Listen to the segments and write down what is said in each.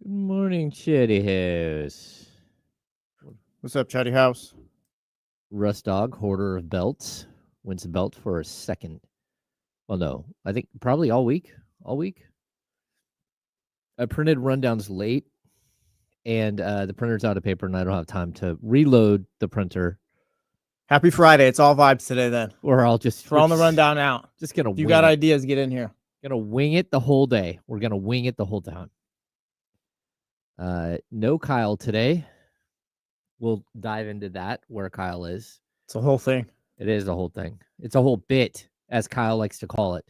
Good morning, Chatty House. What's up, Chatty House? Rust Dog, hoarder of belts, wins the belt for a second. Well, no, I think probably all week. All week. I printed rundowns late, and the printer's out of paper, and I don't have time to reload the printer. Happy Friday. It's all vibes today, then. Or I'll just Throw on the rundown out. Just gonna. If you got ideas, get in here. Gonna wing it the whole day. We're gonna wing it the whole time. No Kyle today. We'll dive into that, where Kyle is. It's a whole thing. It is a whole thing. It's a whole bit, as Kyle likes to call it.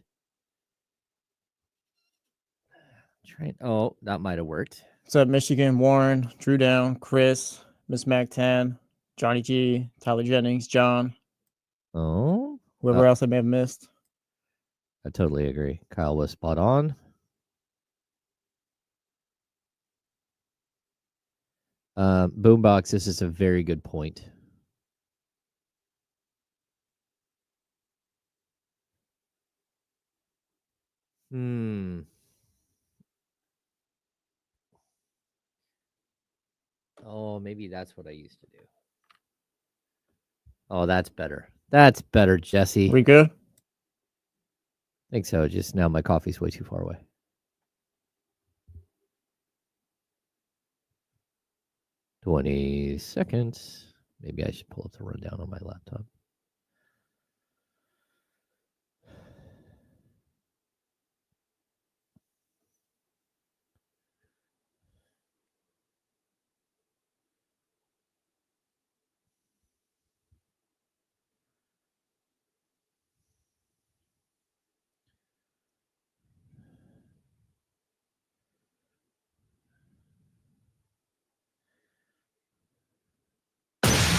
Oh, that might have worked. What's up, Michigan? Warren, Drew Down, Chris, Miss Mac10, Johnny G, Tyler Jennings, John. Oh. Whoever else I may have missed. I totally agree. Kyle was spot on. Boombox, this is a very good point. Oh, maybe that's what I used to do. Oh, that's better. That's better, Jesse. We good? I think so. Just now my coffee's way too far away. $20 seconds. Maybe I should pull up the rundown on my laptop.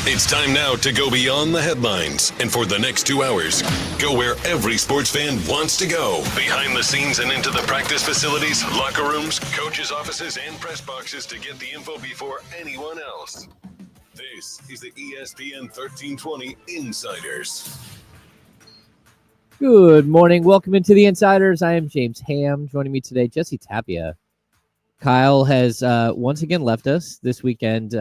It's time now to go beyond the headlines, and for the next 2 hours, go where every sports fan wants to go. Behind the scenes and into the practice facilities, locker rooms, coaches' offices, and press boxes to get the info before anyone else. This is the ESPN 1320 Insiders. Good morning. Welcome into the Insiders. I am James Ham. Joining me today, Jesse Tapia. Kyle has once again left us this weekend.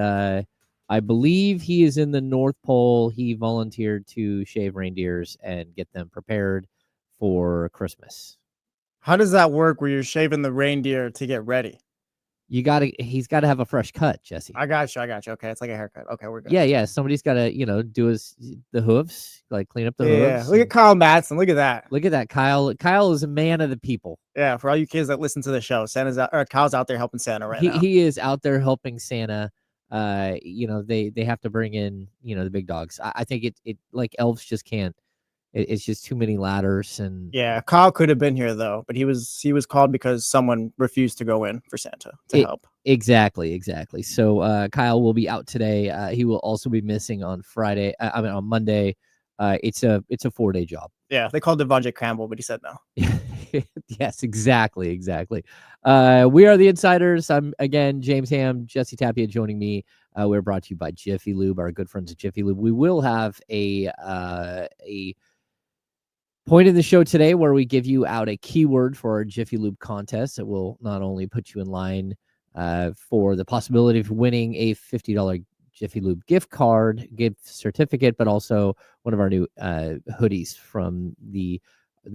I believe he is in the North Pole. He volunteered to shave reindeers and get them prepared for Christmas. How does that work where you're shaving the reindeer to get ready? He's got to have a fresh cut, Jesse. I got you. Okay, it's like a haircut. Okay, we're good. Yeah. Somebody's got to, do the hooves, like clean up the hooves. Yeah, look at Kyle Madsen. Look at that. Look at that, Kyle. Kyle is a man of the people. Yeah, for all you kids that listen to the show, Kyle's out there helping Santa now. He is out there helping Santa. They have to bring in, the big dogs. I think it like elves just can't. It's just too many ladders. And yeah, Kyle could have been here though, but he was called because someone refused to go in for Santa to help. Exactly. So Kyle will be out today. He will also be missing on Friday. On Monday. It's a 4-day job. Yeah, they called Devontae Campbell, but he said no. Yes, exactly. We are the Insiders. I'm again James Ham, Jesse Tapia joining me. We're brought to you by Jiffy Lube, our good friends at Jiffy Lube. We will have a point in the show today where we give you out a keyword for our Jiffy Lube contest that will not only put you in line for the possibility of winning a $50 Jiffy Lube gift certificate, but also one of our new hoodies from the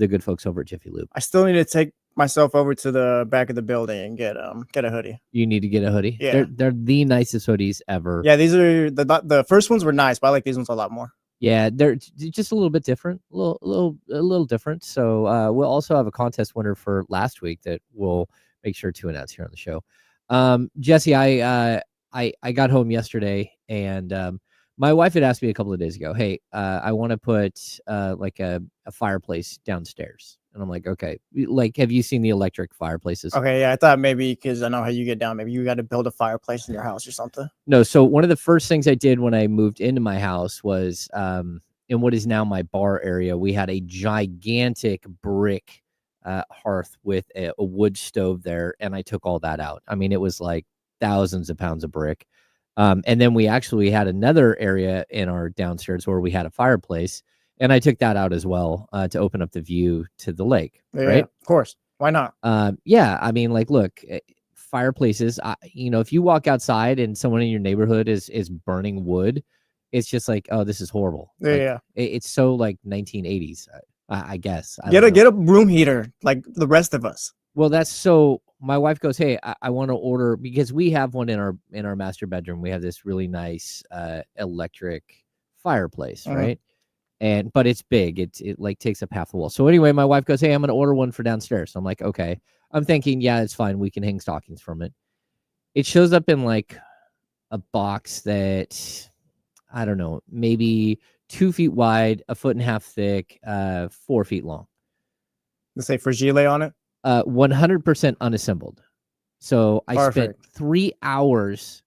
good folks over at Jiffy Lube. I still need to take myself over to the back of the building and get a hoodie. You need to get a hoodie. Yeah, they're the nicest hoodies ever. Yeah, these are the first ones were nice, but I like these ones a lot more. Yeah, they're just a little bit different, a little different. So we'll also have a contest winner for last week that we'll make sure to announce here on the show. Jesse, I got home yesterday and my wife had asked me a couple of days ago, hey, I want to put like a fireplace downstairs. And I'm like, okay, like, have you seen the electric fireplaces? Okay, yeah, I thought maybe because I know how you get down, maybe you got to build a fireplace in your house or something. No, so one of the first things I did when I moved into my house was in what is now my bar area, we had a gigantic brick hearth with a wood stove there, and I took all that out. I mean, it was like thousands of pounds of brick. And then we actually had another area in our downstairs where we had a fireplace, and I took that out as well to open up the view to the lake. Yeah, right? Of course. Why not? Yeah. I mean, like, look, fireplaces, if you walk outside and someone in your neighborhood is burning wood, it's just like, oh, this is horrible. Yeah. It's so like 1980s, I guess. Get a room heater like the rest of us. Well, that's so. My wife goes, hey, I want to order, because we have one in our master bedroom. We have this really nice electric fireplace, right? But it's big. It like takes up half the wall. So anyway, my wife goes, hey, I'm going to order one for downstairs. So I'm like, okay. I'm thinking, yeah, it's fine. We can hang stockings from it. It shows up in like a box that, I don't know, maybe 2 feet wide, 1.5 feet thick, 4 feet long. Let's say fragile on it. 100% unassembled. So I Perfect. spent 3 hours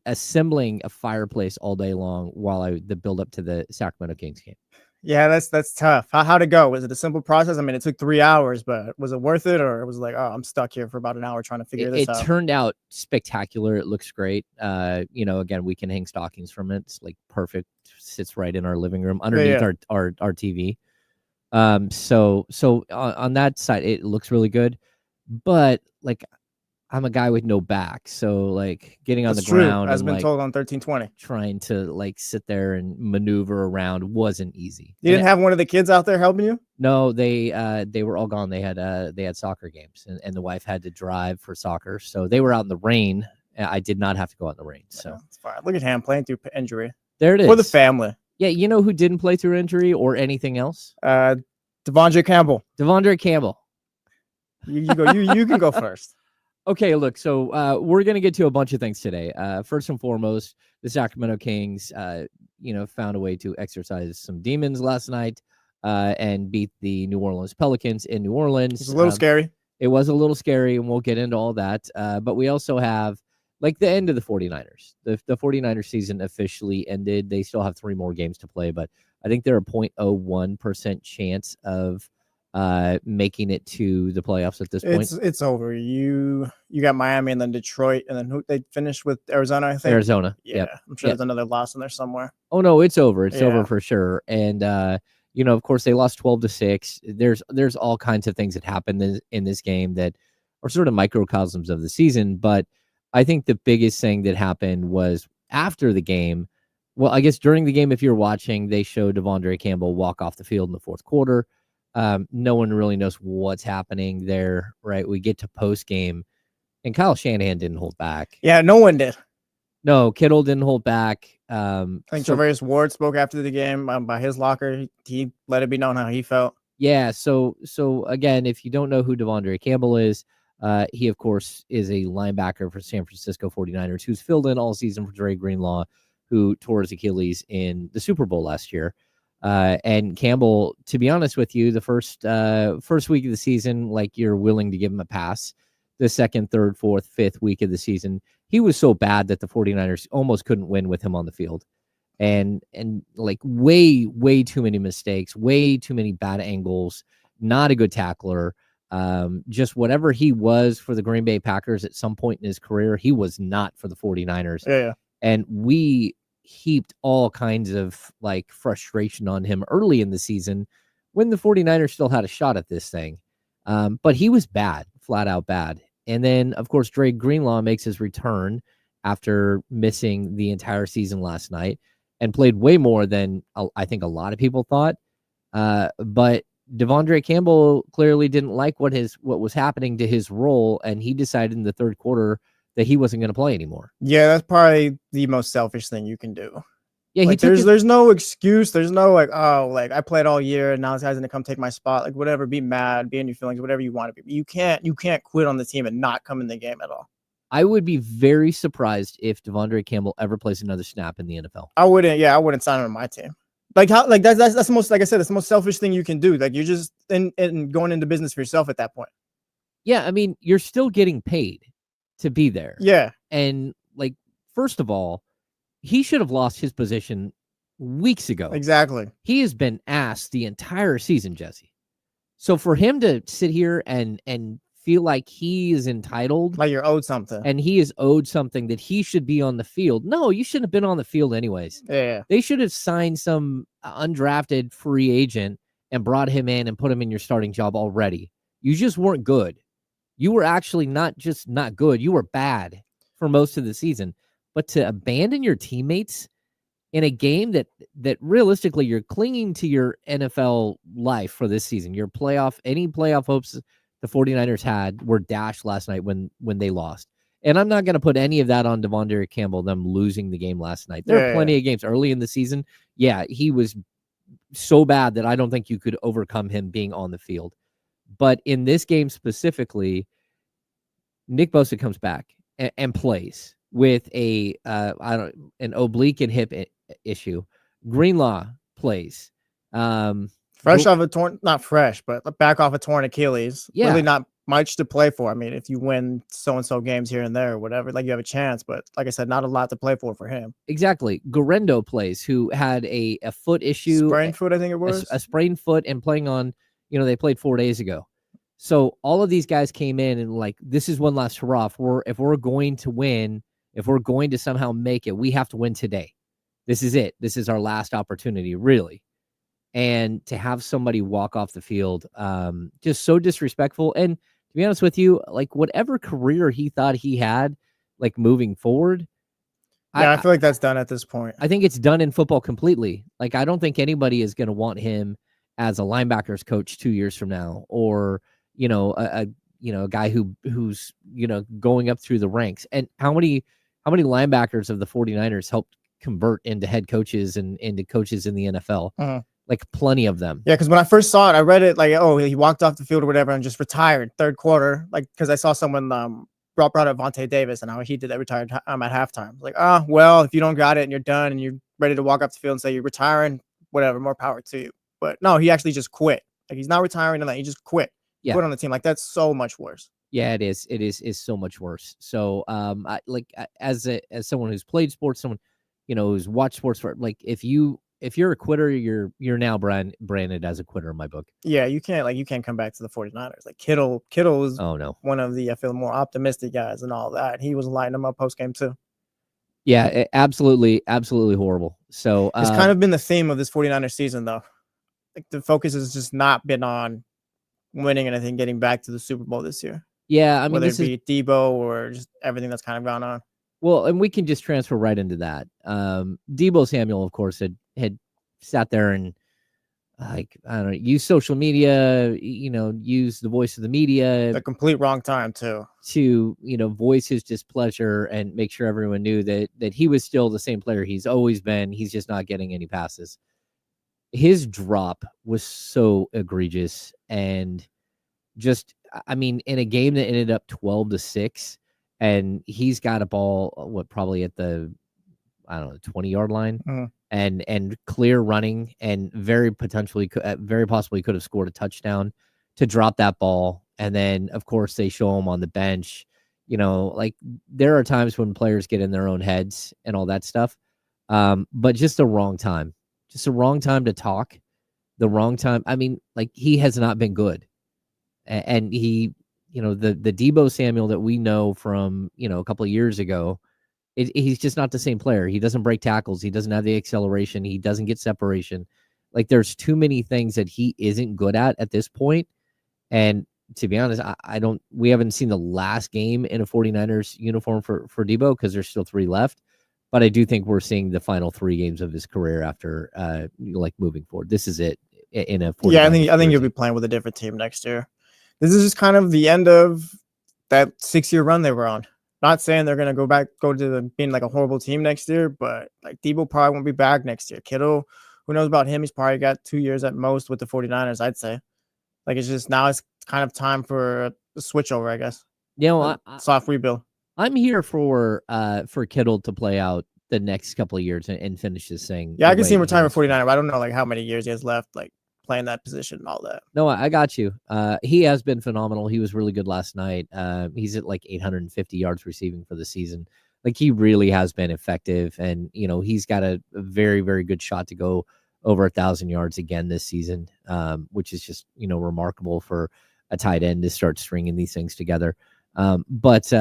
assembling a fireplace all day long while the build up to the Sacramento Kings game. Yeah, that's tough. How'd it go? Was it a simple process? I mean, it took 3 hours, but was it worth it, or was it like, oh, I'm stuck here for about an hour trying to figure this out? It turned out spectacular. It looks great. Again, we can hang stockings from it. It's like perfect. Sits right in our living room underneath our TV. So on that side, it looks really good, but like, I'm a guy with no back, so like getting on the ground, as been told on 1320, trying to like sit there and maneuver around wasn't easy. You didn't have one of the kids out there helping you? No, they were all gone. They had soccer games, and the wife had to drive for soccer, so they were out in the rain. I did not have to go out in the rain, so it's fine. Look at him playing through injury. There it is. For the family. Yeah, you know who didn't play through injury or anything else? Devondre Campbell. You go. You can go first. Okay, look, so we're going to get to a bunch of things today. First and foremost, the Sacramento Kings, found a way to exercise some demons last night and beat the New Orleans Pelicans in New Orleans. It was a little scary. It was a little scary, and we'll get into all that. But we also have, like, the end of the 49ers. The 49ers season officially ended. They still have 3 more games to play, but I think they're a 0.01% chance of making it to the playoffs at this point. It's over. You got Miami and then Detroit, and then who they finished with? Arizona, I think. Arizona. Yeah. Yep. I'm sure there's another loss in there somewhere. Oh no, it's over. It's over for sure. And of course they lost 12-6. There's all kinds of things that happened in this game that are sort of microcosms of the season, but I think the biggest thing that happened was after the game. Well, I guess during the game, if you're watching, they showed Devondre Campbell walk off the field in the fourth quarter. No one really knows what's happening there, right? We get to post game, and Kyle Shanahan didn't hold back. Yeah, no one did. No, Kittle didn't hold back. I think Travarius Ward spoke after the game by his locker. He let it be known how he felt. Yeah, so again, if you don't know who Devondre Campbell is, he, of course, is a linebacker for San Francisco 49ers who's filled in all season for Dre Greenlaw, who tore his Achilles in the Super Bowl last year. And Campbell, to be honest with you, the first week of the season, like, you're willing to give him a pass. The second, third, fourth, fifth week of the season, he was so bad that the 49ers almost couldn't win with him on the field. And like way too many mistakes, way too many bad angles, not a good tackler. Just whatever he was for the Green Bay Packers at some point in his career, he was not for the 49ers. Yeah. And we heaped all kinds of like frustration on him early in the season when the 49ers still had a shot at this thing. But he was bad, flat out bad. And then, of course, Dre Greenlaw makes his return after missing the entire season last night and played way more than I think a lot of people thought. But Devondre Campbell clearly didn't like what was happening to his role, and he decided in the third quarter that he wasn't going to play anymore. Yeah, that's probably the most selfish thing you can do. Yeah, like, there's no excuse. There's no like, oh, like, I played all year and now this guy's gonna come take my spot. Like, whatever, be mad, be in your feelings, whatever you want to be. You can't quit on the team and not come in the game at all. I would be very surprised if Devondre Campbell ever plays another snap in the NFL. I wouldn't sign him on my team. Like, how, like that's the most, like I said, that's the most selfish thing you can do. Like, you're just in going into business for yourself at that point. Yeah, I mean, you're still getting paid to be there. Yeah. And like, first of all, he should have lost his position weeks ago. Exactly. He has been asked the entire season, Jesse. So for him to sit here and feel like he is entitled, like you're owed something, and he is owed something that he should be on the field. No, you shouldn't have been on the field anyways. Yeah. They should have signed some undrafted free agent and brought him in and put him in your starting job already. You just weren't good. You were actually not just not good, you were bad for most of the season. But to abandon your teammates in a game that realistically you're clinging to your NFL life for this season, your any playoff hopes the 49ers had were dashed last night when they lost. And I'm not going to put any of that on Devondre Campbell, them losing the game last night. There are plenty of games early in the season. Yeah, he was so bad that I don't think you could overcome him being on the field. But in this game specifically, Nick Bosa comes back and plays with an oblique and hip issue. Greenlaw plays. Fresh off a torn, not fresh, but back off a torn Achilles. Yeah. Really not much to play for. I mean, if you win so-and-so games here and there or whatever, like you have a chance. But like I said, not a lot to play for him. Exactly. Guerrero plays, who had a foot issue. Sprained foot, I think it was. A sprained foot and playing on, they played 4 days ago. So all of these guys came in and like, this is one last hurrah. If we're going to win, if we're going to somehow make it, we have to win today. This is it. This is our last opportunity, really. And to have somebody walk off the field, just so disrespectful. And to be honest with you, like whatever career he thought he had, like moving forward. Yeah, I feel like that's done at this point. I think it's done in football completely. Like, I don't think anybody is going to want him as a linebackers coach 2 years from now, or, a guy who's, going up through the ranks. And how many linebackers of the 49ers helped convert into head coaches and into coaches in the NFL? Uh-huh. Like plenty of them. Yeah, because when I first saw it, I read it like, oh, he walked off the field or whatever and just retired third quarter. Like, because I saw someone brought up Vontae Davis and how he did that retired at halftime. Like, well, if you don't got it and you're done and you're ready to walk off the field and say you're retiring, whatever, more power to you. But no, he actually just quit. Like, he's not retiring and he just quit. Yeah. Quit on the team. Like, that's so much worse. Yeah, it is. It is so much worse. So, as someone who's played sports, someone, who's watched sports for, like, if you're a quitter, you're now branded as a quitter in my book. Yeah, you can't come back to the 49ers. Like Kittle is one of the, I feel, more optimistic guys and all that. He was lighting them up post game too. Yeah, absolutely horrible. So it's kind of been the theme of this 49ers season, though. Like the focus has just not been on winning anything, getting back to the Super Bowl this year. Yeah, I mean, whether it be Debo or just everything that's kind of gone on. Well, and we can just transfer right into that. Debo Samuel, of course, had sat there and use social media, use the voice of the media. The complete wrong time too. To, voice his displeasure and make sure everyone knew that he was still the same player he's always been. He's just not getting any passes. His drop was so egregious, and just, I mean, in a game that ended up 12-6, and he's got a ball, probably at the, 20-yard line, and clear running, and very possibly could have scored a touchdown, to drop that ball. And then, of course, they show him on the bench. Like, there are times when players get in their own heads and all that stuff, but just the wrong time. Just the wrong time to talk. The wrong time. I mean, like, he has not been good. And he, the Debo Samuel that we know from, a couple of years ago, he's just not the same player. He doesn't break tackles. He doesn't have the acceleration. He doesn't get separation. Like, there's too many things that he isn't good at this point. And to be honest, we haven't seen the last game in a 49ers uniform for Debo, because there's still 3 left. But I do think we're seeing the final 3 games of his career after, moving forward. This is it in a 49ers. Yeah, I think you'll be playing with a different team next year. This is just kind of the end of that 6-year run they were on. Not saying they're going to go to being like a horrible team next year, but like Debo probably won't be back next year. Kittle, who knows about him? He's probably got 2 years at most with the 49ers, I'd say. Like, it's just, now it's kind of time for a switchover, I guess. Soft rebuild. I'm here for Kittle to play out the next couple of years and finish this thing. Yeah, I can see him retiring 49er, but I don't know like how many years he has left, like playing that position and all that. No, I got you. He has been phenomenal. He was really good last night. He's at like 850 yards receiving for the season. Like, he really has been effective, and he's got a very, very good shot to go over 1,000 yards again this season, which is just remarkable for a tight end to start stringing these things together. But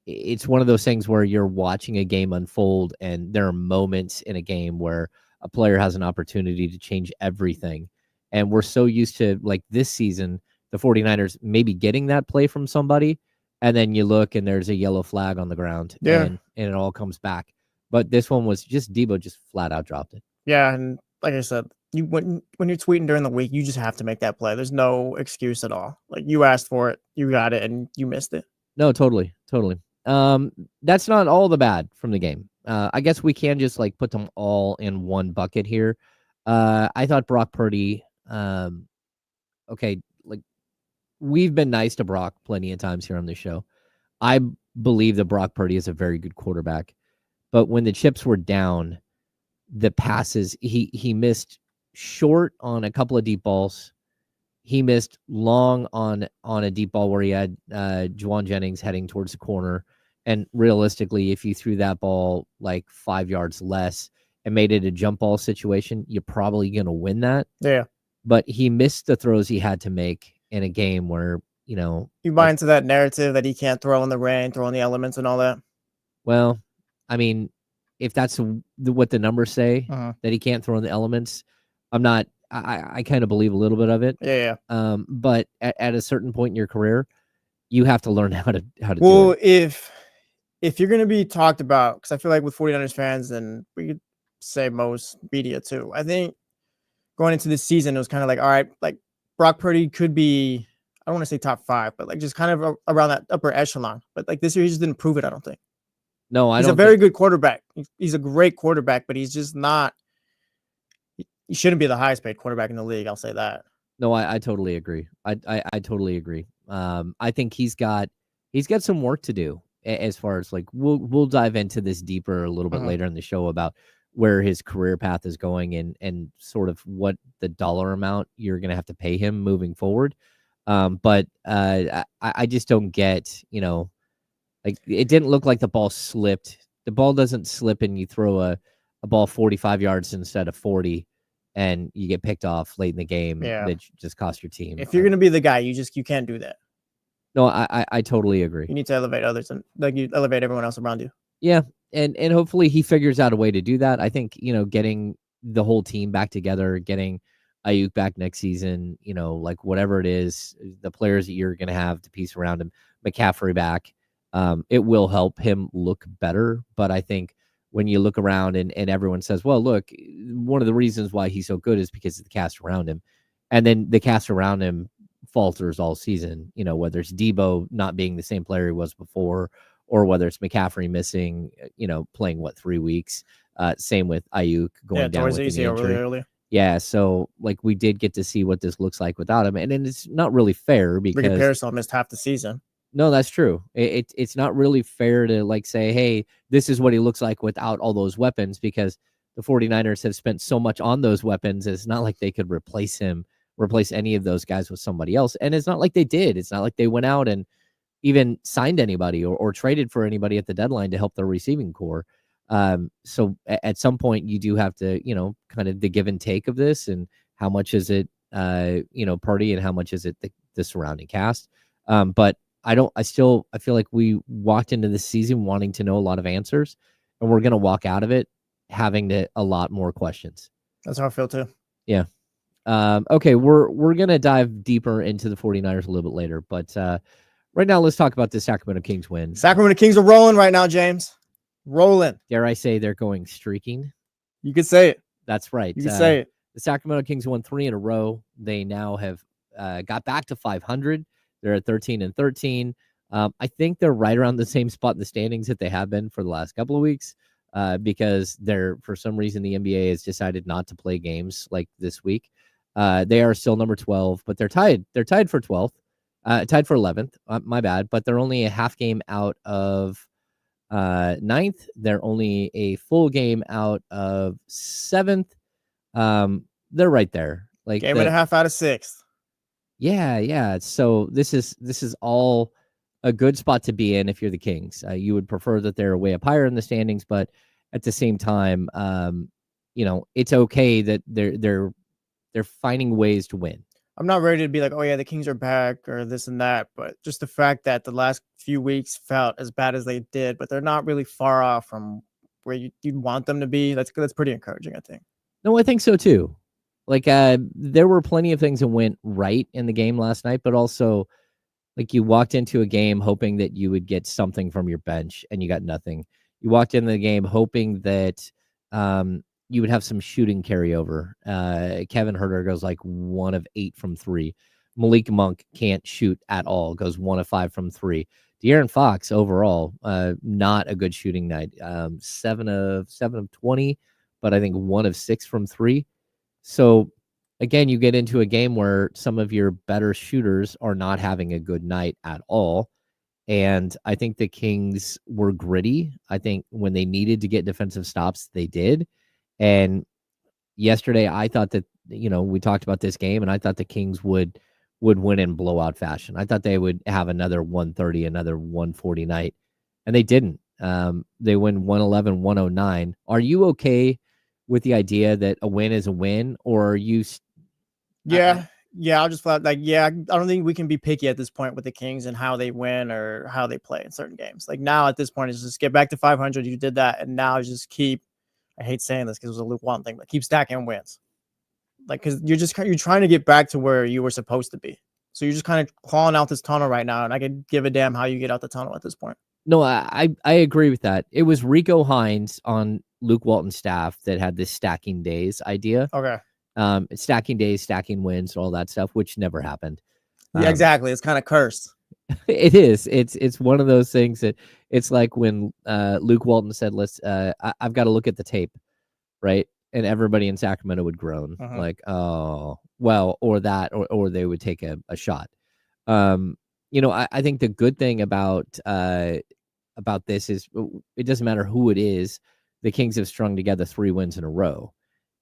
it's one of those things where you're watching a game unfold, and there are moments in a game where a player has an opportunity to change everything. And we're so used to, like, this season, the 49ers maybe getting that play from somebody, and then you look and there's a yellow flag on the ground, and it all comes back. But this one was just Debo just flat out dropped it. Yeah, and like I said, when you're tweeting during the week, you just have to make that play. There's no excuse at all. Like, you asked for it, you got it, and you missed it. No, totally. That's not all the bad from the game. I guess we can just like put them all in one bucket here. I thought Brock Purdy, okay, like we've been nice to Brock plenty of times here on the show. I believe that Brock Purdy is a very good quarterback, but when the chips were down, the passes, he missed short on a couple of deep balls. He missed long on a deep ball where he had Juwan Jennings heading towards the corner. And realistically, if you threw that ball like 5 yards less and made it a jump ball situation, you're probably going to win that. Yeah. But he missed the throws he had to make in a game where, you buy into that narrative that he can't throw in the rain, throw in the elements and all that. Well, I mean, if that's what the numbers say, that he can't throw in the elements, I kind of believe a little bit of it. Yeah. But at a certain point in your career, you have to learn how to do it. Well, if you're going to be talked about, because I feel like with 49ers fans, and we could say most media too, I think going into this season, it was kind of like, all right, like Brock Purdy could be, I don't want to say top 5, but like just kind of around that upper echelon. But like this year, he just didn't prove it, I don't think. No, he's a very good quarterback. He's a great quarterback, but he's just not. He shouldn't be the highest paid quarterback in the league. I'll say that. No, I totally agree. I totally agree. I think he's got some work to do as far as like we'll dive into this deeper a little bit later in the show about where his career path is going and sort of what the dollar amount you're going to have to pay him moving forward. But I just don't get, like it didn't look like the ball slipped. The ball doesn't slip and you throw a ball 45 yards instead of 40 and you get picked off late in the game that just cost your team. If you're going to be the guy, you can't do that. No, I totally agree. You need to elevate others and like you elevate everyone else around you. Yeah. And hopefully he figures out a way to do that. I think, getting the whole team back together, getting Ayuk back next season, like whatever it is, the players that you're going to have to piece around him, McCaffrey back, it will help him look better. But I think when you look around and everyone says, well, look, one of the reasons why he's so good is because of the cast around him. And then the cast around him falters all season, whether it's Debo not being the same player he was before, or whether it's McCaffrey missing, playing 3 weeks. Same with Ayuk going down with an injury. Really early. Yeah, so like we did get to see what this looks like without him, and it's not really fair because Ricky Pearsall missed half the season. No, that's true. It's not really fair to like say, hey, this is what he looks like without all those weapons, because the 49ers have spent so much on those weapons. It's not like they could replace any of those guys with somebody else. And it's not like they did. It's not like they went out and even signed anybody or traded for anybody at the deadline to help their receiving core. So at some point you do have to, kind of the give and take of this, and how much is it, Purdy, and how much is it the surrounding cast. But I feel like we walked into this season wanting to know a lot of answers, and we're going to walk out of it having a lot more questions. That's how I feel too. Yeah. Okay. We're going to dive deeper into the 49ers a little bit later, but, right now let's talk about the Sacramento Kings win. Sacramento Kings are rolling right now, James. Rolling. Dare I say they're going streaking? You could say it. That's right. You could say it. The Sacramento Kings won 3 in a row. They now have got back to 500. They're at 13-13. I think they're right around the same spot in the standings that they have been for the last couple of weeks, because for some reason the NBA has decided not to play games like this week. They are still number 12, but they're tied. They're tied for 12th, tied for 11th. My bad, but they're only a half game out of 9th. They're only a full game out of 7th. They're right there, like game and a half out of 6th. Yeah. So this is all a good spot to be in if you're the Kings. You would prefer that they're way up higher in the standings, but at the same time, it's okay that they're finding ways to win. I'm not ready to be like, oh yeah, the Kings are back or this and that, but just the fact that the last few weeks felt as bad as they did, but they're not really far off from where you'd want them to be. That's pretty encouraging, I think. No, I think so too. Like, there were plenty of things that went right in the game last night, but also, like, you walked into a game hoping that you would get something from your bench, and you got nothing. You walked into the game hoping that you would have some shooting carryover. Kevin Huerter goes like 1 of 8 from 3. Malik Monk can't shoot at all, goes 1 of 5 from 3. De'Aaron Fox overall, not a good shooting night. 7 of 20, but I think 1 of 6 from 3. So again, you get into a game where some of your better shooters are not having a good night at all. And I think the Kings were gritty. I think when they needed to get defensive stops, they did. And yesterday, I thought that, we talked about this game, and I thought the Kings would win in blowout fashion. I thought they would have another 130, another 140 night, and they didn't. They win 111, 109. Are you okay with the idea that a win is a win, or are you? Yeah, I'll just flat I don't think we can be picky at this point with the Kings and how they win or how they play in certain games. Like now at this point, it's just get back to 500. You did that, and now just keep. I hate saying this because it was a Luke Walton thing, but keep stacking wins. Like, because you're trying to get back to where you were supposed to be. So you're just kind of clawing out this tunnel right now, and I could give a damn how you get out the tunnel at this point. No, I agree with that. It was Rico Hines on Luke Walton's staff that had this stacking days idea. Okay. Stacking days, stacking wins, all that stuff, which never happened. Yeah, exactly. It's kind of cursed. It is. It's one of those things that it's like when Luke Walton said, I've got to look at the tape, right? And everybody in Sacramento would groan like, oh, well, or that, or they would take a shot. I think the good thing about this is it doesn't matter who it is. The Kings have strung together 3 wins in a row,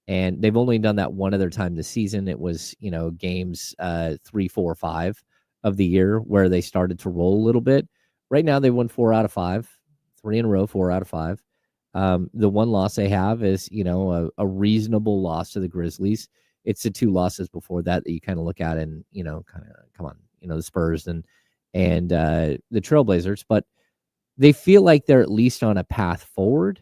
and they've only done that one other time this season. It was, games 3, 4, 5 of the year where they started to roll a little bit. Right now, they won 4 out of 5, 3 in a row, 4 out of 5. The one loss they have is, a reasonable loss to the Grizzlies. It's the 2 losses before that you kind of look at and, kind of come on, the Spurs and the Trailblazers, but they feel like they're at least on a path forward.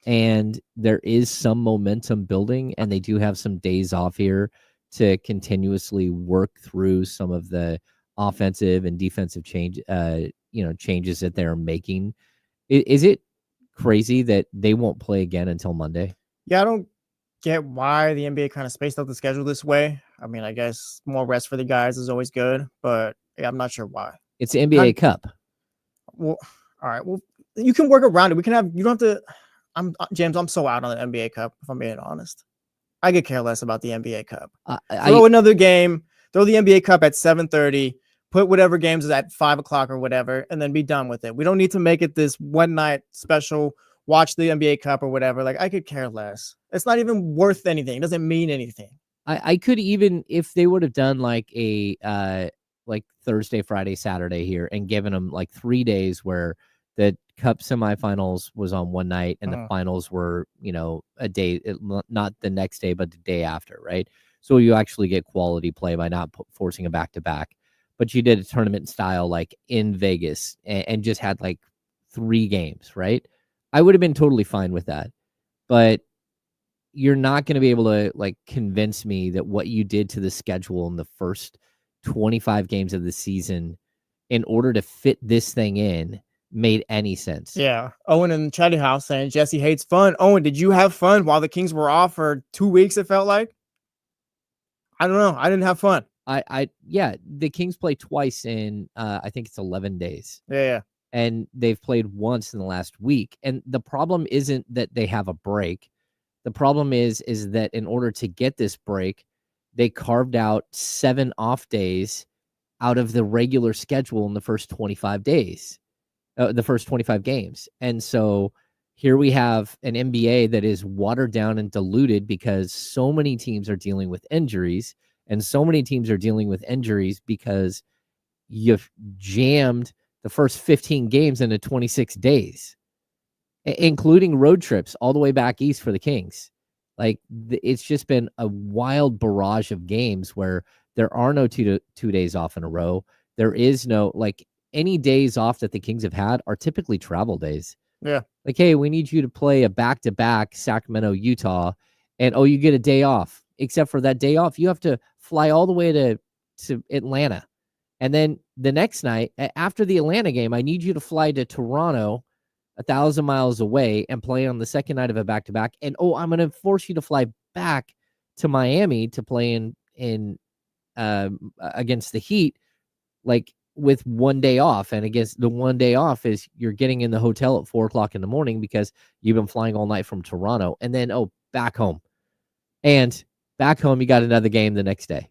And there is some momentum building, and they do have some days off here to continuously work through some of the offensive and defensive changes that they're making. Is it crazy that they won't play again until Monday? Yeah, I don't get why the NBA kind of spaced out the schedule this way. I mean, I guess more rest for the guys is always good, but yeah, I'm not sure why. It's the NBA Cup. Well, all right. Well, you can work around it. You don't have to. James, I'm so out on the NBA Cup, if I'm being honest. I could care less about the NBA Cup. Throw another game, throw the NBA Cup at 7:30, put whatever games is at 5 o'clock or whatever, and then be done with it. We don't need to make it this one night special, watch the NBA Cup or whatever. Like, I could care less. It's not even worth anything. It doesn't mean anything. I could even, if they would have done like a like Thursday, Friday, Saturday here and given them like 3 days where the Cup semifinals was on one night and the finals were, a day, not the next day, but the day after, right? So you actually get quality play by not forcing a back-to-back. But you did a tournament style like in Vegas and just had like 3 games, right? I would have been totally fine with that. But you're not going to be able to like convince me that what you did to the schedule in the first 25 games of the season in order to fit this thing in made any sense. Yeah. Owen in the chatting house saying Jesse hates fun. Owen, did you have fun while the Kings were off for 2 weeks? It felt like. I don't know. I didn't have fun. Yeah, the Kings play twice in I think it's 11 days. Yeah. And they've played once in the last week. And the problem isn't that they have a break. The problem is that in order to get this break, they carved out 7 off days out of the regular schedule in the first 25 days, the first 25 games. And so here we have an NBA that is watered down and diluted because so many teams are dealing with injuries, and so many teams are dealing with injuries because you've jammed the first 15 games into 26 days, including road trips all the way back east for the Kings. Like, it's just been a wild barrage of games where there are no 2 days off in a row. There is no, like, any days off that the Kings have had are typically travel days. Yeah. Like, hey, we need you to play a back-to-back Sacramento, Utah, and, you get a day off. except for that day off. You have to fly all the way to Atlanta. And then the next night, after the Atlanta game, I need you to fly to Toronto, 1,000 miles away, and play on the second night of a back-to-back. And, I'm going to force you to fly back to Miami to play in against the Heat, like with 1 day off. And against the 1 day off is you're getting in the hotel at 4:00 in the morning because you've been flying all night from Toronto. And then, back home. And back home, you got another game the next day.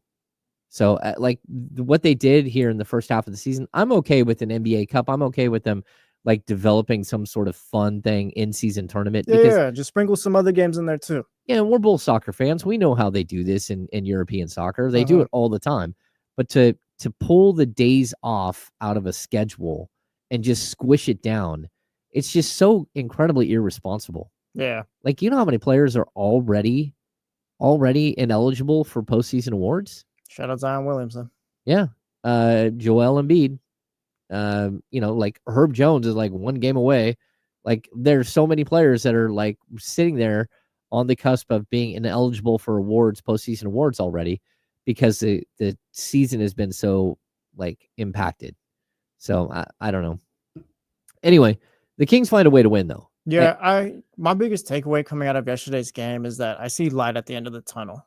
So, like what they did here in the first half of the season, I'm okay with an NBA Cup. I'm okay with them like developing some sort of fun thing in season tournament. Yeah, just sprinkle some other games in there too. Yeah, we're both soccer fans. We know how they do this in European soccer. They do it all the time. But to pull the days off out of a schedule and just squish it down, it's just so incredibly irresponsible. Yeah. Like, you know how many players are already ineligible for postseason awards? Shout out Zion Williamson. Yeah. Joel Embiid. Like Herb Jones is like 1 game away. Like, there's so many players that are like sitting there on the cusp of being ineligible for awards, postseason awards already, because the season has been so like impacted. So I don't know. Anyway, the Kings find a way to win though. Yeah, my biggest takeaway coming out of yesterday's game is that I see light at the end of the tunnel,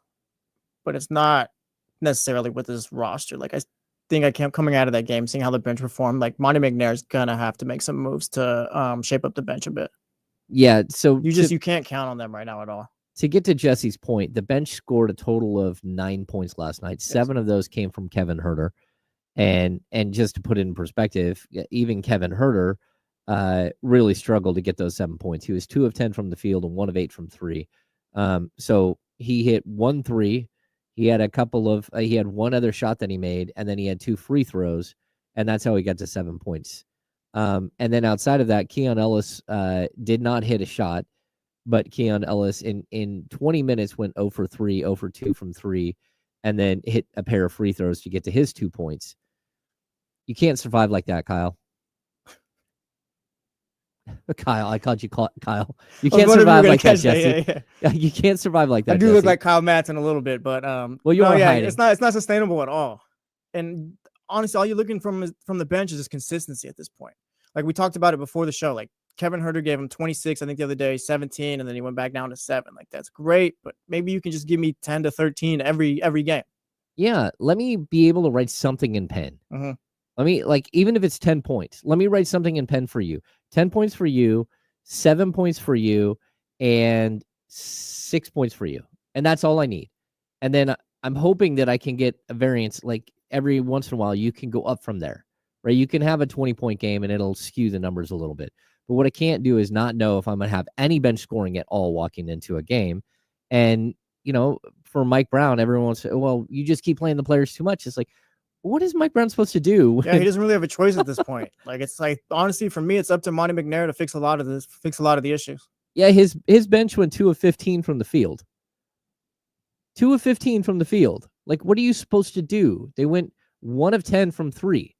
but it's not necessarily with this roster. Like, I think I kept coming out of that game, seeing how the bench performed. Like, Monty McNair's gonna have to make some moves to shape up the bench a bit. Yeah, so you can't count on them right now at all. To get to Jesse's point, the bench scored a total of 9 points last night. 7 of those came from Kevin Huerter. And just to put it in perspective, even Kevin Huerter really struggled to get those 7 points. He was 2 of 10 from the field and 1 of 8 from 3. So he hit 1 3. He had he had 1 other shot that he made, and then he had 2 free throws, and that's how he got to 7 points. And then outside of that, Keon Ellis did not hit a shot, but Keon Ellis in 20 minutes went 0 for 3, 0 for 2 from 3, and then hit a pair of free throws to get to his 2 points. You can't survive like that, Kyle. Kyle, I called you Kyle. You can't survive like that, Jesse. Yeah. You can't survive like that. I do Jesse. look like Kyle Madsen a little bit, but well, you are hiding. It's not sustainable at all. And honestly, all you're looking from the bench is just consistency at this point. Like, we talked about it before the show. Like, Kevin Huerter gave him 26, I think the other day, 17, and then he went back down to 7. Like, that's great, but maybe you can just give me 10 to 13 every game. Yeah, let me be able to write something in pen. Mm-hmm. Let me, like, even if it's 10 points, let me write something in pen for you. 10 points for you, 7 points for you, and 6 points for you. And that's all I need. And then I'm hoping that I can get a variance. Like, every once in a while, you can go up from there, right? You can have a 20-point game, and it'll skew the numbers a little bit. But what I can't do is not know if I'm going to have any bench scoring at all walking into a game. And, for Mike Brown, everyone says, well, you just keep playing the players too much. It's like, what is Mike Brown supposed to do? Yeah, he doesn't really have a choice at this point. Like, it's like, honestly, for me, it's up to Monty McNair to fix a lot of the issues. Yeah, his bench went 2 of 15 from the field. 2 of 15 from the field. Like, what are you supposed to do? They went 1 of 10 from 3.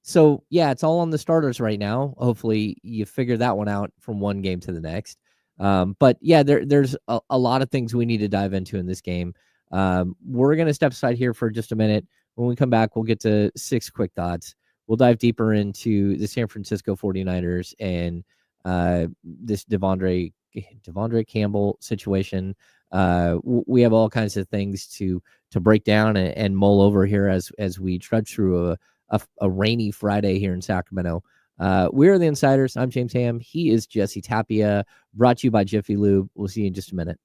So, yeah, it's all on the starters right now. Hopefully you figure that one out from one game to the next. But, yeah, there's a lot of things we need to dive into in this game. We're going to step aside here for just a minute. When we come back, we'll get to 6 quick thoughts. We'll dive deeper into the San Francisco 49ers and this Devondre Campbell situation. We have all kinds of things to break down and mull over here as we trudge through a rainy Friday here in Sacramento. We're the Insiders. I'm James Ham. He is Jesse Tapia, brought to you by Jiffy Lube. We'll see you in just a minute.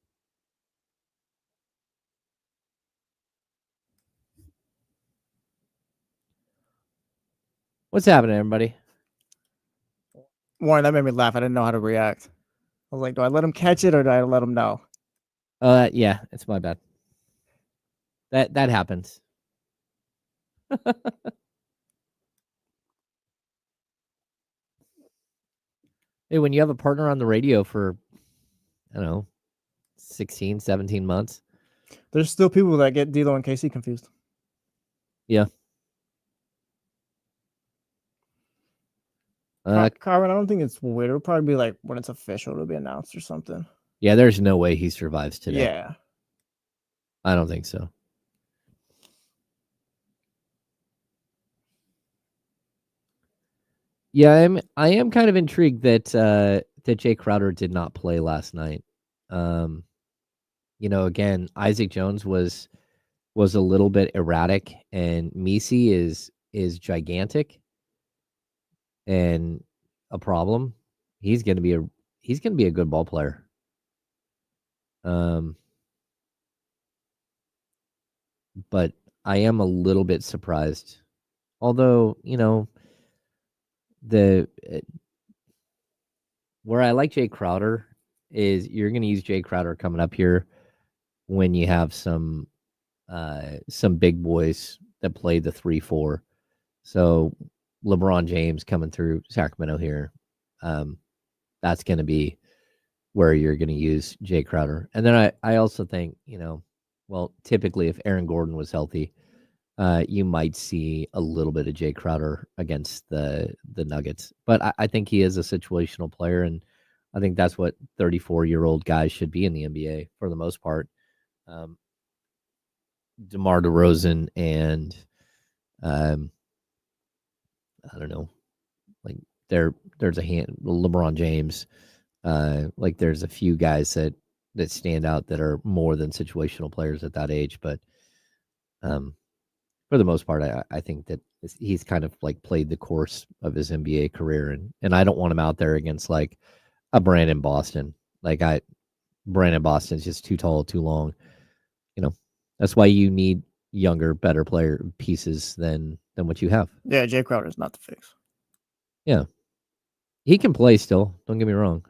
What's happening, everybody? Warren, that made me laugh. I didn't know how to react. I was like, do I let him catch it or do I let him know? Yeah, it's my bad. That happens. Hey, when you have a partner on the radio for, I don't know, 16, 17 months. There's still people that get D'Lo and KC confused. Yeah. Carvin, I don't think it's weird. It'll probably be like when it's official, it'll be announced or something. Yeah, there's no way he survives today. Yeah. I don't think so. Yeah, I am kind of intrigued that that Jay Crowder did not play last night. Again, Isaac Jones was a little bit erratic, and Misi is gigantic and a problem. He's gonna be a good ball player. But I am a little bit surprised. Although, where I like Jay Crowder is you're going to use Jay Crowder coming up here when you have some big boys that play the 3-4. So LeBron James coming through Sacramento here. That's going to be where you're going to use Jay Crowder. And then I also think, typically if Aaron Gordon was healthy, you might see a little bit of Jay Crowder against the Nuggets. But I think he is a situational player, and I think that's what 34-year-old guys should be in the NBA for the most part. DeMar DeRozan and I don't know, like there's a hand LeBron James. There's a few guys that stand out that are more than situational players at that age, but for the most part, I think that he's kind of like played the course of his NBA career, and I don't want him out there against like a Brandon Boston. Brandon Boston's just too tall, too long. That's why you need younger, better player pieces than what you have. Yeah, Jay Crowder is not the fix. Yeah, he can play still. Don't get me wrong.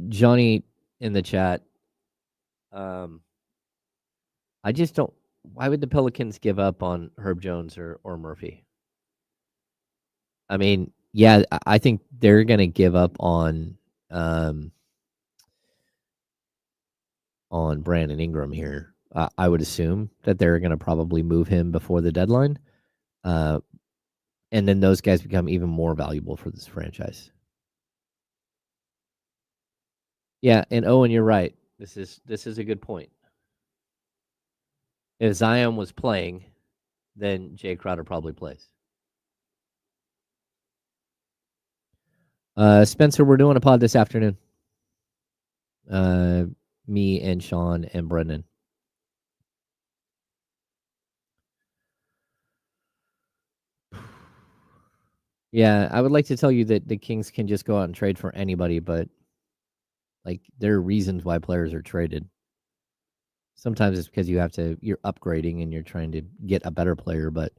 Johnny in the chat. I just don't. Why would the Pelicans give up on Herb Jones or Murphy? I mean, yeah, I think they're going to give up on Brandon Ingram here. I would assume that they're going to probably move him before the deadline. And then those guys become even more valuable for this franchise. Yeah, and Owen, you're right. This is a good point. If Zion was playing, then Jay Crowder probably plays. Spencer, we're doing a pod this afternoon. Me and Sean and Brendan. Yeah, I would like to tell you that the Kings can just go out and trade for anybody, but there are reasons why players are traded. Sometimes it's because you're upgrading and you're trying to get a better player, but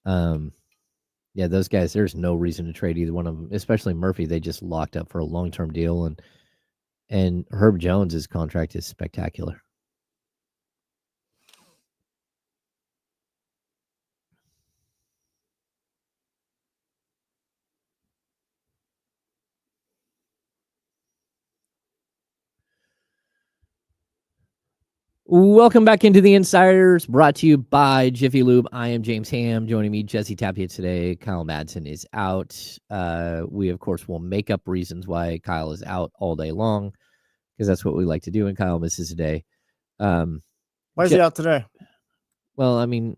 yeah, those guys, there's no reason to trade either one of them, especially Murphy. They just locked up for a long-term deal, and Herb Jones's contract is spectacular. Welcome back into the Insiders, brought to you by Jiffy Lube. I am James Ham. Joining me, Jesse Tapia today. Kyle Madsen is out. We, of course, will make up reasons why Kyle is out all day long, because that's what we like to do, and Kyle misses a day. Why is he out today? Well, I mean,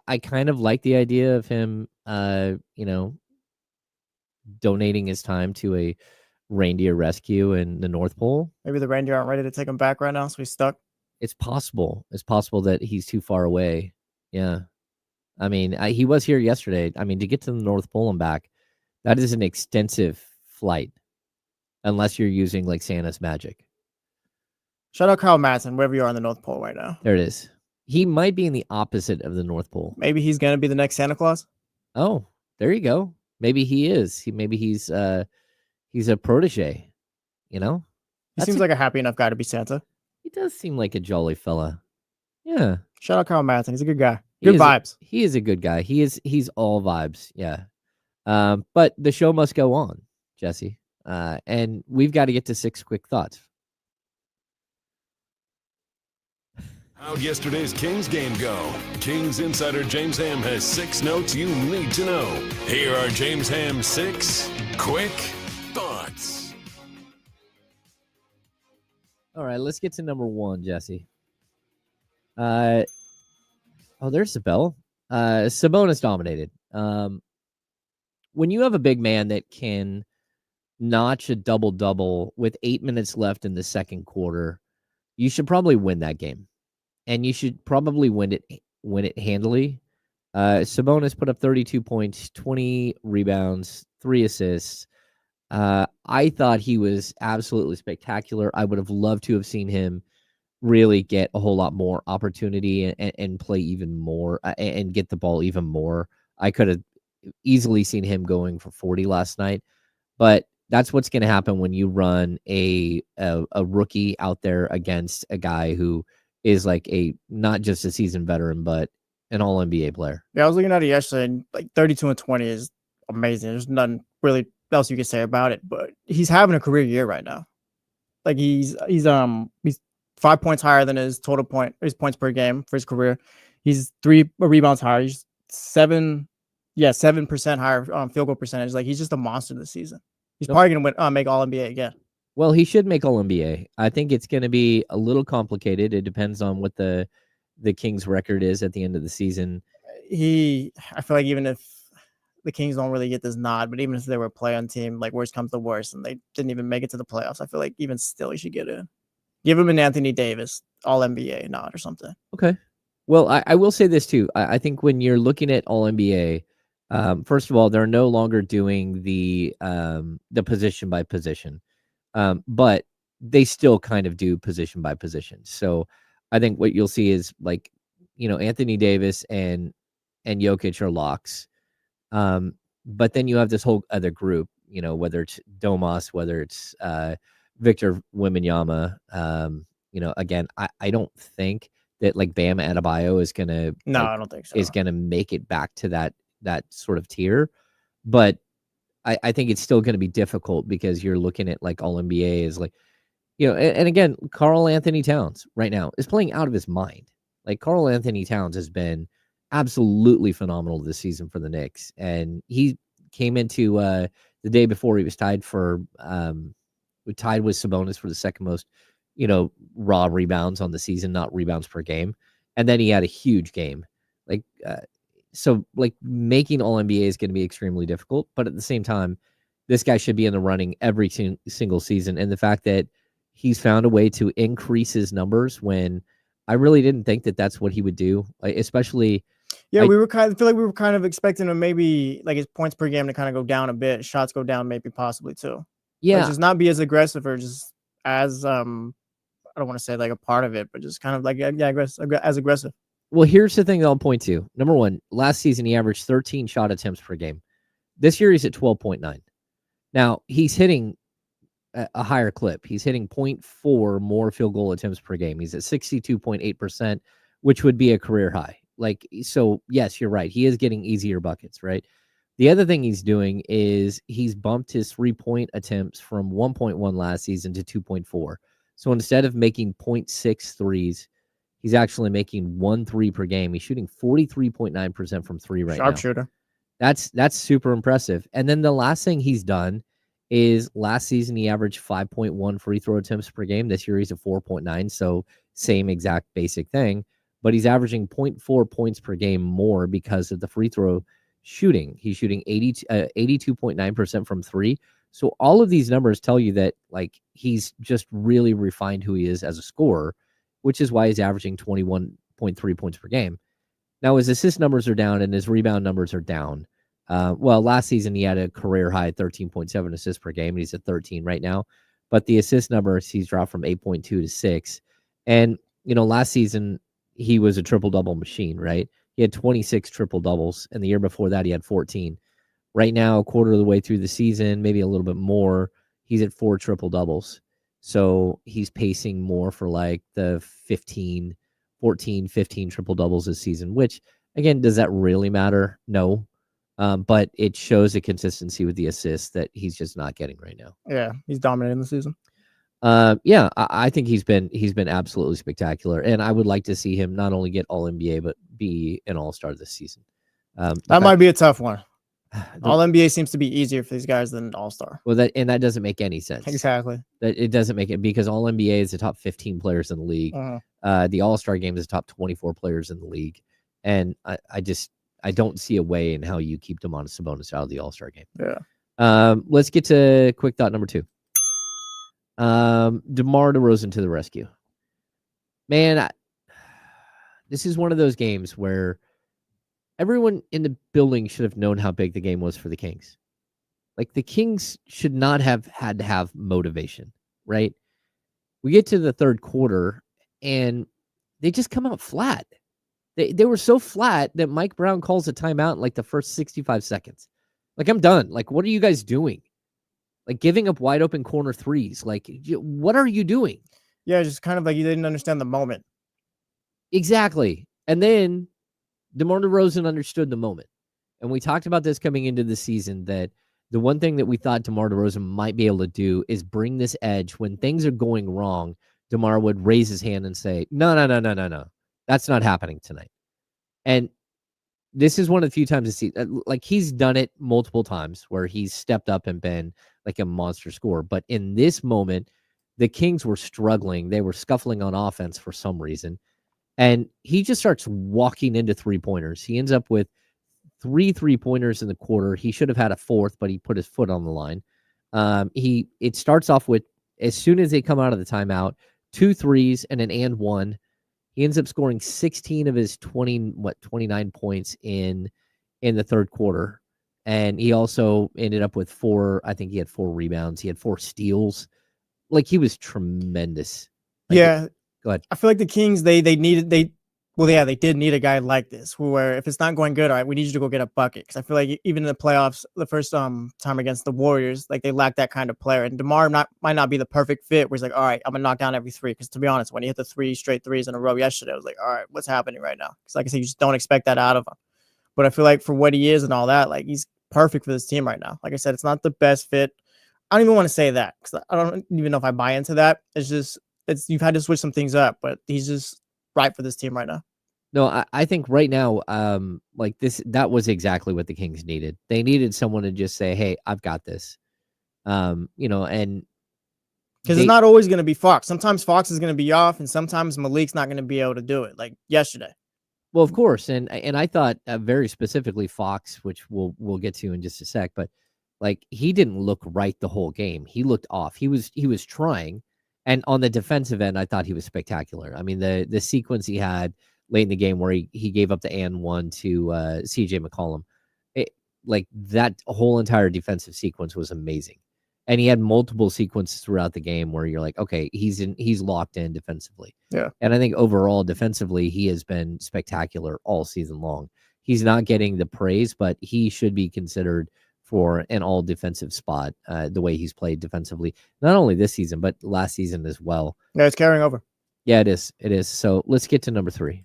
I kind of like the idea of him, donating his time to a reindeer rescue in the North Pole. Maybe the reindeer aren't ready to take him back right now, so he's stuck. It's possible. It's possible that he's too far away. Yeah. I mean, he was here yesterday. I mean, to get to the North Pole and back, that is an extensive flight, unless you're using like Santa's magic. Shout out Kyle Madsen, wherever you are on the North Pole right now. There it is. He might be in the opposite of the North Pole. Maybe he's going to be the next Santa Claus. Oh, there you go. Maybe he is. He's a protege, He seems like a happy enough guy to be Santa. He does seem like a jolly fella. Yeah. Shout out Kyle Madsen. He's a good guy. Good vibes. He is a good guy. He's all vibes. Yeah. But the show must go on, Jesse. And we've got to get to 6 quick thoughts. How'd yesterday's Kings game go? Kings insider James Ham has 6 notes you need to know. Here are James Ham's 6 quick thoughts. right, let's get to number 1, Jesse. There's the bell. Sabonis dominated. When you have a big man that can notch a double-double with 8 minutes left in the second quarter, you should probably win that game. And you should probably win it handily. Sabonis put up 32 points, 20 rebounds, 3 assists. I thought he was absolutely spectacular. I would have loved to have seen him really get a whole lot more opportunity and play even more and get the ball even more. I could have easily seen him going for 40 last night, but that's what's going to happen when you run a rookie out there against a guy who is like not just a seasoned veteran, but an all-NBA player. Yeah, I was looking at it yesterday, and like 32 and 20 is amazing. There's nothing really else you can say about it, but he's having a career year right now. Like he's 5 points higher than his points per game for his career. He's 3 rebounds higher. He's 7% higher field goal percentage. Like he's just a monster this season. He's probably gonna make All-NBA again. Well, he should make All-NBA. I think it's going to be a little complicated. It depends on what the Kings' record is at the end of the season. I feel like even if the Kings don't really get this nod, but even if they were a play-on team, like worst comes to worst, and they didn't even make it to the playoffs, I feel like even still he should get in. Give him an Anthony Davis All-NBA nod or something. Okay. Well, I will say this too. I think when you're looking at All-NBA, first of all, they're no longer doing the position by position, but they still kind of do position by position. So I think what you'll see is like, Anthony Davis and Jokic are locks. But then you have this whole other group, whether it's Domas, whether it's Victor Wembanyama. Again, I don't think that like Bam Adebayo is gonna I don't think so. Is gonna make it back to that sort of tier, but I think it's still gonna be difficult because you're looking at like All NBA is like, and again, Karl Anthony Towns right now is playing out of his mind. Like Karl Anthony Towns has been absolutely phenomenal this season for the Knicks, and he came into the day before he was tied with Sabonis for the second most raw rebounds on the season, not rebounds per game, and then he had a huge game. So making All NBA is going to be extremely difficult, but at the same time, this guy should be in the running every single season, and the fact that he's found a way to increase his numbers when I really didn't think that that's what he would do, especially. Yeah, I feel like we were kind of expecting him maybe like his points per game to kind of go down a bit, shots go down maybe possibly too. Yeah, like just not be as aggressive or just as I don't want to say like a part of it, but just kind of like as aggressive. Well, here's the thing that I'll point to. Number one, last season he averaged 13 shot attempts per game. This year he's at 12.9. Now he's hitting a higher clip. He's hitting 0.4 more field goal attempts per game. He's at 62.8%, which would be a career high. So yes, you're right. He is getting easier buckets, right? The other thing he's doing is he's bumped his 3-point attempts from 1.1 last season to 2.4. So instead of making 0.6 threes, he's actually making 1 3 per game. He's shooting 43.9% from 3 right now. Sharpshooter. That's super impressive. And then the last thing he's done is last season he averaged 5.1 free throw attempts per game. This year he's at 4.9. So same exact basic thing, but he's averaging 0.4 points per game more because of the free throw shooting. He's shooting 82.9% from 3. So all of these numbers tell you that like he's just really refined who he is as a scorer, which is why he's averaging 21.3 points per game. Now his assist numbers are down and his rebound numbers are down. Last season he had a career high 13.7 assists per game, and he's at 13 right now. But the assist numbers, he's dropped from 8.2 to 6. And, last season he was a triple-double machine, right? He had 26 triple-doubles, and the year before that he had 14. Right now, a quarter of the way through the season, maybe a little bit more, he's at 4 triple-doubles. So he's pacing more for like the 15 triple-doubles this season, which, again, does that really matter? No. But it shows a consistency with the assists that he's just not getting right now. Yeah, he's dominating the season. I think he's been absolutely spectacular, and I would like to see him not only get All NBA but be an All-Star this season. That might be a tough one. All NBA seems to be easier for these guys than All-Star. Well, that doesn't make any sense. Exactly. That it doesn't make it, because All NBA is the top 15 players in the league. The All-Star game is the top 24 players in the league, and I don't see a way in how you keep Domantas Sabonis out of the All-Star game. Yeah. Let's get to quick thought number 2. DeMar DeRozan to the rescue. Man, this is one of those games where everyone in the building should have known how big the game was for the Kings. Like, the Kings should not have had to have motivation, right? We get to the third quarter, and they just come out flat. They were so flat that Mike Brown calls a timeout in like the first 65 seconds. Like, I'm done. Like, what are you guys doing? Like, giving up wide open corner threes. Like, what are you doing? Yeah, just kind of like you didn't understand the moment. Exactly. And then DeMar DeRozan understood the moment. And we talked about this coming into the season, that the one thing that we thought DeMar DeRozan might be able to do is bring this edge. When things are going wrong, DeMar would raise his hand and say, no. That's not happening tonight. And this is one of the few times to see, like, he's done it multiple times where he's stepped up and been like a monster scorer. But in this moment, the Kings were struggling. They were scuffling on offense for some reason. And he just starts walking into 3-pointers. He ends up with 3 3-pointers in the quarter. He should have had a 4th, but he put his foot on the line. It starts off with, as soon as they come out of the timeout, 2 threes and an and one. He ends up scoring 16 of his 29 points in the third quarter. And he also ended up with 4, I think he had 4 rebounds. He had 4 steals. Like, he was tremendous. Like, yeah. Go ahead. I feel like the Kings, they did need a guy like this, where if it's not going good, all right, we need you to go get a bucket. Because I feel like even in the playoffs, the first time against the Warriors, like, they lacked that kind of player. And DeMar might not be the perfect fit, where he's like, all right, I'm going to knock down every 3. Because to be honest, when he hit the 3 straight threes in a row yesterday, I was like, all right, what's happening right now? Because like I said, you just don't expect that out of him. But I feel like for what he is and all that, like, he's perfect for this team right now. Like I said, it's not the best fit. I don't even want to say that, because I don't even know if I buy into that. It's just, you've had to switch some things up, but he's just right for this team right now. No, I think right now, like this, that was exactly what the Kings needed. They needed someone to just say, hey, I've got this. And because it's not always going to be Fox. Sometimes Fox is going to be off, and sometimes Malik's not going to be able to do it, like yesterday. Well, of course. And I thought very specifically Fox, which we'll get to in just a sec, but like, he didn't look right the whole game. He looked off. He was trying. And on the defensive end, I thought he was spectacular. I mean, the sequence he had late in the game where he gave up the and one to CJ McCollum, like, that whole entire defensive sequence was amazing. And he had multiple sequences throughout the game where you're like, okay, he's locked in defensively. Yeah. And I think overall defensively, he has been spectacular all season long. He's not getting the praise, but he should be considered for an all defensive spot, the way he's played defensively, not only this season, but last season as well. Yeah, it's carrying over. Yeah, it is. It is. So let's get to number 3.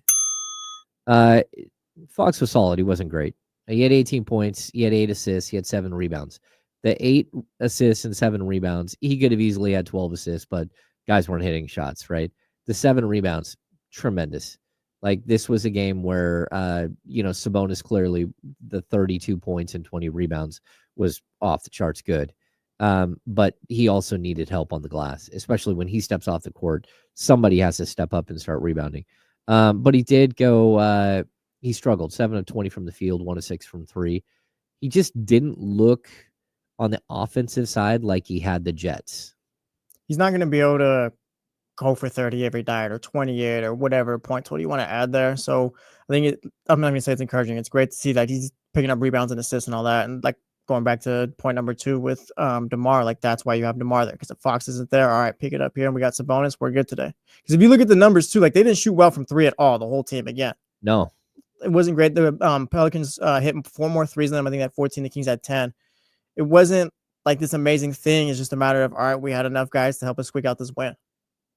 Fox was solid. He wasn't great. He had 18 points. He had 8 assists. He had 7 rebounds. The 8 assists and 7 rebounds, he could have easily had 12 assists, but guys weren't hitting shots, right? The 7 rebounds, tremendous. Like, this was a game where, Sabonis clearly, the 32 points and 20 rebounds was off the charts good. But he also needed help on the glass, especially when he steps off the court. Somebody has to step up and start rebounding. But he did go, he struggled 7 of 20 from the field, 1 of 6 from 3. He just didn't look on the offensive side like he had the Jets. He's not going to be able to go for 30 every night or 28 or whatever points. What do you want to add there? So I think I'm not going to say it's encouraging. It's great to see that he's picking up rebounds and assists and all that. And like, going back to point number 2 with DeMar, like, that's why you have DeMar there, because if Fox isn't there, all right, pick it up here, and we got Sabonis, we're good today. Because if you look at the numbers too, like, they didn't shoot well from 3 at all, the whole team again. No. It wasn't great. The Pelicans hit 4 more threes than them. I think they had 14. The Kings had 10. It wasn't like this amazing thing. It's just a matter of, all right, we had enough guys to help us squeak out this win.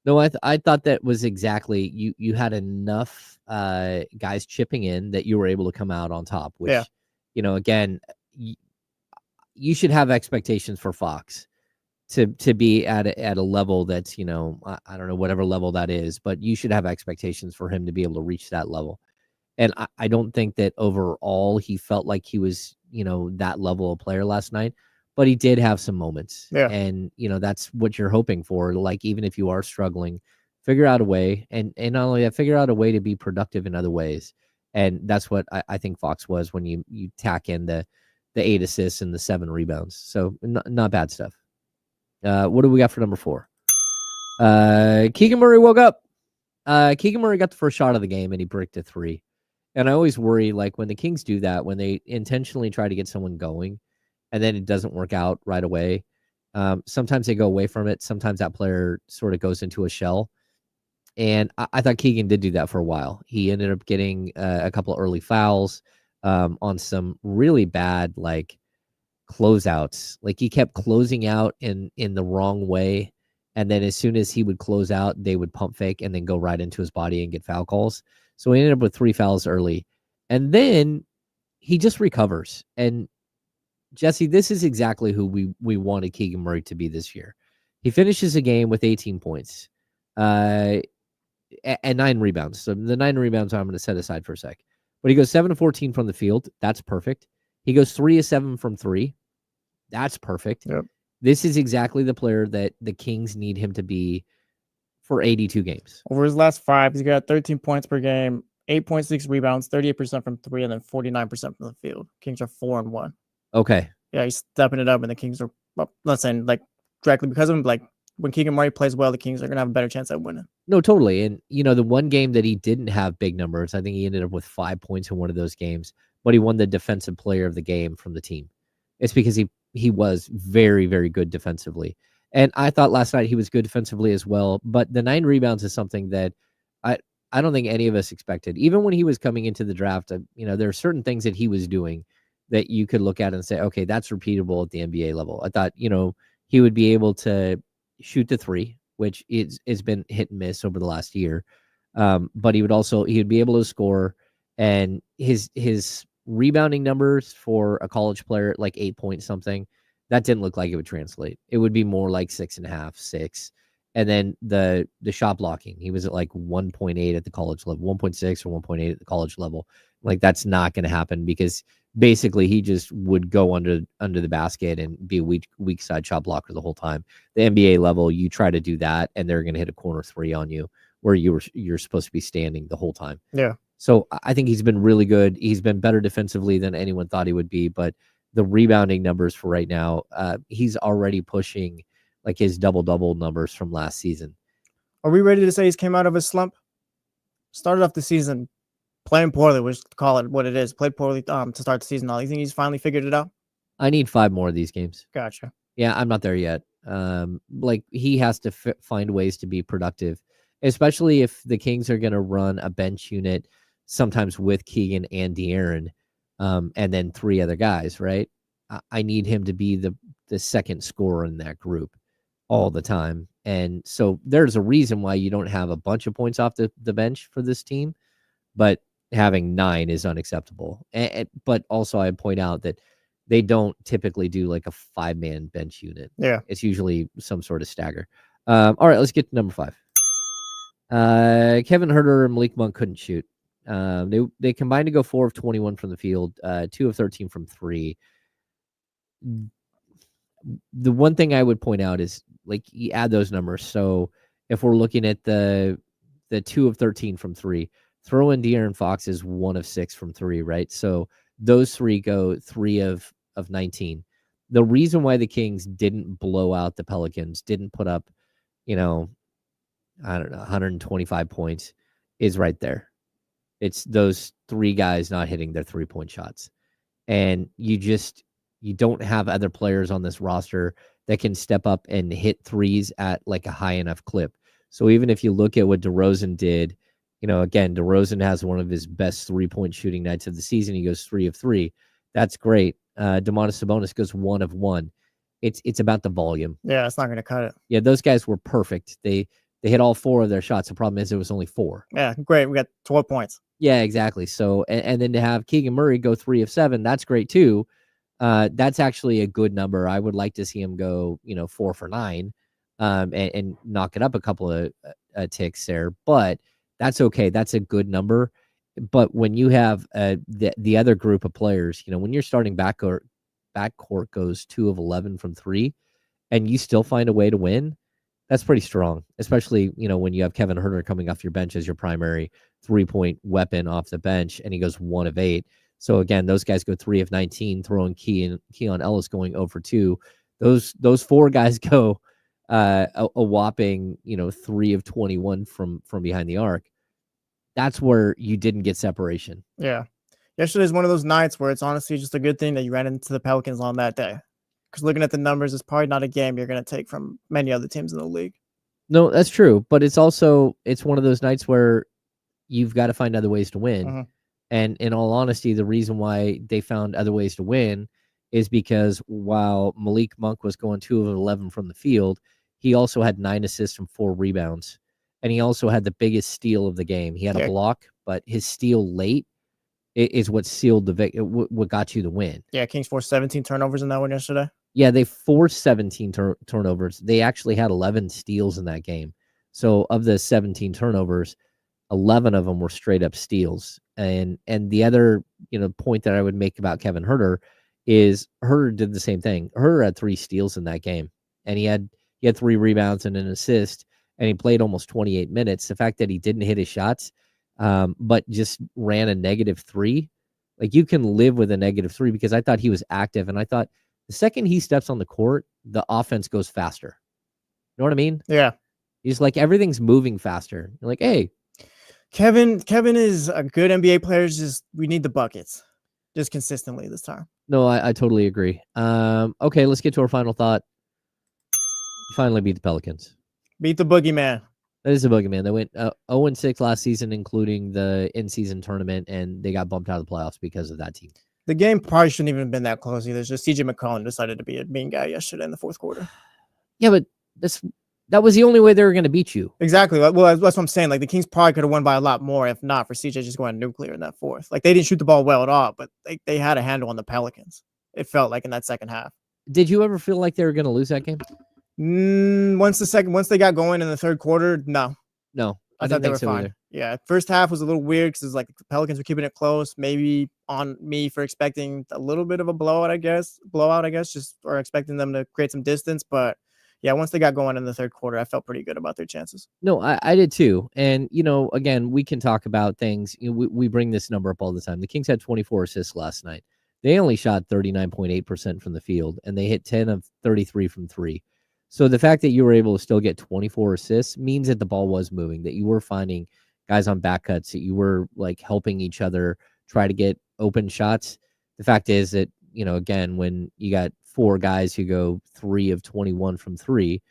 No, I thought that was exactly, you had enough guys chipping in that you were able to come out on top, which, again, you should have expectations for Fox to be at a level that's, I don't know, whatever level that is, but you should have expectations for him to be able to reach that level. And I don't think that overall he felt like he was, that level of player last night, but he did have some moments. Yeah. And, that's what you're hoping for. Like, even if you are struggling, figure out a way. And not only that, figure out a way to be productive in other ways. And that's what I think Fox was when you tack in the 8 assists and the 7 rebounds. So not bad stuff. What do we got for number 4? Keegan Murray woke up. Keegan Murray got the first shot of the game and he bricked a 3. And I always worry, like, when the Kings do that, when they intentionally try to get someone going and then it doesn't work out right away, sometimes they go away from it. Sometimes that player sort of goes into a shell. And I thought Keegan did do that for a while. He ended up getting a couple of early fouls on some really bad, like, closeouts. Like, he kept closing out in the wrong way. And then as soon as he would close out, they would pump fake and then go right into his body and get foul calls. So he ended up with 3 fouls early. And then he just recovers. And Jesse, this is exactly who we wanted Keegan Murray to be this year. He finishes a game with 18 points and 9 rebounds. So the 9 rebounds I'm going to set aside for a sec. But he goes 7 of 14 from the field. That's perfect. He goes 3 of 7 from 3. That's perfect. Yep. This is exactly the player that the Kings need him to be for 82 games. Over his last 5, he's got 13 points per game, 8.6 rebounds, 38% from 3, and then 49% from the field. Kings are 4-1. Okay. Yeah, he's stepping it up, and the Kings are, well, not saying like directly because of him, like when Keegan Murray plays well, the Kings are going to have a better chance at winning. No, totally. And, the one game that he didn't have big numbers, I think he ended up with 5 points in one of those games, but he won the defensive player of the game from the team. It's because he was very, very good defensively. And I thought last night he was good defensively as well. But the 9 rebounds is something that I don't think any of us expected. Even when he was coming into the draft, there are certain things that he was doing that you could look at and say, okay, that's repeatable at the NBA level. I thought, he would be able to shoot the 3, which has been hit and miss over the last year. But he would be able to score, and his rebounding numbers for a college player at like 8 point something, that didn't look like it would translate. It would be more like 6.5, 6. And then the shot blocking, he was at like 1.8 at the college level, 1.6 or 1.8 at the college level. Like, that's not going to happen because basically he just would go under the basket and be a weak side shot blocker the whole time. The NBA level, you try to do that and they're going to hit a corner 3 on you where you're supposed to be standing the whole time. Yeah. So I think he's been really good. He's been better defensively than anyone thought he would be, but the rebounding numbers for right now, he's already pushing like his double-double numbers from last season. Are we ready to say he's came out of his slump? Started off the season playing poorly, which call it what it is. Played poorly to start the season. You think he's finally figured it out? I need 5 more of these games. Gotcha. Yeah, I'm not there yet. Like, he has to find ways to be productive, especially if the Kings are going to run a bench unit sometimes with Keegan and De'Aaron, and then 3 other guys, right? I need him to be the second scorer in that group all the time. And so there's a reason why you don't have a bunch of points off the bench for this team, but having 9 is unacceptable. But also I point out that they don't typically do like a 5-man bench unit. Yeah. It's usually some sort of stagger. All right, let's get to number 5. Kevin Huerter and Malik Monk couldn't shoot. They combined to go 4 of 21 from the field, 2 of 13 from 3. The one thing I would point out is, like, you add those numbers. So if we're looking at the 2 of 13 from 3, throw in De'Aaron Fox is 1 of 6 from 3, right? So those 3 go 3 of 19. The reason why the Kings didn't blow out the Pelicans, didn't put up, I don't know, 125 points is right there. It's those 3 guys not hitting their 3-point shots. And you don't have other players on this roster that can step up and hit threes at like a high enough clip. So even if you look at what DeRozan did, again, DeRozan has one of his best 3-point shooting nights of the season. He goes 3 of 3. That's great. Domantas Sabonis goes 1 of 1. It's about the volume. Yeah, it's not going to cut it. Yeah, those guys were perfect. They hit all 4 of their shots. The problem is it was only 4. Yeah, great. We got 12 points. Yeah, exactly. So, and then to have Keegan Murray go 3 of 7, that's great too. That's actually a good number. I would like to see him go, 4 for 9, and knock it up a couple of ticks there. But that's okay. That's a good number. But when you have the other group of players, when your starting backcourt goes 2 of 11 from 3, and you still find a way to win, that's pretty strong. Especially when you have Kevin Huerter coming off your bench as your primary 3-point weapon off the bench, and he goes 1 of 8. So again, those guys go 3 of 19, throwing Keon Ellis going 0 for 2. Those 4 guys go a whopping 3 of 21 from behind the arc. That's where you didn't get separation. Yeah. Yesterday's one of those nights where it's honestly just a good thing that you ran into the Pelicans on that day. Because looking at the numbers, it's probably not a game you're going to take from many other teams in the league. No, that's true. But it's one of those nights where you've got to find other ways to win. Mm-hmm. And in all honesty, the reason why they found other ways to win is because while Malik Monk was going 2 of 11 from the field, he also had 9 assists and 4 rebounds. And he also had the biggest steal of the game. He had a block, but his steal late is what sealed what got you the win. Yeah, Kings forced 17 turnovers in that one yesterday. Yeah, they forced 17 turnovers. They actually had 11 steals in that game. So of the 17 turnovers, 11 of them were straight up steals. And the other point that I would make about Kevin Huerter is Huerter did the same thing. Huerter had 3 steals in that game, and he had 3 rebounds and an assist. And he played almost 28 minutes. The fact that he didn't hit his shots, but just ran a -3, like you can live with a -3 because I thought he was active. And I thought the second he steps on the court, the offense goes faster. You know what I mean? Yeah. He's like, everything's moving faster. You're like, hey. Kevin is a good NBA player. Just we need the buckets just consistently this time. No, I totally agree. Okay, let's get to our final thought. Finally beat the Pelicans. Beat the boogeyman. That is a boogeyman. They went 0-6 last season, including the in-season tournament, and they got bumped out of the playoffs because of that team. The game probably shouldn't even have been that close either. It's just CJ McCollum decided to be a mean guy yesterday in the fourth quarter. Yeah, but that was the only way they were going to beat you. Exactly. Well, that's what I'm saying. Like the Kings probably could have won by a lot more if not for CJ just going nuclear in that fourth. Like they didn't shoot the ball well at all, but they had a handle on the Pelicans. It felt like in that second half. Did you ever feel like they were going to lose that game? Once they got going in the third quarter, no, I thought they were so fine. Either. Yeah, first half was a little weird because it's like the Pelicans were keeping it close. Maybe on me for expecting a little bit of a blowout, I guess, just or expecting them to create some distance. But yeah, once they got going in the third quarter, I felt pretty good about their chances. No, I did too. And again, we can talk about things. We bring this number up all the time. The Kings had 24 assists last night. They only shot 39.8% from the field, and they hit 10 of 33 from 3. So the fact that you were able to still get 24 assists means that the ball was moving, that you were finding guys on back cuts, that you were like helping each other try to get open shots. The fact is that, again, when you got 4 guys who go 3 of 21 from 3,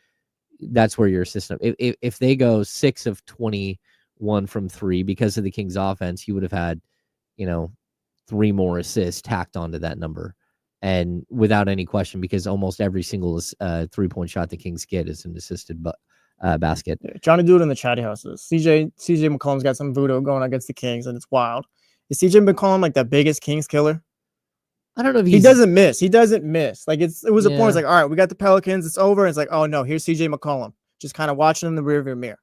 that's where your system. If they go 6 of 21 from 3 because of the Kings offense, you would have had, 3 more assists tacked onto that number. And without any question, because almost every single 3-point shot the Kings get is an assisted basket. Yeah, Johnny Dude in the chatty houses. CJ McCollum's got some voodoo going against the Kings, and it's wild. Is CJ McCollum like the biggest Kings killer? I don't know if he doesn't miss. He doesn't miss. Like it was a point. It's like, all right, we got the Pelicans. It's over. And it's like, oh no, here's CJ McCollum, just kind of watching in the rearview mirror.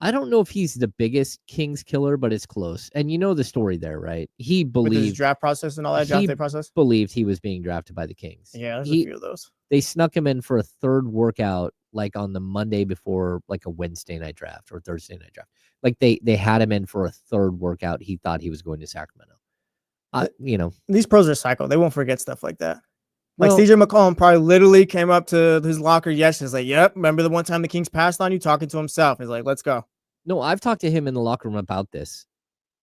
I don't know if he's the biggest Kings killer, but it's close. And you know the story there, right? He believed with his draft process and all that draft day process. Believed he was being drafted by the Kings. Yeah, there's a few of those. They snuck him in for a third workout, like on the Monday before, like a Wednesday night draft or Thursday night draft. Like they had him in for a third workout. He thought he was going to Sacramento. These pros are psycho. They won't forget stuff like that. Like CJ McCollum probably literally came up to his locker yesterday. He's like, "Yep, remember the one time the Kings passed on you?" Talking to himself. He's like, "Let's go." No, I've talked to him in the locker room about this.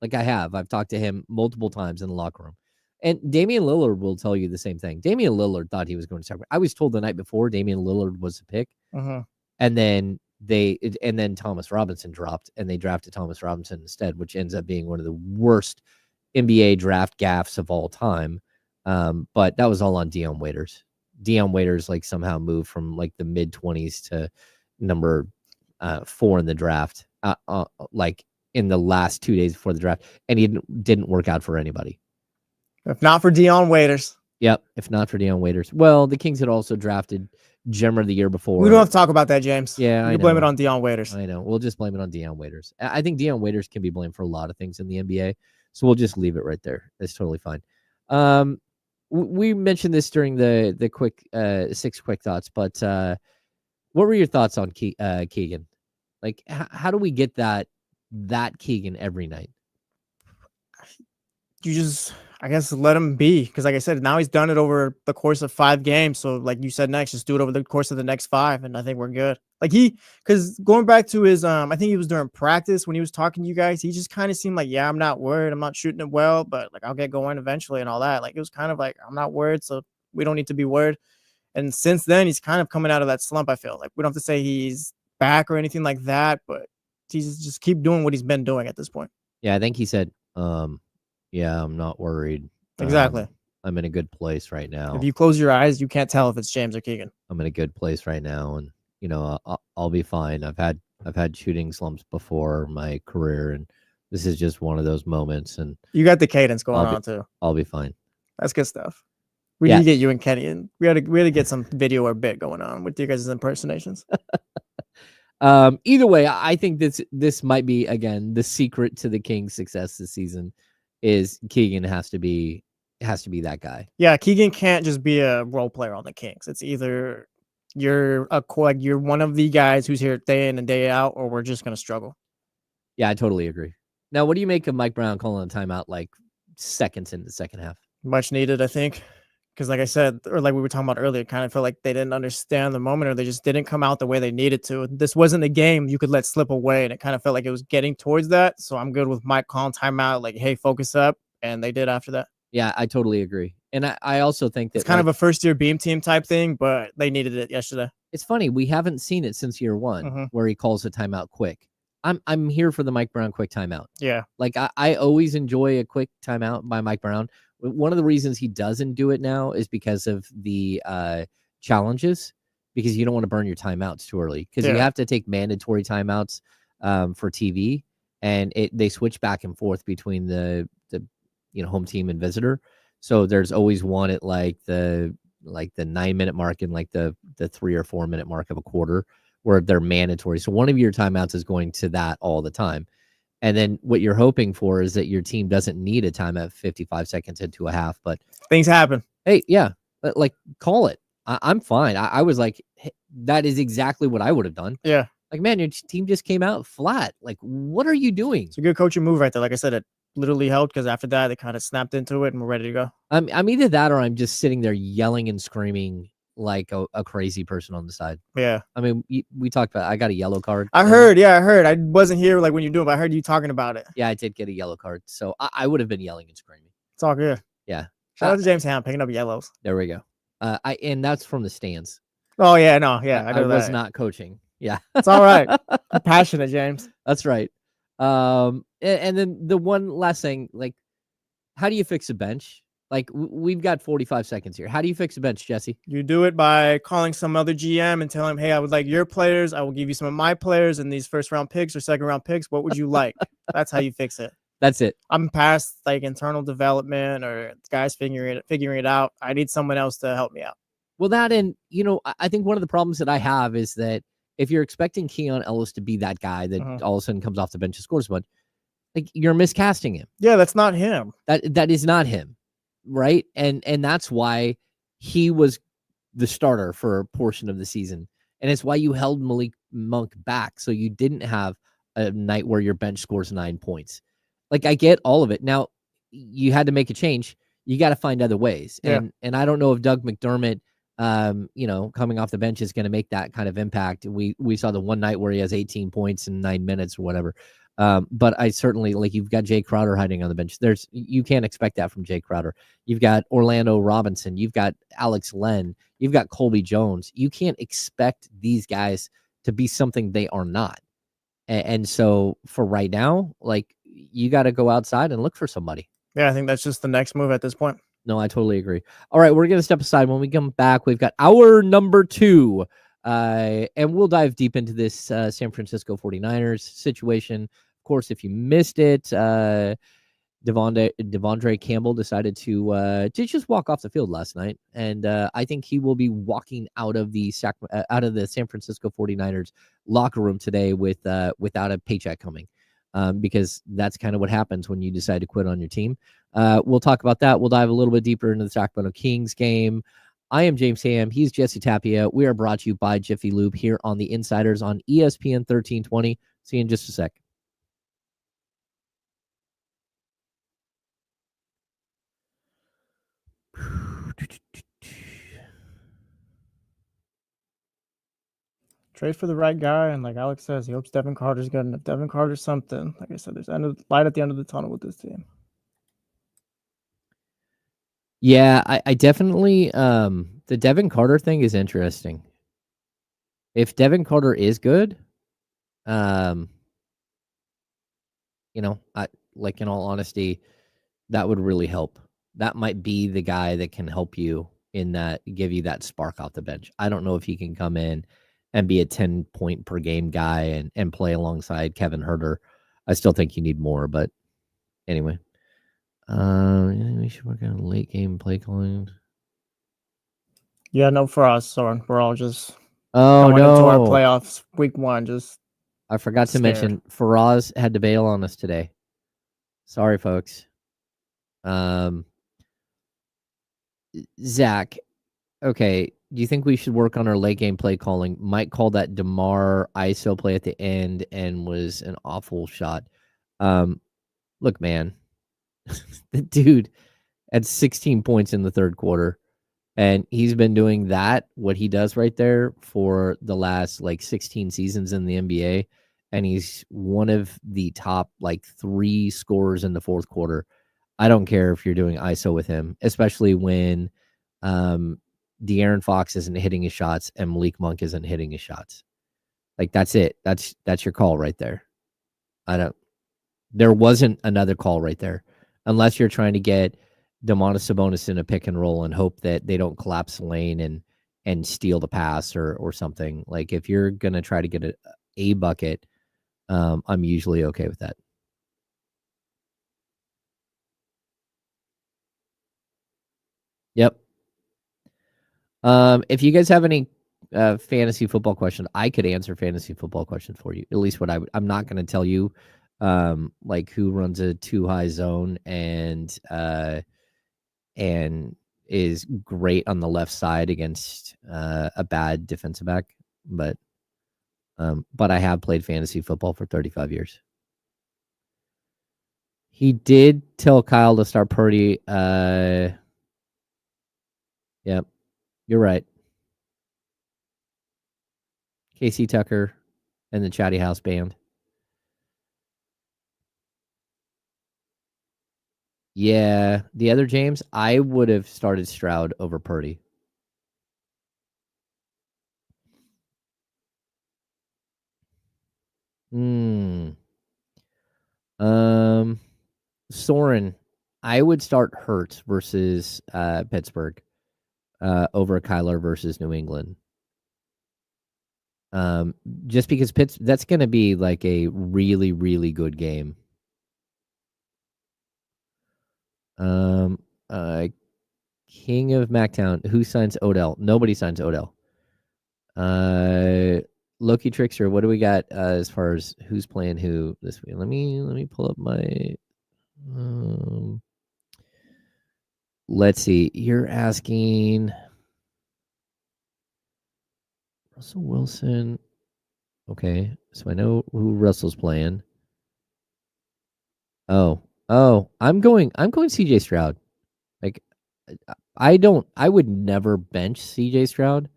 Like I've talked to him multiple times in the locker room. And Damian Lillard will tell you the same thing. Damian Lillard thought he was going to Sacramento. I was told the night before Damian Lillard was a pick. Uh-huh. And then Thomas Robinson dropped, and they drafted Thomas Robinson instead, which ends up being one of the worst NBA draft gaffes of all time. But that was all on Dion Waiters. Dion Waiters like somehow moved from like the mid-20s to number 4 in the draft. Like in the last 2 days before the draft, and he didn't work out for anybody. If not for Dion Waiters. Yep, if not for Dion Waiters. Well, the Kings had also drafted Gemmer the year before. We don't have to talk about that, James. Yeah, you can blame it on Dion Waiters. I know. We'll just blame it on Dion Waiters. I think Dion Waiters can be blamed for a lot of things in the NBA. So we'll just leave it right there. That's totally fine. We mentioned this during the quick 6 quick thoughts, but what were your thoughts on Keegan? Like, how do we get that Keegan every night? You just, I guess, let him be, because like I said, now he's done it over the course of 5 games. So like you said, next, just do it over the course of the next 5, and I think we're good. Like because going back to his, I think it was during practice when he was talking to you guys, he just kind of seemed like, yeah, I'm not worried, I'm not shooting it well, but like I'll get going eventually and all that. Like it was kind of like, I'm not worried, so we don't need to be worried. And since then, he's kind of coming out of that slump. I feel like we don't have to say he's back or anything like that, but he's just keep doing what he's been doing at this point. Yeah, I think he said, yeah, I'm not worried. Exactly. I'm in a good place right now. If you close your eyes, you can't tell if it's James or Keegan. I'm in a good place right now, and I'll be fine. I've had shooting slumps before in my career, and this is just one of those moments. And you got the cadence going on too. I'll be fine. That's good stuff. We need to get you and Kenny, and we had to get some video or bit going on with you guys' impersonations. Either way, I think this might be, again, the secret to the Kings' success this season is Keegan has to be that guy. Yeah, Keegan can't just be a role player on the Kings. It's either you're one of the guys who's here day in and day out, or we're just gonna struggle. Yeah, I totally agree. Now, what do you make of Mike Brown calling a timeout like seconds in the second half? Much needed, I think. Because like I said, or like we were talking about earlier, it kind of felt like they didn't understand the moment, or they just didn't come out the way they needed to. This wasn't a game you could let slip away, and it kind of felt like it was getting towards that. So I'm good with Mike calling timeout, like, hey, focus up, and they did after that. Yeah, I totally agree. And I also think that it's kind of a first-year beam team type thing, but they needed it yesterday. It's funny, we haven't seen it since year one where he calls a timeout quick. I'm here for the Mike Brown quick timeout. Yeah. Like I always enjoy a quick timeout by Mike Brown. One of the reasons he doesn't do it now is because of the challenges, because you don't want to burn your timeouts too early, because you have to take mandatory timeouts for TV, and they switch back and forth between the home team and visitor. So there's always one at like the 9-minute mark and like the 3 or 4 minute mark of a quarter where they're mandatory. So one of your timeouts is going to that all the time. And then what you're hoping for is that your team doesn't need a timeout 55 seconds into a half, but things happen. Hey, yeah, like call it. I'm fine. I was like, hey, that is exactly what I would have done. Yeah. Like, man, your team just came out flat. Like, what are you doing? It's a good coaching move right there. Like I said, it literally helped, because after that, they kind of snapped into it and we're ready to go. I'm either that or I'm just sitting there yelling and screaming like a crazy person on the side. Yeah. I mean, we talked about, I got a yellow card. I heard. I wasn't here like when you're doing it, but I heard you talking about it. Yeah, I did get a yellow card. So I would have been yelling and screaming. It's all good. Yeah. Shout out to James Ham picking up yellows. There we go. And that's from the stands. Oh, yeah. No, yeah. I was not coaching. Yeah. It's all right. I'm passionate, James. That's right. And then the one last thing, like, how do you fix a bench? Like, we've got 45 seconds here. How do you fix a bench, Jesse? You do it by calling some other GM and telling him, hey, I would like your players. I will give you some of my players and these first-round picks or second-round picks. What would you like? That's how you fix it. That's it. I'm past like internal development or guys figuring it out. I need someone else to help me out. Well, that, and, I think one of the problems that I have is that if you're expecting Keon Ellis to be that guy that all of a sudden comes off the bench and scores a bunch, like, you're miscasting him. Yeah, that's not him. That is not him. Right. And that's why he was the starter for a portion of the season. And it's why you held Malik Monk back. So you didn't have a night where your bench scores 9 points. Like, I get all of it. Now, you had to make a change. You got to find other ways. And I don't know if Doug McDermott, coming off the bench is going to make that kind of impact. We saw the one night where he has 18 points in 9 minutes or whatever. But I certainly, like, you've got Jay Crowder hiding on the bench. You can't expect that from Jay Crowder. You've got Orlando Robinson. You've got Alex Len. You've got Colby Jones. You can't expect these guys to be something they are not. And so for right now, like, you got to go outside and look for somebody. Yeah, I think that's just the next move at this point. No, I totally agree. All right, we're going to step aside. When we come back, we've got our number 2. And we'll dive deep into this San Francisco 49ers situation. Of course, if you missed it, Devondre Campbell decided to just walk off the field last night, and I think he will be walking out of the San Francisco 49ers locker room today without a paycheck coming. because that's kind of what happens when you decide to quit on your team. We'll talk about that. We'll dive a little bit deeper into the Sacramento Kings game. I am James Ham. He's Jesse Tapia. We are brought to you by Jiffy Lube here on the Insiders on ESPN 1320. See you in just a sec. Trade for the right guy, and like Alex says, he hopes Devin Carter's good. And if Devin Carter's something, like I said, there's light at the end of the tunnel with this team. Yeah, I definitely the Devin Carter thing is interesting. If Devin Carter is good, you know, like in all honesty, that would really help. That might be the guy that can help you in that, give you that spark off the bench. I don't know if he can come in and be a 10-point per game guy and play alongside Kevin Huerter. I still think you need more, but anyway. We should work on late game play calling. Yeah, no, for us, Soren. We're all just going into our playoffs week 1. Just I forgot to mention Faraz had to bail on us today. Sorry, folks. Zach, okay. Do you think we should work on our late game play calling? Mike called that DeMar ISO play at the end and was an awful shot. Look, man, the dude had 16 points in the third quarter, and he's been doing that, what he does right there, for the last like 16 seasons in the NBA. And he's one of the top like 3 scorers in the fourth quarter. I don't care if you're doing ISO with him, especially when De'Aaron Fox isn't hitting his shots and Malik Monk isn't hitting his shots. Like, that's it. That's your call right there. There wasn't another call right there, unless you're trying to get Domantas Sabonis in a pick and roll and hope that they don't collapse the lane and steal the pass or something. Like, if you're going to try to get a bucket, I'm usually okay with that. Yep. If you guys have any fantasy football questions, I could answer fantasy football questions for you. At least what I'm not going to tell you like who runs a 2-high zone and is great on the left side against a bad defensive back, but I have played fantasy football for 35 years. He did tell Kyle to start Purdy. Yep, you're right. Casey Tucker and the Chatty House Band. Yeah, the other James, I would have started Stroud over Purdy. Soren, I would start Hurts versus Pittsburgh over Kyler versus New England. Just because that's going to be like a really, really good game. King of Mactown, who signs Odell? Nobody signs Odell. Loki Trickster, what do we got as far as who's playing who this week? Let me pull up my let's see. You're asking Russell Wilson. Okay, so I know who Russell's playing. Oh, I'm going CJ Stroud. Like, I would never bench CJ Stroud.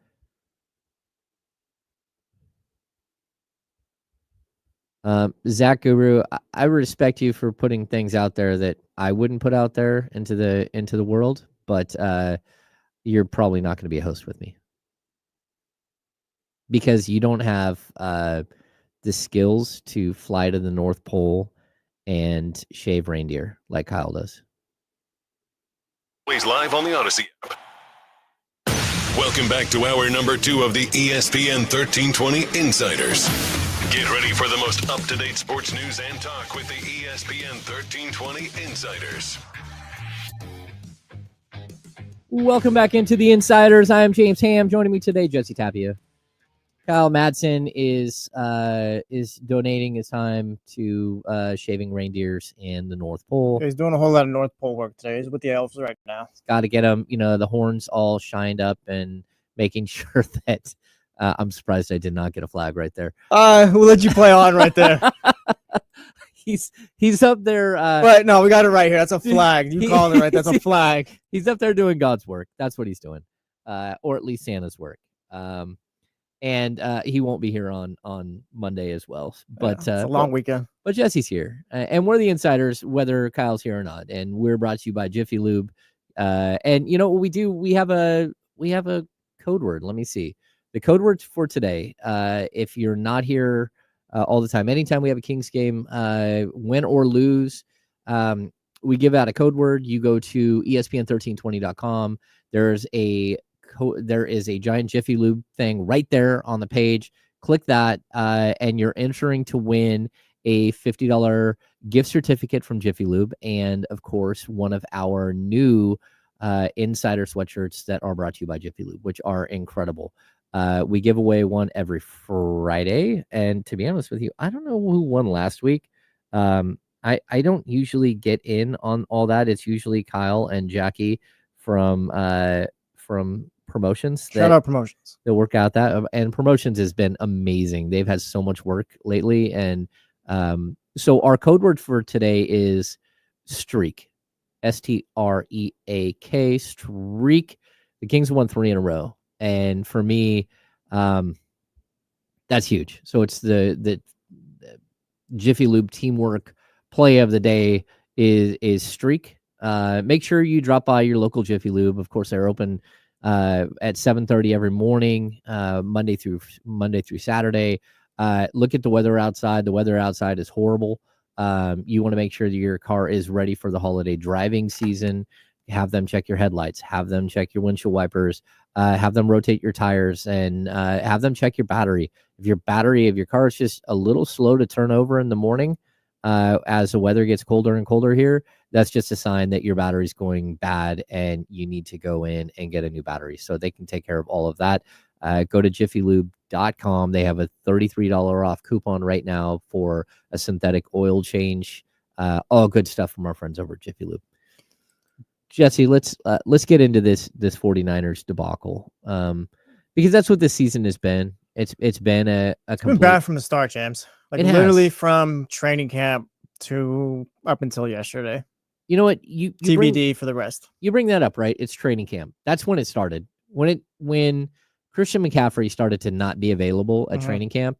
Zach Guru, I respect you for putting things out there that I wouldn't put out there into the world, but you're probably not going to be a host with me because you don't have the skills to fly to the North Pole and shave reindeer like Kyle does. Always live on the Odyssey app. Welcome back to hour number 2 of the ESPN 1320 Insiders. Get ready for the most up-to-date sports news and talk with the ESPN 1320 Insiders. Welcome back into the Insiders. I am James Ham. Joining me today, Jesse Tapia. Kyle Madsen is donating his time to shaving reindeers in the North Pole. He's doing a whole lot of North Pole work today. He's with the elves right now. Got to get them, the horns all shined up and making sure that I'm surprised I did not get a flag right there. We'll let you play on right there. He's up there. But no, we got it right here. That's a flag. You called it right. That's a flag. He's up there doing God's work. That's what he's doing, or at least Santa's work. And he won't be here on Monday as well. But it's a long weekend. But Jesse's here, and we're the insiders, whether Kyle's here or not. And we're brought to you by Jiffy Lube. And you know what we do? We have a code word. Let me see the code word for today. If you're not here all the time, anytime we have a Kings game, win or lose, we give out a code word. You go to ESPN1320.com. There is a giant Jiffy Lube thing right there on the page. Click that, and you're entering to win a $50 gift certificate from Jiffy Lube, and of course, one of our new insider sweatshirts that are brought to you by Jiffy Lube, which are incredible. We give away one every Friday, and to be honest with you, I don't know who won last week. I don't usually get in on all that. It's usually Kyle and Jackie from Promotions. Shout out Promotions. They'll work out that, and Promotions has been amazing. They've had so much work lately, and so our code word for today is streak. STREAK, streak. The Kings won 3 in a row, and for me, that's huge. So it's the Jiffy Lube teamwork play of the day is streak. Make sure you drop by your local Jiffy Lube. Of course, they're open at 7:30 every morning, Monday through Saturday. Look at the weather outside. The weather outside is horrible. You want to make sure that your car is ready for the holiday driving season. Have them check your headlights. Have them check your windshield wipers. Have them rotate your tires, and have them check your battery. If your car is just a little slow to turn over in the morning, as the weather gets colder and colder here, that's just a sign that your battery's going bad and you need to go in and get a new battery. So they can take care of all of that. Go to jiffylube.com. They have a $33 off coupon right now for a synthetic oil change. All good stuff from our friends over at Jiffy Lube. Jesse, let's get into this 49ers debacle, because that's what this season has been. It's been it's been bad from the start, James. Like literally from training camp to up until yesterday. You know what? You TBD for the rest. You bring that up, right? It's training camp. That's when it started. When Christian McCaffrey started to not be available at training camp,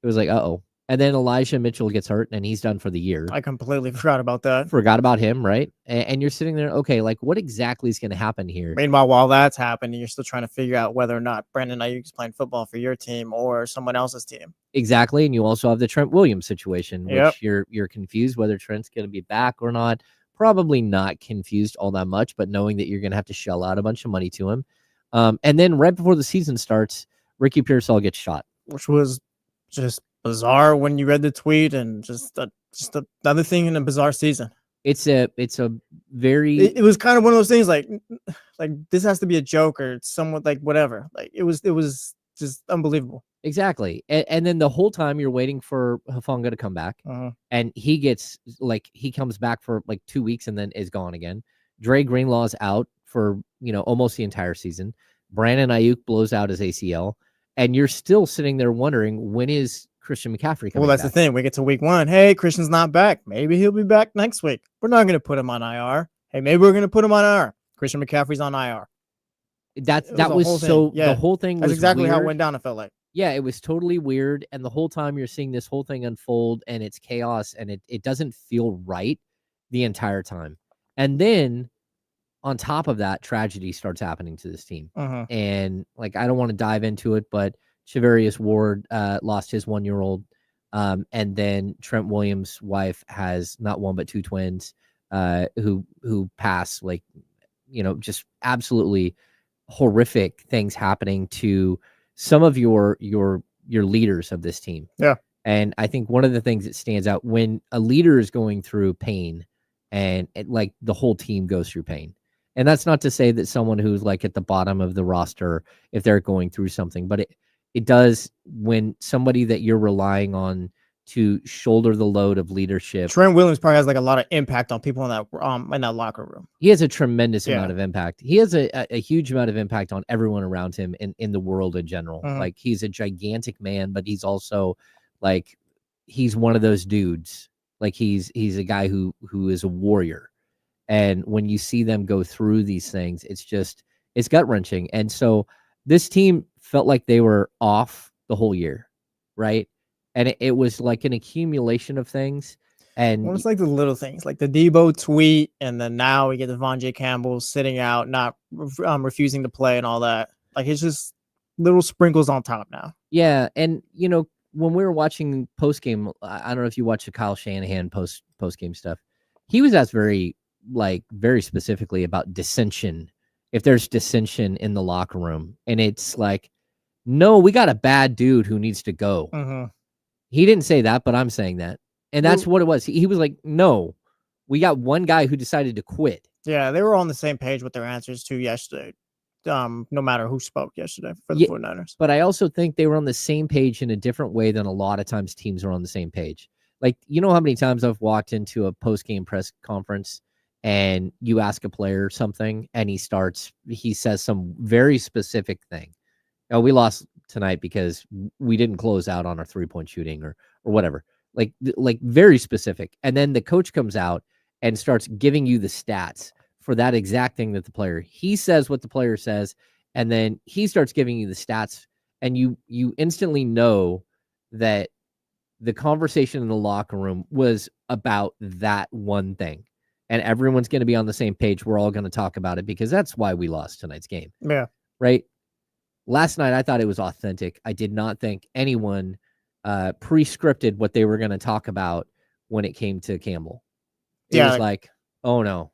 it was like, uh-oh. And then Elijah Mitchell gets hurt, and he's done for the year. I completely forgot about that. Forgot about him, right? And you're sitting there, okay, like what exactly is going to happen here? Meanwhile, while that's happening, you're still trying to figure out whether or not Brandon Ayuk is playing football for your team or someone else's team. Exactly, and you also have the Trent Williams situation, which you're confused whether Trent's going to be back or not. Probably not confused all that much, but knowing that you're going to have to shell out a bunch of money to him. And then right before the season starts, Ricky Pearsall gets shot. Which was just bizarre when you read the tweet, and just another thing in a bizarre season. It's a very... It was kind of one of those things like this has to be a joke or somewhat like whatever. Like it was just unbelievable. Exactly. And then the whole time you're waiting for Hufanga to come back, and he comes back for like 2 weeks and then is gone again. Dre Greenlaw's out for, almost the entire season. Brandon Ayuk blows out his ACL, and you're still sitting there wondering, when is Christian McCaffrey coming Well, that's back? the thing. We get to week 1. Hey, Christian's not back. Maybe he'll be back next week. We're not going to put him on IR. Hey, maybe we're going to put him on IR. Christian McCaffrey's on IR. That was so the whole thing was that's exactly weird. how it went down. It felt like. Yeah, it was totally weird. And the whole time you're seeing this whole thing unfold, and it's chaos, and it doesn't feel right the entire time. And then on top of that, tragedy starts happening to this team. And like, I don't want to dive into it, but Shavarius Ward lost his 1-year-old. And then Trent Williams' wife has not one but 2 twins who pass, like, just absolutely horrific things happening to some of your leaders of this team. Yeah. And I think one of the things that stands out when a leader is going through pain, and like the whole team goes through pain. And that's not to say that someone who's like at the bottom of the roster, if they're going through something, but It does when somebody that you're relying on to shoulder the load of leadership. Trent Williams probably has like a lot of impact on people in that locker room. He has a tremendous Yeah. amount of impact. He has a huge amount of impact on everyone around him in the world in general. Mhm. Like, he's a gigantic man, but he's also like, he's one of those dudes. Like, he's a guy who is a warrior. And when you see them go through these things, it's gut wrenching. And so this team felt like they were off the whole year, right? And it was like an accumulation of things. And Well, it's like the little things, like the Debo tweet, and then now we get Devon J. Campbell sitting out, not refusing to play and all that. Like, it's just little sprinkles on top now. yeah, and when we were watching post game, I don't know if you watched the Kyle Shanahan post game stuff. He was asked very specifically about dissension. If there's dissension in the locker room, and it's like, no, we got a bad dude who needs to go. Mhm. He didn't say that, but I'm saying that. And that's what it was. He was like, no, we got one guy who decided to quit. Yeah, they were on the same page with their answers to yesterday. No matter who spoke yesterday for the 49ers. But I also think they were on the same page in a different way than a lot of times teams are on the same page. Like, you know how many times I've walked into a post-game press conference and you ask a player something and he says some very specific thing. Oh, we lost tonight because we didn't close out on our 3-point shooting or whatever. Like very specific. And then the coach comes out and starts giving you the stats for that exact thing that he says what the player says, and then he starts giving you the stats, and you instantly know that the conversation in the locker room was about that one thing, and everyone's going to be on the same page. We're all going to talk about it because that's why we lost tonight's game. Yeah. Right. Last night, I thought it was authentic. I did not think anyone pre-scripted what they were going to talk about when it came to Campbell. It was like, oh no.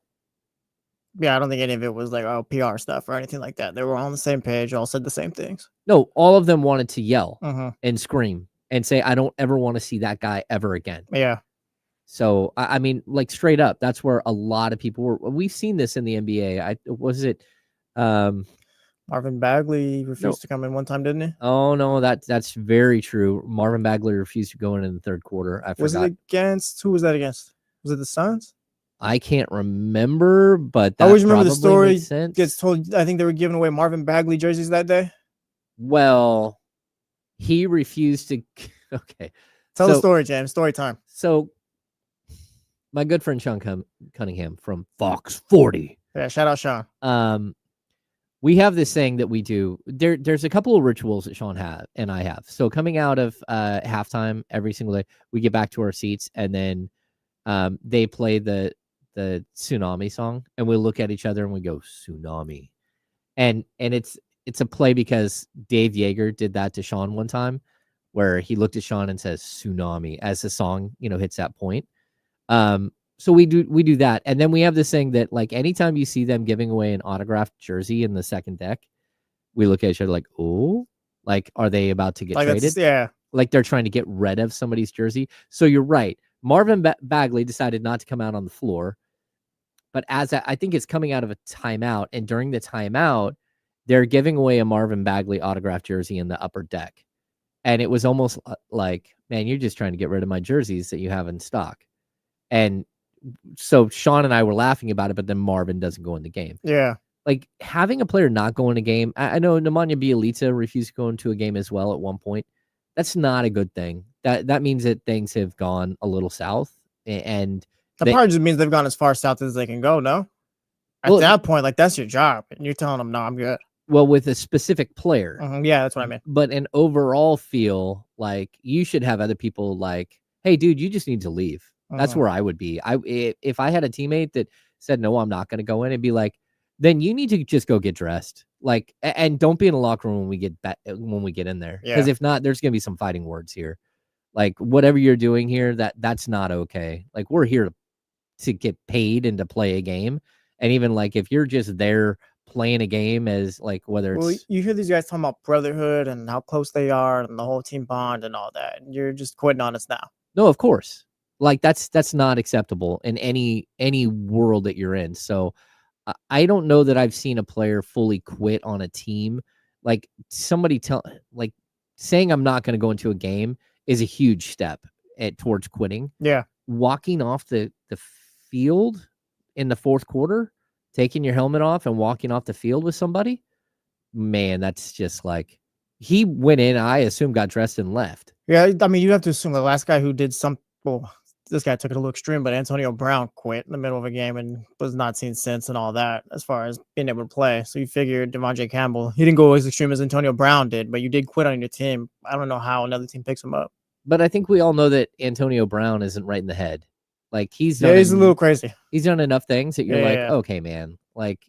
Yeah, I don't think any of it was like, oh, PR stuff or anything like that. They were all on the same page, all said the same things. No, all of them wanted to yell and scream and say, I don't ever want to see that guy ever again. Yeah. So, I mean, like, straight up, that's where a lot of people were. We've seen this in the NBA. Marvin Bagley refused to come in one time, didn't he? Oh, no, that's very true. Marvin Bagley refused to go in the third quarter. Was it against? Who was that against? Was it the Suns? I can't remember, but I always remember the story gets told. I think they were giving away Marvin Bagley jerseys that day. Well, he refused to. Okay. Tell the story, James. Story time. So, my good friend Sean Cunningham from Fox 40. Yeah, shout out Sean. We have this thing that we do. There's a couple of rituals that Sean and I have. So, coming out of halftime every single day, we get back to our seats, and then they play the Tsunami song, and we look at each other and we go, Tsunami. And it's a play because Dave Yeager did that to Sean one time, where he looked at Sean and says Tsunami as the song, hits that point. So we do that. And then we have this thing that, like, anytime you see them giving away an autographed jersey in the second deck, we look at each other like, oh, like, are they about to get traded? Yeah. Like, they're trying to get rid of somebody's jersey. So you're right. Marvin Bagley decided not to come out on the floor, but I think it's coming out of a timeout, and during the timeout, they're giving away a Marvin Bagley autographed jersey in the upper deck. And it was almost like, man, you're just trying to get rid of my jerseys that you have in stock. And so Sean and I were laughing about it, but then Marvin doesn't go in the game. Yeah. Like, having a player not go in a game, I know Nemanja Bjelica refused to go into a game as well at one point. That's not a good thing. That means that things have gone a little south, and that probably just means they've gone as far south as they can go. No, at that point, like, that's your job, and you're telling them, "No, I'm good." Well, with a specific player, yeah, that's what I mean. But an overall feel, like, you should have other people like, "Hey, dude, you just need to leave." That's where I would be. If I had a teammate that said, "No, I'm not going to go in," it'd be like, then you need to just go get dressed. Like, and don't be in the locker room when we get in there. Because if not, there's gonna be some fighting words here. Like, whatever you're doing here, that's not okay. Like, we're here to get paid and to play a game. And even, like, if you're just there playing a game as, like, whether it's you hear these guys talking about brotherhood and how close they are and the whole team bond and all that, and you're just quitting on us now. No, of course. Like, that's not acceptable in any world that you're in. So I don't know that I've seen a player fully quit on a team. Like, somebody saying I'm not going to go into a game is a huge step towards quitting. Yeah. Walking off the field in the fourth quarter, taking your helmet off and walking off the field with somebody, man, that's just like, he went in, I assume, got dressed and left. Yeah, I mean, you have to assume the last guy who did this guy took it a little extreme, but Antonio Brown quit in the middle of a game and was not seen since and all that as far as being able to play. So you figure Devontae Campbell, he didn't go as extreme as Antonio Brown did, but you did quit on your team. I don't know how another team picks him up. But I think we all know that Antonio Brown isn't right in the head. Like, he's a little crazy. He's done enough things that you're Yeah. okay, man. Like,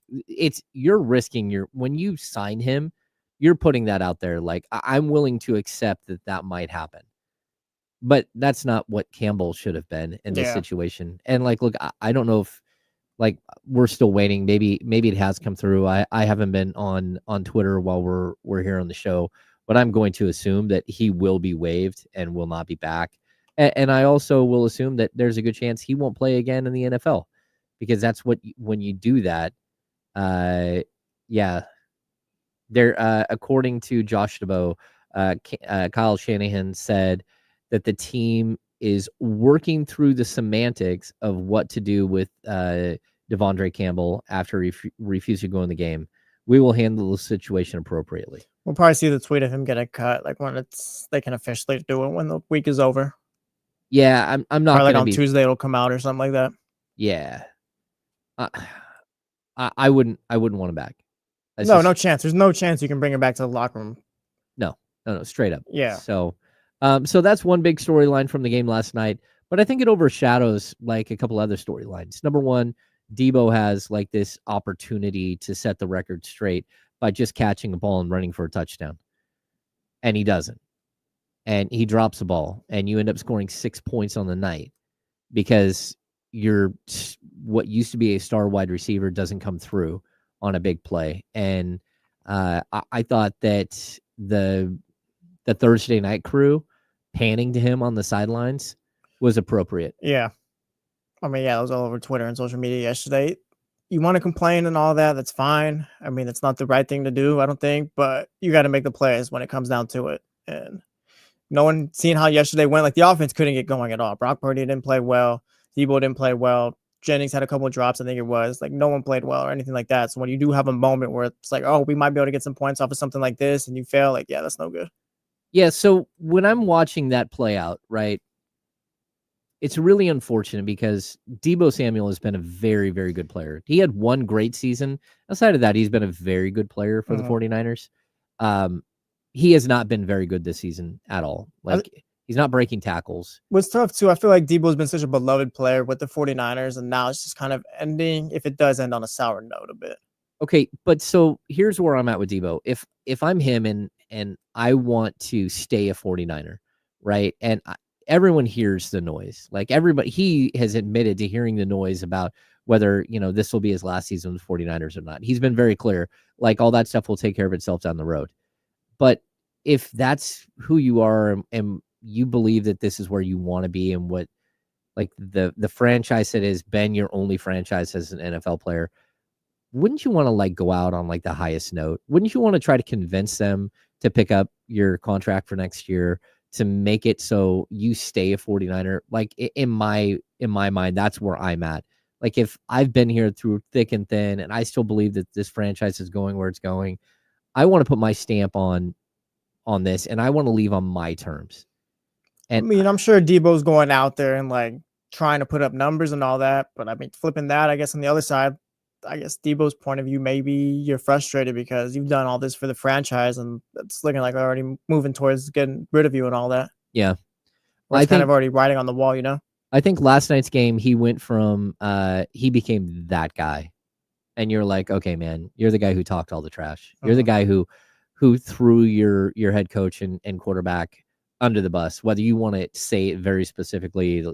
you're risking when you sign him, you're putting that out there. Like, I'm willing to accept that might happen. But that's not what Campbell should have been in this situation. And like, look, I don't know if, like, we're still waiting. Maybe it has come through. I haven't been on Twitter while we're here on the show, but I'm going to assume that he will be waived and will not be back. And I also will assume that there's a good chance he won't play again in the NFL, because that's when you do that. According to Josh DeBow, Kyle Shanahan said that the team is working through the semantics of what to do with Devondre Campbell after he refused to go in the game. We will handle the situation appropriately. We'll probably see the tweet of him getting cut, like when they can officially do it when the week is over. Yeah, I'm not going to be... Tuesday it'll come out or something like that. Yeah. I wouldn't want him back. No chance. There's no chance you can bring him back to the locker room. No, straight up. Yeah. So that's one big storyline from the game last night, but I think it overshadows like a couple other storylines. Number one, Debo has like this opportunity to set the record straight by just catching a ball and running for a touchdown. And he doesn't. And he drops the ball, and you end up scoring 6 points on the night because what used to be a star wide receiver doesn't come through on a big play. And I thought that the Thursday night crew panning to him on the sidelines was appropriate. Yeah. I mean, that was all over Twitter and social media yesterday. You want to complain and all that, that's fine. I mean, it's not the right thing to do, I don't think, but you got to make the plays when it comes down to it. And no one seen how yesterday went. Like, the offense couldn't get going at all. Brock Purdy didn't play well. Debo didn't play well. Jennings had a couple of drops, I think it was. Like, no one played well or anything like that. So when you do have a moment where it's like, oh, we might be able to get some points off of something like this, and you fail, like, yeah, that's no good. Yeah, so when I'm watching that play out, right, it's really unfortunate because Debo Samuel has been a very, very good player. He had one great season. Outside of that, he's been a very good player for the 49ers. He has not been very good this season at all. Like, he's not breaking tackles. What's tough, too, I feel like Debo's been such a beloved player with the 49ers, and now it's just kind of ending, if it does end on a sour note a bit. Okay, but so here's where I'm at with Debo. If I'm him and I want to stay a 49er, right? And everyone hears the noise. Like, everybody, he has admitted to hearing the noise about whether, this will be his last season with 49ers or not. He's been very clear. Like, all that stuff will take care of itself down the road. But if that's who you are and you believe that this is where you want to be and what, like, the franchise that has been your only franchise as an NFL player, wouldn't you want to like go out on like the highest note? Wouldn't you want to try to convince them to pick up your contract for next year to make it so you stay a 49er? Like, in my mind, that's where I'm at. Like, if I've been here through thick and thin and I still believe that this franchise is going where it's going, I want to put my stamp on this, and I want to leave on my terms. And I mean, I'm sure Debo's going out there and like trying to put up numbers and all that, but I mean, flipping that, I guess on the other side, I guess Debo's point of view, maybe you're frustrated because you've done all this for the franchise and it's looking like they're already moving towards getting rid of you and all that. Yeah. Or it's kind of already writing on the wall, I think last night's game, he went from, he became that guy. And you're like, okay, man, you're the guy who talked all the trash. You're the guy who threw your head coach and quarterback under the bus, whether you want to say it very specifically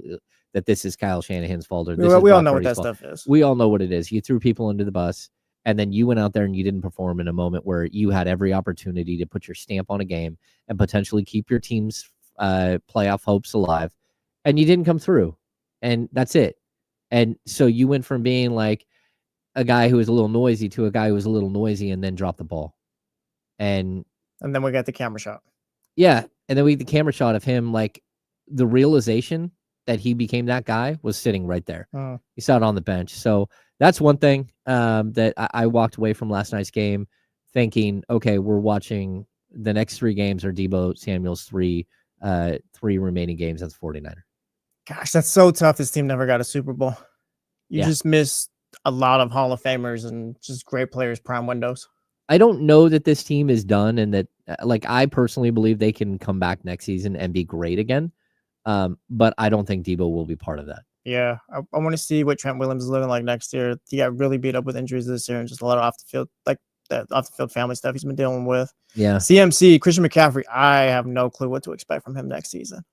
that this is Kyle Shanahan's fault or this we is all know what that fault. Stuff is. We all know what it is. You threw people under the bus, and then you went out there and you didn't perform in a moment where you had every opportunity to put your stamp on a game and potentially keep your team's playoff hopes alive, and you didn't come through, and that's it. And so you went from being like a guy who was a little noisy to a guy who was a little noisy and then dropped the ball. And then we got the camera shot. Yeah, and then we the camera shot of him, like, the realization that he became that guy was sitting right there. He sat on the bench. So that's one thing that I walked away from last night's game thinking, okay, we're watching the next 3 games are Debo Samuel's 3 remaining games as 49er. Gosh, that's so tough. This team never got a Super Bowl. You Yeah. just missed a lot of Hall of Famers and just great players' prime windows. I don't know that this team is done and that, like, I personally believe they can come back next season and be great again. But I don't think Debo will be part of that. Yeah, I want to see what Trent Williams is living like next year. He got really beat up with injuries this year and just a lot of off the field, like that off the field family stuff he's been dealing with. Yeah. CMC, Christian McCaffrey, I have no clue what to expect from him next season.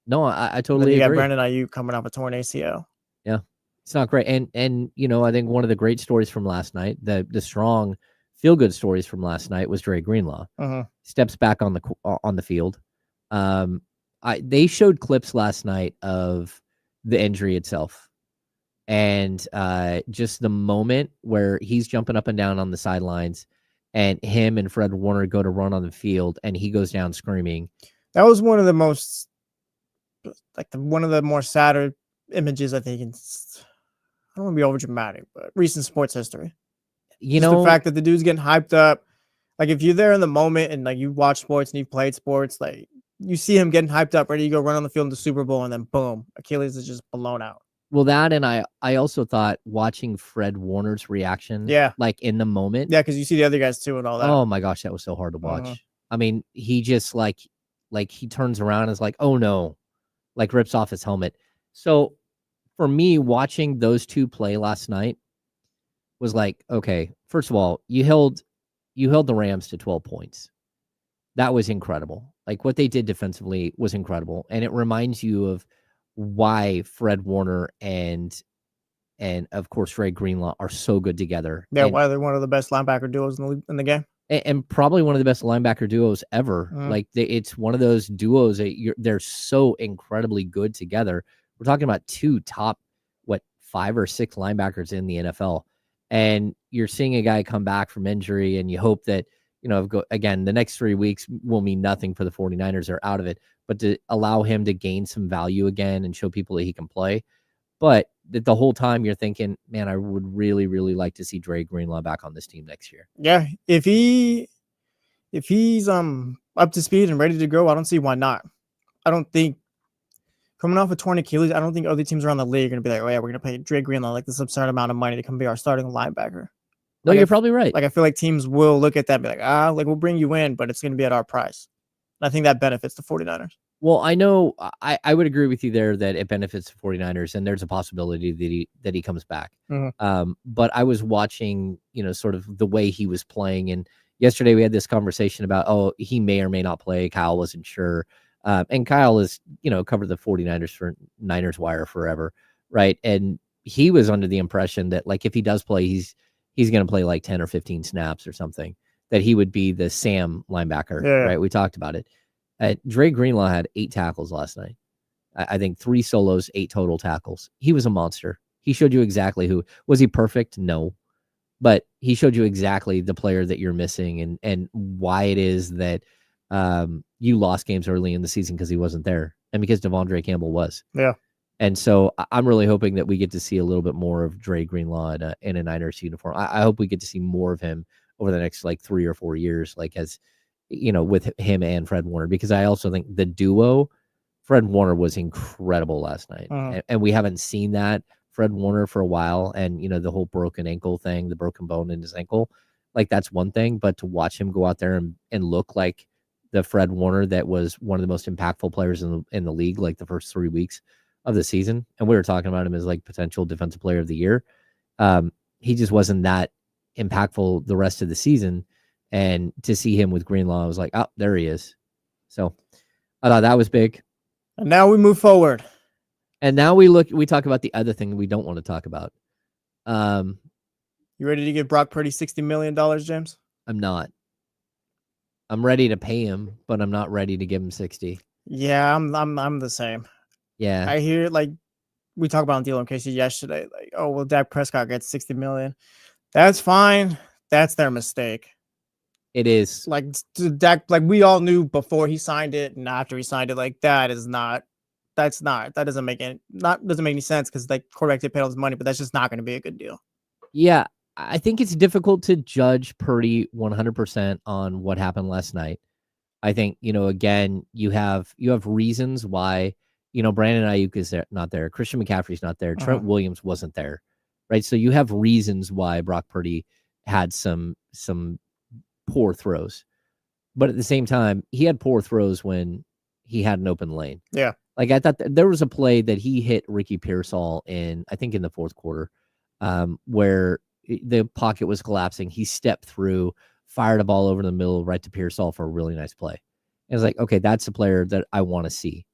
No, I totally agree. You got agree. Brandon Ayuk coming off a torn ACL. Yeah, it's not great. And you know, I think one of the great stories from last night, the strong feel-good stories from last night was Dre Greenlaw. Steps back on the field. They showed clips last night of the injury itself, and just the moment where he's jumping up and down on the sidelines, and him and Fred Warner go to run on the field, and he goes down screaming. That was one of the most, one of the more sadder images, I think. I don't want to be over dramatic, but recent sports history. You just know, the fact that the dude's getting hyped up. Like, if you're there in the moment and like you watch sports and you've played sports, like you see him getting hyped up, ready to go run on the field in the Super Bowl, and then boom, Achilles is just blown out. Well, that, and I also thought watching Fred Warner's reaction, like in the moment. Yeah, because you see the other guys too and all that. Oh my gosh, that was so hard to watch. I mean, he just like he turns around and is like, oh no, like rips off his helmet. So for me, watching those two play last night was like, okay, first of all, you held the Rams to 12 points. That was incredible. Like, what they did defensively was incredible. And it reminds you of why Fred Warner and of course Dre Greenlaw are so good together. Yeah, why they're one of the best linebacker duos in the game. And probably one of the best linebacker duos ever. Like, it's one of those duos that they're so incredibly good together. We're talking about 2 top, 5 or 6 linebackers in the NFL. And you're seeing a guy come back from injury, and you hope that, you know, again, the next 3 weeks will mean nothing for the 49ers. They're out of it, but to allow him to gain some value again and show people that he can play. But the whole time you're thinking, man, I would really, really like to see Dre Greenlaw back on this team next year. Yeah, if he's up to speed and ready to go, I don't see why not. I don't think coming off of torn Achilles, I don't think other teams around the league are going to be like, oh yeah, we're going to pay Dre Greenlaw like this absurd amount of money to come be our starting linebacker. No, you're probably right. Like, I feel like teams will look at that and be like, we'll bring you in, but it's going to be at our price. And I think that benefits the 49ers. Well, I know I would agree with you there that it benefits the 49ers, and there's a possibility that he comes back. But I was watching, you know, sort of the way he was playing, and yesterday we had this conversation about, oh, he may or may not play. Kyle wasn't sure. And Kyle has, you know, covered the 49ers for Niners Wire forever, right? And he was under the impression that, like, if he does play, he's going to play like 10 or 15 snaps or something, that he would be the Sam linebacker, right? We talked about it. Dre Greenlaw had 8 tackles last night. I think 3 solos, 8 total tackles. He was a monster. He showed you exactly who. Was he perfect? No. But he showed you exactly the player that you're missing and why it is that you lost games early in the season because he wasn't there and because Devondre Campbell was. Yeah. And so I'm really hoping that we get to see a little bit more of Dre Greenlaw in a Niners uniform. I hope we get to see more of him over the next, like, 3 or 4 years, like, as, you know, with him and Fred Warner, because I also think the duo, Fred Warner was incredible last night. And we haven't seen that Fred Warner for a while. And, you know, the whole broken ankle thing, the broken bone in his ankle, like, that's one thing, but to watch him go out there and look like the Fred Warner that was one of the most impactful players in the league, like the first 3 weeks of the season. And we were talking about him as like potential defensive player of the year. He just wasn't that impactful the rest of the season. And to see him with Greenlaw, I was like, oh, there he is. So I thought that was big. And now we move forward. And now we talk about the other thing we don't want to talk about. You ready to give Brock Purdy $60 million, James? I'm not. I'm ready to pay him, but I'm not ready to give him 60. Yeah, I'm the same. Yeah. I hear, like, we talked about on Deal in Casey yesterday, like, oh, well, Dak Prescott gets $60 million. That's fine. That's their mistake. It is. Like Dak, like we all knew before he signed it and after he signed it, like that doesn't make any sense because like quarterback get paid all this money, but that's just not going to be a good deal. Yeah, I think it's difficult to judge Purdy 100% on what happened last night. I think, again, you have reasons why, Brandon Ayuk is not there. Christian McCaffrey's not there. Trent Williams wasn't there, right? So you have reasons why Brock Purdy had some poor throws. But at the same time, he had poor throws when he had an open lane. Yeah. Like I thought there was a play that he hit Ricky Pearsall in the fourth quarter, where the pocket was collapsing. He stepped through, fired a ball over the middle right to Pearsall for a really nice play. And it's like, okay, that's a player that I want to see.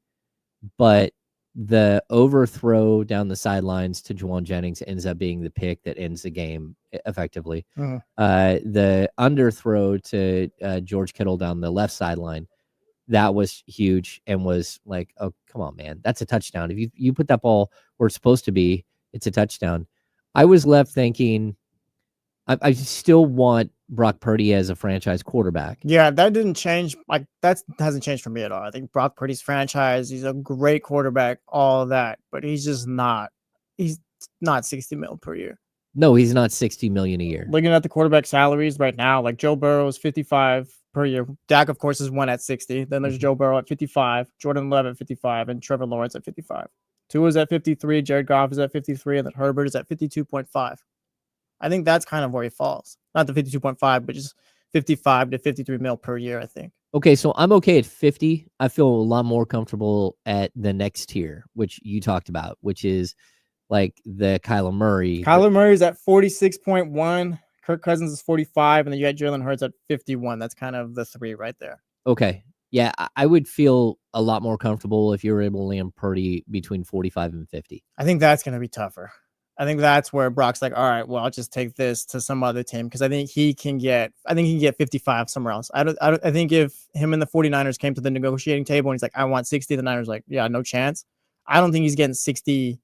But the overthrow down the sidelines to Juwan Jennings ends up being the pick that ends the game effectively. The underthrow to George Kittle down the left sideline, that was huge and was like, oh, come on, man. That's a touchdown. If you put that ball where it's supposed to be, it's a touchdown. I was left thinking, I still want Brock Purdy as a franchise quarterback. Yeah, that didn't change. Like that hasn't changed for me at all. I think Brock Purdy's franchise. He's a great quarterback, all of that, but he's just not. He's not $60 million per year. No, he's not $60 million a year. Looking at the quarterback salaries right now, like Joe Burrow is $55 per year. Dak, of course, is one at $60. Then there's Joe Burrow at $55, Jordan Love at $55, and Trevor Lawrence at $55. Tua's at $53, Jared Goff is at $53, and then Herbert is at $52.5. I think that's kind of where he falls. Not the 52.5, but just 55 to 53 mil per year, I think. Okay, so I'm okay at 50. I feel a lot more comfortable at the next tier, which you talked about, which is like the Kyler Murray. Kyler Murray's at 46.1. Kirk Cousins is 45, and then you got Jalen Hurts at 51. That's kind of the three right there. Okay. Yeah, I would feel a lot more comfortable if you were able to land Purdy between 45 and 50. I think that's going to be tougher. I think that's where Brock's like, all right, well, I'll just take this to some other team because I think he can get 55 somewhere else. I think if him and the 49ers came to the negotiating table and he's like, I want 60, the Niners like, yeah, no chance. I don't think he's getting 60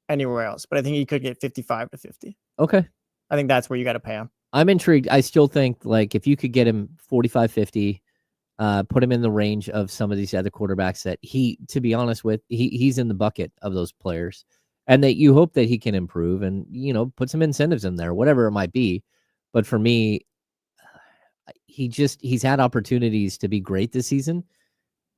anywhere else, but I think he could get 55 to 50. Okay. I think that's where you got to pay him. I'm intrigued. I still think like if you could get him 45, 50, put him in the range of some of these other quarterbacks that to be honest with, he's in the bucket of those players. And that you hope that he can improve and, put some incentives in there, whatever it might be. But for me, he's had opportunities to be great this season,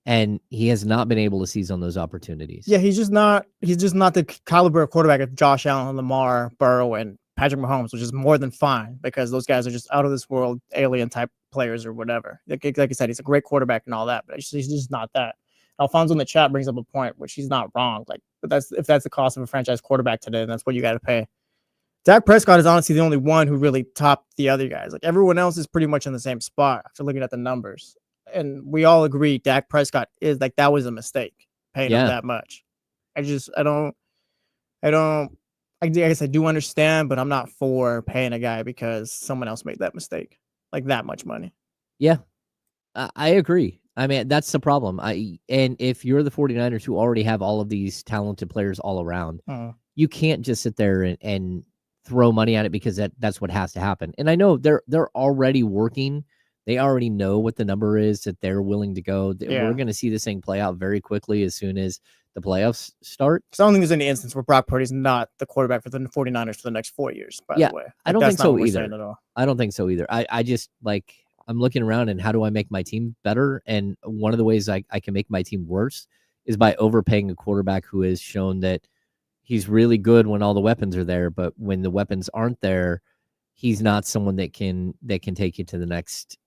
and he has not been able to seize on those opportunities. Yeah, he's just not the caliber of quarterback of Josh Allen, Lamar, Burrow, and Patrick Mahomes, which is more than fine because those guys are just out of this world, alien type players or whatever. Like I said, he's a great quarterback and all that, but he's just not that. Alfonso in the chat brings up a point, which he's not wrong. Like, but if that's the cost of a franchise quarterback today, then that's what you got to pay. Dak Prescott is honestly the only one who really topped the other guys. Like everyone else is pretty much in the same spot after looking at the numbers. And we all agree Dak Prescott is like, that was a mistake paying him that much. I guess I do understand, but I'm not for paying a guy because someone else made that mistake, like that much money. Yeah, I agree. I mean, that's the problem. And if you're the 49ers who already have all of these talented players all around, you can't just sit there and throw money at it because that's what has to happen. And I know they're already working. They already know what the number is that they're willing to go. Yeah. We're going to see this thing play out very quickly as soon as the playoffs start. So I don't think there's any instance where Brock Purdy's not the quarterback for the 49ers for the next 4 years, by the way. I don't think so either. I don't think so either. I just I'm looking around and how do I make my team better? And one of the ways I can make my team worse is by overpaying a quarterback who has shown that he's really good when all the weapons are there, but when the weapons aren't there, he's not someone that can take you to the next.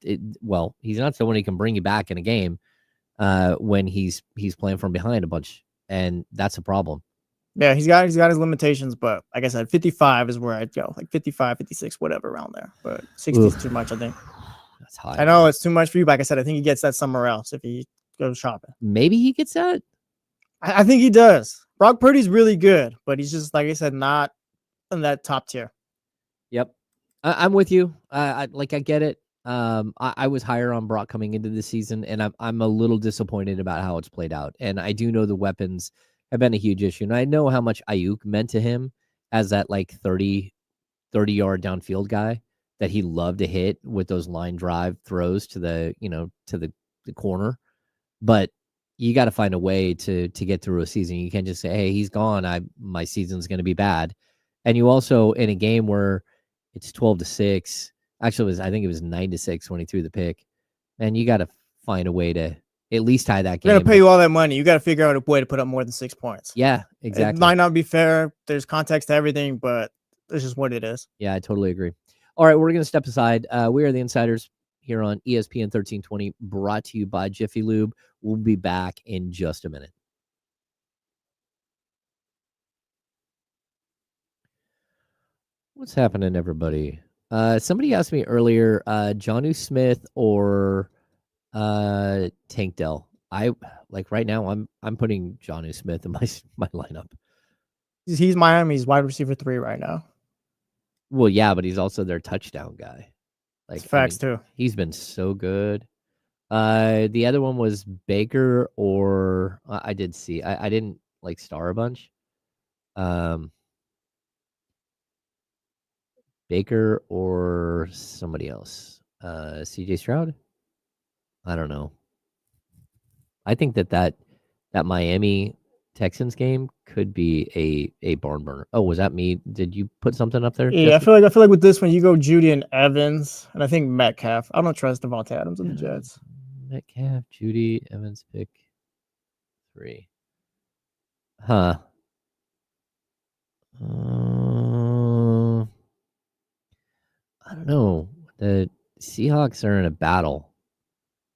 He's not someone who can bring you back in a game when he's playing from behind a bunch, and that's a problem. Yeah, he's got his limitations, but like I said, 55 is where I'd go, like 55, 56, whatever around there. But 60 is too much, I think. That's high. I know it's too much for you, but like I said, I think he gets that somewhere else if he goes shopping. Maybe he gets that. I think he does. Brock Purdy's really good, but he's just, like I said, not in that top tier. Yep, I'm with you. I get it. I was higher on Brock coming into the season, and I'm a little disappointed about how it's played out. And I do know the weapons have been a huge issue, and I know how much Ayuk meant to him as that 30-yard downfield guy. that he loved to hit with those line drive throws to the corner. But you got to find a way to get through a season. You can't just say, "Hey, he's gone. My season's going to be bad." And you also, in a game where it's 12-6, actually I think it was 9-6 when he threw the pick. And you got to find a way to at least tie that game. They're gonna pay you all that money. You got to figure out a way to put up more than 6 points. Yeah, exactly. It might not be fair. There's context to everything, but it's just what it is. Yeah, I totally agree. All right, we're going to step aside. We are the Insiders here on ESPN 1320, brought to you by Jiffy Lube. We'll be back in just a minute. What's happening, everybody? Somebody asked me earlier, Jonnu Smith or Tank Dell. I like right now. I'm putting Jonnu Smith in my lineup. He's Miami's wide receiver 3 right now. Well, yeah, but he's also their touchdown guy. Like it's facts too. He's been so good. The other one was Baker or I did see. I didn't like star a bunch. Baker or somebody else. CJ Stroud. I don't know. I think that Miami Texans game could be a barn burner. Oh, was that me? Did you put something up there? Yeah, Jesse? I feel like with this one, you go Judy and Evans, and I think Metcalf. I don't trust Devontae Adams and the Jets. Metcalf, Judy, Evans, pick 3. Huh. I don't know. The Seahawks are in a battle.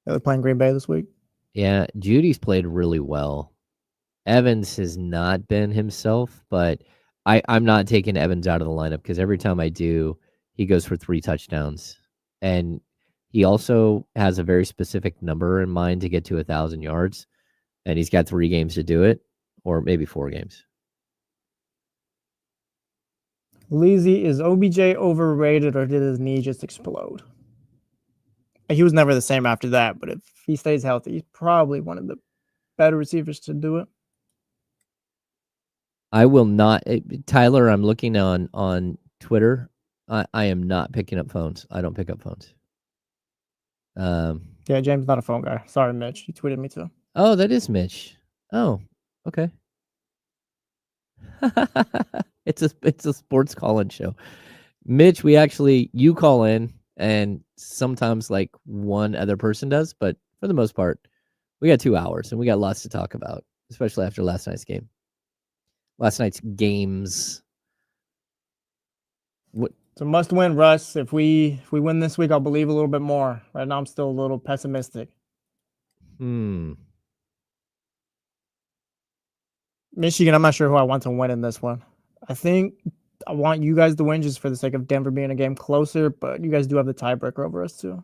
They're playing Green Bay this week. Yeah, Judy's played really well. Evans has not been himself, but I'm not taking Evans out of the lineup because every time I do, he goes for 3 touchdowns. And he also has a very specific number in mind to get to 1,000 yards. And he's got 3 games to do it, or maybe 4 games. Leezy, is OBJ overrated or did his knee just explode? He was never the same after that, but if he stays healthy, he's probably one of the better receivers to do it. I will not. Tyler, I'm looking on Twitter. I am not picking up phones. I don't pick up phones. Yeah, James not a phone guy. Sorry, Mitch. He tweeted me too. Oh, that is Mitch. Oh, okay. It's a sports call-in show. Mitch, you call in, and sometimes like one other person does, but for the most part, we got 2 hours and we got lots to talk about, especially after last night's game. Last night's games. What? It's a must-win, Russ. If we win this week, I'll believe a little bit more. Right now, I'm still a little pessimistic. Michigan, I'm not sure who I want to win in this one. I think I want you guys to win just for the sake of Denver being a game closer, but you guys do have the tiebreaker over us too.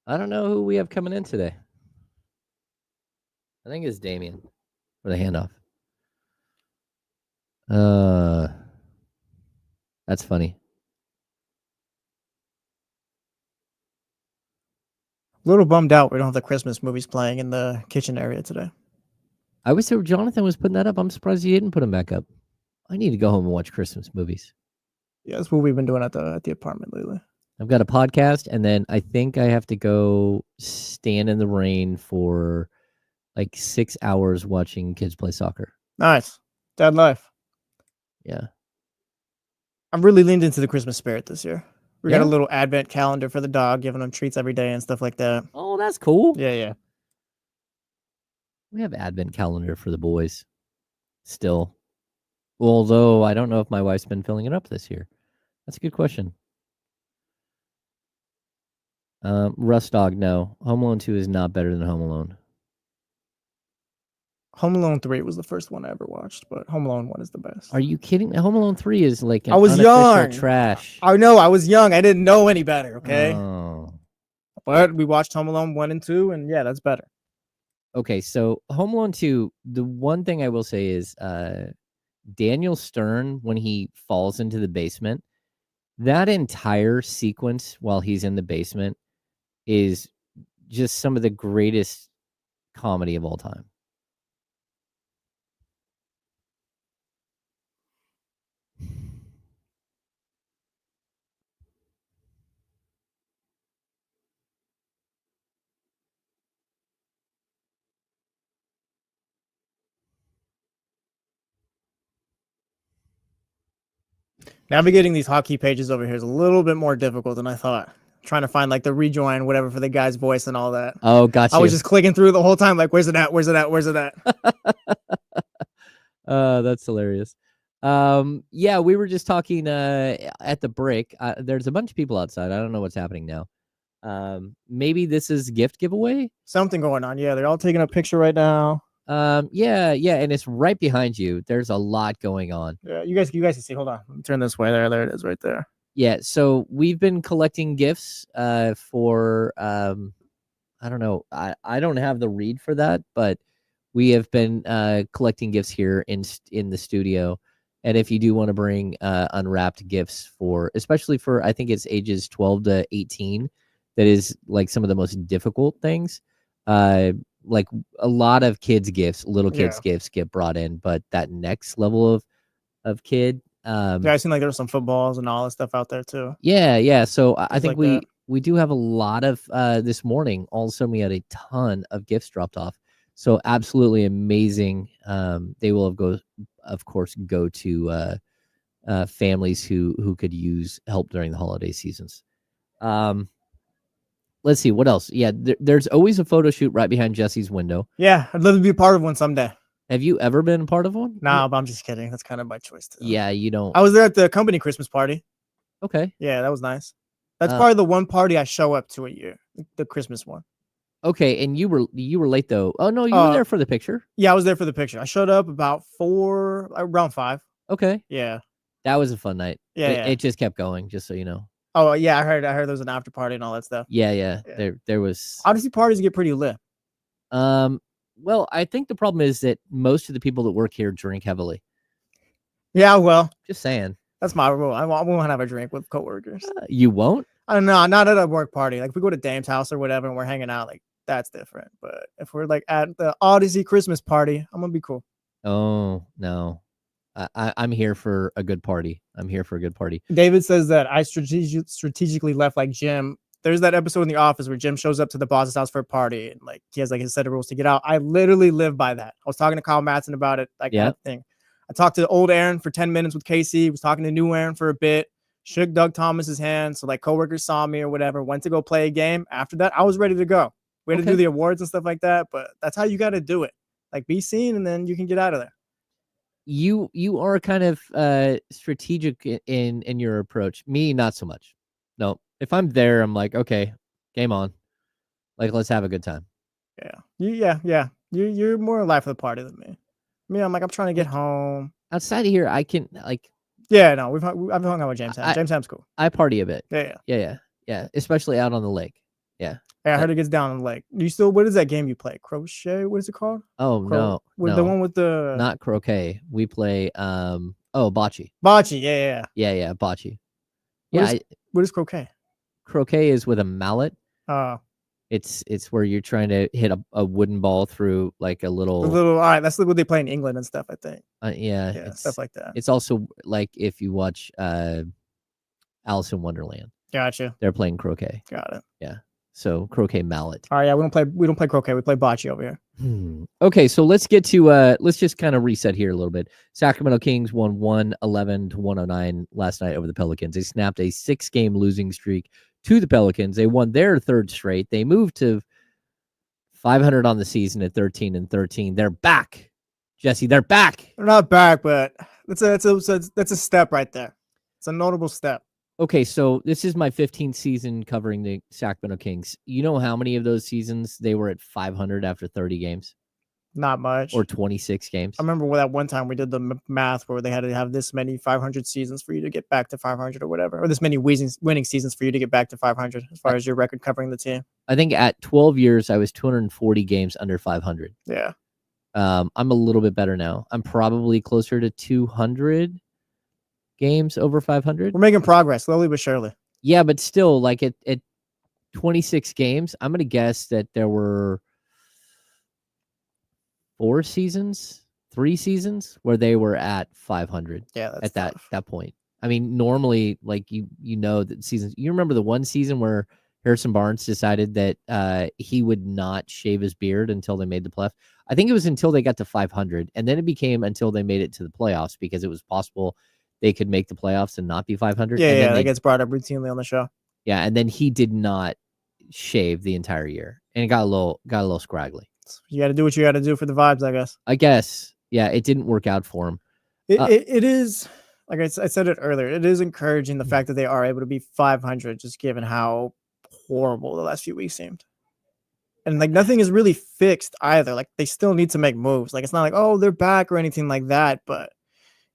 I don't know who we have coming in today. I think it's Damien for the handoff. That's funny. A little bummed out we don't have the Christmas movies playing in the kitchen area today. I wish Jonathan was putting that up. I'm surprised he didn't put them back up. I need to go home and watch Christmas movies. Yeah, that's what we've been doing at the apartment lately. I've got a podcast, and then I think I have to go stand in the rain for like 6 hours watching kids play soccer. Nice. Dad life. Yeah. I've really leaned into the Christmas spirit this year. We got Yeah? a little advent calendar for the dog, giving him treats every day and stuff like that. Oh, that's cool. Yeah. We have advent calendar for the boys still. Although I don't know if my wife's been filling it up this year. That's a good question. Rust Dog, no. Home Alone 2 is not better than Home Alone. Home Alone 3 was the first one I ever watched, but Home Alone 1 is the best. Are you kidding? Home Alone 3 is like an I was unofficial young. trash. I know, I was young. I didn't know any better, okay? Oh. But we watched Home Alone 1 and 2, and yeah, that's better. Okay, so Home Alone 2, the one thing I will say is Daniel Stern, when he falls into the basement, that entire sequence while he's in the basement is just some of the greatest comedy of all time. Navigating these hockey pages over here is a little bit more difficult than I thought. Trying to find like the rejoin, whatever for the guy's voice and all that. Oh, gotcha. I was just clicking through the whole time, like, where's it at? Where's it at? Where's it at? That's hilarious. Yeah, we were just talking at the break. There's a bunch of people outside. I don't know what's happening now. Maybe this is gift giveaway. Something going on. Yeah, they're all taking a picture right now. Yeah, and it's right behind you. There's a lot going on. Yeah, you guys can see. Hold on, let me turn this way. There it is, right there. Yeah, so we've been collecting gifts for I don't know. I don't have the read for that, but we have been collecting gifts here in the studio. And if you do want to bring unwrapped gifts especially for, I think it's ages 12 to 18, that is like some of the most difficult things. Like a lot of kids' gifts, little kids' gifts get brought in, but that next level of kid. Yeah, I seen like there were some footballs and all that stuff out there too. Yeah. So I think like we do have a lot of this morning. All of a sudden we had a ton of gifts dropped off. So absolutely amazing. They will of course go to families who could use help during the holiday seasons. Let's see what else. Yeah, there's always a photo shoot right behind Jesse's window. Yeah, I'd love to be a part of one someday. Have you ever been a part of one? No, but I'm just kidding. That's kind of my choice too. Yeah, you don't. I was there at the company Christmas party. Okay. Yeah, that was nice. That's probably the one party I show up to a year, the Christmas one. Okay, and you were late though. Oh no, you were there for the picture. Yeah, I was there for the picture. I showed up about around 5. Okay. Yeah. That was a fun night. Yeah, It just kept going, just so you know. Oh yeah, I heard there was an after party and all that stuff. Yeah. There was. Obviously, parties get pretty lit. Well, I think the problem is that most of the people that work here drink heavily. Yeah, well, Just saying. that's my rule. I won't have a drink with coworkers. You won't? I don't know, not at a work party. Like if we go to Dame's house or whatever and we're hanging out, like that's different. But if we're like at the Odyssey Christmas party, I'm gonna be cool. Oh no. I'm here for a good party. David says that I strategically left like Jim. There's that episode in The Office where Jim shows up to the boss's house for a party and like he has like his set of rules to get out. I literally live by that. I was talking to Kyle Matson about it, like that thing. I talked to old Aaron for 10 minutes with Casey. Was talking to new Aaron for a bit. Shook Doug Thomas's hand. So like coworkers saw me or whatever. Went to go play a game. After that, I was ready to go. We had to do the awards and stuff like that. But that's how you got to do it. Like be seen and then you can get out of there. You are kind of strategic in your approach. Me, not so much. No. If I'm there, I'm like, okay, game on. Like, let's have a good time. Yeah. You're more life of the party than me. Me, I'm like, I'm trying to get home. Outside of here, I can like. Yeah, no, I've hung out with James Ham. James Ham's cool. I party a bit. Yeah. Especially out on the lake. Yeah. I heard it gets down on the lake. You still? What is that game you play? Crochet? What is it called? Oh no, the one with the not croquet. We play bocce. Bocce, yeah. Yeah, bocce. What is croquet? Croquet is with a mallet. It's where you're trying to hit a wooden ball through like a little. All right, that's what they play in England and stuff. I think. Yeah, stuff like that. It's also like if you watch Alice in Wonderland. Gotcha. They're playing croquet. Got it. Yeah. So croquet mallet. All right, yeah, we don't play croquet. We play bocce over here. Okay, so let's get to let's just kind of reset here a little bit. Sacramento Kings won 111 to 109 last night over the Pelicans. They snapped a 6-game losing streak to the Pelicans. They won their third straight. They moved to 500 on the season at 13-13. They're back, Jesse. They're back. They're not back, but that's a step right there. It's a notable step. Okay, so this is my 15th season covering the Sacramento Kings. You know how many of those seasons they were at 500 after 30 games? Not much. Or 26 games? I remember that one time we did the math where they had to have this many 500 seasons for you to get back to 500 or whatever, or this many winning seasons for you to get back to 500 as far as your record covering the team. I think at 12 years, I was 240 games under 500. Yeah. I'm a little bit better now. I'm probably closer to 200 games over 500. We're making progress slowly but surely. Yeah, but still, like at 26 games, I'm going to guess that there were 3 seasons where they were at 500. Yeah, that's at tough. that point. I mean, normally, like you know that seasons. You remember the one season where Harrison Barnes decided that he would not shave his beard until they made the playoffs. I think it was until they got to 500, and then it became until they made it to the playoffs because it was possible they could make the playoffs and not be 500. Yeah, and then that gets brought up routinely on the show. Yeah, and then he did not shave the entire year, and it got a little scraggly. You got to do what you got to do for the vibes, I guess. I guess, yeah, it didn't work out for him. It is, like I said it earlier, it is encouraging the fact that they are able to be 500, just given how horrible the last few weeks seemed. And like nothing is really fixed either. Like they still need to make moves. Like it's not like, oh, they're back or anything like that, but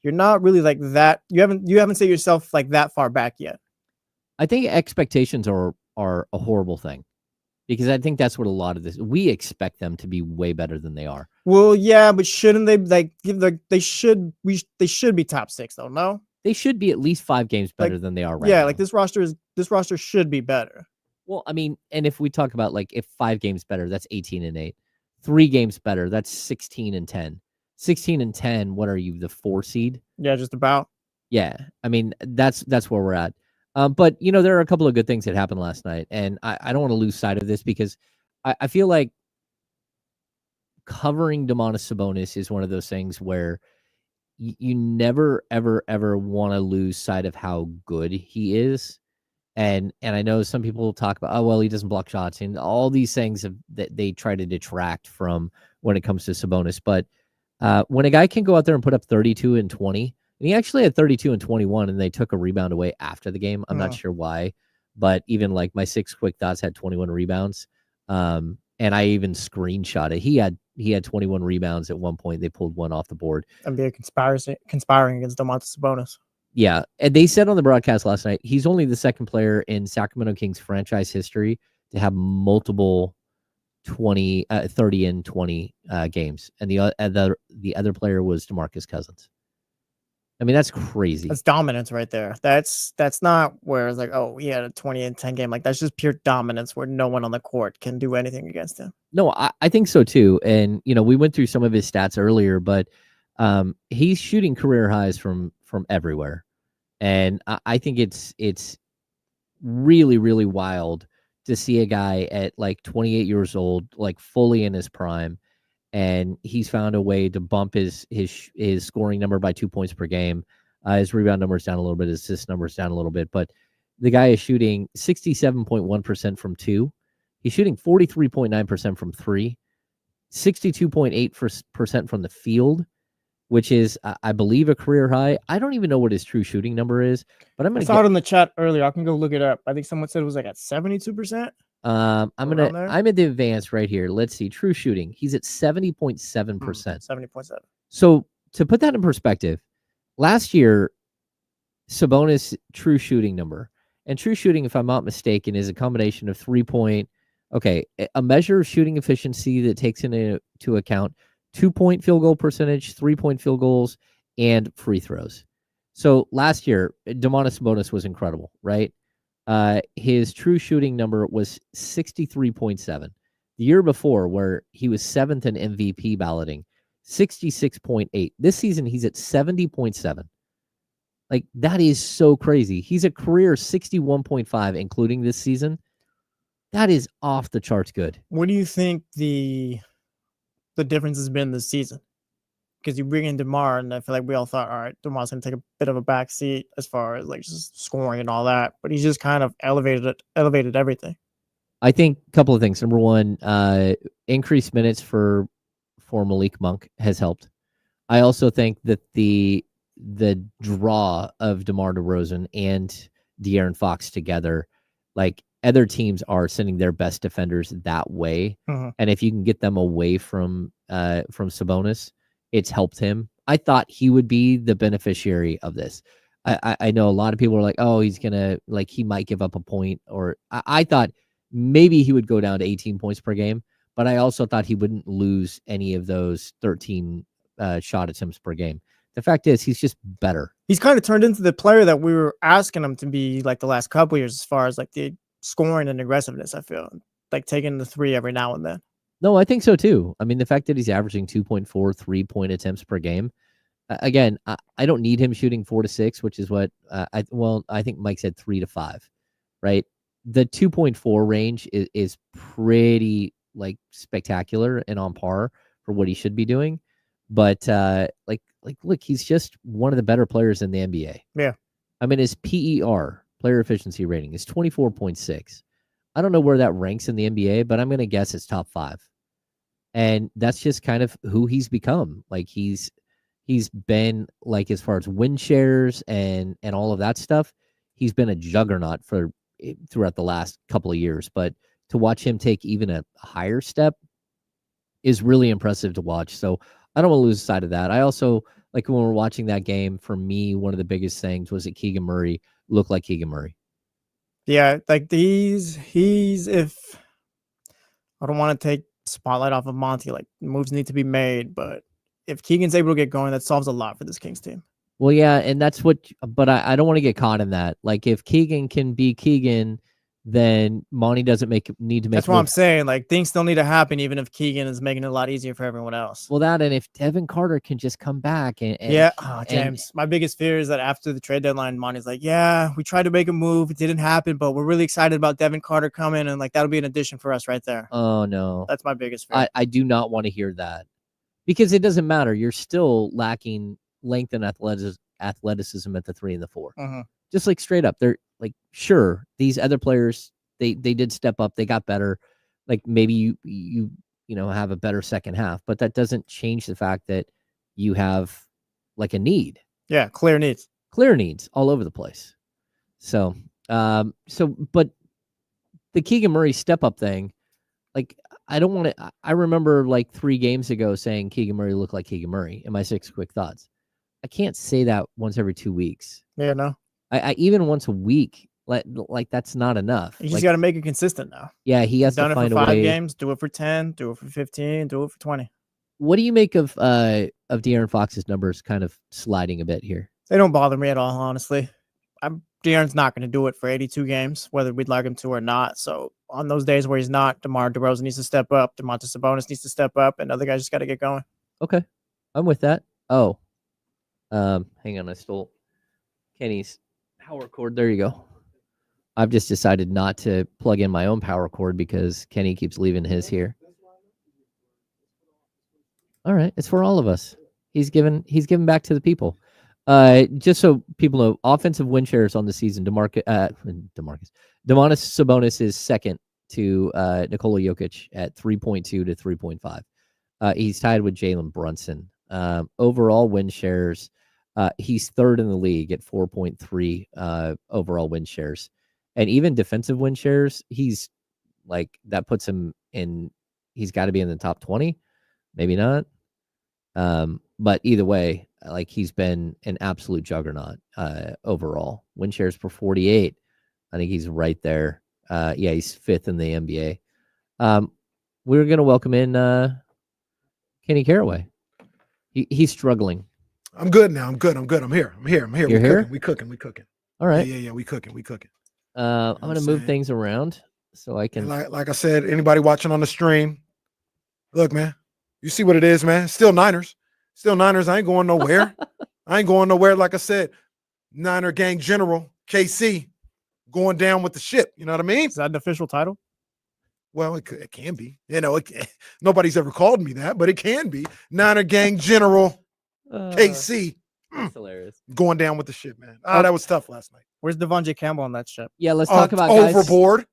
you're not really like that. You haven't set yourself like that far back yet. I think expectations are a horrible thing, because I think that's what a lot of this, we expect them to be way better than they are. Well, yeah, but shouldn't they they should be top 6 though? No, they should be at least 5 games better than they are right now. Yeah, like this roster should be better. Well, I mean, and if we talk about like if 5 games better, that's 18-8. 3 games better, that's 16-10. 16-10, what are you, the 4 seed? Yeah, just about. Yeah, I mean that's where we're at. But there are a couple of good things that happened last night, and I don't want to lose sight of this, because I feel like covering Domantas Sabonis is one of those things where you never ever want to lose sight of how good he is. And I know some people talk about, oh, well, he doesn't block shots and all these things that they try to detract from when it comes to Sabonis. But when a guy can go out there and put up 32 and 20, and he actually had 32 and 21, and they took a rebound away after the game. I'm not sure why, but even like my 6 quick thoughts had 21 rebounds. And I even screenshot it. He had 21 rebounds at one point. They pulled one off the board. NBA conspiring against Domantas Sabonis. Yeah, and they said on the broadcast last night, he's only the second player in Sacramento Kings franchise history to have multiple 30 and 20 games, and the other player was DeMarcus Cousins. I mean, that's crazy. That's dominance right there. That's not where it's like, oh, he had a 20 and 10 game. Like that's just pure dominance where no one on the court can do anything against him. No, I think so too. And we went through some of his stats earlier, but he's shooting career highs from everywhere. And I think it's really, really wild to see a guy at like 28 years old, like fully in his prime, and he's found a way to bump his scoring number by 2 points per game. His rebound numbers down a little bit, his assist numbers down a little bit, but the guy is shooting 67.1% from 2. He's shooting 43.9% from 3, 62.8% from the field, which is, I believe, a career high. I don't even know what his true shooting number is, but I'm going to saw it in the chat earlier. I can go look it up. I think someone said it was like at 72%. I'm at the advanced right here. Let's see. True shooting. He's at 70.7%. 70.7. So to put that in perspective, last year, Sabonis' true shooting number, and true shooting, if I'm not mistaken, is a combination of a measure of shooting efficiency that takes into account 2-point field goal percentage, 3-point field goals, and free throws. So last year, Domantas Sabonis was incredible, right? His true shooting number was 63.7. The year before, where he was 7th in MVP balloting, 66.8. This season, he's at 70.7. Like, that is so crazy. He's a career 61.5, including this season. That is off the charts good. What do you think the difference has been this season? Because you bring in DeMar, and I feel like we all thought, all right, DeMar's going to take a bit of a back seat as far as like just scoring and all that, but he's just kind of elevated everything. I think a couple of things. Number one, increased minutes for Malik Monk has helped. I also think that the draw of DeMar DeRozan and De'Aaron Fox together, like other teams are sending their best defenders that way, and if you can get them away from Sabonis, it's helped him. I thought he would be the beneficiary of this. I know a lot of people are like, oh, he's gonna, like, he might give up a point, or I thought maybe he would go down to 18 points per game, but I also thought he wouldn't lose any of those 13 shot attempts per game. The fact is, he's just better. He's kind of turned into the player that we were asking him to be like the last couple years, as far as like the scoring and aggressiveness. I feel like taking the 3 every now and then. No, I think so too. I mean, the fact that he's averaging 2.4 3-point attempts per game. Again, I don't need him shooting 4 to 6, which is what I think Mike said 3 to 5, right? The 2.4 range is pretty like spectacular and on par for what he should be doing. But like like, look, he's just one of the better players in the NBA. Yeah. I mean, his PER, player efficiency rating, is 24.6. I don't know where that ranks in the NBA, but I'm going to guess it's top 5. And that's just kind of who he's become. Like he's been, like, as far as win shares and all of that stuff, he's been a juggernaut throughout the last couple of years. But to watch him take even a higher step is really impressive to watch. So I don't want to lose sight of that. I also, like, when we're watching that game, for me, one of the biggest things was that Keegan Murray looked like Keegan Murray. Yeah, like he's if I don't want to take spotlight off of Monty, like moves need to be made, but if Keegan's able to get going, that solves a lot for this Kings team. Well, yeah, and that's what, but I don't want to get caught in that. Like, if Keegan can be Keegan, then Monty doesn't need to make. That's what I'm saying. Like, things still need to happen, even if Keegan is making it a lot easier for everyone else. Well, and if Devin Carter can just come back and James, my biggest fear is that after the trade deadline, Monty's like, yeah, we tried to make a move, it didn't happen, but we're really excited about Devin Carter coming, and like that'll be an addition for us right there. Oh no, that's my biggest fear. I do not want to hear that, because it doesn't matter. You're still lacking length and athleticism at the 3 and the 4. Just like straight up, they're like, sure, these other players, they did step up, they got better. Like, maybe you have a better second half, but that doesn't change the fact that you have, like, a need. Yeah, clear needs all over the place. So but the Keegan Murray step up thing, like, I don't want to. I remember, like, 3 games ago saying Keegan Murray looked like Keegan Murray in my 6 quick thoughts. I can't say that once every 2 weeks. Yeah, no. I even once a week, like that's not enough. You just got to make it consistent now. Yeah, he has to find a way. 5 games, do it for 10, do it for 15, do it for 20. What do you make of De'Aaron Fox's numbers kind of sliding a bit here? They don't bother me at all, honestly. De'Aaron's not going to do it for 82 games, whether we'd like him to or not. So on those days where he's not, DeMar DeRozan needs to step up, Domantas Sabonis needs to step up, and other guys just got to get going. Okay, I'm with that. Oh, hang on, I stole Kenny's power cord. There you go. I've just decided not to plug in my own power cord because Kenny keeps leaving his here. All right, it's for all of us. He's given back to the people. Just so people know, offensive win shares on the season, Domantas Sabonis is second to Nikola Jokic at 3.2 to 3.5. He's tied with Jalen Brunson. Overall win shares, he's third in the league at 4.3 overall win shares. And even defensive win shares, he's like, that puts him in, he's got to be in the top 20, maybe not. But either way, like, he's been an absolute juggernaut overall. Win shares per 48. I think he's right there. He's 5th in the NBA. We're going to welcome in Kenny Caraway. He's struggling. I'm good now. I'm good. I'm here. You're here? We cooking. All right. Yeah. We cooking. I'm going to move things around so I can. Like I said, anybody watching on the stream, look, man, you see what it is, man. Still Niners. I ain't going nowhere. Like I said, Niner gang general, KC, going down with the ship. You know what I mean? Is that an official title? Well, it can be. Nobody's ever called me that, but it can be. Niner gang general, KC. That's hilarious. Going down with the ship, man. That was tough last night. Where's Devontae Campbell on that ship? Yeah, let's talk about guys overboard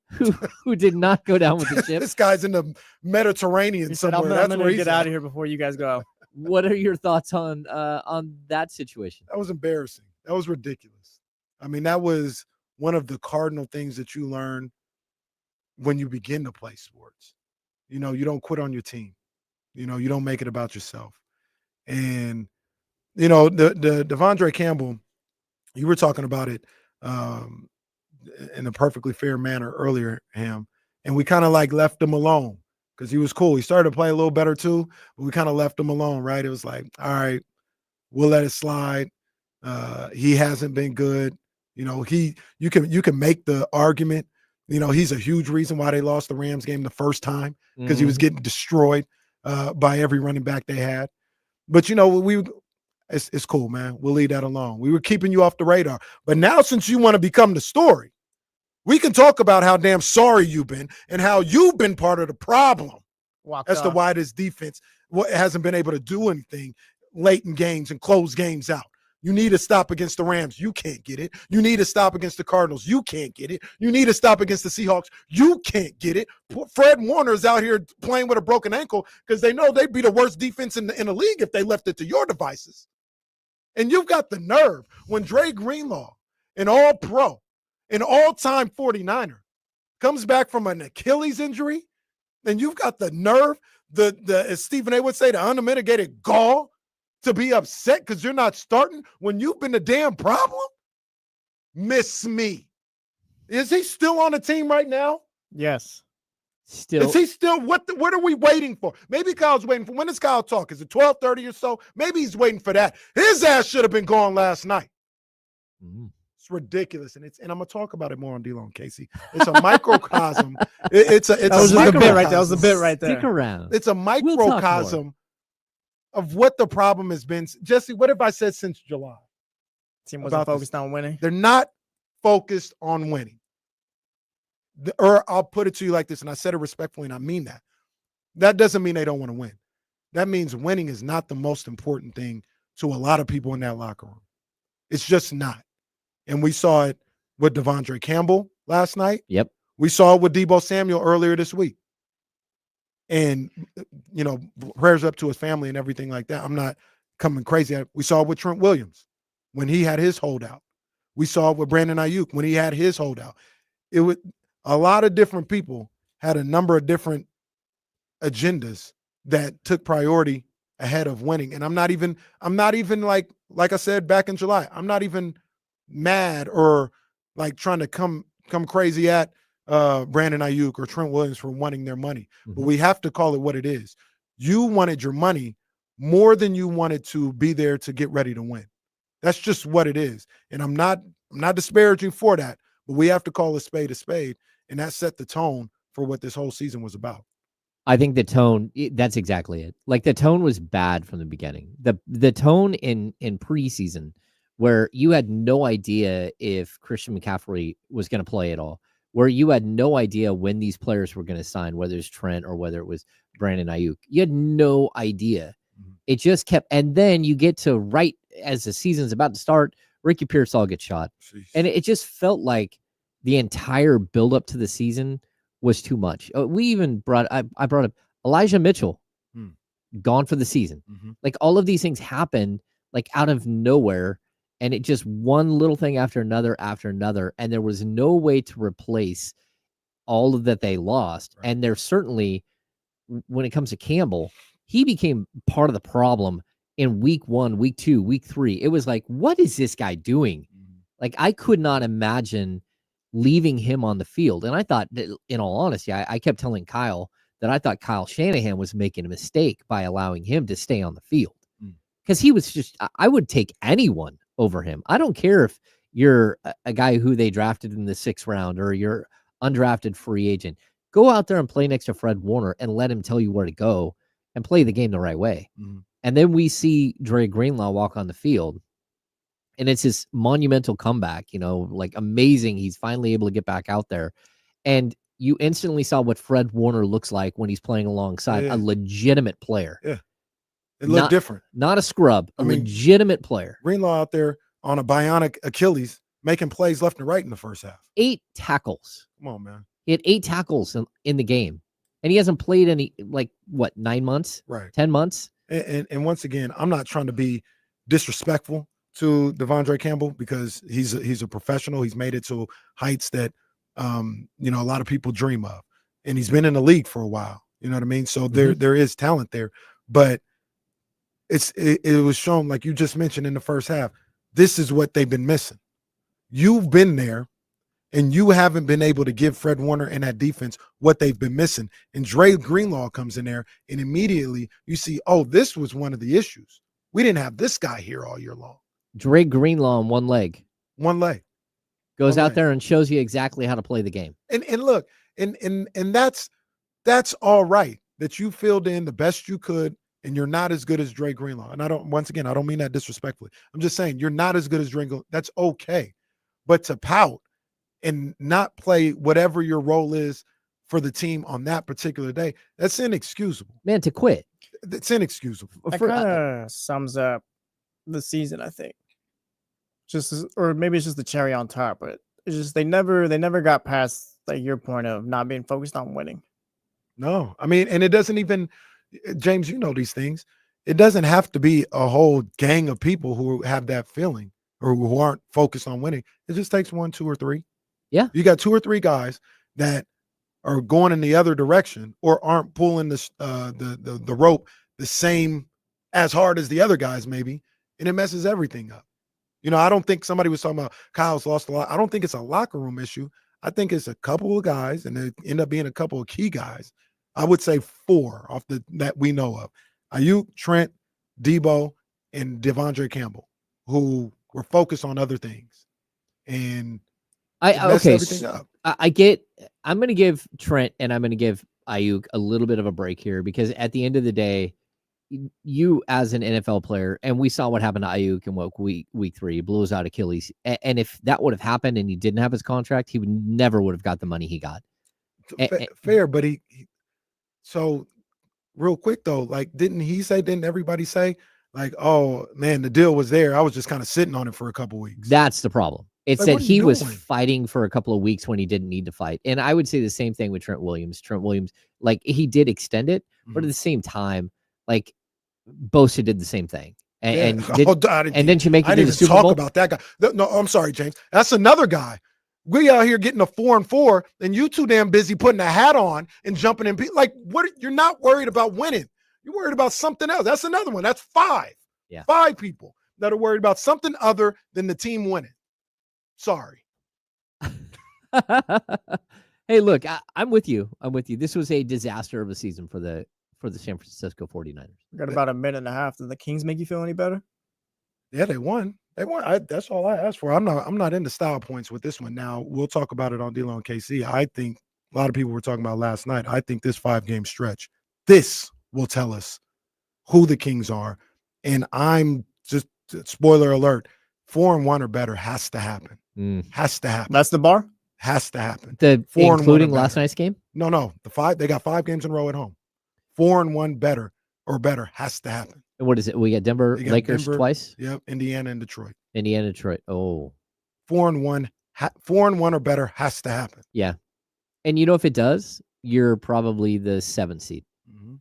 who did not go down with the ship. This guy's in the Mediterranean somewhere. I'm going to get out of here before you guys go. What are your thoughts on that situation? That was embarrassing. That was ridiculous. I mean, that was one of the cardinal things that you learn when you begin to play sports. You don't quit on your team. You don't make it about yourself. And the Devondre Campbell, you were talking about it in a perfectly fair manner earlier, Ham, and we kind of like left him alone because he was cool. He started to play a little better too, but we kind of left him alone, right? It was like, all right, we'll let it slide. He hasn't been good. You can make the argument. He's a huge reason why they lost the Rams game the first time because he was getting destroyed by every running back they had. But it's cool, man. We'll leave that alone. We were keeping you off the radar. But now, since you want to become the story, we can talk about how damn sorry you've been and how you've been part of the problem as to why this defense hasn't been able to do anything late in games and close games out. You need a stop against the Rams. You can't get it. You need a stop against the Cardinals. You can't get it. You need a stop against the Seahawks. You can't get it. Fred Warner's out here playing with a broken ankle because they know they'd be the worst defense in the league if they left it to your devices. And you've got the nerve when Dre Greenlaw, an all-pro, an all-time 49er, comes back from an Achilles injury, and you've got the nerve, as Stephen A would say, the unmitigated gall to be upset because you're not starting when you've been the damn problem? Miss me. Is he still on the team right now? Yes. Still. Is he still? What are we waiting for? Maybe Kyle's waiting for. When does Kyle talk? Is it 12:30 or so? Maybe he's waiting for that. His ass should have been gone last night. It's ridiculous, and I'm gonna talk about it more on D-Lo and Casey. It's a microcosm. It's a bit right. That was a bit right there. Stick around. It's a microcosm of what the problem has been. Jesse, what have I said since July? Team wasn't focused on winning. They're not focused on winning. Or I'll put it to you like this, and I said it respectfully, and I mean that. That doesn't mean they don't want to win. That means winning is not the most important thing to a lot of people in that locker room. It's just not. And we saw it with Devondre Campbell last night. Yep. We saw it with Deebo Samuel earlier this week. And, prayers up to his family and everything like that. I'm not coming crazy. We saw it with Trent Williams when he had his holdout. We saw it with Brandon Ayuk when he had his holdout. It was a lot of different people had a number of different agendas that took priority ahead of winning. And I'm not even like I said back in July, I'm not even mad or like trying to come crazy at Brandon Ayuk or Trent Williams for wanting their money. But we have to call it what it is. You wanted your money more than you wanted to be there to get ready to win. That's just what it is. And I'm not disparaging for that, but we have to call a spade, and that set the tone for what this whole season was about. I think the tone, that's exactly it. Like the tone was bad from the beginning. The tone in preseason where you had no idea if Christian McCaffrey was going to play at all, where you had no idea when these players were going to sign, whether it's Trent or whether it was Brandon Ayuk. You had no idea. It just kept, and then you get to right as the season's about to start, Ricky Pearsall gets shot. Jeez. And it just felt like the entire buildup to the season was too much. We even I brought up Elijah Mitchell, gone for the season. Like all of these things happened like out of nowhere, and it just one little thing after another, and there was no way to replace all of that they lost. Right. And there's certainly, when it comes to Campbell, he became part of the problem in week 1, week 2, week 3. It was like, what is this guy doing? Like I could not imagine leaving him on the field. And I thought that, in all honesty, I kept telling Kyle that I thought Kyle Shanahan was making a mistake by allowing him to stay on the field. Because he was just, I would take anyone over him. I don't care if you're a guy who they drafted in the 6th round or you're undrafted free agent. Go out there and play next to Fred Warner and let him tell you where to go and play the game the right way. And then we see Dre Greenlaw walk on the field. And it's his monumental comeback, like amazing. He's finally able to get back out there. And you instantly saw what Fred Warner looks like when he's playing alongside a legitimate player. Yeah. It looked different. Not a scrub, legitimate player. Greenlaw out there on a bionic Achilles, making plays left and right in the first half. 8 tackles. Come on, man. He had 8 tackles in the game. And he hasn't played any, 9 months? Right. 10 months? And once again, I'm not trying to be disrespectful to Devondre Campbell because he's a professional. He's made it to heights that a lot of people dream of, and he's been in the league for a while. You know what I mean? So there is talent there, but it was shown, like you just mentioned in the first half. This is what they've been missing. You've been there, and you haven't been able to give Fred Warner and that defense what they've been missing. And Dre Greenlaw comes in there, and immediately you see, oh, this was one of the issues. We didn't have this guy here all year long. Dre Greenlaw on one leg. Goes out there and shows you exactly how to play the game. And look, and that's all right that you filled in the best you could, and you're not as good as Dre Greenlaw. And I don't mean that disrespectfully. I'm just saying you're not as good as Dre Greenlaw. That's okay. But to pout and not play whatever your role is for the team on that particular day, that's inexcusable. Man, to quit. It's inexcusable. That For- kind of sums up the season, I think. Or maybe it's just the cherry on top, but it's just they never got past like your point of not being focused on winning. No, I mean, and it doesn't even, James, you know these things. It doesn't have to be a whole gang of people who have that feeling or who aren't focused on winning. It just takes 1, 2, or 3. Yeah. You got 2 or 3 guys that are going in the other direction or aren't pulling the rope the same as hard as the other guys, maybe, and it messes everything up. I don't think somebody was talking about Kyle's lost a lot. I don't think it's a locker room issue. I think it's a couple of guys, and they end up being a couple of key guys. I would say 4 that we know of: Ayuk, Trent, Debo, and Devondre Campbell, who were focused on other things, and it messed everything up. I'm going to give Trent and I'm going to give Ayuk a little bit of a break here because at the end of the day, you as an NFL player, and we saw what happened to Ayuk in week 3, he blew out Achilles. And if that would have happened and he didn't have his contract, he never would have got the money he got. Fair, but so real quick though, like, didn't everybody say, like, oh man, the deal was there, I was just kind of sitting on it for a couple weeks? That's the problem. It's Like, that what are you he was doing? fighting for a couple of weeks when he didn't need to fight. And I would say the same thing with Trent Williams. Like, he did extend it, but at the same time, like, Bosa did the same thing. And didn't you make it I to didn't the even Super talk Bowl? about that guy. No, I'm sorry, James. That's another guy. We out here getting a 4-4, and you too damn busy putting a hat on and jumping in. Like, what? You're not worried about winning. You're worried about something else. That's another one. That's 5. Yeah. 5 people that are worried about something other than the team winning. Sorry. Hey, look, I'm with you. This was a disaster of a season for the San Francisco 49ers. We got about a minute and a half. Did the Kings make you feel any better? Yeah, they won. That's all I asked for. I'm not into style points with this one. Now we'll talk about it on D-Lo and KC. I think a lot of people were talking about last night. I think this 5-game stretch, this will tell us who the Kings are. And I'm just, spoiler alert, 4-1 or better has to happen. Has to happen. That's the bar? Has to happen. 4-1 including last night's game? No. They got 5 games in a row at home. 4-1 better has to happen. And what is it? We got Denver, Lakers twice? Yep. Indiana and Detroit. Oh. 4-1 or better has to happen. Yeah. And if it does, you're probably the 7th seed. Mm-hmm.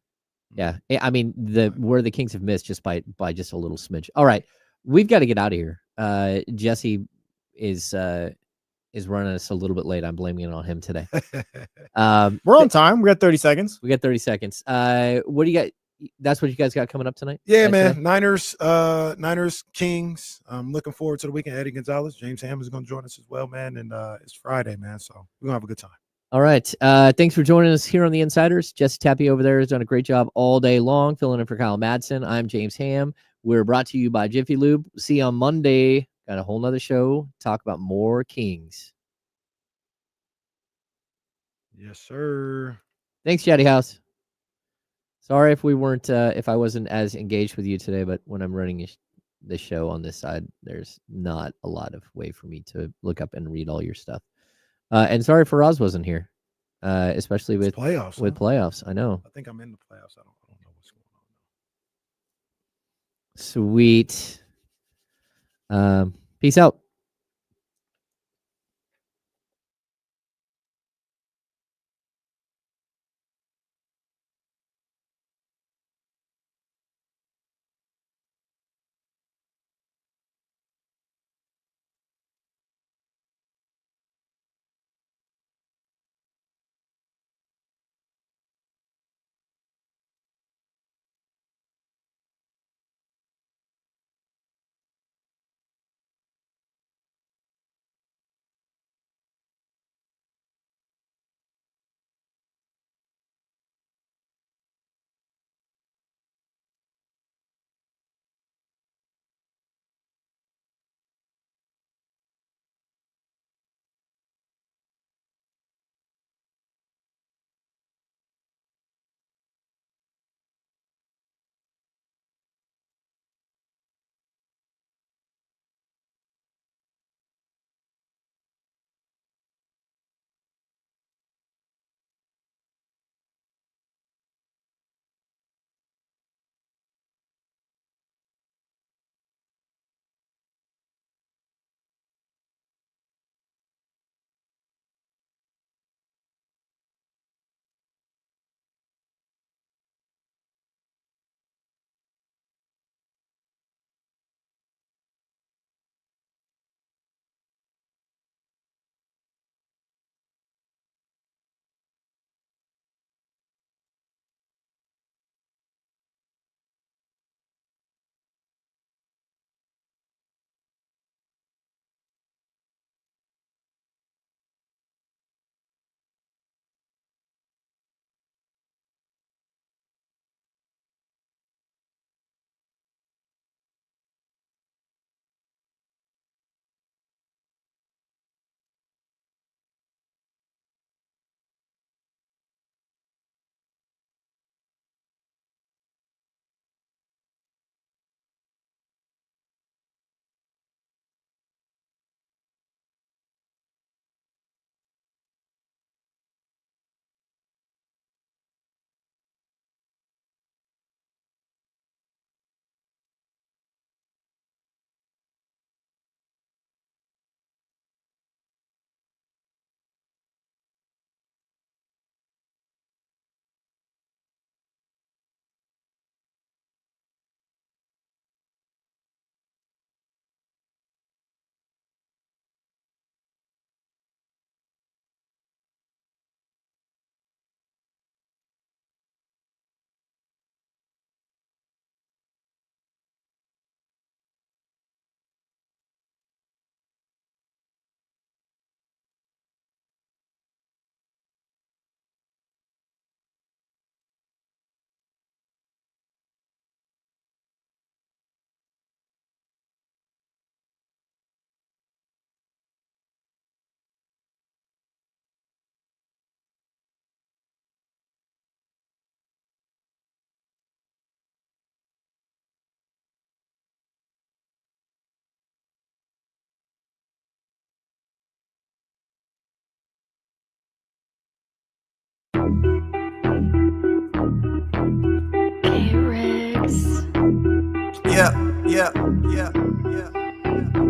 Yeah. I mean, where the Kings have missed just by just a little smidge. All right. We've got to get out of here. Jesse is running us a little bit late. I'm blaming it on him today. We're on time. We got 30 seconds. We got 30 seconds. What do you got? That's what you guys got coming up tonight? Yeah, man. Today? Niners, Kings. I'm looking forward to the weekend. Eddie Gonzalez, James Ham is going to join us as well, man. And it's Friday, man. So we're going to have a good time. All right. Thanks for joining us here on The Insiders. Jesse Tappy over there has done a great job all day long, filling in for Kyle Madsen. I'm James Ham. We're brought to you by Jiffy Lube. See you on Monday. Got a whole nother show. Talk about more Kings. Yes, sir. Thanks, Chatty House. Sorry if I wasn't as engaged with you today, but when I'm running the show on this side, there's not a lot of way for me to look up and read all your stuff. And sorry for Roz wasn't here, especially with playoffs. With playoffs, I know. I think I'm in the playoffs. I don't know what's going on. Sweet. Peace out. Yeah.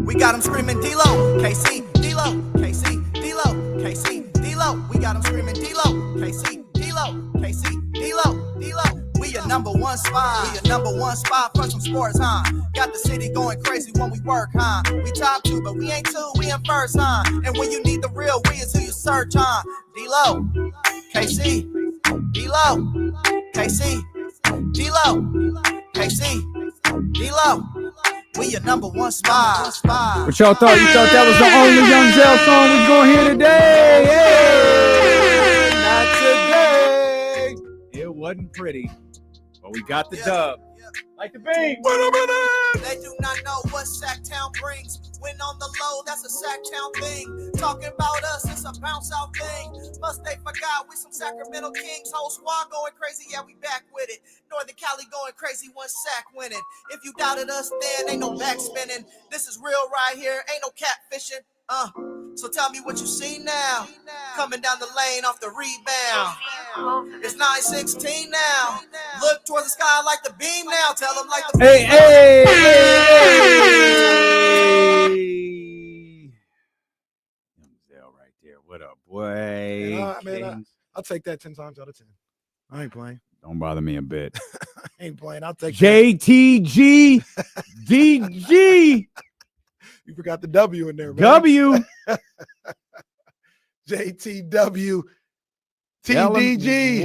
We got them screaming D-Lo, KC, D-Lo, KC, D-Lo, KC, D-Lo. We got them screaming D-Lo, KC, D-Lo, KC, D-Lo, D-Lo. We your number one spot. We your number one spot for some sports, huh? Got the city going crazy when we work, huh? We top 2, but we ain't 2, we in first, huh? And when you need the real, we is who you search, huh? D-Lo, KC, D-Lo, KC, D-Lo, KC, D-Lo. We your number one spot. What y'all thought? You thought that was the only Gonzalez song we gonna hear today? Hey, not today. It wasn't pretty, but we got the dub. Like the beat. They do not know what Sacktown brings. When on the low, that's a Sacktown thing. Talking about us, it's a bounce out thing. Must they forgot we some Sacramento Kings. Whole squad going crazy, yeah, we back with it. Northern Cali going crazy, one sack winning. If you doubted us, then ain't no back spinning. This is real right here, ain't no catfishing. So tell me what you see now. Coming down the lane off the rebound. It's 9-16 now. Look towards the sky like the beam now. Tell them like the beam. Hey. Gonzalez right there. What up, boy? Man, I'll take that 10 times out of 10. I ain't playing. Don't bother me a bit. I ain't playing. I'll take JTG DG. You forgot the W in there, man. W. JTW TDG.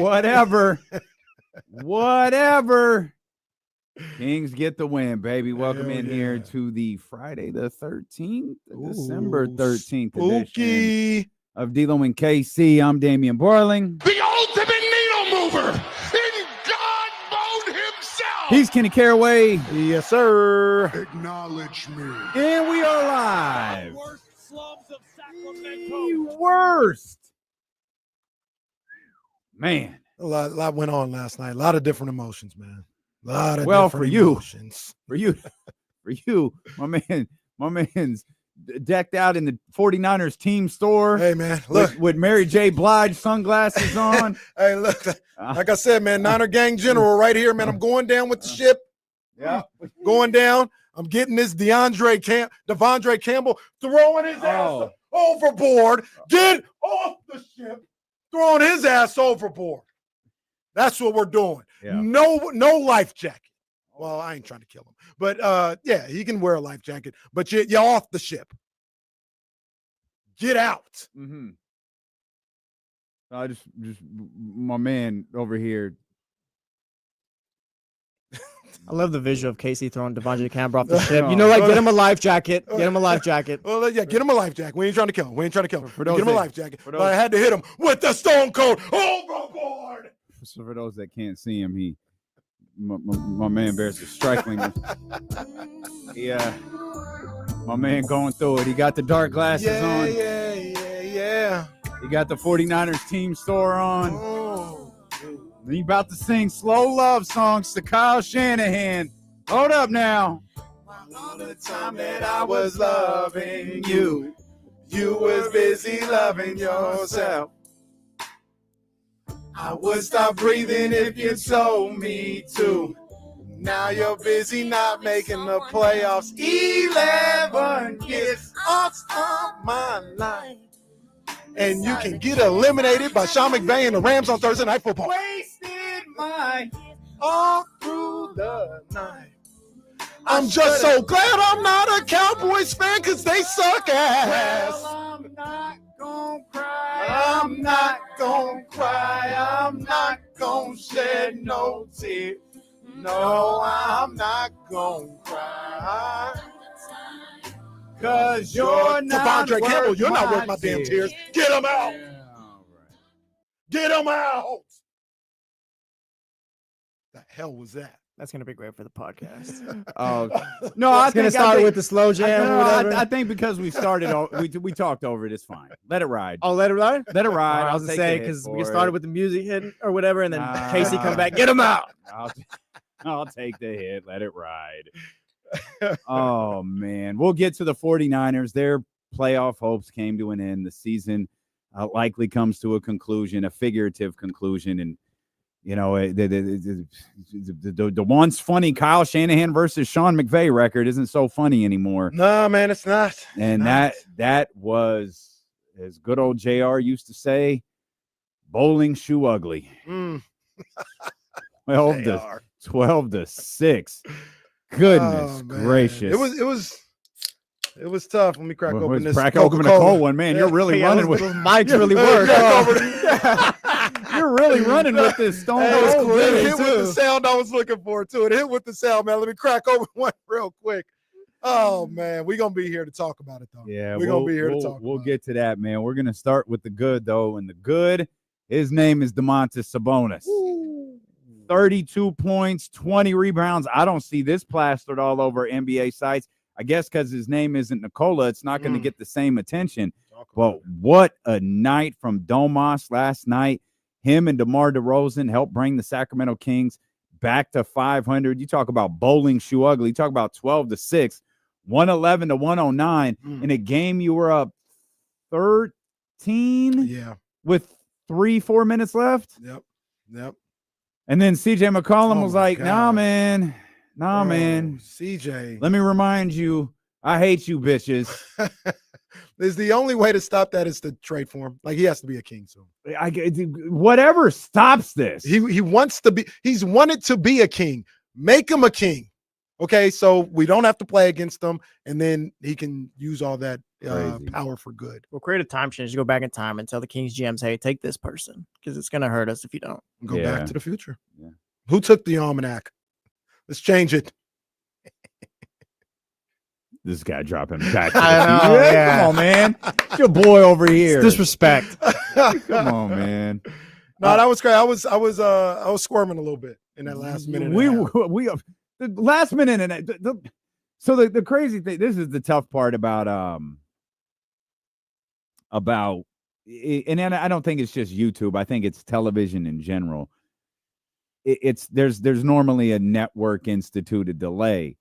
Whatever. Kings get the win, baby. Welcome in here to the Friday the 13th, December 13th edition of D-Lo and KC. I'm Damian Borling. The ultimate needle mover in God mode himself. He's Kenny Caraway. Yes, sir. Acknowledge me. And we are live. Worst slums of Sacramento. The worst. Man. A lot went on last night. A lot of different emotions, man. A lot of Well, different for you. emotions. For you, my man's decked out in the 49ers team store. Hey, man, look. With Mary J. Blige sunglasses on. Hey, look. Like I said, man, Niner Gang General right here, man. I'm going down with the ship. Yeah. Going down. I'm getting this Devondre Campbell throwing his ass overboard. Get off the ship. Throwing his ass overboard. That's what we're doing. Yeah. No life jacket. Well, I ain't trying to kill him. But, yeah, he can wear a life jacket. But you're off the ship. Get out. Mm-hmm. I just my man over here. I love the visual of Casey throwing Devondre Campbell off the ship. You know, like, get him a life jacket. Get him a life jacket. Well, yeah, get him a life jacket. We ain't trying to kill him. Get him a life jacket. For But I had to hit him with the Stone Cold overboard. So for those that can't see him, my man bears a striking. Yeah, my man going through it. He got the dark glasses on. Yeah. He got the 49ers team store on. Oh. He about to sing slow love songs to Kyle Shanahan. Hold up now. All the time that I was loving you, you was busy loving yourself. I would stop breathing if you told me to. Now you're busy not making the playoffs. 11 years of my life. And you can get eliminated by Sean McVay and the Rams on Thursday Night Football. Wasted my All through the night. I'm just so glad I'm not a Cowboys fan because they suck ass. Well, I'm not gonna cry. I'm not gonna cry. I'm not gonna shed no tears. No, I'm not gonna cry. Cause you're not Devondre Campbell, worth you're not my worth my damn tears. tears. Get him out. Yeah, all right. Get him out. The hell was that? That's going to be great for the podcast. No, I It's going to think start with the slow jam or whatever. I think because we started, we talked over it. It's fine. Let it ride. Oh, let it ride? Let it ride. I was I'll going to take say, the hit because for we it. started with the music hitting or whatever, and then Nah. Casey come back, get him out. I'll take the hit. Let it ride. Oh, man. We'll get to the 49ers. Their playoff hopes came to an end. The season likely comes to a conclusion, a figurative conclusion. And you know, the once funny Kyle Shanahan versus Sean McVay record isn't so funny anymore. No, man, it's not. And that was, as good old JR used to say, bowling shoe ugly. 12 to 6. Goodness gracious. It was tough. Let me crack open this. Crack open a cold one, man. You're really running with Mike's really work. You're really running with this stone. It hit with the sound I was looking for too. It hit with the sound, man. Let me crack open one real quick. Oh man, we're gonna be here to talk about it though. Yeah, we're gonna be here to talk. We'll get to that, man. We're gonna start with the good though, and the good, his name is Domantas Sabonis. 32 points, 20 rebounds. I don't see this plastered all over NBA sites. I guess because his name isn't Nikola, it's not going to get the same attention. But what a night from Domas last night. Him and DeMar DeRozan helped bring the Sacramento Kings back to 500. You talk about bowling shoe ugly. You talk about 12 to 6, 111 to 109 in a game you were up 13. Yeah, with 3-4 minutes left. Yep. And then CJ McCollum was like, "Nah, man. CJ, let me remind you, I hate you bitches." Is the only way to stop that is to trade for him. Like, he has to be a king soon. Whatever stops this. He wants to be. He's wanted to be a king. Make him a king. Okay, so we don't have to play against them, and then he can use all that power for good. We'll create a time change. Go back in time and tell the Kings GMs, "Hey, take this person because it's gonna hurt us if you don't." Go back to the future. Yeah. Who took the almanac? Let's change it. This guy dropping back. Yeah. Come on, man. It's your boy over here. It's disrespect. Come on, man. No, that was great. I was squirming a little bit in that last minute. The last minute, and so the crazy thing. This is the tough part about, and I don't think it's just YouTube. I think it's television in general. There's normally a network instituted delay.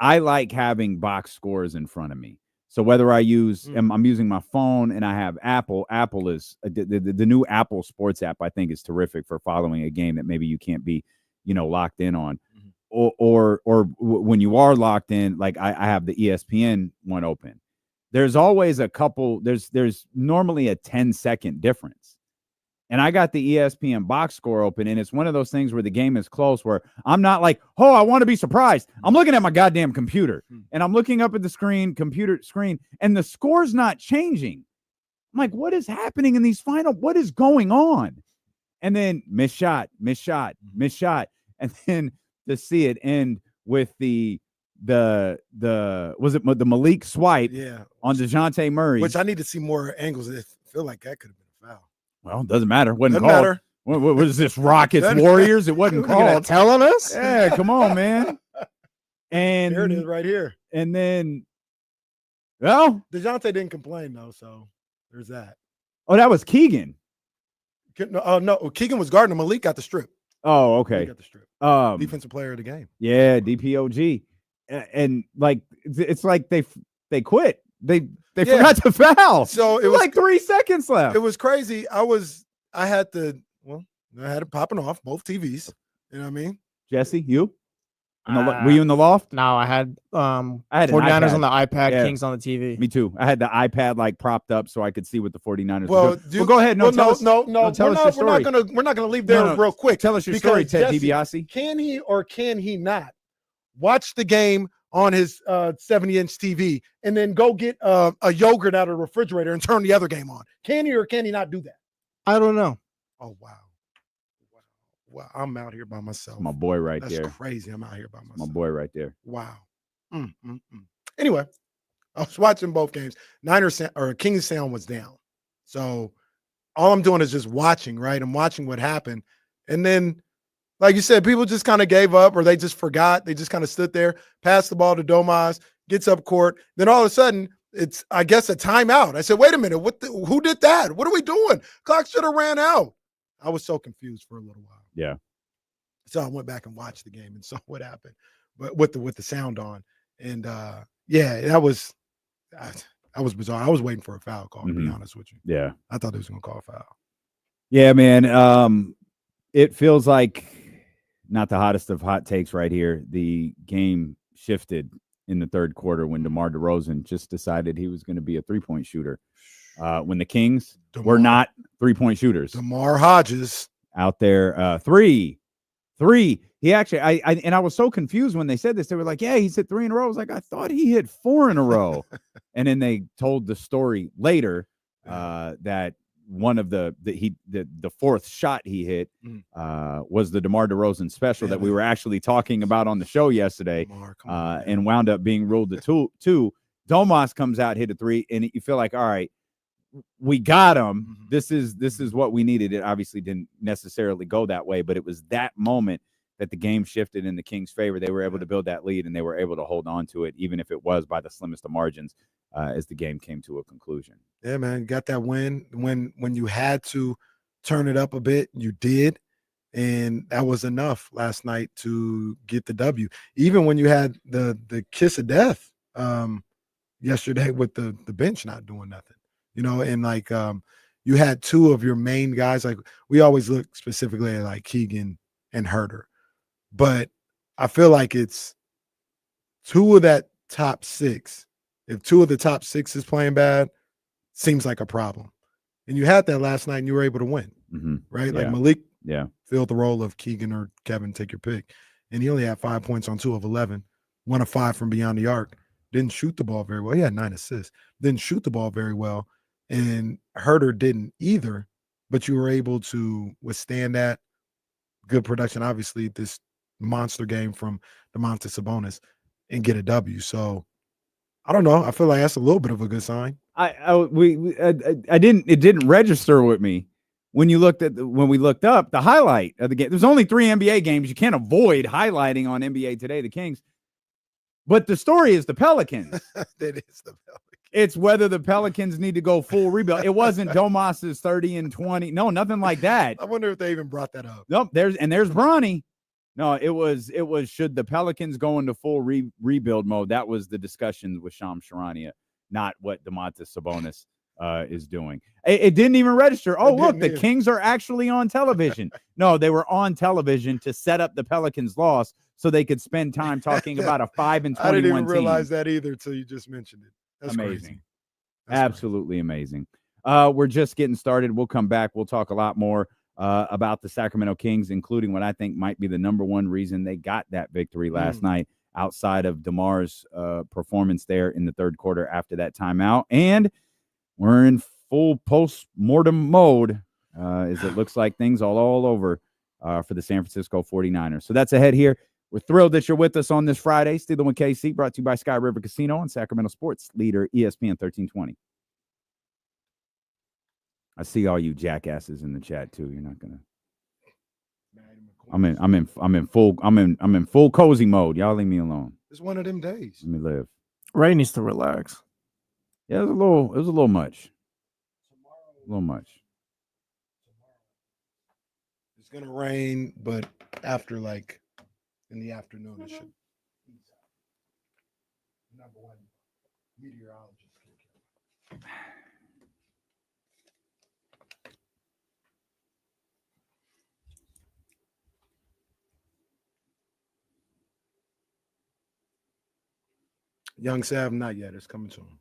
I like having box scores in front of me. So whether I'm using my phone and I have Apple is the new Apple Sports app. I think is terrific for following a game that maybe you can't be, locked in on, or when you are locked in, like I have the ESPN one open. There's always a couple. There's normally a 10-second difference. And I got the ESPN box score open, and it's one of those things where the game is close, where I'm not like, oh, I want to be surprised. I'm looking at my goddamn computer, and I'm looking up at the computer screen, and the score's not changing. I'm like, what is happening in these final? What is going on? And then miss shot. And then to see it end with the Malik swipe on DeJounte Murray. Which I need to see more angles. I feel like that could have been a foul. Well, it doesn't matter. Wasn't called. Matter. What was this, Rockets Warriors? It wasn't called. Telling us? Yeah, come on, man. And here it is right here. And then, well, DeJounte didn't complain, though, so there's that. Oh, that was Keegan. No, Keegan was guarding him. Malik got the strip. Oh, okay. He got the strip. Defensive player of the game. Yeah, DPOG. And like, it's like they quit. They forgot to foul. So it was like 3 seconds left. It was crazy. I had it popping off both TVs. You know what I mean? Jesse, you? Were you in the loft? No, I had 49ers on the iPad, Kings on the TV. Me too. I had the iPad like propped up so I could see what the 49ers were doing. Well, go ahead. No, tell us your story. We're not gonna leave there real quick. Tell us your story, Ted DiBiase. Can he or can he not watch the game on his 70-inch TV and then go get a yogurt out of the refrigerator and turn the other game on? Can he or can he not do that? I don't know. Oh, wow. I'm out here by myself. My boy right there. That's crazy. I'm out here by myself. My boy right there. Wow. Anyway, I was watching both games. Kings sound was down. So all I'm doing is just watching, right? I'm watching what happened. And then, like you said, people just kind of gave up or they just forgot. They just kind of stood there, passed the ball to Domas, gets up court. Then all of a sudden, it's, I guess, a timeout. I said, wait a minute. Who did that? What are we doing? Clock should have ran out. I was so confused for a little while. Yeah. So I went back and watched the game and saw what happened, but with the sound on. And that was bizarre. I was waiting for a foul call, to be honest with you. Yeah. I thought they was going to call a foul. Yeah, man. it feels like not the hottest of hot takes right here. The game shifted in the third quarter when DeMar DeRozan just decided he was going to be a three-point shooter. When the Kings were not three-point shooters. DeMar Hodges out there, three. He actually, I was so confused when they said this. They were like, yeah, he's hit 3 in a row. I was like, I thought he hit 4 in a row. And then they told the story later that one of the fourth shot he hit was the DeMar DeRozan special that we were actually talking about on the show yesterday, and wound up being ruled to two. Domas comes out, hit a 3, and you feel like, all right, we got him. This is what we needed. It obviously didn't necessarily go that way, but it was that moment that the game shifted in the Kings' favor. They were able to build that lead, and they were able to hold on to it, even if it was by the slimmest of margins, as the game came to a conclusion. Yeah, man, got that win. When you had to turn it up a bit, you did, and that was enough last night to get the W. Even when you had the kiss of death yesterday with the bench not doing nothing. And like you had 2 of your main guys. Like we always look specifically at like Keegan and Herter, but I feel like it's 2 of that top 6. If 2 of the top 6 is playing bad, seems like a problem. And you had that last night, and you were able to win, right? Yeah. Like Malik, filled the role of Keegan or Kevin, take your pick, and he only had 5 points on 2 of 11, 1 of 5 from beyond the arc. Didn't shoot the ball very well. He had 9 assists. Didn't shoot the ball very well. And Herter didn't either, but you were able to withstand that. Good production, obviously, this monster game from Domantas Sabonis, and get a W. So I don't know. I feel like that's a little bit of a good sign. It didn't register with me when we looked up the highlight of the game. There's only 3 NBA games. You can't avoid highlighting on NBA Today, the Kings. But the story is the Pelicans. That is the Pelicans. It's whether the Pelicans need to go full rebuild. It wasn't Domas's 30 and 20. No, nothing like that. I wonder if they even brought that up. Nope. There's Bronny. No, it was should the Pelicans go into full rebuild mode? That was the discussion with Shams Charania, not what Domantas Sabonis is doing. It didn't even register. Oh, look, the Kings are actually on television. No, they were on television to set up the Pelicans' loss so they could spend time talking about a 5-21 I didn't even team. realize that either until you just mentioned it. That's amazing. Crazy. Absolutely amazing. We're just getting started. We'll come back. We'll talk a lot more about the Sacramento Kings, including what I think might be the number one reason they got that victory last night, outside of DeMar's performance there in the third quarter after that timeout. And we're in full post-mortem mode as it looks like things all over for the San Francisco 49ers. So that's ahead here. We're thrilled that you're with us on this Friday. Steeler with KC, brought to you by Sky River Casino and Sacramento Sports Leader ESPN 1320. I see all you jackasses in the chat too. You're not gonna. I'm in full cozy mode. Y'all leave me alone. It's one of them days. Let me live. Ray needs to relax. Yeah, it was a little much. A little much. It's gonna rain, but after like in the afternoon, it should. Number one meteorologist. Young Sav, not yet. It's coming to him.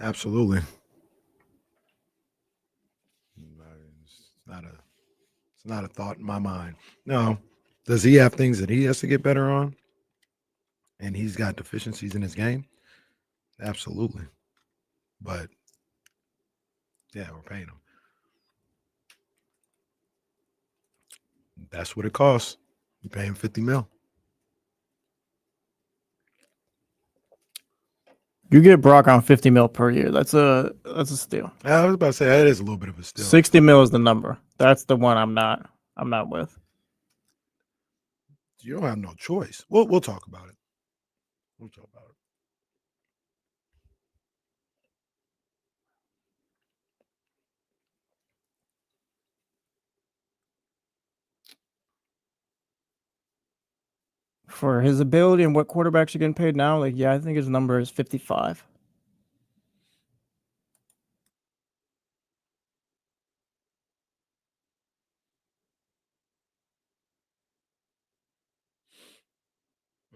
Absolutely. It's not a thought in my mind. No. Does he have things that he has to get better on? And he's got deficiencies in his game? Absolutely. But yeah, we're paying him. That's what it costs. You pay him $50 million. You get Brock on $50 million per year. That's a steal. I was about to say that is a little bit of a steal. $60 million is the number. That's the one I'm not with. You don't have no choice. We'll talk about it. We'll talk about it. For his ability and what quarterbacks are getting paid now, like, yeah, I think his number is 55.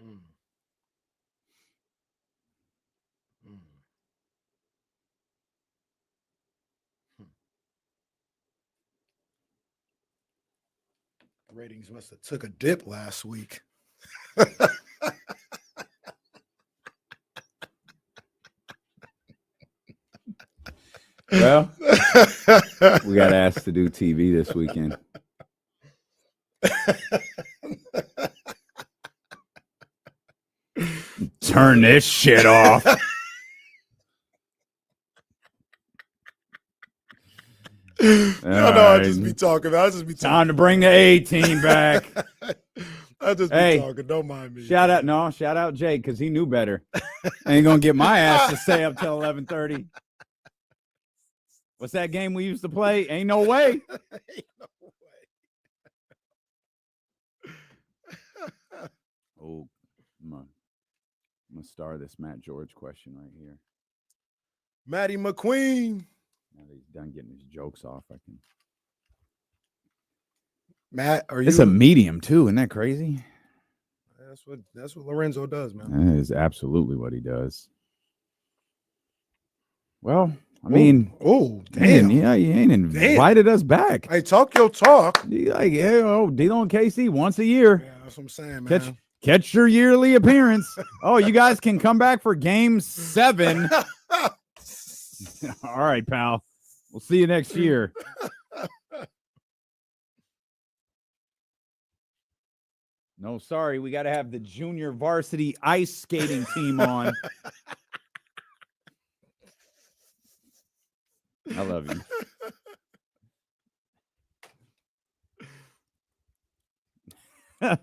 Mm. Mm. Ratings must have took a dip last week. Well, we got asked to do TV this weekend. Turn this shit off. I just be talking. I just be talking. Time to bring the A team back. I just be talking. Don't mind me. Shout out Jake because he knew better. Ain't gonna get my ass to stay up till 11:30. What's that game we used to play? Ain't no way. Ain't no way. Oh, I'm gonna star this Matt George question right here. Matty McQueen. Now that he's done getting his jokes off, I can. Matt, are you? It's a medium too. Isn't that crazy? That's what Lorenzo does, man. That is absolutely what he does. Well, I mean, damn, yeah, he ain't invited us back. Hey, talk your talk. Like, D'Lo and KC once a year. Yeah, that's what I'm saying, man. Catch your yearly appearance. Oh, you guys can come back for Game 7. All right, pal. We'll see you next year. No, sorry. We got to have the junior varsity ice skating team on. I love you.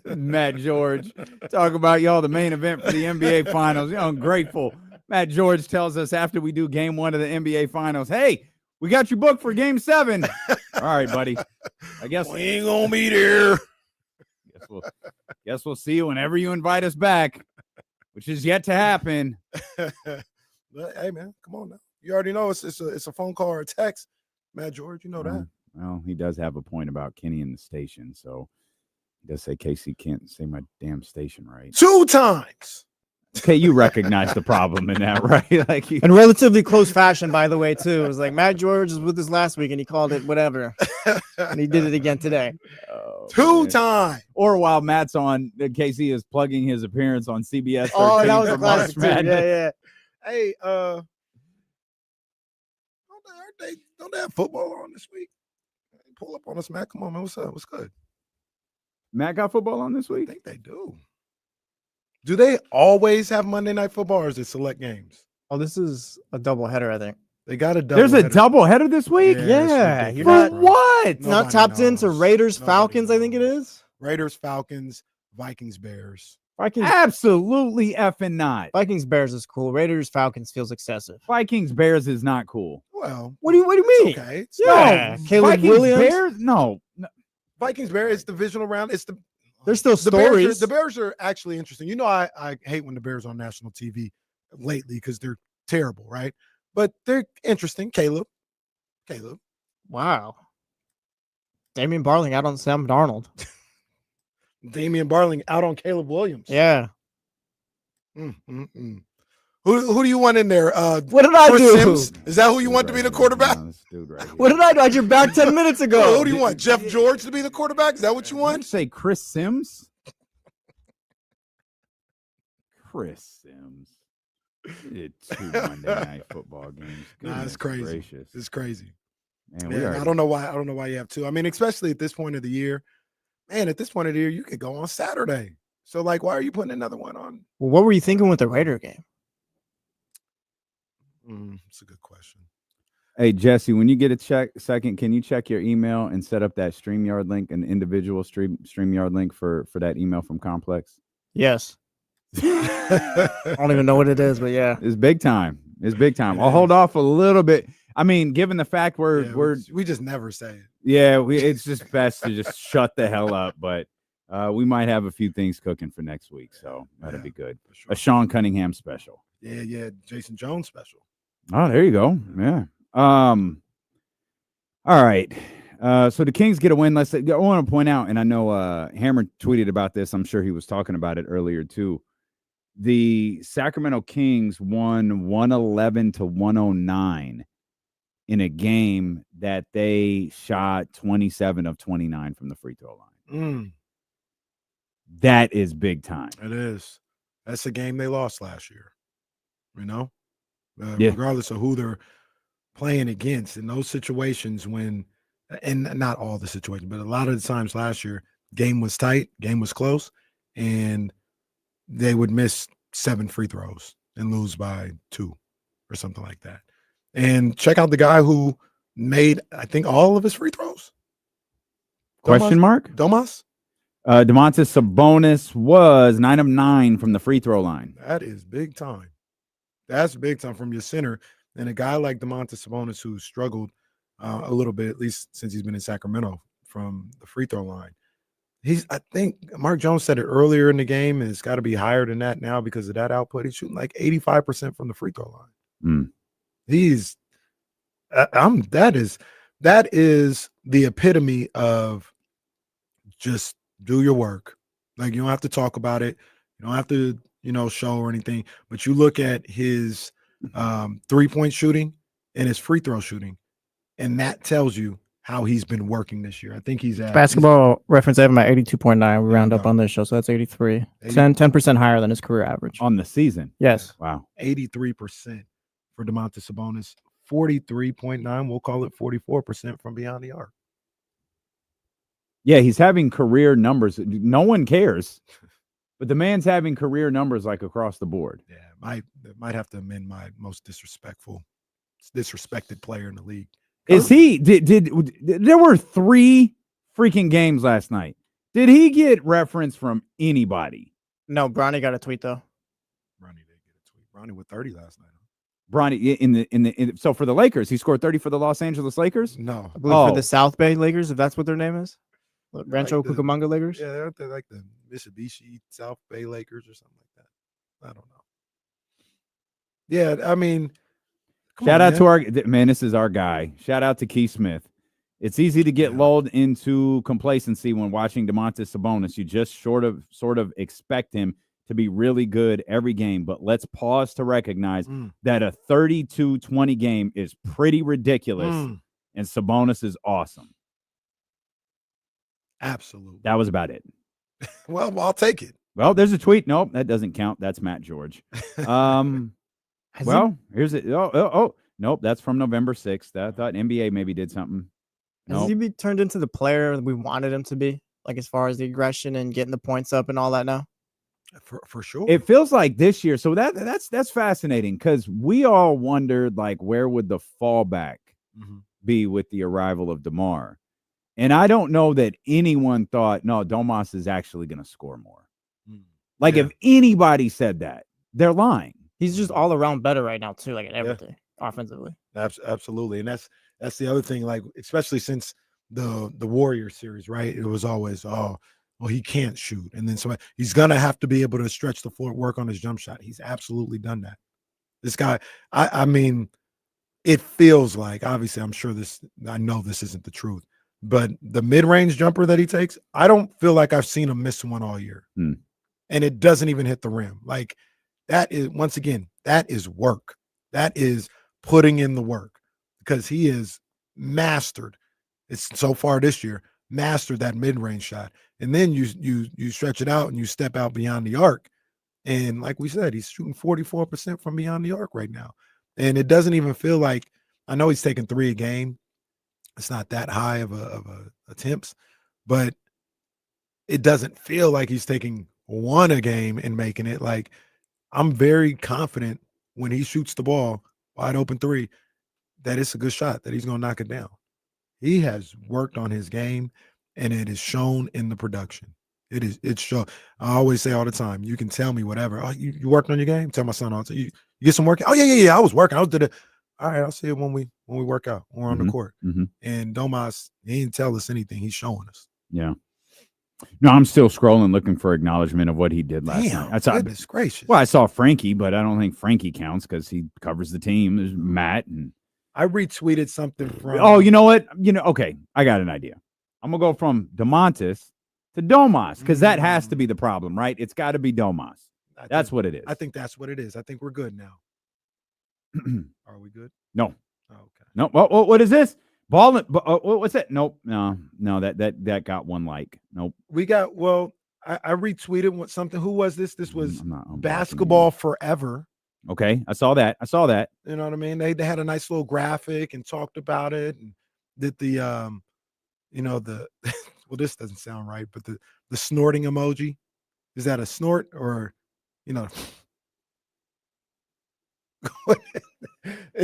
Matt George, talk about y'all the main event for the NBA Finals. I'm grateful. Matt George tells us after we do Game 1 of the NBA Finals, hey, we got you booked for Game 7. All right, buddy. I guess we ain't gonna be there. Guess we'll see you whenever you invite us back, which is yet to happen. But, hey, man, come on now. You already know it's a phone call or a text. Matt George, you know that. Well, he does have a point about Kenny and the station, so he does say Casey can't say my damn station right 2 times. Okay, you recognize the problem in that, right? Like, in relatively close fashion, by the way, too. It was like Matt George was with us last week, and he called it whatever, and he did it again today. 2 times. Or while Matt's on, Casey is plugging his appearance on CBS. Oh, that was a classic too. Yeah. Hey, don't they have football on this week? Pull up on us, Matt. Come on, man. What's up? What's good? Matt got football on this week? I think they do. Do they always have Monday Night Football, or is it select games? Oh, this is a doubleheader, I think. They got a double. There's a doubleheader this week? Yeah. You're not what? Not tapped into Raiders, Falcons, I think it is. Raiders, Falcons, Vikings, Bears. Vikings. Absolutely effing not. Vikings, Bears is cool. Raiders, Falcons feels excessive. Vikings, Bears is not cool. Well, what do you mean? Okay. Yeah. Caleb Vikings, Williams. Bears? No. Vikings, Bears, it's divisional round. It's There's still stories. The Bears are actually interesting. You know, I hate when the Bears are on national TV lately because they're terrible, right? But they're interesting. Caleb. Wow. Damian Barling out on Sam Darnold. Damian Barling out on Caleb Williams. Yeah. Who do you want in there? What did I do? Sims? Is that who you want to be the quarterback? No, this dude right here. What did I do? I had your back 10 minutes ago. Who do you want? Jeff George to be the quarterback? Is that what you Did want? you say Chris Sims? Chris Sims. We did 2 Monday Night Football games. Nah, it's crazy. Gracious. It's crazy. Man, I don't know why you have 2. I mean, especially at this point of the year. Man, at this point of the year, you could go on Saturday. So, like, why are you putting another one on? Well, what were you thinking with the Raider game? It's a good question. Hey, Jesse, when you get a second, can you check your email and set up that StreamYard link, an individual StreamYard link for that email from Complex? Yes. I don't even know what it is, but yeah. It's big time. It's big time. It I'll hold is. off a little bit. I mean, given the fact we just never say it. it's just best to just shut the hell up. But we might have a few things cooking for next week, so that'll be good. For sure. A Sean Cunningham special. Yeah, Jason Jones special. Oh, there you go. Yeah. All right. So the Kings get a win. I want to point out, and I know Hammer tweeted about this. I'm sure he was talking about it earlier too. The Sacramento Kings won 111-109 in a game that they shot 27 of 29 from the free throw line. That is big time. It is. That's a game they lost last year. You know, regardless of who they're playing against in those situations and not all the situations, but a lot of the times last year, game was tight, game was close, and they would miss 7 free throws and lose by 2 or something like that. And check out the guy who made, I think, all of his free throws. Question mark? Domantas Sabonis was 9 of 9 from the free throw line. That is big time. That's big time from your center. And a guy like Domantas Sabonis, who struggled a little bit, at least since he's been in Sacramento, from the free throw line. I think Mark Jones said it earlier in the game, and it's got to be higher than that now because of that output. He's shooting like 85% from the free throw line. That is the epitome of just do your work. Like, you don't have to talk about it. You don't have to, show or anything, but you look at his 3-point shooting and his free throw shooting, and that tells you how he's been working this year. I think he's at Basketball Reference. I have him at 82.9. We round up on this show, so that's 83. 10% higher than his career average on the season. Yes. Wow. 83% for Domantas Sabonis. 43.9. We'll call it 44% from beyond the arc. Yeah, he's having career numbers. No one cares, but the man's having career numbers like across the board. Yeah, might have to amend my most disrespected player in the league. Is he? Did there were 3 freaking games last night? Did he get reference from anybody? No, Bronny got a tweet though. Bronny did get a tweet. Bronny with 30 last night. Bronny so for the Lakers, he scored 30 for the Los Angeles Lakers. No, I believe for the South Bay Lakers, if that's what their name is. Rancho Cucamonga Lakers? Yeah, they're like the Mitsubishi South Bay Lakers or something like that. I don't know. Yeah, I mean, shout out to our man. This is our guy. Shout out to Keith Smith. It's easy to get lulled into complacency when watching Domantas Sabonis. You just sort of expect him to be really good every game, but let's pause to recognize that a 32-20 game is pretty ridiculous, and Sabonis is awesome. Absolutely. That was about it. Well, I'll take it. Well, there's a tweet. Nope, that doesn't count. That's Matt George. Here's it. Oh, nope, that's from November 6th. I thought NBA maybe did something. Has he be turned into the player we wanted him to be? Like as far as the aggression and getting the points up and all that now? For sure. It feels like this year. So that's fascinating because we all wondered like where would the fallback be with the arrival of DeMar. And I don't know that anyone thought, no, Domas is actually going to score more. Like if anybody said that, they're lying. He's just all around better right now too, like at everything offensively. Absolutely. And that's the other thing, like especially since the Warrior series, right? It was always, he can't shoot. And then he's going to have to be able to stretch the floor, work on his jump shot. He's absolutely done that. This guy, I mean, it feels like, obviously, I know this isn't the truth, but the mid-range jumper that he takes, I don't feel like I've seen him miss one all year. And it doesn't even hit the rim. Like that is, once again, that is work. That is putting in the work because he is mastered. It's so far this year, mastered that mid-range shot. And then you stretch it out and you step out beyond the arc. And like we said, he's shooting 44% from beyond the arc right now. And it doesn't even feel like, I know he's taking 3 a game. It's not that high of a attempts, but it doesn't feel like he's taking 1 a game and making it. Like I'm very confident when he shoots the ball wide open 3, that it's a good shot, that he's going to knock it down. He has worked on his game, and it is shown in the production. It's shown. I always say all the time, you can tell me whatever. Oh, you worked on your game? Tell my son all the time. You get some work? Oh, yeah. I was working. I was doing it. All right, I'll see it when we work out. When we're on the court. And Domas, he didn't tell us anything. He's showing us. Yeah. No, I'm still scrolling looking for acknowledgement of what he did last night. Goodness gracious. Well, I saw Frankie, but I don't think Frankie counts because he covers the team. There's Matt and I retweeted something from. Oh, you know what? Okay, I got an idea. I'm gonna go from Domantas to Domas because that has to be the problem, right? It's got to be Domas. That's what it is. I think that's what it is. I think we're good now. Are we good? No. Oh, okay. No. What is this? Ball. What's that? Nope. No. That got one like. Nope. We got. Well, I retweeted something. Who was this? This was Basketball Forever. Okay, I saw that. You know what I mean? They had a nice little graphic and talked about it and did the well, this doesn't sound right, but the snorting emoji. Is that a snort or is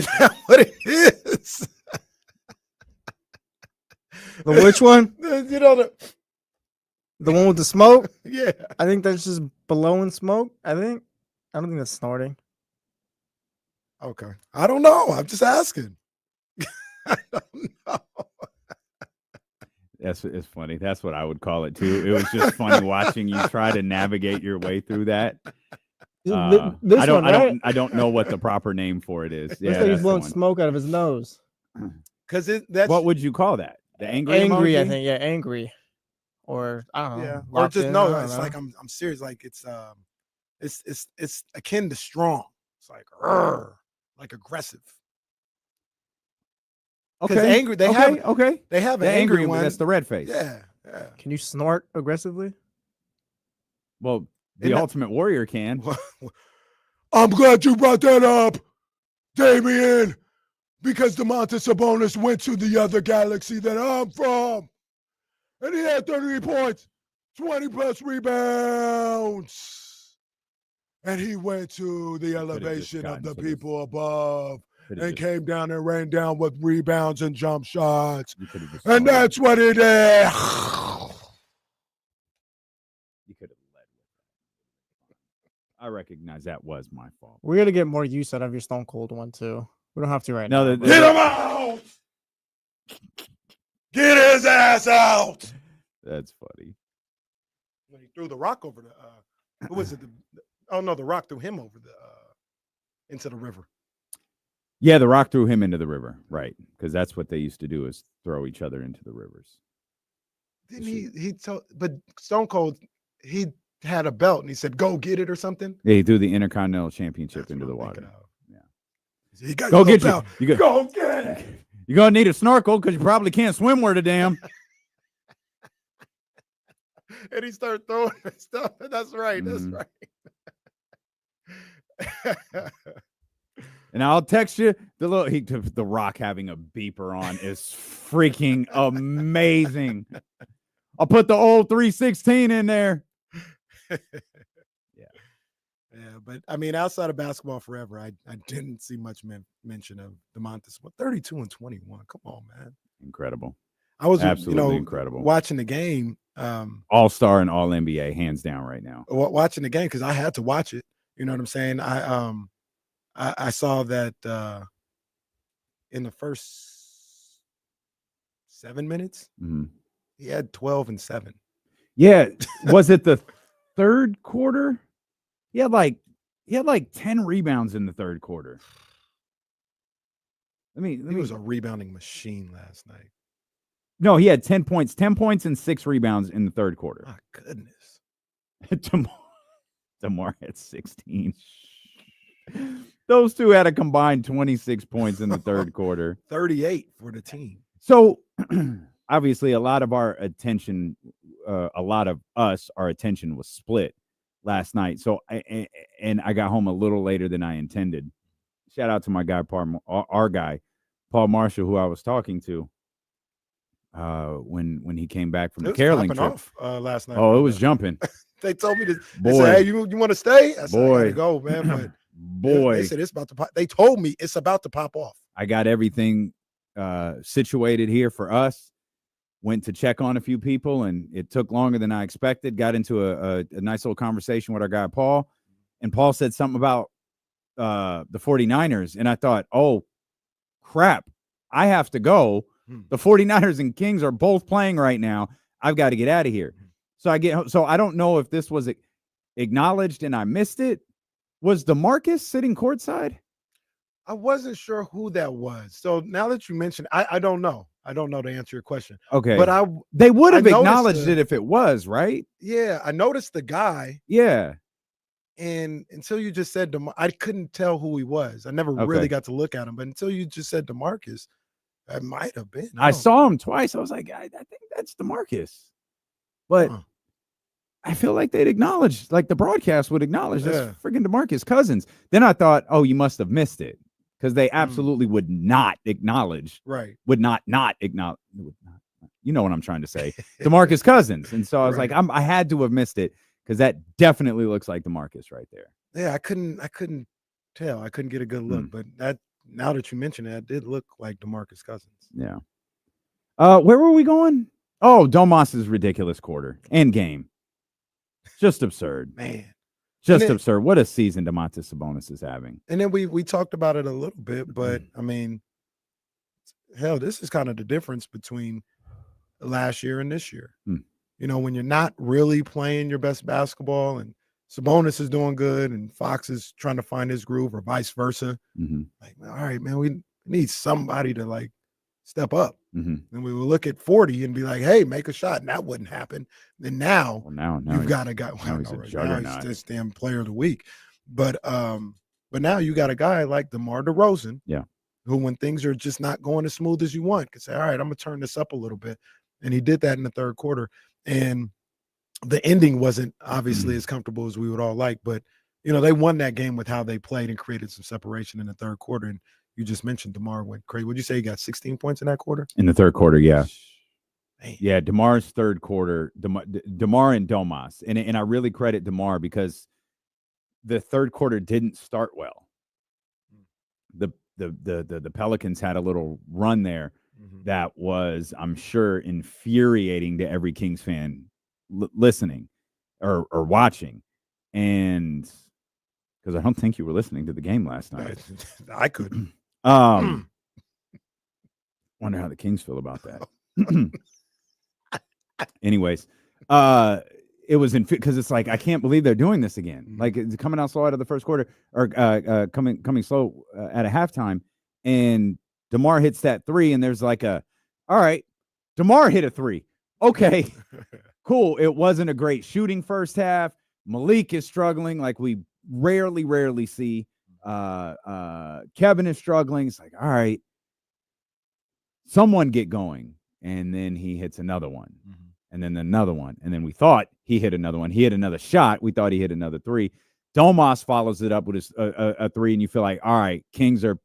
that what it is? Which one? The one with the smoke? Yeah. I think that's just blowing smoke. I don't think that's snorting. Okay. I don't know. I'm just asking. I don't know. It's funny. That's what I would call it too. It was just funny watching you try to navigate your way through that. I don't know what the proper name for it is. Yeah, like he's blowing smoke out of his nose. Because that's what would you call that? The angry emoji? I think. Yeah, angry. Or I don't know. Yeah. Or just no. It's like I'm serious. Like it's akin to strong. It's like like aggressive. Okay. Angry. They have an angry one. That's the red face. Yeah. Can you snort aggressively? Well, the Ultimate Warrior can. I'm glad you brought that up, Damian, because Domantas Sabonis went to the other galaxy that I'm from, and he had 33 points, 20 plus rebounds, and he went to the elevation of the people above and came down and ran down with rebounds and jump shots, and that's what it is. You could have led with that. I recognize that was my fault. We got to get more use out of your Stone Cold one too. We don't have to right now. Get him out! Get his ass out! That's funny. When he threw the rock over the who was it? The rock threw him over the into the river. Yeah, the rock threw him into the river, right? Because that's what they used to do, is throw each other into the rivers. Didn't he told, but Stone Cold, he had a belt and he said, "Go get it" or something. Yeah, he threw the Intercontinental Championship into the water. Yeah, he got go get belt. Go get it. You're gonna need a snorkel because you probably can't swim worth a damn. And he started throwing stuff. That's right. Mm-hmm. That's right. And I'll text you the rock having a beeper on is freaking amazing. I'll put the old 316 in there. Yeah, but I mean, outside of Basketball Forever, I didn't see much mention of Domantas. 32 and 21. Come on, man. Incredible. I was absolutely incredible watching the game. All-star and all-NBA, hands down right now. Watching the game because I had to watch it. You know what I'm saying? I saw that in the first 7 minutes, he had 12 and 7. Yeah. Was it the third quarter? He had like 10 rebounds in the third quarter. He was a rebounding machine last night. No, he had 10 points. 10 points and 6 rebounds in the third quarter. My goodness. DeMar had 16. Those two had a combined 26 points in the third quarter. 38 for the team. So, obviously, a lot of our attention was split last night. So, I got home a little later than I intended. Shout out to my guy, our guy, Paul Marshall, who I was talking to when he came back from the caroling trip off, last night. Oh, it was jumping. They told me to. They said, "Hey, you want to stay?" I said, "I gotta go, man." But boy, they said it's about to pop. They told me it's about to pop off. I got everything situated here for us. Went to check on a few people, and it took longer than I expected. Got into a nice little conversation with our guy, Paul. And Paul said something about the 49ers. And I thought, oh, crap, I have to go. The 49ers and Kings are both playing right now. I've got to get out of here. So I don't know if this was acknowledged and I missed it. Was DeMarcus sitting courtside? I wasn't sure who that was. So now that you mentioned, I don't know. I don't know to answer your question. Okay. But they would have acknowledged noticed it if it was, right? Yeah, I noticed the guy. Yeah. And until you just said I couldn't tell who he was. I never really got to look at him. But until you just said DeMarcus, that might have been. I saw him twice. I was like, I think that's DeMarcus. But I feel like they'd acknowledge, like the broadcast would acknowledge that's freaking DeMarcus Cousins. Then I thought, oh, you must have missed it. Because they absolutely would not acknowledge, would not acknowledge, you know what I'm trying to say, DeMarcus Cousins. And so I was like, I had to have missed it because that definitely looks like DeMarcus right there. Yeah, I couldn't tell. I couldn't get a good look, but that now that you mention it did look like DeMarcus Cousins. Yeah. Where were we going? Oh, Domas's ridiculous quarter and game. Just absurd, man. Just absurd. What a season Domantas Sabonis is having. And then we talked about it a little bit, but I mean, hell, this is kind of the difference between last year and this year. You know, when you're not really playing your best basketball and Sabonis is doing good and Fox is trying to find his groove or vice versa. Like, all right, man, we need somebody to like step up. And we will look at 40 and be like, hey, make a shot. And that wouldn't happen. Then now you've got a guy. Well, now he's this damn player of the week. But now you got a guy like DeMar DeRozan, who when things are just not going as smooth as you want, can say, all right, I'm gonna turn this up a little bit. And he did that in the third quarter. And the ending wasn't obviously as comfortable as we would all like, but you know, they won that game with how they played and created some separation in the third quarter. And you just mentioned DeMar went crazy. Would you say he got 16 points in that quarter? In the third quarter, yeah. Man. Yeah, DeMar's third quarter, DeMar and Domas. And I really credit DeMar because the third quarter didn't start well. The Pelicans had a little run there that was, I'm sure, infuriating to every Kings fan listening or watching. And because I don't think you were listening to the game last night. I couldn't. Wonder how the Kings feel about that. Anyways, it was because it's like I can't believe they're doing this again. Like it's coming out slow out of the first quarter, or coming slow at a halftime, and DeMar hits that three, and there's like all right, DeMar hit a three. Okay, cool. It wasn't a great shooting first half. Malik is struggling like we rarely see. Kevin is struggling. It's like, all right, someone get going. And then he hits another one, and then another one. And then we thought he hit another one. He hit another shot. We thought he hit another three. Domas follows it up with a three, and you feel like, all right, Kings are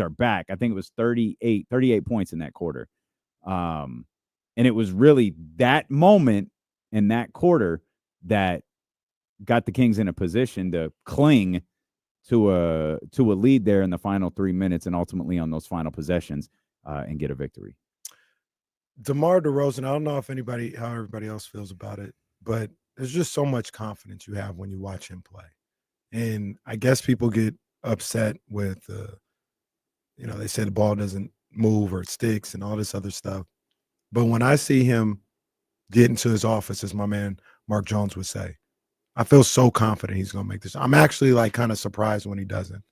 back. I think it was 38 points in that quarter. And it was really that moment in that quarter that got the Kings in a position to cling to a lead there in the final 3 minutes and ultimately on those final possessions and get a victory. DeMar DeRozan, I don't know how everybody else feels about it, but there's just so much confidence you have when you watch him play. And I guess people get upset with, they say the ball doesn't move or it sticks and all this other stuff. But when I see him get into his office, as my man Mark Jones would say, I feel so confident he's going to make this. I'm actually like kind of surprised when he doesn't.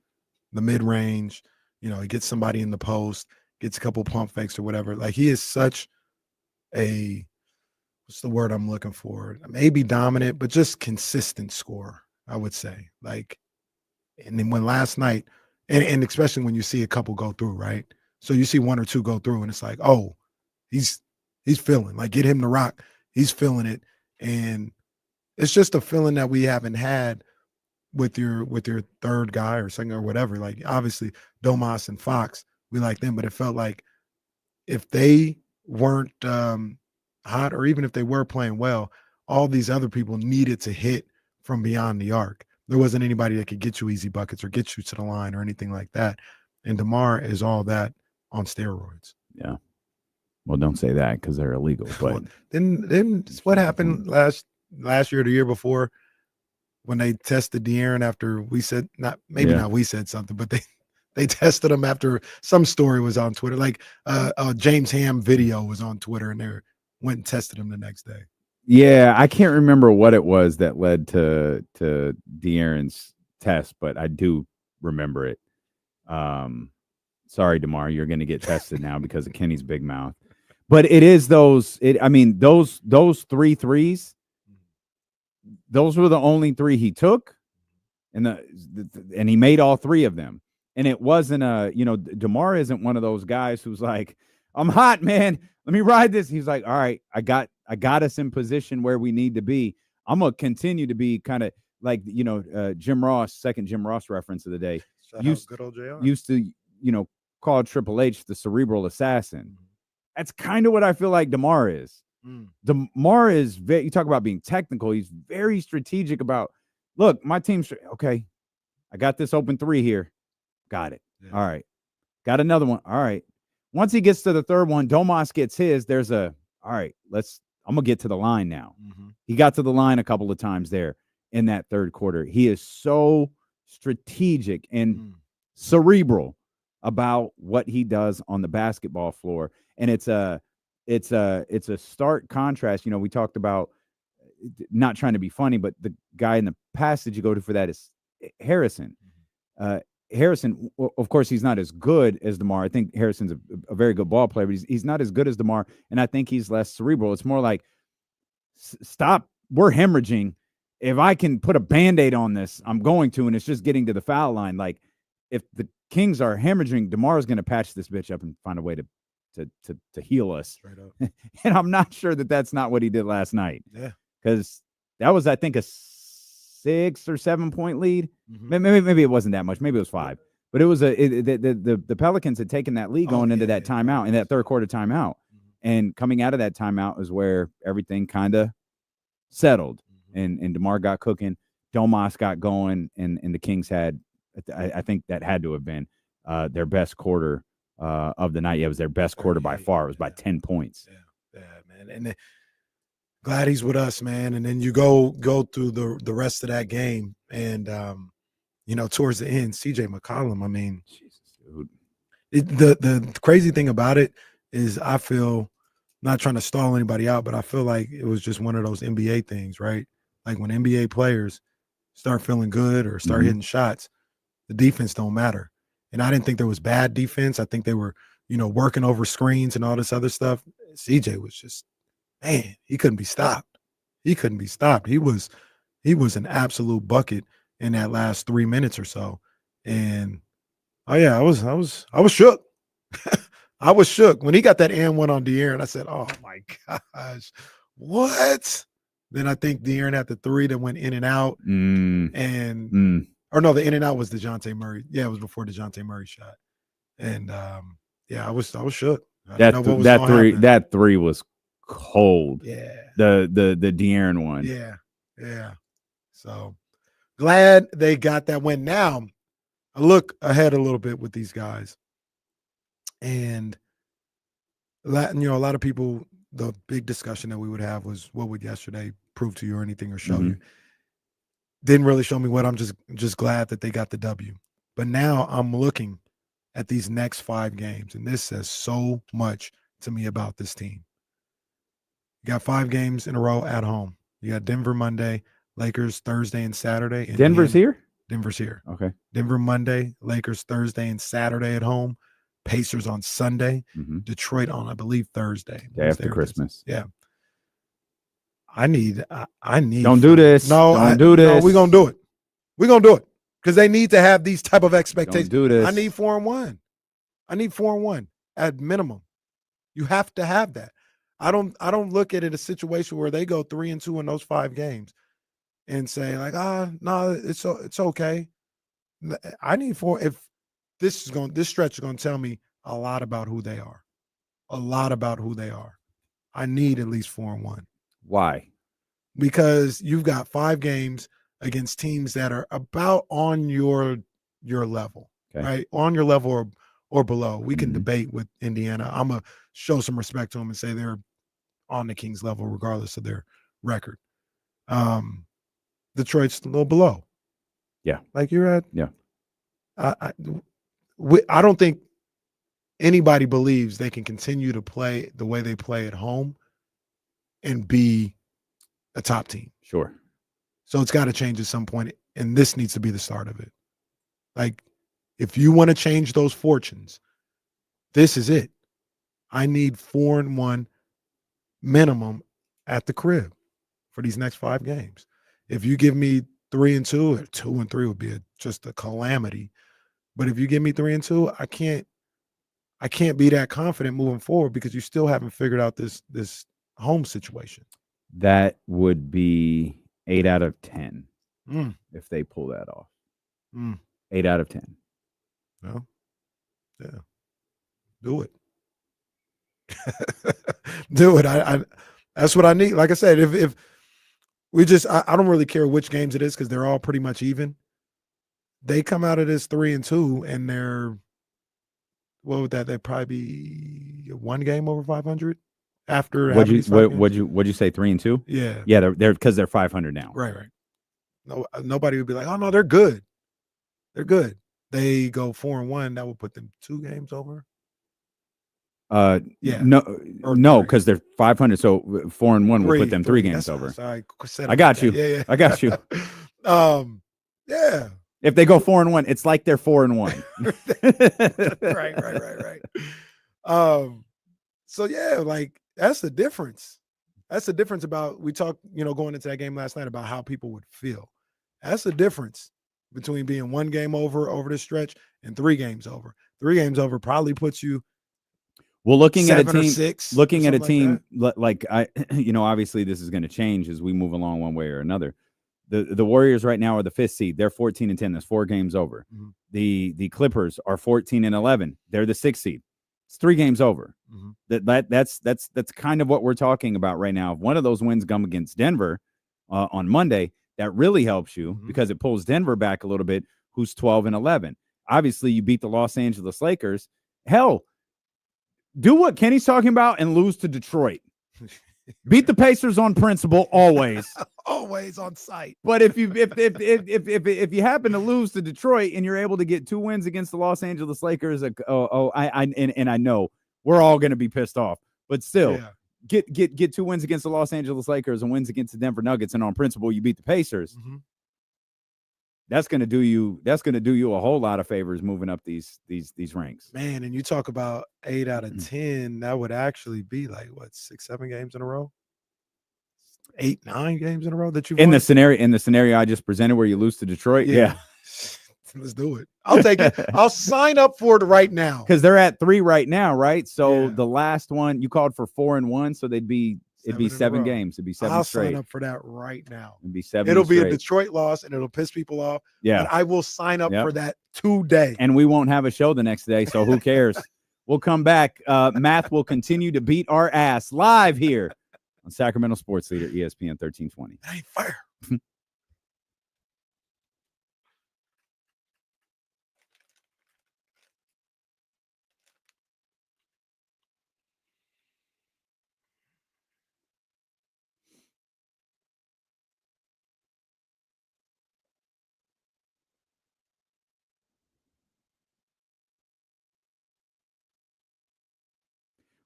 The mid-range, he gets somebody in the post, gets a couple pump fakes or whatever. Like he is such a, what's the word I'm looking for? Maybe dominant, but just consistent scorer, I would say. Like, and then when last night, and especially when you see a couple go through, right? So you see one or two go through and it's like, oh, he's feeling, like get him the rock. He's feeling it. And it's just a feeling that we haven't had with your third guy or second or whatever. Like obviously Domas and Fox, we like them, but it felt like if they weren't hot or even if they were playing well, all these other people needed to hit from beyond the arc. There wasn't anybody that could get you easy buckets or get you to the line or anything like that. and DeMar is all that on steroids. Yeah. Well, don't say that because they're illegal. But Well, then what happened last year or the year before when they tested De'Aaron after we said not we said something, but they tested him after some story was on Twitter, like James Ham video was on Twitter, and they went and tested him the next day. Yeah, I can't remember what it was that led to De'Aaron's test, but I do remember it. Sorry, DeMar, you're going to get tested now because of Kenny's big mouth. But it is those 3 threes. Those were the only 3 he took, and he made all 3 of them. And it wasn't DeMar isn't one of those guys who's like, I'm hot, man. Let me ride this. He's like, all right, I got us in position where we need to be. I'm gonna continue to be kind of like Jim Ross, second Jim Ross reference of the day. Good old JR. Used to call Triple H the cerebral assassin. That's kind of what I feel like DeMar is. DeMar is you talk about being technical. He's very strategic about, look, my team's okay. I got this open 3 here. Got it. Yeah. All right. Got another one. All right. Once he gets to the third one, Domas gets his. There's all right, I'm going to get to the line now. He got to the line a couple of times there in that third quarter. He is so strategic and cerebral about what he does on the basketball floor. And it's a stark contrast. We talked about not trying to be funny, but the guy in the passage you go to for that is Harrison. Harrison, of course, he's not as good as DeMar. I think Harrison's a very good ball player, but he's not as good as DeMar, and I think he's less cerebral. It's more like, stop, we're hemorrhaging. If I can put a Band-Aid on this, I'm going to, and it's just getting to the foul line. Like, if the Kings are hemorrhaging, DeMar's going to patch this bitch up and find a way to heal us. Straight up. And I'm not sure that that's not what he did last night. Yeah. Because that was, I think, a 6 or 7 point lead. Maybe it wasn't that much. Maybe it was 5. But it was the Pelicans had taken that lead going into that timeout, in that third quarter timeout. And coming out of that timeout is where everything kind of settled. And DeMar got cooking. Domas got going. And the Kings had, I think that had to have been their best quarter of the night. Yeah, it was their best quarter by far. It was by 10 points. Yeah, man. And glad he's with us, man. And then you go through the rest of that game, and towards the end, CJ McCollum. I mean, Jesus, dude. The crazy thing about it is, I feel, not trying to stall anybody out, but I feel like it was just one of those NBA things, right? Like when NBA players start feeling good or start hitting shots, the defense don't matter. And I didn't think there was bad defense. I think they were, working over screens and all this other stuff. CJ was just, man, he couldn't be stopped. He was an absolute bucket in that last 3 minutes or so. And I was shook. I was shook when he got that and one on De'Aaron. I said, "Oh my gosh, what?" Then I think De'Aaron had the 3 that went in and out, or no, the in and out was DeJounte Murray. Yeah, it was before DeJounte Murray shot. And I was shook. That 3 was cold. Yeah. The De'Aaron one. Yeah. So glad they got that win. Now I look ahead a little bit with these guys, and a lot of people, the big discussion that we would have was, what would yesterday prove to you or anything, or show you? Didn't really show me what. I'm just glad that they got the W. But now I'm looking at these next 5 games, and this says so much to me about this team. You got 5 games in a row at home. You got Denver Monday, Lakers Thursday and Saturday. Denver's here? Denver's here. Okay. Denver Monday, Lakers Thursday and Saturday at home. Pacers on Sunday. Detroit on, I believe, Thursday. Day after Christmas. Yeah. I need. Don't do this. No, don't do this. No, we're gonna do it. We're gonna do it because they need to have these type of expectations. Don't do this. I need 4-1. I need 4-1 at minimum. You have to have that. I don't look at it a situation where they go 3-2 in those 5 games and say like, no, it's okay. I need 4. If this stretch is gonna tell me a lot about who they are. A lot about who they are. I need at least 4-1. Why? Because you've got 5 games against teams that are about on your level. right? On your level or below. We can debate with Indiana. I'm going to show some respect to them and say they're on the Kings level regardless of their record. Detroit's a little below. Yeah. Like you're at. Yeah. I don't think anybody believes they can continue to play the way they play at home and be a top team. Sure. So it's got to change at some point, and this needs to be the start of it. Like, if you want to change those fortunes, this is it. I need 4-1 minimum at the crib for these next 5 games. If you give me 3-2, or 2-3 would be just a calamity. But if you give me 3-2, I can't be that confident moving forward because you still haven't figured out this home situation. That would be 8 out of 10 if they pull that off. 8 out of 10. Well, yeah. Do it. Do it. I that's what I need. Like I said, if we just I don't really care which games it is because they're all pretty much even. They come out of this 3-2 and they're what would that? They'd probably be 1 game over 500 after. What'd you say 3-2? Yeah. Yeah, they're because they're 500 now. Right. No, nobody would be like, oh no, they're good. They're good. They go 4-1. That would put them 2 games over. Yeah. No, because they're 500. So 4-1 will put them 3 games over. Sorry, I got you. Yeah. I got you. Yeah. If they go 4-1, it's like they're 4-1. Right. So yeah, like that's the difference. That's the difference about we talked, going into that game last night about how people would feel. That's the difference between being 1 game over the stretch and 3 games over. 3 games over probably puts you. Well, looking at a 7 or team, 6 looking at a like team like I, obviously this is going to change as we move along one way or another. The Warriors right now are the 5th seed. They're 14-10. That's 4 games over. Mm-hmm. The Clippers are 14-11. They're the 6th seed. It's 3 games over. Mm-hmm. That's kind of what we're talking about right now. If one of those wins come against Denver on Monday, that really helps you because it pulls Denver back a little bit, who's 12-11. Obviously, you beat the Los Angeles Lakers. Hell, do what Kenny's talking about and lose to Detroit. Beat the Pacers on principle always. Always on site. But if you happen to lose to Detroit and you're able to get 2 wins against the Los Angeles Lakers, I know we're all going to be pissed off. But still, get 2 wins against the Los Angeles Lakers and wins against the Denver Nuggets, and on principle you beat the Pacers. Mm-hmm. That's going to do you a whole lot of favors moving up these ranks. Man, and you talk about 8 out of 10, that would actually be like what, 6-7 games in a row? 8-9 games in a row that you've in won? the scenario I just presented where you lose to Detroit. Yeah. Let's do it. I'll take it. I'll sign up for it right now. Because they're at 3 right now, right? So the last one you called for 4-1, so it'd be 7 games. It'd be 7 I'll straight. sign up for that right now. It'd be 7. It'll be straight. a Detroit loss and it'll piss people off. Yeah. But I will sign up for that today. And we won't have a show the next day, so who cares? We'll come back. Math will continue to beat our ass live here on Sacramento Sports Leader, ESPN 1320. That ain't fair.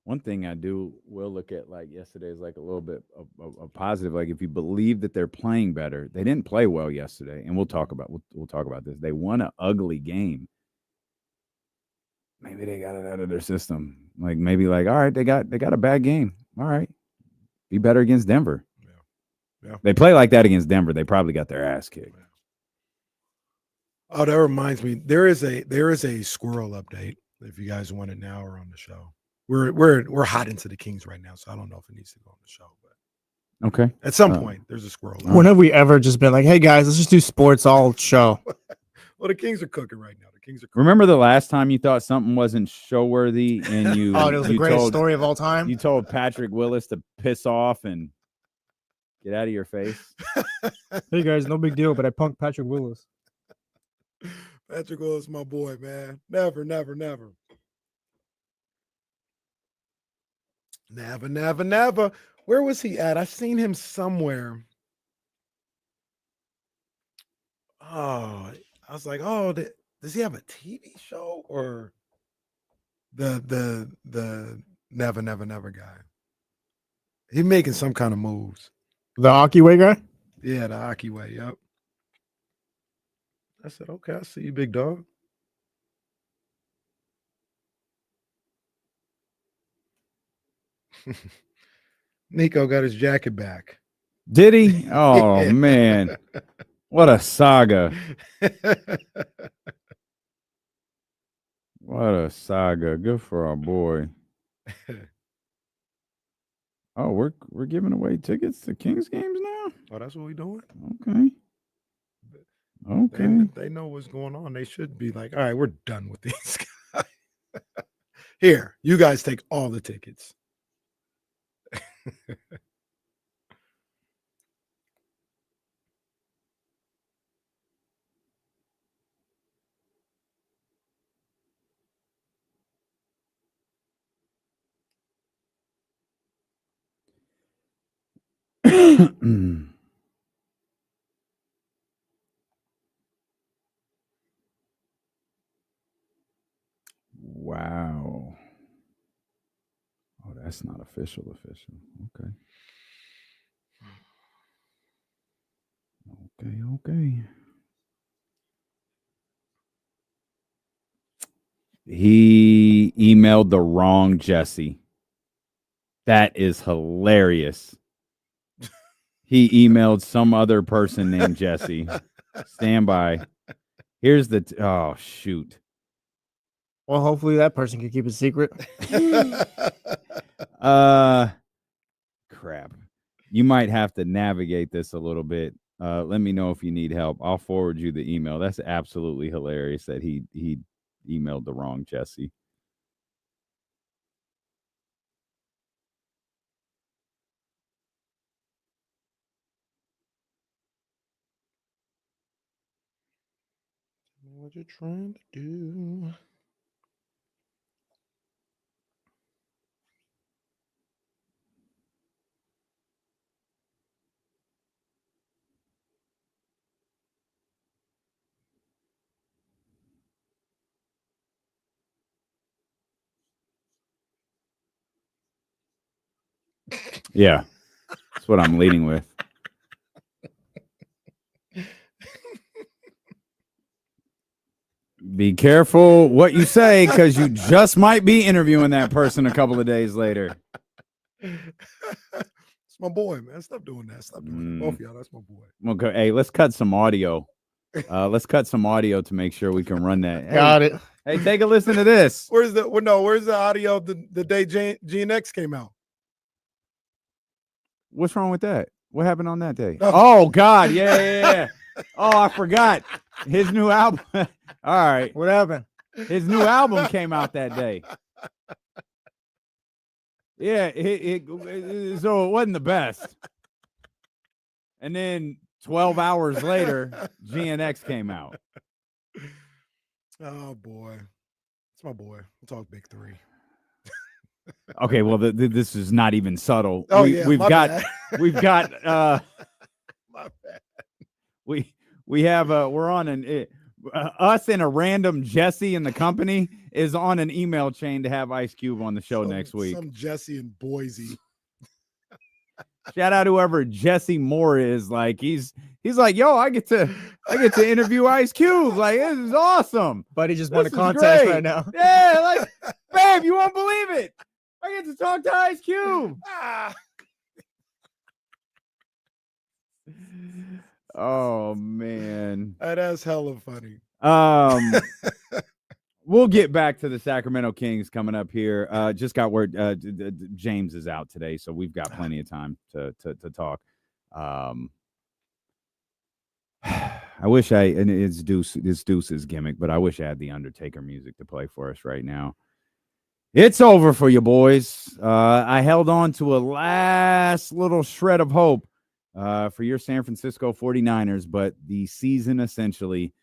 One thing I will look at like yesterday is like a little bit of positive. Like if you believe that they're playing better, they didn't play well yesterday, and we'll talk about this. They won an ugly game. Maybe they got it out of their system. Like maybe like, all right, they got a bad game. All right, be better against Denver. Yeah. They play like that against Denver, they probably got their ass kicked. Oh, that reminds me. There is a squirrel update. If you guys want it now or on the show. We're hot into the Kings right now, so I don't know if it needs to go on the show. But okay, at some point, there's a squirrel. When have we ever just been like, "Hey guys, let's just do sports all show"? Well, the Kings are cooking right now. Remember the last time you thought something wasn't show worthy, and you it was the greatest story of all time. You told Patrick Willis to piss off and get out of your face. Hey guys, no big deal, but I punked Patrick Willis. Patrick Willis, my boy, man. Never. Never. Where was he at? I've seen him somewhere. Oh, I was like, oh, does he have a TV show or the never guy? He making some kind of moves. The hockey way guy? Yeah, the hockey way. Yep. I said, okay, I see you, big dog. Nico got his jacket back. Did he? Oh, man. What a saga. What a saga. Good for our boy. Oh, we're giving away tickets to Kings games now? Oh, that's what we doing? Okay. Okay. They know what's going on. They should be like, all right, we're done with these guys. Here, you guys take all the tickets. Wow. Oh, that's not official. Okay. Okay. He emailed the wrong Jesse. That is hilarious. He emailed some other person named Jesse. Stand by. Here's the oh shoot. Well, hopefully that person can keep it secret. Crap. You might have to navigate this a little bit. Let me know if you need help. I'll forward you the email. That's absolutely hilarious that he emailed the wrong Jesse. What you trying to do? Yeah. That's what I'm leading with. Be careful what you say because you just might be interviewing that person a couple of days later. It's my boy, man. Stop doing that. Stop doing that. Both of y'all, that's my boy. Okay, hey, let's cut some audio. Let's cut some audio to make sure we can run that. Got it. Hey, take a listen to this. Where's the audio the day GNX came out? What's wrong with that? What happened on that day? Oh, God. Yeah. Oh, I forgot. His new album. All right. What happened? His new album came out that day. Yeah, so it wasn't the best. And then 12 hours later, GNX came out. Oh, boy. It's my boy. We'll talk big three. Okay, well, this is not even subtle. Oh, we've got my bad. we have we're on an us and a random Jesse in the company is on an email chain to have Ice Cube on the show next week. Some Jesse in Boise. Shout out whoever Jesse Moore is. Like he's like, yo, I get to interview Ice Cube. Like, this is awesome. Buddy just won a contest great. right now. Yeah, like, babe, you won't believe it. I get to talk to Ice Cube. Oh man, that's hella funny. We'll get back to the Sacramento Kings coming up here. Just got word James is out today, so we've got plenty of time to talk. I wish and it's Deuce's gimmick, but I wish I had the Undertaker music to play for us right now. It's over for you boys. I held on to a last little shred of hope for your San Francisco 49ers, but the season essentially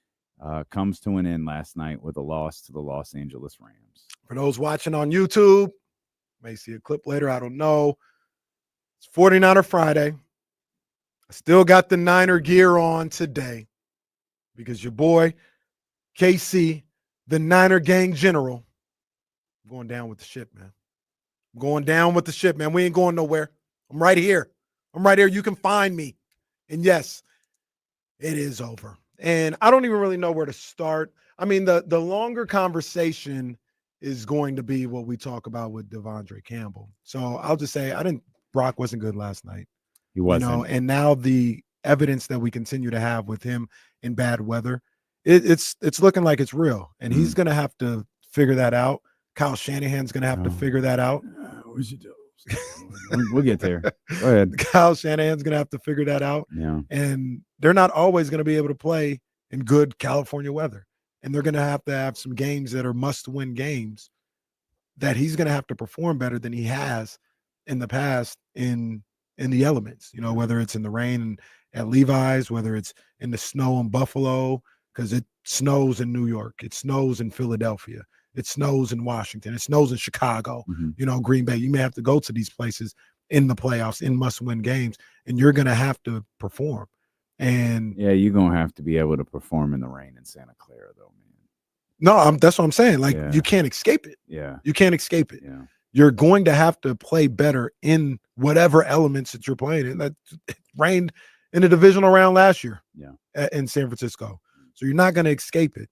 comes to an end last night with a loss to the Los Angeles Rams. For those watching on YouTube, may see a clip later. I don't know. It's 49er Friday. I still got the Niner gear on today because your boy, KC, the Niner gang general, I'm going down with the ship, man. I'm going down with the ship, man. We ain't going nowhere. I'm right here. You can find me. And yes, it is over. And I don't even really know where to start. I mean, the longer conversation is going to be what we talk about with Devondre Campbell. So I'll just say Brock wasn't good last night. He wasn't. And now the evidence that we continue to have with him in bad weather, it's looking like it's real. And he's going to have to figure that out. Kyle Shanahan's going to have to figure that out. We'll get there. Go ahead. Kyle Shanahan's going to have to figure that out. Yeah. And they're not always going to be able to play in good California weather. And they're going to have some games that are must-win games that he's going to have to perform better than he has in the past in the elements, whether it's in the rain at Levi's, whether it's in the snow in Buffalo, because it snows in New York. It snows in Philadelphia. It snows in Washington. It snows in Chicago, Green Bay. You may have to go to these places in the playoffs, in must-win games, and you're going to have to perform. And yeah, you're going to have to be able to perform in the rain in Santa Clara, though, man. No, that's what I'm saying. Like, you can't escape it. Yeah. You can't escape it. Yeah. You're going to have to play better in whatever elements that you're playing in. That it rained in the divisional round last year in San Francisco. So you're not going to escape it.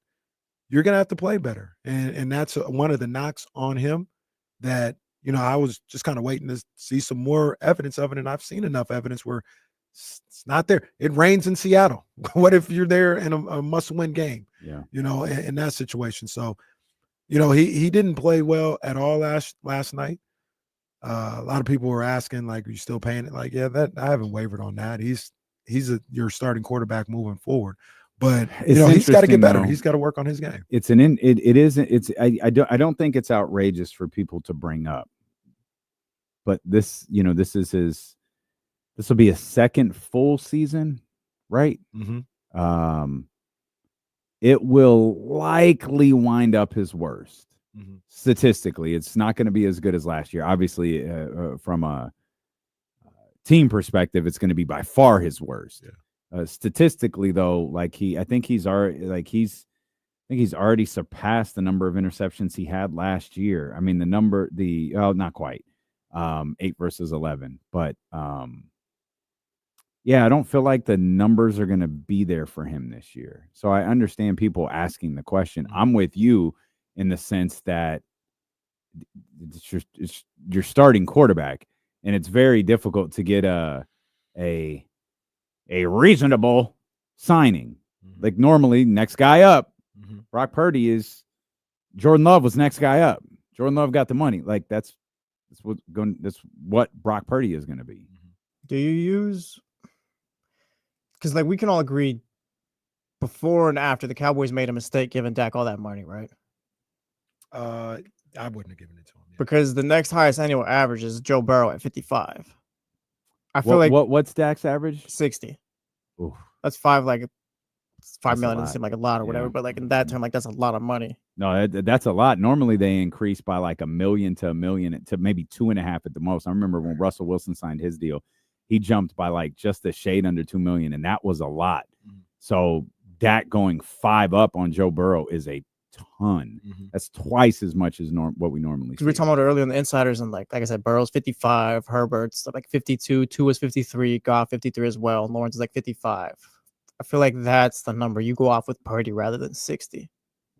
You're going to have to play better. And that's one of the knocks on him that, I was just kind of waiting to see some more evidence of it. And I've seen enough evidence where it's not there. It rains in Seattle. What if you're there in a must-win game? Yeah. In that situation. So, he didn't play well at all last night. A lot of people were asking, like, are you still paying it? Like, yeah, that I haven't wavered on that. He's your starting quarterback moving forward. But he's got to get better. He's got to work on his game. I don't think it's outrageous for people to bring up. But this will be a second full season, right? Mm-hmm. It will likely wind up his worst. Mm-hmm. Statistically, it's not going to be as good as last year. Obviously, from a team perspective, it's going to be by far his worst. Yeah. Statistically, though, I think he's already surpassed the number of interceptions he had last year. I mean, not quite, 8 versus 11, but yeah, I don't feel like the numbers are going to be there for him this year. So I understand people asking the question. I'm with you in the sense that it's your starting quarterback, and it's very difficult to get a reasonable signing. Mm-hmm. Like normally, next guy up. Mm-hmm. Brock Purdy is Jordan Love was next guy up. Jordan Love got the money. Like that's what Brock Purdy is going to be. Do you use? Because we can all agree, before and after the Cowboys made a mistake giving Dak all that money, right? I wouldn't have given it to him. Yeah. Because the next highest annual average is Joe Burrow at 55. I feel what's Dak's average? 60. Oof. That's $5 million. That's Doesn't seem like a lot or whatever, but in that term, that's a lot of money. No, that's a lot. Normally they increase by $1 million to $1 million to maybe 2.5 at the most. I remember when Russell Wilson signed his deal, he jumped by just a shade under $2 million, and that was a lot. Mm-hmm. So Dak going 5 up on Joe Burrow is a ton. Mm-hmm. That's twice as much as what we normally see. Because we were talking about earlier on the insiders, and like I said, Burrow's 55, Herbert's 52, Tua's 53, Goff 53 as well, and Lawrence is 55. I feel like that's the number you go off with Purdy rather than 60.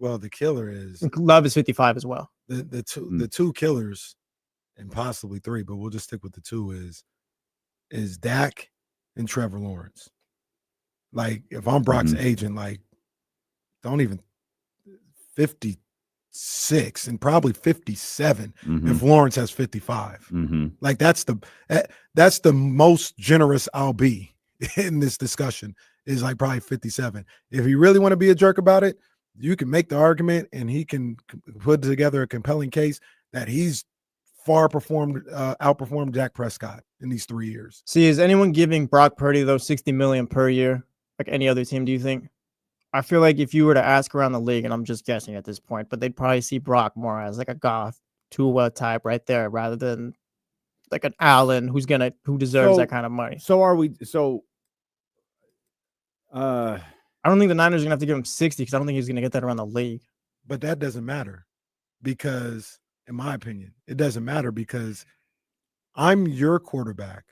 Well, the killer is Love is 55 as well. The two killers, and possibly 3, but we'll just stick with the 2 is Dak and Trevor Lawrence. Like, if I'm Brock's agent, don't even 56 and probably 57 if Lawrence has 55. Mm-hmm. Like, that's the most generous I'll be in this discussion, is probably 57. If you really want to be a jerk about it, you can make the argument and he can put together a compelling case that he's outperformed Dak Prescott in these 3 years. See, is anyone giving Brock Purdy those $60 million per year, like any other team, do you think? I feel like if you were to ask around the league, and I'm just guessing at this point, but they'd probably see Brock more as like a Goff, Tua type right there, rather than like an Allen who deserves that kind of money. So are we? So, I don't think the Niners are gonna have to give him 60 because I don't think he's gonna get that around the league. But that doesn't matter because, in my opinion, it doesn't matter because I'm your quarterback.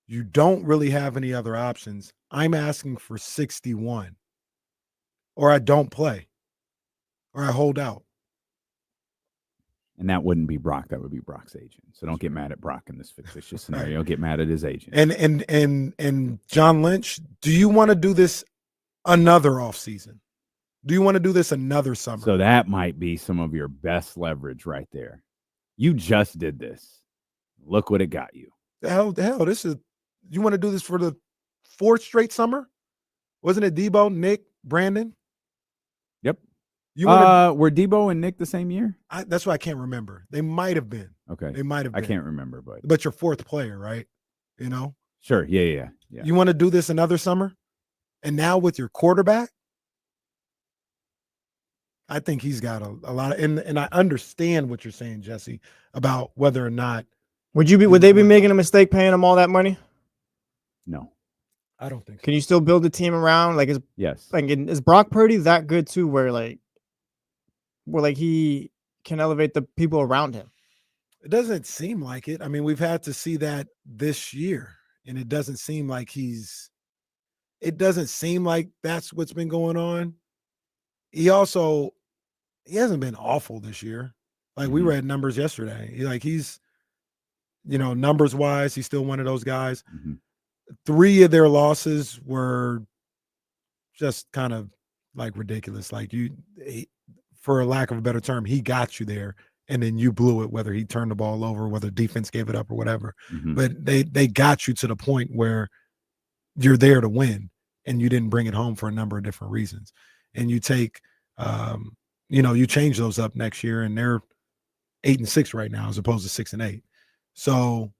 You don't really have any other options. I'm asking for 61, or I don't play, or I hold out. and that wouldn't be Brock. That would be Brock's agent. So don't get mad at Brock in this fictitious scenario. Get mad at his agent. And John Lynch, do you want to do this another offseason? Do you want to do this another summer? So that might be some of your best leverage right there. You just did this. Look what it got you. The hell, this is, you want to do this for the 4th straight summer? Wasn't it Debo, Nick, Brandon? Yep. Were Debo and Nick the same year? That's what I can't remember. They might have been. Okay. They might have been. I can't remember, But your 4th player, right? You know? Sure. Yeah. You want to do this another summer? And now with your quarterback? I think he's got a lot of, and I understand what you're saying, Jesse, about whether or not. Would they be making a mistake paying him all that money? No. I don't think so. Can you still build a team around? Yes. Is Brock Purdy that good too, where he can elevate the people around him? It doesn't seem like it. I mean, we've had to see that this year, and it doesn't seem like that's what's been going on. He hasn't been awful this year. Like we read numbers yesterday. He's numbers wise, he's still one of those guys. 3 of their losses were just kind of like ridiculous. For a lack of a better term, he got you there and then you blew it, whether he turned the ball over, whether defense gave it up or whatever. But they got you to the point where you're there to win and you didn't bring it home for a number of different reasons. And you take, you change those up next year and they're 8-6 right now as opposed to 6-8. So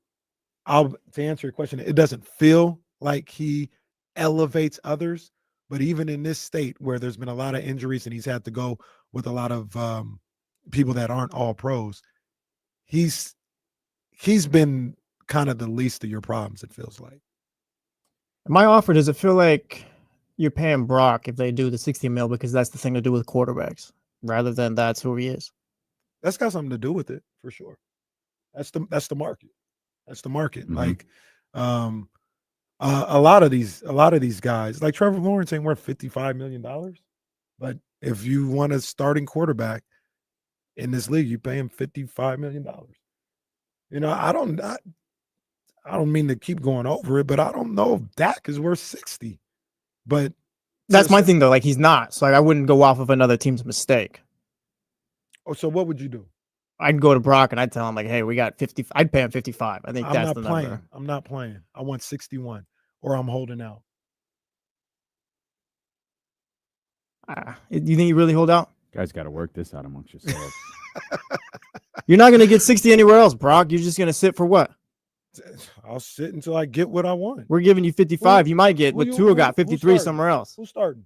to answer your question, it doesn't feel like he elevates others, but even in this state where there's been a lot of injuries and he's had to go with a lot of people that aren't all pros, he's been kind of the least of your problems, it feels like. My offer, does it feel like you're paying Brock if they do the 60 mil because that's the thing to do with quarterbacks rather than that's who he is? That's got something to do with it for sure. That's the market. That's the market. A lot of these guys, like Trevor Lawrence, ain't worth $55 million. But if you want a starting quarterback in this league, you pay him $55 million. I don't mean to keep going over it, but I don't know if Dak is worth 60. But that's my thing though. He's not. So I wouldn't go off of another team's mistake. Oh, so what would you do? I'd go to Brock and I'd tell him hey, we got 50. I'd pay him 55. I think that's the number. I'm not playing. I want 61 or I'm holding out. You think you really hold out? Guys got to work this out amongst yourselves. You're not going to get 60 anywhere else, Brock. You're just going to sit for what? I'll sit until I get what I want. We're giving you 55. You might get what Tua got 53 somewhere else. Who's starting?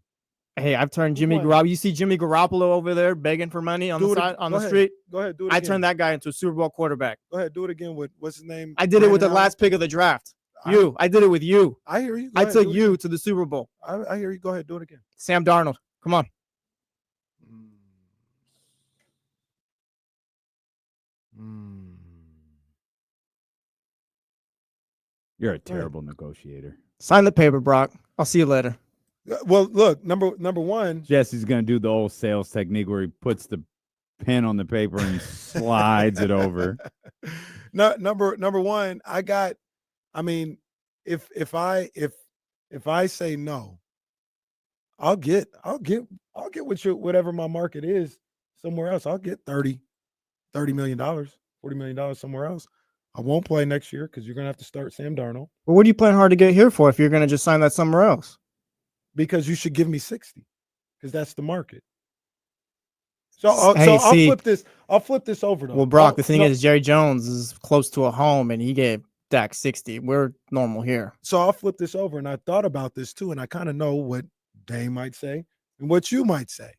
Hey, I've turned Jimmy Garoppolo. You see Jimmy Garoppolo over there begging for money on the street? Go ahead, do it I again. turned that guy into a Super Bowl quarterback. Go ahead, do it again with what's his name? I did it with the last pick of the draft. I did it with you. I hear you. I took you to the Super Bowl. I hear you. Go ahead, do it again. Sam Darnold. Come on. You're a terrible negotiator. Sign the paper, Brock. I'll see you later. Well, look, number one. Jesse's going to do the old sales technique where he puts the pen on the paper and slides it over. No, number one, if I say no, I'll get whatever my market is somewhere else. I'll get $30 million, $40 million somewhere else. I won't play next year because you're going to have to start Sam Darnold. Well, what are you playing hard to get here for if you're going to just sign that somewhere else? Because you should give me 60 because that's the market. I'll flip this over though. Well, Brock, the thing is Jerry Jones is close to a home and he gave Dak 60. We're normal here. So I'll flip this over, and I thought about this too, and I kind of know what Dame might say. and what you might say.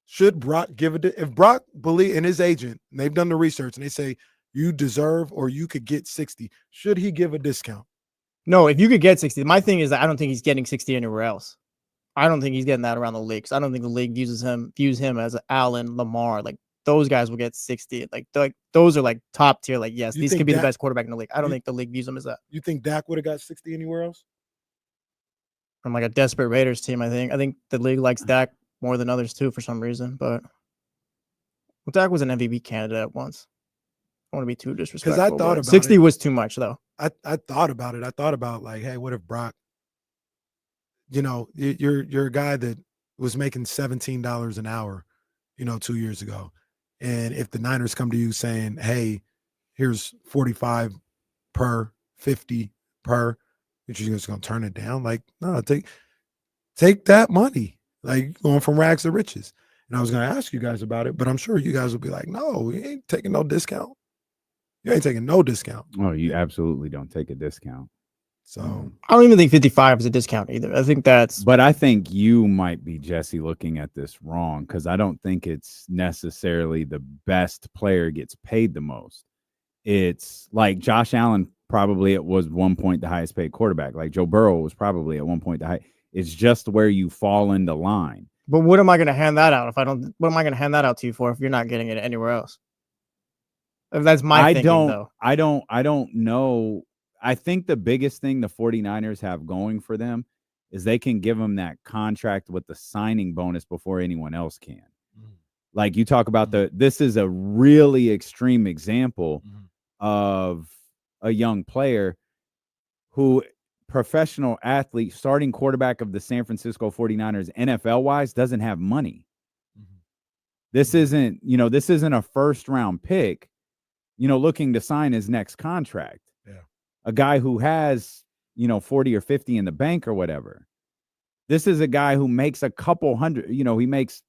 Should Brock give it? If Brock believe in his agent, and they've done the research, and they say you deserve or you could get 60, should he give a discount? No, if you could get 60, my thing is that I don't think he's getting 60 anywhere else. I don't think he's getting that around the league. I don't think the league views him as Allen, Lamar. Like those guys will get 60. Like those are like top tier. Like yes, these could be the best quarterback in the league. I don't think the league views him as that. You think Dak would have got 60 anywhere else? From like a desperate Raiders team, I think the league likes Dak more than others too for some reason. But Dak was an MVP candidate at once. I don't want to be too disrespectful. Because I thought about 60 it. was too much though. I thought about it. I thought about like, hey, what if Brock? You know, you're a guy that was making $17 an hour, 2 years ago, and if the Niners come to you saying, hey, here's 45 per, 50 per, you're just gonna turn it down? Like, no, take that money, like going from rags to riches. And I was gonna ask you guys about it, but I'm sure you guys will be like, no, we ain't taking no discount. You ain't taking no discount. Oh, you absolutely don't take a discount. So I don't even think 55 is a discount either. I think that's. But I think you might be, Jesse, looking at this wrong, because I don't think it's necessarily the best player gets paid the most. It's like Josh Allen probably at was one point the highest paid quarterback. Like Joe Burrow was probably at one point the high. It's just where you fall in the line. But what am I going to hand that out if I don't? What am I going to hand that out to you for if you're not getting it anywhere else? If that's my thinking, though. I don't know. I think the biggest thing the 49ers have going for them is they can give them that contract with the signing bonus before anyone else can. Like you talk about this is a really extreme example of a young player who professional athlete, starting quarterback of the San Francisco 49ers, NFL wise, doesn't have money. This isn't a first round pick, looking to sign his next contract. A guy who has, 40 or 50 in the bank or whatever. This is a guy who makes a couple hundred, he makes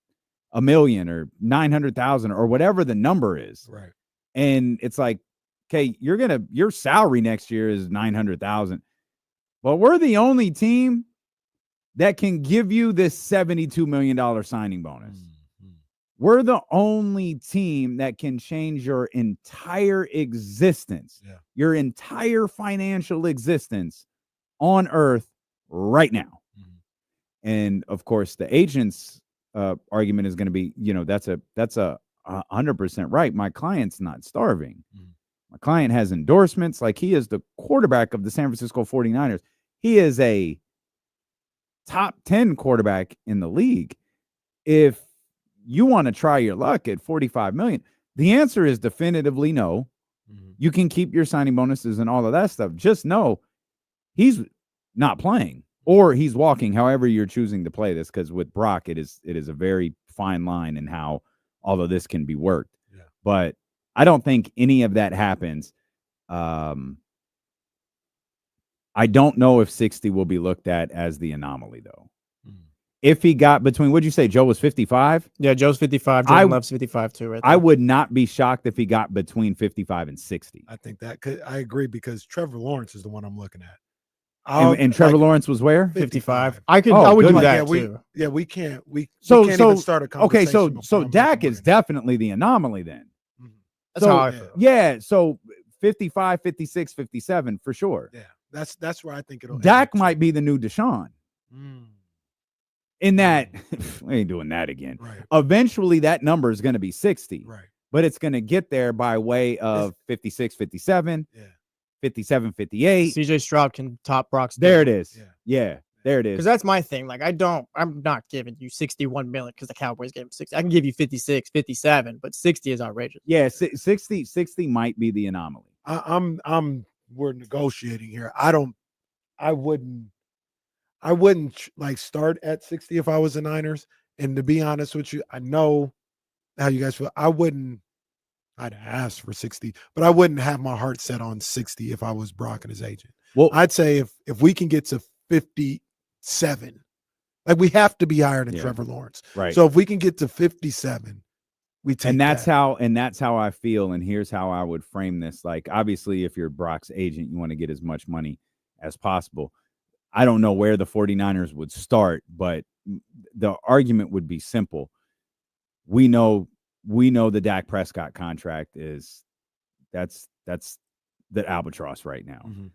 $1 million or 900,000 or whatever the number is. Right. And it's like, okay, your salary next year is 900,000. But we're the only team that can give you this $72 million signing bonus. We're the only team that can change your entire existence, your entire financial existence on earth right now. And of course, the agent's argument is going to be, that's a 100% right. My client's not starving. My client has endorsements. Like, he is the quarterback of the San Francisco 49ers. He is a top 10 quarterback in the league. If you want to try your luck at $45 million, the answer is definitively no. You can keep your signing bonuses and all of that stuff. Just know he's not playing, or he's walking, however you're choosing to play this, because with Brock, it is a very fine line in how all of this can be worked. But I don't think any of that happens. I don't know if 60 will be looked at as the anomaly, though. If he got between, what'd you say, Joe was 55? Yeah, Joe's 55. Jordan Love's 55 too, right there. I would not be shocked if he got between 55 and 60. I think that I agree, because Trevor Lawrence is the one I'm looking at. And Trevor Lawrence was where? 55. I would do that too. We can't even start a conversation. Okay, so Dak is definitely the anomaly then. That's how I feel. Yeah, so 55, 56, 57 for sure. Yeah, that's where I think it'll. Dak might be the new Deshaun. In that, we ain't doing that again. Right. Eventually, that number is going to be 60. Right. But it's going to get there by way of 56, 57, 57, 58. CJ Stroud can top Brock's. There it is. Yeah, there it is. Because that's my thing. Like, I'm not giving you 61 million because the Cowboys gave him 60. I can give you 56, 57, but 60 is outrageous. Yeah, 60 might be the anomaly. We're negotiating here. I wouldn't like start at 60 if I was the Niners. And to be honest with you, I know how you guys feel. I'd ask for 60, but I wouldn't have my heart set on 60 if I was Brock and his agent. Well, I'd say if we can get to 57, like, we have to be higher than Trevor Lawrence. Right. So if we can get to 57, we take and that's how I feel. And here's how I would frame this. Like, obviously, if you're Brock's agent, you want to get as much money as possible. I don't know where the 49ers would start, but the argument would be simple. We know the Dak Prescott contract is that's the albatross right now. Mhm.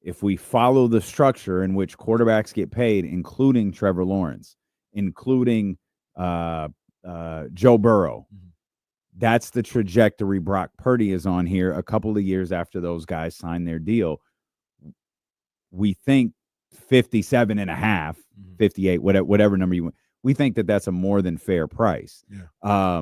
If we follow the structure in which quarterbacks get paid, including Trevor Lawrence, including Joe Burrow, that's the trajectory Brock Purdy is on here a couple of years after those guys sign their deal. We think 57 and a half, 58, whatever number you want. We think that that's a more than fair price. Yeah.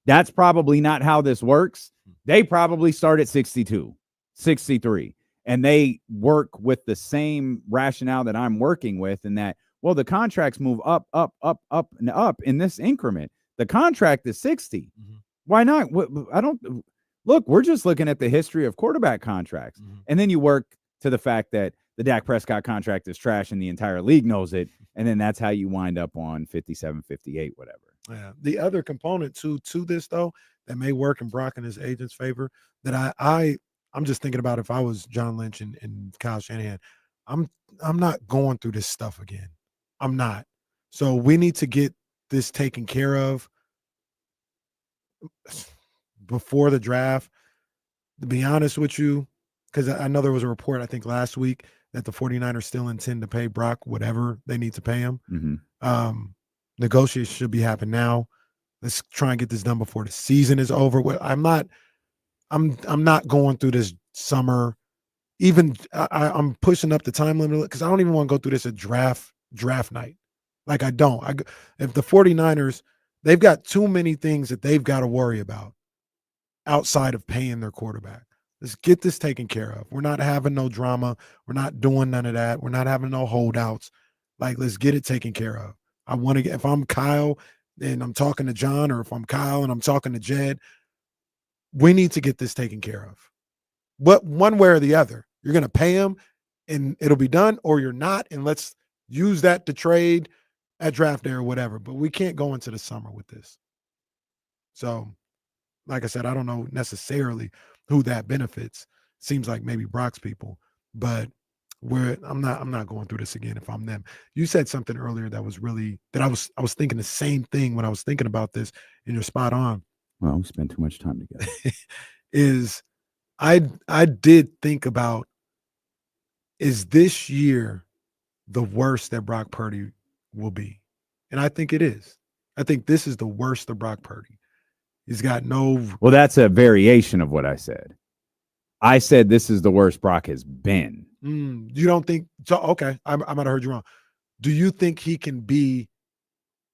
That's probably not how this works. They probably start at 62, 63, and they work with the same rationale that I'm working with, in that, well, the contracts move up, and up in this increment. The contract is 60. Why not? Look, we're just looking at the history of quarterback contracts. And then you work to the fact that the Dak Prescott contract is trash and the entire league knows it. And then that's how you wind up on 57, 58, whatever. Yeah. The other component to this, though, that may work in Brock and his agent's favor, that I'm just thinking about, if I was John Lynch and Kyle Shanahan, I'm not going through this stuff again. I'm not. So we need to get this taken care of before the draft. To be honest with you, because I know there was a report, I think last week, that the 49ers still intend to pay Brock whatever they need to pay him. Negotiations should be happening now. Let's try and get this done before the season is over. I'm not going through this summer. Even I'm pushing up the time limit, because I don't even want to go through this at draft night. Like, I don't. If the 49ers, they've got too many things that they've got to worry about outside of paying their quarterback. Let's get this taken care of. We're not having no drama. We're not doing none of that. We're not having no holdouts. Like, let's get it taken care of. I want to get, if I'm Kyle and I'm talking to John, or if I'm Kyle and I'm talking to Jed, we need to get this taken care of. But one way or the other, you're going to pay him and it'll be done, or you're not. And let's use that to trade at draft day or whatever. But we can't go into the summer with this. So, like I said, I don't know necessarily who that benefits. Seems like maybe Brock's people, but I'm not going through this again if I'm them. You said something earlier that was really, that I was thinking the same thing when I was thinking about this, and you're spot on. Well, we spend too much time together. Is I did think about, is this year the worst that Brock Purdy will be? And I think it is. I think this is the worst of Brock Purdy. He's got no. Well, that's a variation of what I said. I said this is the worst Brock has been. You don't think so? Okay, I might have heard you wrong. Do you think he can be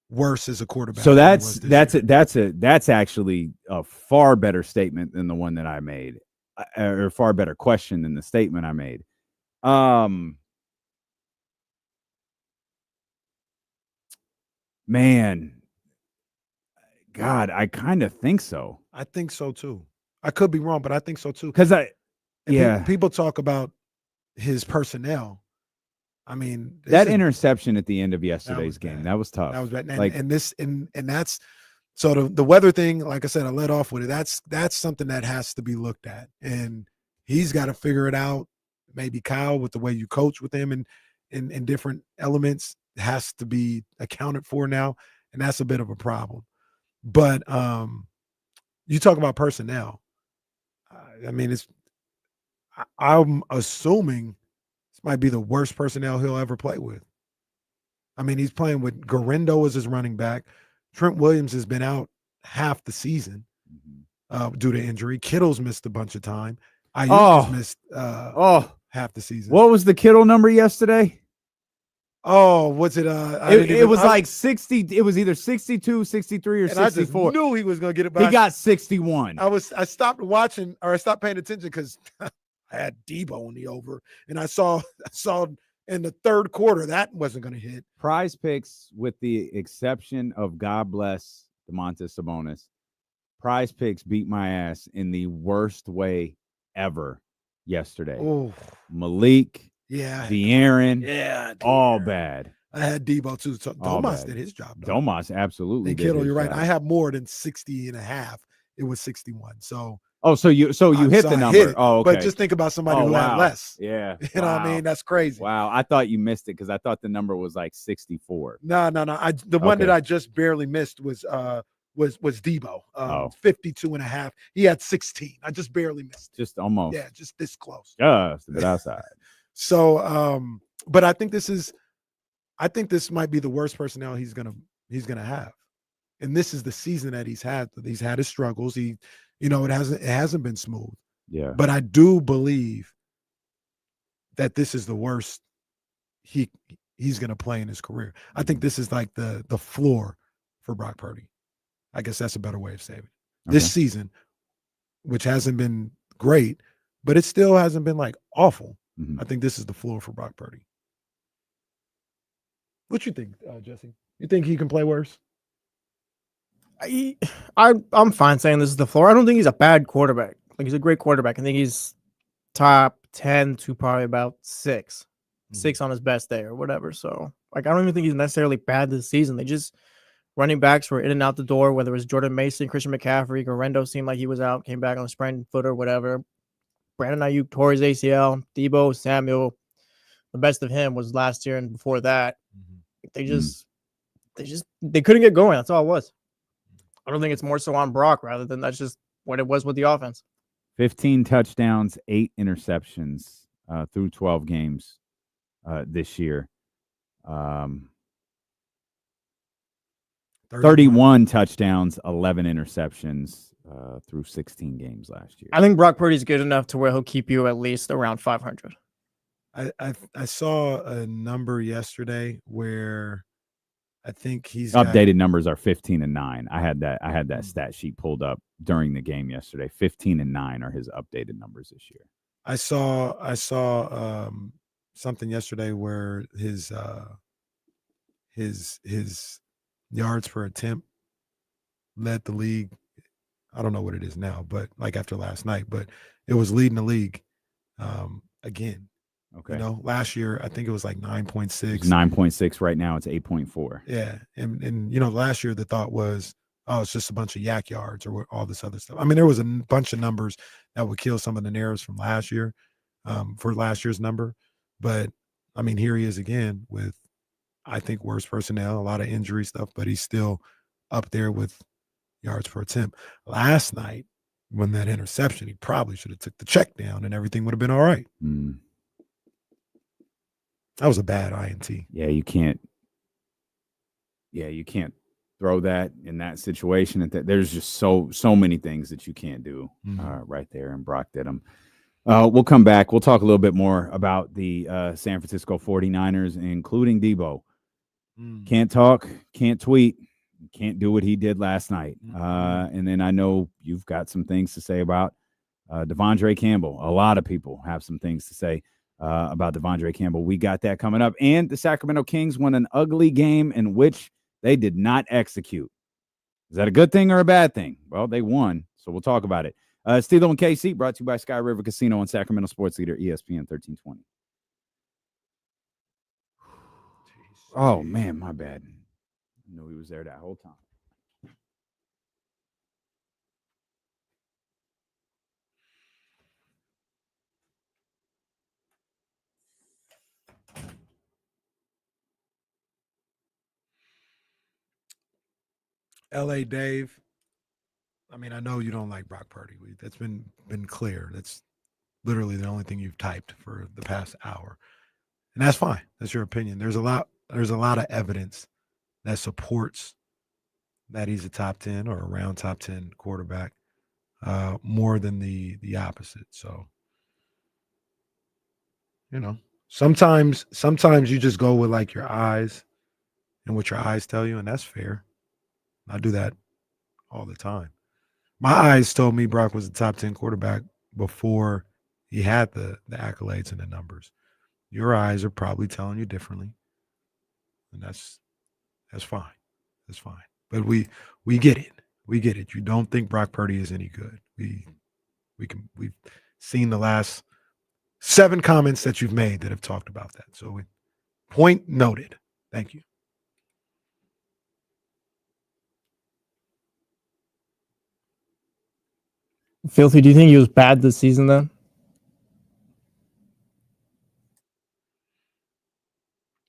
worse as a quarterback? So that's actually a far better statement than the one that I made, or a far better question than the statement I made. Man, God, I kind of think so. I think so too. I could be wrong, but I think so too. Because people talk about his personnel. I mean, that interception at the end of yesterday's game, that was tough. That was bad. And that's so the weather thing. Like I said, I led off with it. That's something that has to be looked at, and he's got to figure it out. Maybe Kyle, with the way you coach with him and in different elements, has to be accounted for now, and that's a bit of a problem. But you talk about personnel. I mean, I'm assuming this might be the worst personnel he'll ever play with. I mean, he's playing with Garendo as his running back. Trent Williams has been out half the season due to injury. Kittle's missed a bunch of time. Ayuk missed half the season. What was the Kittle number yesterday? Oh, what's it? It was like 60. It was either 62, 63, or 64. I just knew he was going to get it. But he got 61. I stopped watching, or I stopped paying attention because I had Debo in the over, and I saw in the third quarter that wasn't going to hit. Prize Picks, with the exception of God bless Domantas Sabonis, Prize Picks beat my ass in the worst way ever yesterday. Oh, Malik. Yeah. De'Aaron. All bad. I had Debo too. So Domas did his job. Domas absolutely and did Kittle, his you're right. job. I have more than 60 and a half it was 61. So so you hit the I number. hit it. Oh, okay. But just think about somebody who had wow. less. Yeah. You know what I mean? That's crazy. Wow. I thought you missed it because I thought the number was like 64. No. The one that I just barely missed was Debo. 52 and a half. He had 16. I just barely missed it. Just almost. Yeah, just this close. Just a bit outside. So but I think this might be the worst personnel he's gonna have. And this is the season that he's had. He's had his struggles. It hasn't been smooth. Yeah. But I do believe that this is the worst he's going to play in his career. I think this is like the floor for Brock Purdy. I guess that's a better way of saying it. Okay. This season, which hasn't been great, but it still hasn't been like awful. Mm-hmm. I think this is the floor for Brock Purdy. What you think, Jesse? You think he can play worse? I'm fine saying this is the floor. I don't think he's a bad quarterback. Like, he's a great quarterback. I think he's top 10 to probably about 6 on his best day or whatever. So, like, I don't even think he's necessarily bad this season. They just running backs were in and out the door, whether it was Jordan Mason, Christian McCaffrey, Garendo seemed like he was out, came back on a sprained foot or whatever. Brandon Ayuk tore his ACL. Debo Samuel, the best of him was last year and before that. They couldn't get going. That's all it was. I don't think it's more so on Brock rather than that's just what it was with the offense. 15 touchdowns, 8 interceptions through 12 games this year. 31 touchdowns, 11 interceptions through 16 games last year. I think Brock Purdy's good enough to where he'll keep you at least around 500. I saw a number yesterday where I think he's updated numbers are 15 and 9. I had that stat sheet pulled up during the game yesterday. 15 and 9 are his updated numbers this year. I saw something yesterday where his yards per attempt led the league. I don't know what it is now, but like after last night, but it was leading the league again. Okay. Last year I think it was like 9.6. 9.6 right now. It's 8.4. Yeah, and last year the thought was, oh, it's just a bunch of yak yards or all this other stuff. I mean, there was a bunch of numbers that would kill some of the narratives from last year, for last year's number. But I mean, here he is again with, I think, worse personnel, a lot of injury stuff, but he's still up there with yards per attempt. Last night, when that interception, he probably should have took the check down and everything would have been all right. That was a bad INT. Yeah, you can't throw that in that situation. There's just so many things that you can't do right there, and Brock did them. We'll come back. We'll talk a little bit more about the San Francisco 49ers, including Debo. Can't talk, can't tweet, can't do what he did last night. And then I know you've got some things to say about Devondre Campbell. A lot of people have some things to say about Devondre Campbell. We got that coming up. And the Sacramento Kings won an ugly game in which they did not execute. Is that a good thing or a bad thing? Well, they won, so we'll talk about it. Steelo and KC, brought to you by Sky River Casino and Sacramento Sports Leader, ESPN 1320. Oh, man, my bad. I knew he was there that whole time. LA Dave, I mean, I know you don't like Brock Purdy. That's been clear. That's literally the only thing you've typed for the past hour. And that's fine. That's your opinion. There's a lot of evidence that supports that he's a top 10 or around top 10 quarterback, more than the opposite. So, sometimes you just go with like your eyes and what your eyes tell you, and that's fair. I do that all the time. My eyes told me Brock was a top 10 quarterback before he had the accolades and the numbers. Your eyes are probably telling you differently. And that's fine. That's fine. But we get it. We get it. You don't think Brock Purdy is any good. We've seen the last 7 comments that you've made that have talked about that. So point noted. Thank you. Filthy, do you think he was bad this season then?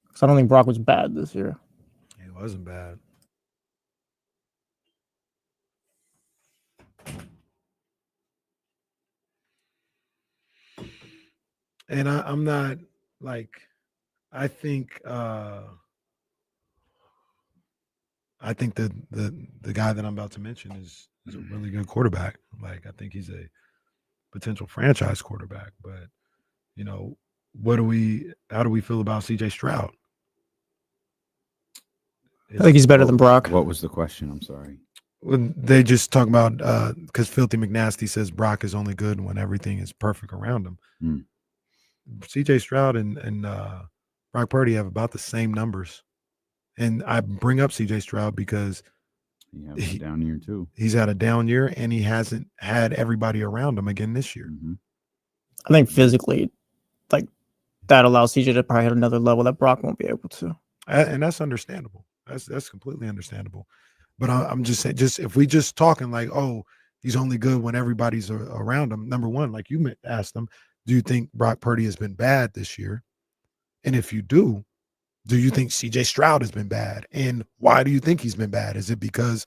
Because I don't think Brock was bad this year. It wasn't bad. And I'm not like, I think the guy that I'm about to mention is a really good quarterback. Like, I think he's a potential franchise quarterback. But how do we feel about CJ Stroud? I think he's better than Brock. What was the question? I'm sorry. They just talk about because Filthy McNasty says Brock is only good when everything is perfect around him. CJ Stroud and Brock Purdy have about the same numbers. And I bring up CJ Stroud because he has a down year too. He's had a down year, and he hasn't had everybody around him again this year. I think physically, like, that allows CJ to probably hit another level that Brock won't be able to. And that's understandable. That's completely understandable. But I'm just saying, just if we just talking like, oh, he's only good when everybody's around him. Number one, like you asked him, do you think Brock Purdy has been bad this year? And if you do you think CJ Stroud has been bad? And why do you think he's been bad? Is it because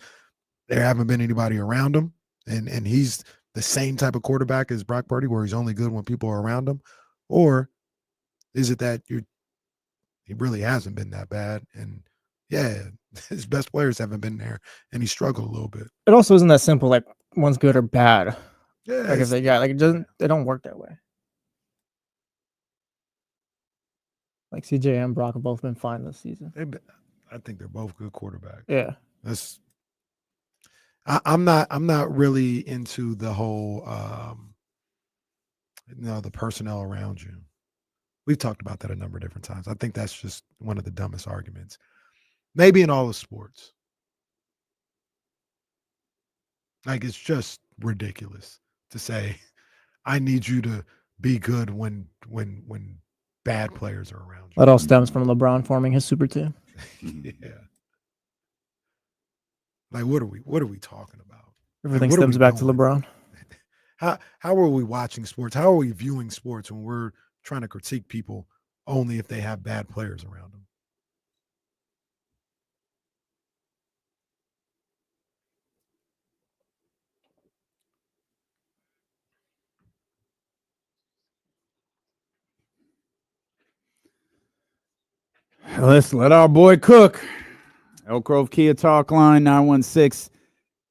there haven't been anybody around him and he's the same type of quarterback as Brock Purdy where he's only good when people are around him? Or is it that he really hasn't been that bad? And yeah, his best players haven't been there and he struggled a little bit. It also isn't that simple, like one's good or bad. Yeah. Like if they don't work that way. Like CJ and Brock have both been fine this season. I think they're both good quarterbacks. Yeah. I'm not really into the whole the personnel around you. We've talked about that a number of different times. I think that's just one of the dumbest arguments. Maybe in all of sports. Like, it's just ridiculous to say, I need you to be good when bad players are around you. That all stems from LeBron forming his super team. Yeah. Like, what are we talking about? Everything stems back to LeBron. How are we watching sports? How are we viewing sports when we're trying to critique people only if they have bad players around them? Let's let our boy cook. Elk Grove Kia Talk line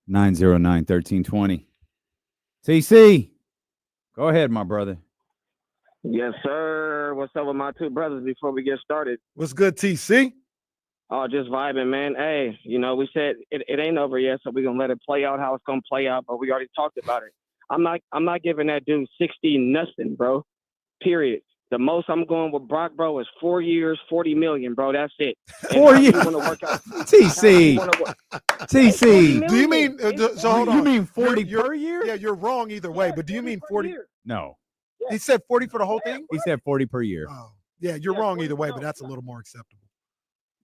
916-909-1320. TC, go ahead, my brother. Yes, sir. What's up with my two brothers before we get started? What's good, TC? Oh, just vibing, man. Hey, we said it ain't over yet, so we're gonna let it play out how it's gonna play out, but we already talked about it. I'm not giving that dude 60 nothing, bro. Period. The most I'm going with Brock, bro, is 4 years, 40 million, bro. That's it. 4 years. TC. TC. Do you mean so? Hold on. You mean 40 per year? Yeah, you're wrong either way. But do you mean 40? No. He said 40 for the whole thing. He said 40 per year. Oh, yeah, you're wrong either way, but that's a little more acceptable.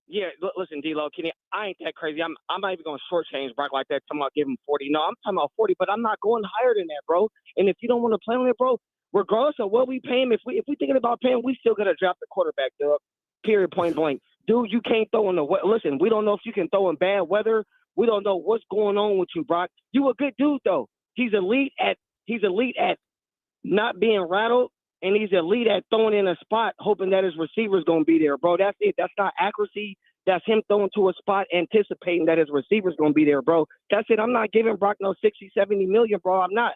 Yeah, listen, D-Lo, Kenny, I ain't that crazy. I'm not even going to shortchange Brock like that. Talking about give him 40. No, I'm talking about 40, but I'm not going higher than that, bro. And if you don't want to play on it, bro, regardless of what we pay him, if we thinking about paying, we still got to draft the quarterback, Doug. Period, point blank. Dude, you can't throw in the – listen, we don't know if you can throw in bad weather. We don't know what's going on with you, Brock. You a good dude, though. He's elite at not being rattled, and he's elite at throwing in a spot, hoping that his receiver's going to be there, bro. That's it. That's not accuracy. That's him throwing to a spot, anticipating that his receiver's going to be there, bro. That's it. I'm not giving Brock no 60, 70 million, bro. I'm not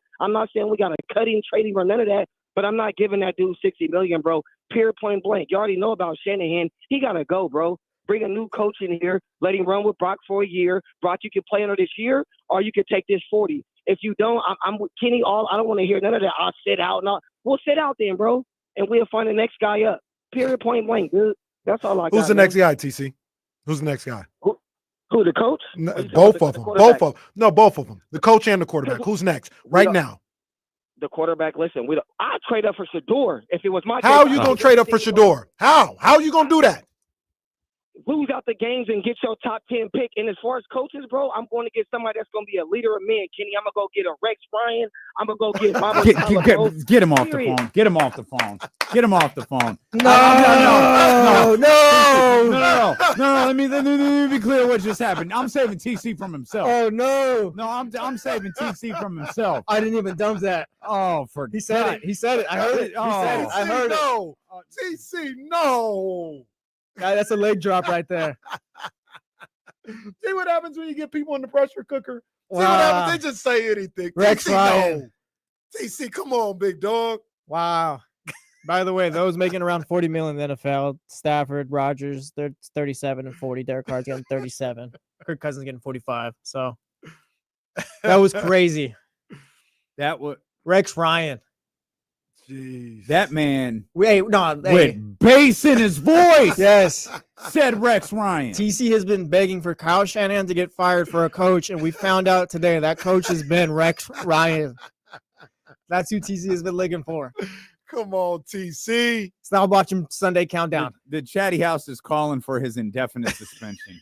saying we got to cut him, trade him, or none of that, but I'm not giving that dude 60 million, bro. Period, point blank. You already know about Shanahan. He got to go, bro. Bring a new coach in here. Let him run with Brock for a year. Brock, you can play under this year, or you can take this 40. If you don't, I'm with Kenny. I don't want to hear none of that. I'll sit out. No, we'll sit out then, bro, and we'll find the next guy up. Period, point blank, dude. That's all I got. Who's the next guy, TC? Who's the next guy? Who the coach? No, both of them. Both of them. No, both of them. The coach and the quarterback. Who's next? Right now. The quarterback. Listen, I'd trade up for Shador if it was my. How are you gonna trade up for Shador? How are you gonna do that? lose out the games and get your top 10 pick. And as far as coaches, bro, I'm going to get somebody that's going to be a leader of men, Kenny. I'm going to go get a Rex Ryan. I'm going to go get Mama get him off the phone. Get him off the phone. Get him off the phone. No. Let me be clear what just happened. I'm saving TC from himself. Oh no. No, I'm saving TC from himself. I didn't even dump that. Oh, He said it. He said it. I heard it. He said it. I heard no. TC, no. That's a leg drop right there. See what happens when you get people in the pressure cooker? See what Wow. happens? They just say anything. Rex TC, Ryan. no. TC, come on, big dog. Wow. By the way, those making around 40 million in the NFL, Stafford, Rodgers, they're 37 and 40. Derek Carr's getting 37. Kirk Cousins getting 45. So that was crazy. That was Rex Ryan. Jeez. that man Wait, no. Hey. with bass in his voice. Yes. Said Rex Ryan. TC has been begging for Kyle Shanahan to get fired for a coach, and we found out today that coach has been Rex Ryan. That's who TC has been looking for. Come on, TC. So now watch him Sunday countdown. The Chatty House is calling for his indefinite suspension.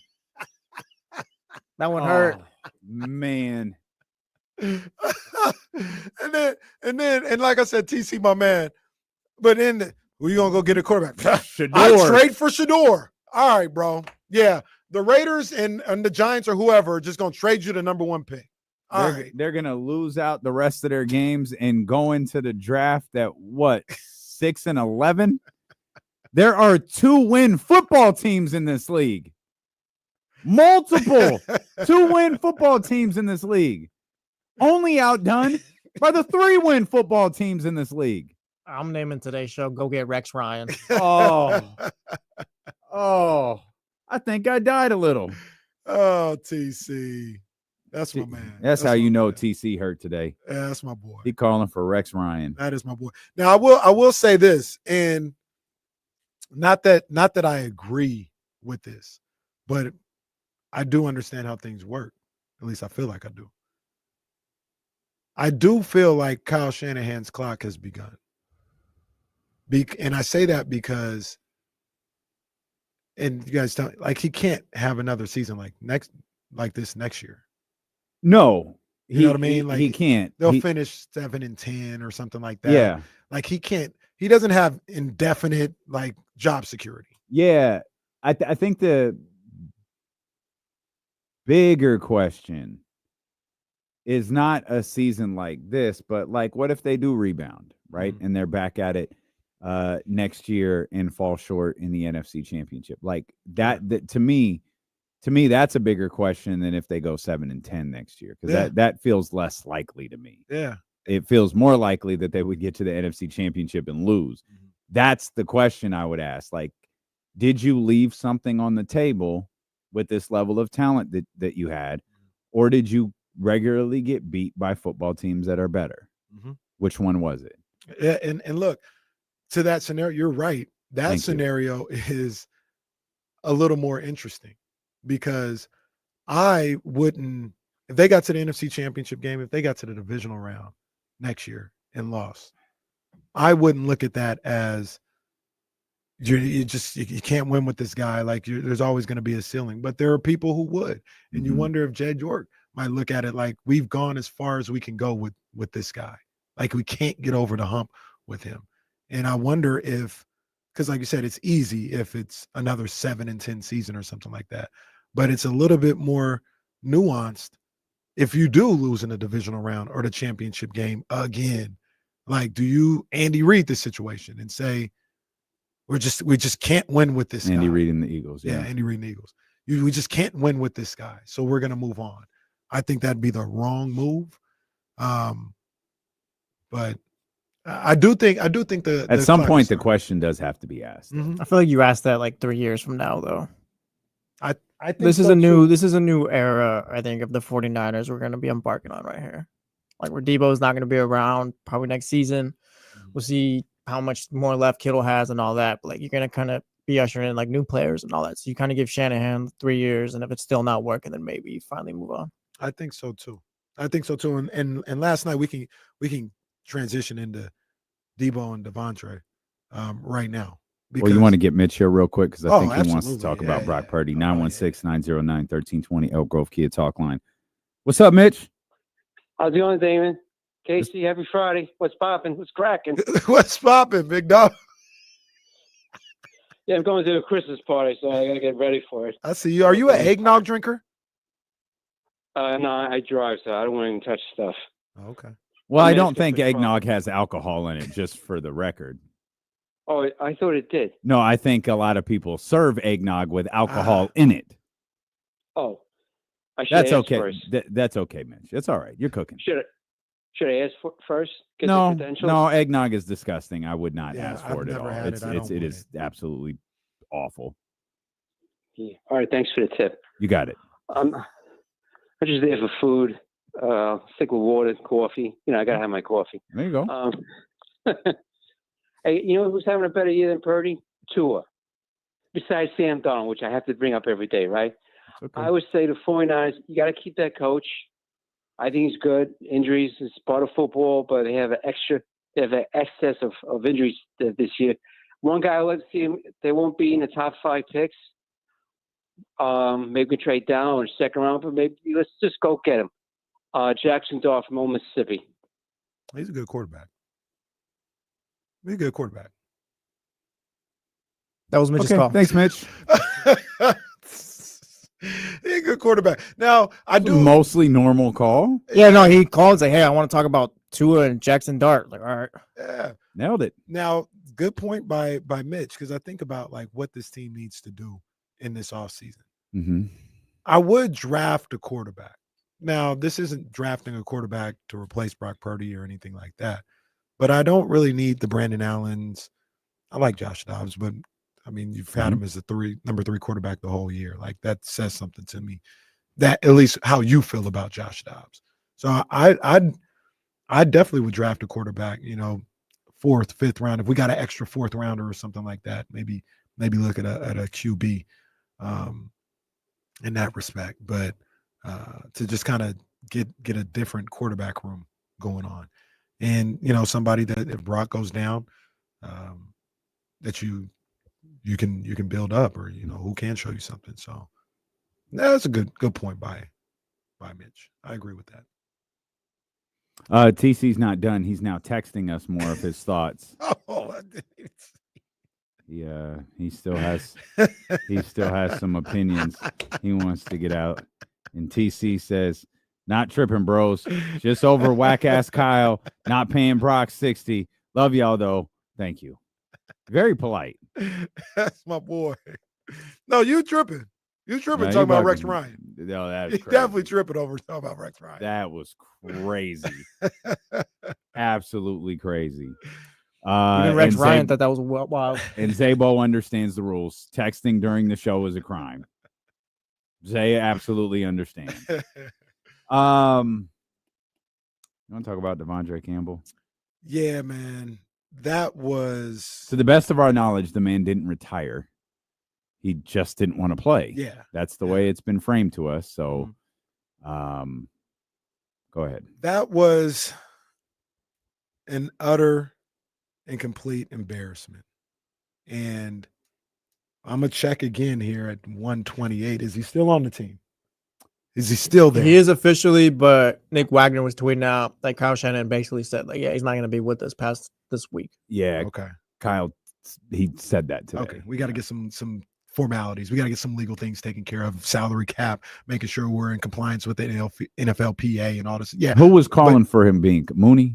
That one hurt. Oh, man. and like I said, TC, my man. But then who you gonna go get a quarterback? I'd trade for Shador. All right, bro. Yeah, the Raiders and the Giants or whoever are just gonna trade you the number 1 pick. All right. They're gonna lose out the rest of their games and go into the draft at what 6-11. There are 2-win football teams in this league. Multiple 2-win football teams in this league. Only outdone by the 3-win football teams in this league. I'm naming today's show Go Get Rex Ryan. Oh, I think I died a little. Oh, TC. That's my man. That's how my you know man. TC hurt today. Yeah, that's my boy. He calling for Rex Ryan. That is my boy. Now I will say this, and not that I agree with this, but I do understand how things work. At least I feel like I do. I do feel like Kyle Shanahan's clock has begun. And I say that because, and you guys don't like, he can't have another season like this next year. No, You know what I mean? Like, he can't. They'll finish 7-10 or something like that. Yeah. Like he can't. He doesn't have indefinite like job security. Yeah. I think the bigger question is not a season like this, but like, what if they do rebound, right? Mm-hmm. And they're back at it next year and fall short in the NFC Championship. Like that to me, that's a bigger question than if they go 7-10 next year, because that feels less likely to me. Yeah. It feels more likely that they would get to the NFC Championship and lose. Mm-hmm. That's the question I would ask. Like, did you leave something on the table with this level of talent that you had, or did you regularly get beat by football teams that are better? Mm-hmm. Which one was it? Yeah, and look, to that scenario, you're right. That scenario is a little more interesting, because I wouldn't, if they got to the NFC Championship game, if they got to the divisional round next year and lost, I wouldn't look at that as you can't win with this guy. Like, there's always going to be a ceiling. But there are people who would, and you wonder if Jed York might look at it like, we've gone as far as we can go with this guy. Like, we can't get over the hump with him. And I wonder if, because like you said, it's easy if it's another 7-10 season or something like that. But it's a little bit more nuanced if you do lose in the divisional round or the championship game again. Like, do you Andy Reid the situation and say, we just can't win with this guy? Andy Reid and the Eagles. Yeah, Andy Reid and the Eagles. We just can't win with this guy, so we're going to move on. I think that'd be the wrong move. But I do think at some point the question does have to be asked. I feel like you asked that like 3 years from now, though. I think this is a new era, I think, of the 49ers we're going to be embarking on right here. Like, where Debo's not going to be around probably next season. We'll see how much more left Kittle has and all that. But like, you're going to kind of be ushering in like new players and all that. So you kind of give Shanahan 3 years, and if it's still not working, then maybe you finally move on. I think so too. And last night we can transition into Debo and Devontae right now. Well, you want to get Mitch here real quick because I think he wants to absolutely. talk about Brock Purdy. 916-909-1320 Elk Grove Kia Talk Line. What's up, Mitch? How's it going, Damon? Casey, happy Friday. What's popping? What's cracking? What's popping, big dog? Yeah, I'm going to the Christmas party, so I got to get ready for it. I see you. Are you an eggnog drinker? No, I drive, so I don't want to even touch stuff. Okay. Well, I don't think eggnog has alcohol in it, just for the record. Oh, I thought it did. No, I think a lot of people serve eggnog with alcohol in it. Oh, I should That's ask okay. first. That's okay, Mitch. It's all right. You're cooking. Should I ask first? Get the No, credentials? no, eggnog is disgusting. I would not ask for I've it at never all. had it. It is absolutely awful. Yeah. All right, thanks for the tip. You got it. I'm just there for food. Stick with water, coffee. You know, I got to have my coffee. There you go. Hey, you know who's having a better year than Purdy? Tua. Besides Sam Darnold, which I have to bring up every day, right? Okay. I would say the 49ers, you got to keep that coach. I think he's good. Injuries is part of football, but they have an excess of injuries this year. One guy, let's see him, they won't be in the top 5 picks. Maybe we can trade down in the second round, but maybe let's just go get him. Jackson Dart from Old Mississippi. He's a good quarterback. He's a good quarterback. That was Mitch's Okay, call. thanks, Mitch. He's a good quarterback. Now, I do Mostly normal call. Yeah, no, he called and said, hey, I want to talk about Tua and Jackson Dart. Like, all right. Yeah. Nailed it. Now, good point by Mitch, because I think about like what this team needs to do in this offseason. Mm-hmm. I would draft a quarterback. Now, this isn't drafting a quarterback to replace Brock Purdy or anything like that, but I don't really need the Brandon Allens. I like Josh Dobbs, but I mean, you've had him as the number 3 quarterback the whole year. Like that says something to me. That at least how you feel about Josh Dobbs. So I definitely would draft a quarterback. 4th, 5th round. If we got an extra 4th rounder or something like that, maybe look at a QB in that respect. But to just kind of get a different quarterback room going on, and somebody that if Brock goes down, that you can build up, or who can show you something. So that's a good point by Mitch. I agree with that. TC's not done. He's now texting us more of his thoughts. Oh, I didn't even see. He still has some opinions he wants to get out. And TC says, not tripping, bros. Just over whack ass Kyle, not paying Brock 60. Love y'all though. Thank you. Very polite. That's my boy. No, you tripping. You tripping No, talking about bugging. Rex Ryan. No, that's You crazy. definitely tripping over talking about Rex Ryan. That was crazy. Absolutely crazy. Even Rex Ryan thought that was wild. And Zabo understands the rules. Texting during the show is a crime. Zay absolutely understands. You want to talk about Devondre Campbell? Yeah, man. That was, to the best of our knowledge, the man didn't retire. He just didn't want to play. Yeah. That's the way it's been framed to us. So go ahead. That was an utter and complete embarrassment. And I'm going to check again here at 128. Is he still on the team? Is he still there? He is officially, but Nick Wagner was tweeting out, like Kyle Shanahan basically said, like, yeah, he's not going to be with us past this week. Yeah. Okay. Kyle, he said that today. Okay. We got to get some formalities. We got to get some legal things taken care of, salary cap, making sure we're in compliance with the NFLPA and all this. Yeah. Who was calling for him being Mooney?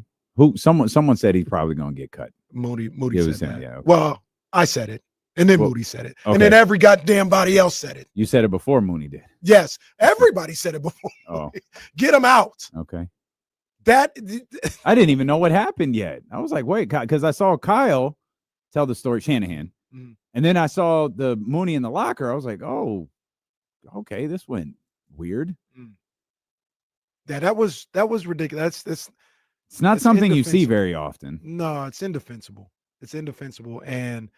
Someone said he's probably going to get cut. Moody was said him, that. yeah, okay. Well, I said it. And then Moody said it. Okay. And then every goddamn body else said it. You said it before Mooney did. Yes. Everybody said it before. Oh, Get him out. okay. That I didn't even know what happened yet. I was like, wait, because I saw Kyle tell the story, Shanahan. And then I saw the Mooney in the locker. I was like, oh, okay, this went weird. Yeah, that was ridiculous. It's not something you see very often. No, it's indefensible. It's indefensible. And,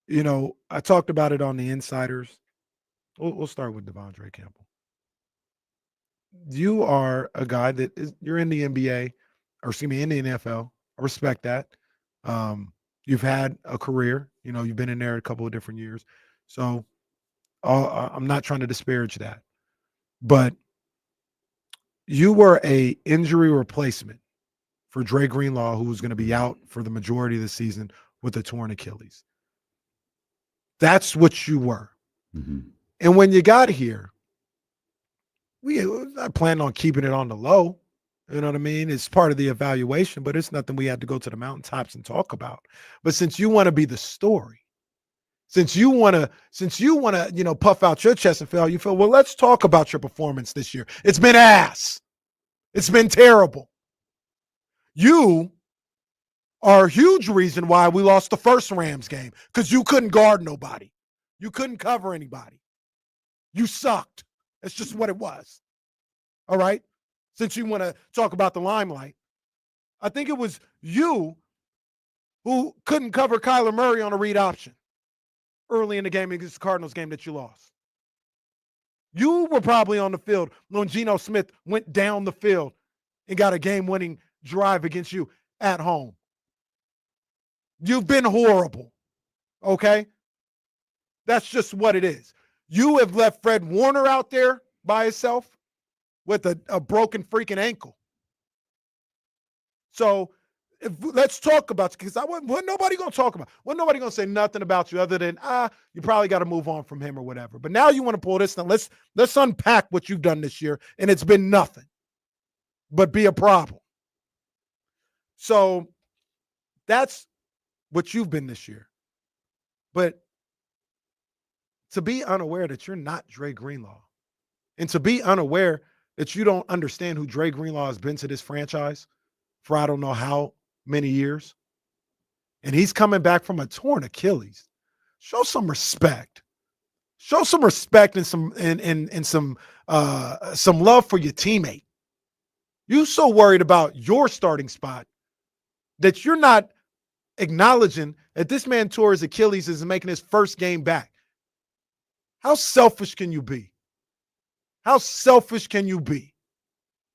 I talked about it on the Insiders. We'll start with Devondre Campbell. You are a guy you're in the NBA, or excuse me, in the NFL. I respect that. You've had a career. You've been in there a couple of different years. So I'm not trying to disparage that. But you were a injury replacement for Dre Greenlaw, who was going to be out for the majority of the season with a torn Achilles. That's what you were. Mm-hmm. And when you got here, we not planning on keeping it on the low. You know what I mean? It's part of the evaluation, but it's nothing we had to go to the mountaintops and talk about. But since you want to be the story, since you want to, puff out your chest and feel, well, let's talk about your performance this year. It's been ass. It's been terrible. You are a huge reason why we lost the first Rams game, because you couldn't guard nobody. You couldn't cover anybody. You sucked. That's just what it was. All right? Since you want to talk about the limelight, I think it was you who couldn't cover Kyler Murray on a read option early in the game against the Cardinals game that you lost. You were probably on the field when Geno Smith went down the field and got a game-winning drive against you at home. You've been horrible, okay? That's just what it is. You have left Fred Warner out there by himself with a broken freaking ankle. So let's talk about it, because what nobody going to talk about. What nobody going to say nothing about you other than, you probably got to move on from him or whatever. But now you want to pull this. Now let's unpack what you've done this year, and it's been nothing but be a problem. So that's what you've been this year. But to be unaware that you're not Dre Greenlaw, and to be unaware that you don't understand who Dre Greenlaw has been to this franchise for I don't know how many years, and he's coming back from a torn Achilles. Show some respect. Show some respect and some love for your teammate. You so worried about your starting spot that you're not acknowledging that this man tore his Achilles is making his first game back. How selfish can you be? How selfish can you be?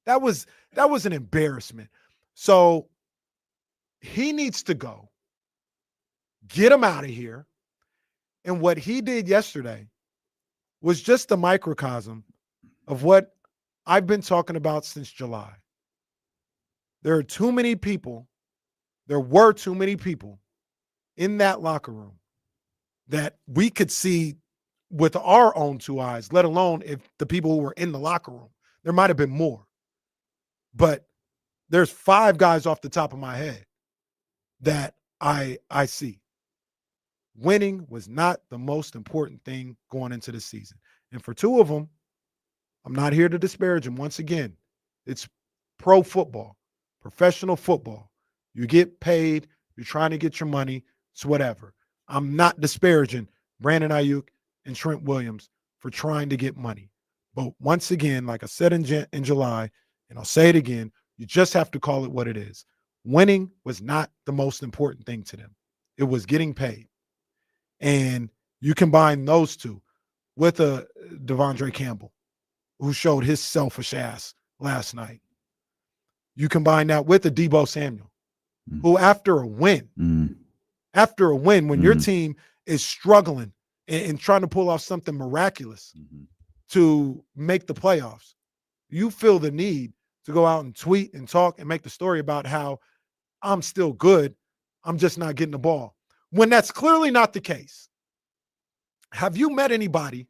That was an embarrassment. So he needs to go. Get him out of here. And what he did yesterday was just a microcosm of what I've been talking about since July. There were too many people in that locker room that we could see with our own two eyes, let alone if the people who were in the locker room. There might have been more. But there's 5 guys off the top of my head that I see. Winning was not the most important thing going into the season. And for 2 of them, I'm not here to disparage them. Once again, it's pro football, professional football. You get paid. You're trying to get your money. It's whatever. I'm not disparaging Brandon Ayuk and Trent Williams for trying to get money. But once again, like I said in July, and I'll say it again, you just have to call it what it is. Winning was not the most important thing to them. It was getting paid. And you combine those two with a Devondre Campbell, who showed his selfish ass last night. You combine that with a Deebo Samuel, who after a win, when your team is struggling and trying to pull off something miraculous to make the playoffs, you feel the need to go out and tweet and talk and make the story about how I'm still good, I'm just not getting the ball, when that's clearly not the case. Have you met anybody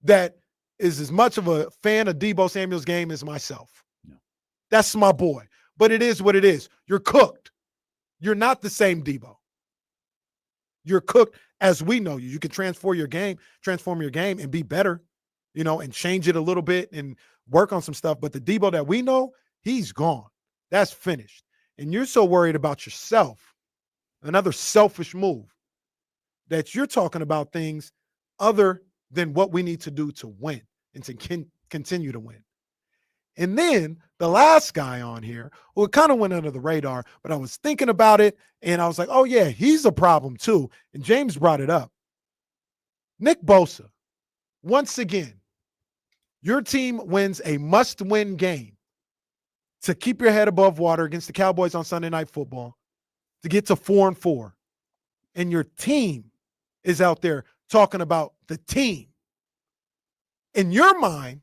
that is as much of a fan of Deebo Samuel's game as myself? No. That's my boy. But it is what it is. You're cooked. You're not the same Deebo. You're cooked as we know you. You can transform your game and be better, and change it a little bit and work on some stuff. But the Deebo that we know, he's gone. That's finished. And you're so worried about yourself, another selfish move, that you're talking about things other than what we need to do to win and to continue to win. And then the last guy on here, who kind of went under the radar, but I was thinking about it, and I was like, oh, yeah, he's a problem too. And James brought it up. Nick Bosa, once again, your team wins a must-win game to keep your head above water against the Cowboys on Sunday Night Football, to get to 4-4. and your team is out there talking about the team, in your mind,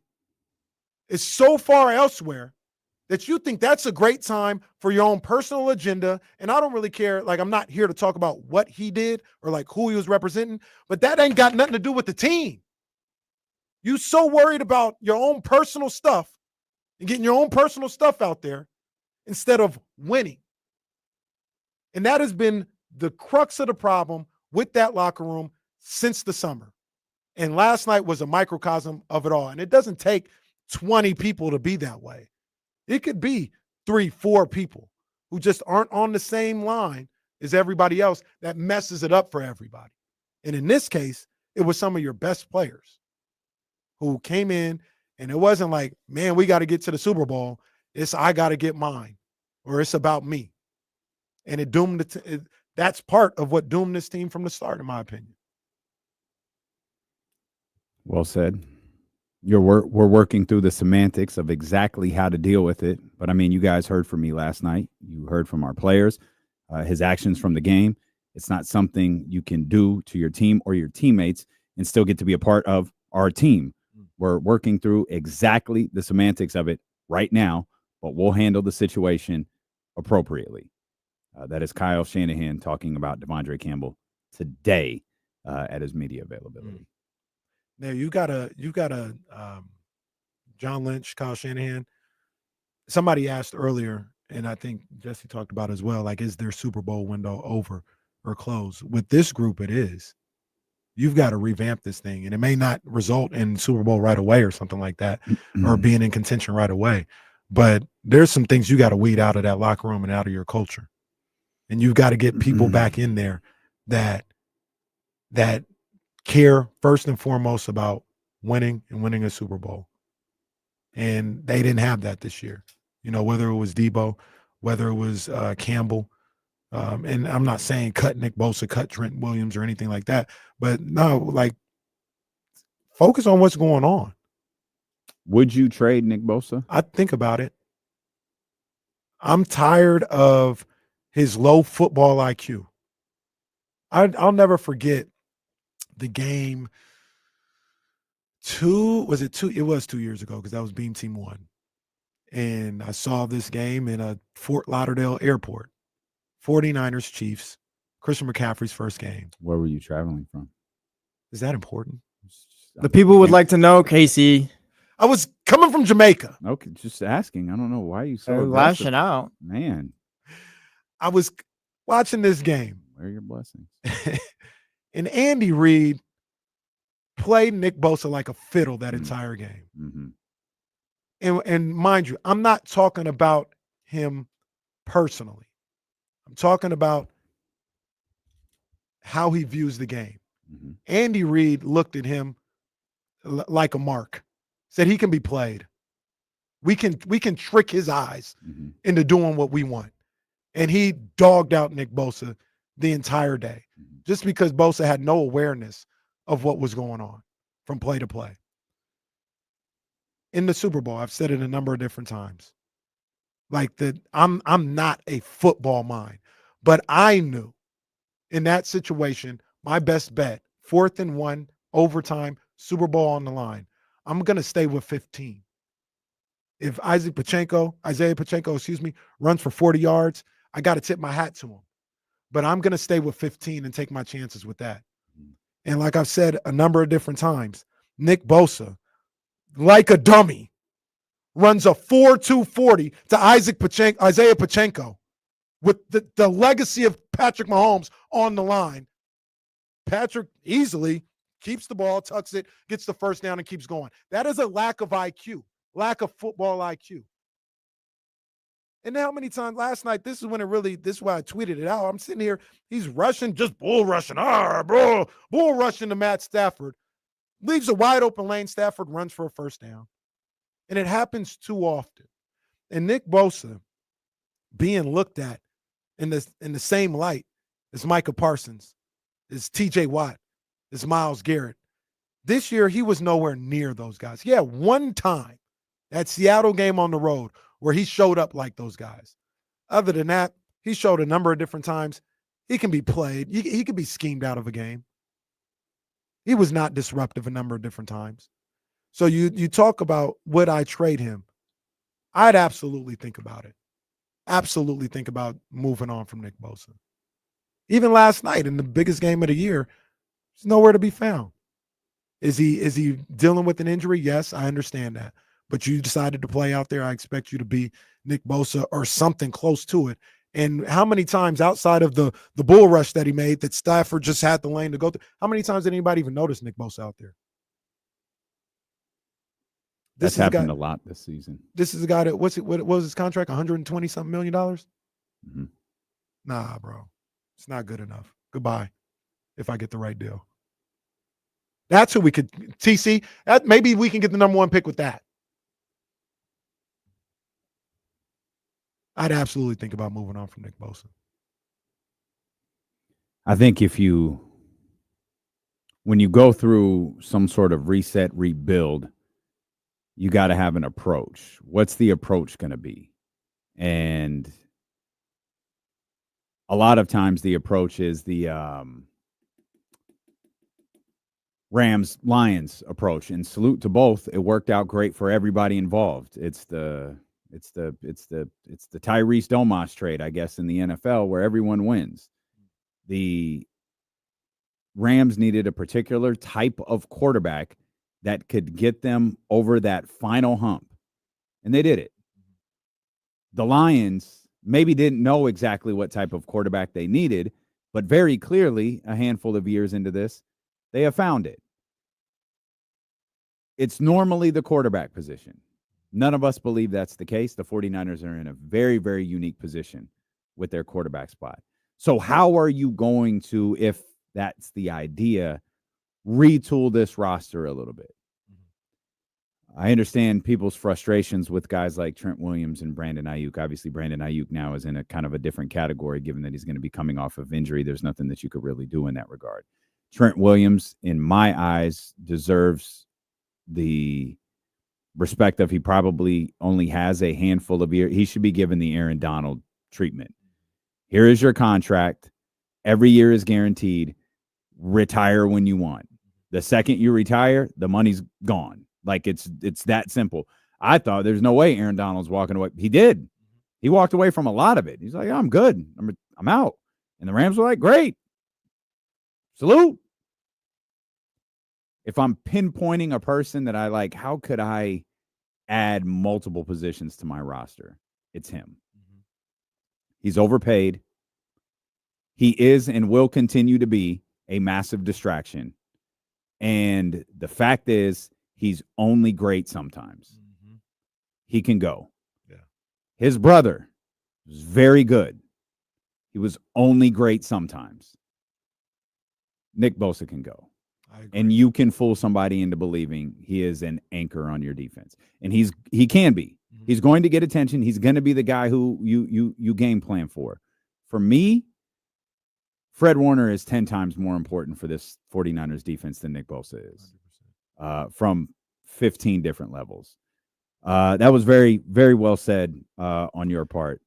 is so far elsewhere that you think that's a great time for your own personal agenda. And I don't really care. Like, I'm not here to talk about what he did or like who he was representing, but that ain't got nothing to do with the team. You so worried about your own personal stuff and getting your own personal stuff out there instead of winning. And that has been the crux of the problem with that locker room since the summer. And last night was a microcosm of it all. And it doesn't take 20 people to be that way. It could be 3-4 people who just aren't on the same line as everybody else that messes it up for everybody. And in this case, it was some of your best players who came in, and it wasn't like, man, we got to get to the Super Bowl. It's I got to get mine, or it's about me. And it doomed that's part of what doomed this team from the start, in my opinion. Well said. We're working through the semantics of exactly how to deal with it. But, I mean, you guys heard from me last night. You heard from our players, his actions from the game. It's not something you can do to your team or your teammates and still get to be a part of our team. We're working through exactly the semantics of it right now, but we'll handle the situation appropriately. That is Kyle Shanahan talking about Devondre Campbell today at his media availability. Now you got a John Lynch, Kyle Shanahan. Somebody asked earlier, and I think Jesse talked about as well, like, is their Super Bowl window over or closed? With this group, it is. You've got to revamp this thing, and it may not result in Super Bowl right away or something like that, or being in contention right away. But there's some things you got to weed out of that locker room and out of your culture. And you've got to get people back in there that care first and foremost about winning and winning a Super Bowl. And they didn't have that this year. You know, whether it was Debo, whether it was Campbell. And I'm not saying cut Nick Bosa, cut Trent Williams or anything like that. But no, like, focus on what's going on. Would you trade Nick Bosa? I think about it. I'm tired of his low football IQ. I'll never forget the game it was 2 years ago, because that was Beam Team 1. And I saw this game in a Fort Lauderdale airport. 49ers Chiefs, Christian McCaffrey's first game. Where were you traveling from? Is that important? The people would like to know, Casey. I was coming from Jamaica. Okay, just asking. I don't know why you so lashing out. Man, I was watching this game. Where are your blessings? And Andy Reid played Nick Bosa like a fiddle that entire game. Mm-hmm. And mind you, I'm not talking about him personally. I'm talking about how he views the game. Mm-hmm. Andy Reid looked at him like a mark, said he can be played. We can trick his eyes into doing what we want. And he dogged out Nick Bosa the entire day, just because Bosa had no awareness of what was going on from play to play. In the Super Bowl, I've said it a number of different times. Like, that I'm not a football mind, but I knew in that situation, my best bet, 4th and 1, overtime, Super Bowl on the line, I'm going to stay with 15. If Isaiah Pacheco, runs for 40 yards, I got to tip my hat to him. But I'm going to stay with 15 and take my chances with that. And like I've said a number of different times, Nick Bosa, like a dummy, runs a 4.2 40 to Isaiah Pacheco with the legacy of Patrick Mahomes on the line. Patrick easily keeps the ball, tucks it, gets the first down, and keeps going. That is a lack of IQ, lack of football IQ. And how many times last night, this is why I tweeted it out. I'm sitting here, he's rushing, just bull rushing. Bull rushing to Matt Stafford. Leaves a wide open lane. Stafford runs for a first down. And it happens too often. And Nick Bosa being looked at in the same light as Micah Parsons, as TJ Watt, as Myles Garrett. This year, he was nowhere near those guys. Yeah, one time, that Seattle game on the road, where he showed up like those guys. Other than that, he showed a number of different times He can be played. He could be schemed out of a game. He was not disruptive a number of different times. So you talk about, would I trade him? I'd absolutely think about it. Absolutely think about moving on from Nick Bosa. Even last night in the biggest game of the year, he's nowhere to be found. Is he dealing with an injury? Yes, I understand that. But you decided to play out there. I expect you to be Nick Bosa or something close to it. And how many times outside of the bull rush that he made that Stafford just had the lane to go through, how many times did anybody even notice Nick Bosa out there? That's happened a lot this season. This is a guy that, what was his contract? $120-something million? Mm-hmm. Nah, bro. It's not good enough. Goodbye, if I get the right deal. That's who we could, TC, maybe we can get the number one pick with that. I'd absolutely think about moving on from Nick Bosa. I think when you go through some sort of reset, rebuild, you got to have an approach. What's the approach going to be? And a lot of times the approach is the Rams-Lions approach. And salute to both. It worked out great for everybody involved. It's the Tyrese Domas trade, I guess, in the NFL where everyone wins. The Rams needed a particular type of quarterback that could get them over that final hump. And they did it. The Lions maybe didn't know exactly what type of quarterback they needed, but very clearly, a handful of years into this, they have found it. It's normally the quarterback position. None of us believe that's the case. The 49ers are in a very, very unique position with their quarterback spot. So how are you going to, if that's the idea, retool this roster a little bit? I understand people's frustrations with guys like Trent Williams and Brandon Ayuk. Obviously, Brandon Ayuk now is in a kind of a different category, given that he's going to be coming off of injury. There's nothing that you could really do in that regard. Trent Williams, in my eyes, deserves the respect of he probably only has a handful of years. He should be given the Aaron Donald treatment. Here is your contract. Every year is guaranteed. Retire when you want. The second you retire, the money's gone. Like it's that simple. I thought there's no way Aaron Donald's walking away. He did. He walked away from a lot of it. He's like, I'm good. I'm out. And the Rams were like, great. Salute. If I'm pinpointing a person that I like, how could I add multiple positions to my roster? It's him. He's overpaid. He is and will continue to be a massive distraction. And the fact is, he's only great sometimes. He can go. Yeah. His brother was very good. He was only great sometimes. Nick Bosa can go. And you can fool somebody into believing he is an anchor on your defense. And he can be. He's going to get attention. He's going to be the guy who you game plan for. For me, Fred Warner is 10 times more important for this 49ers defense than Nick Bosa is. From 15 different levels. That was very, very well said on your part.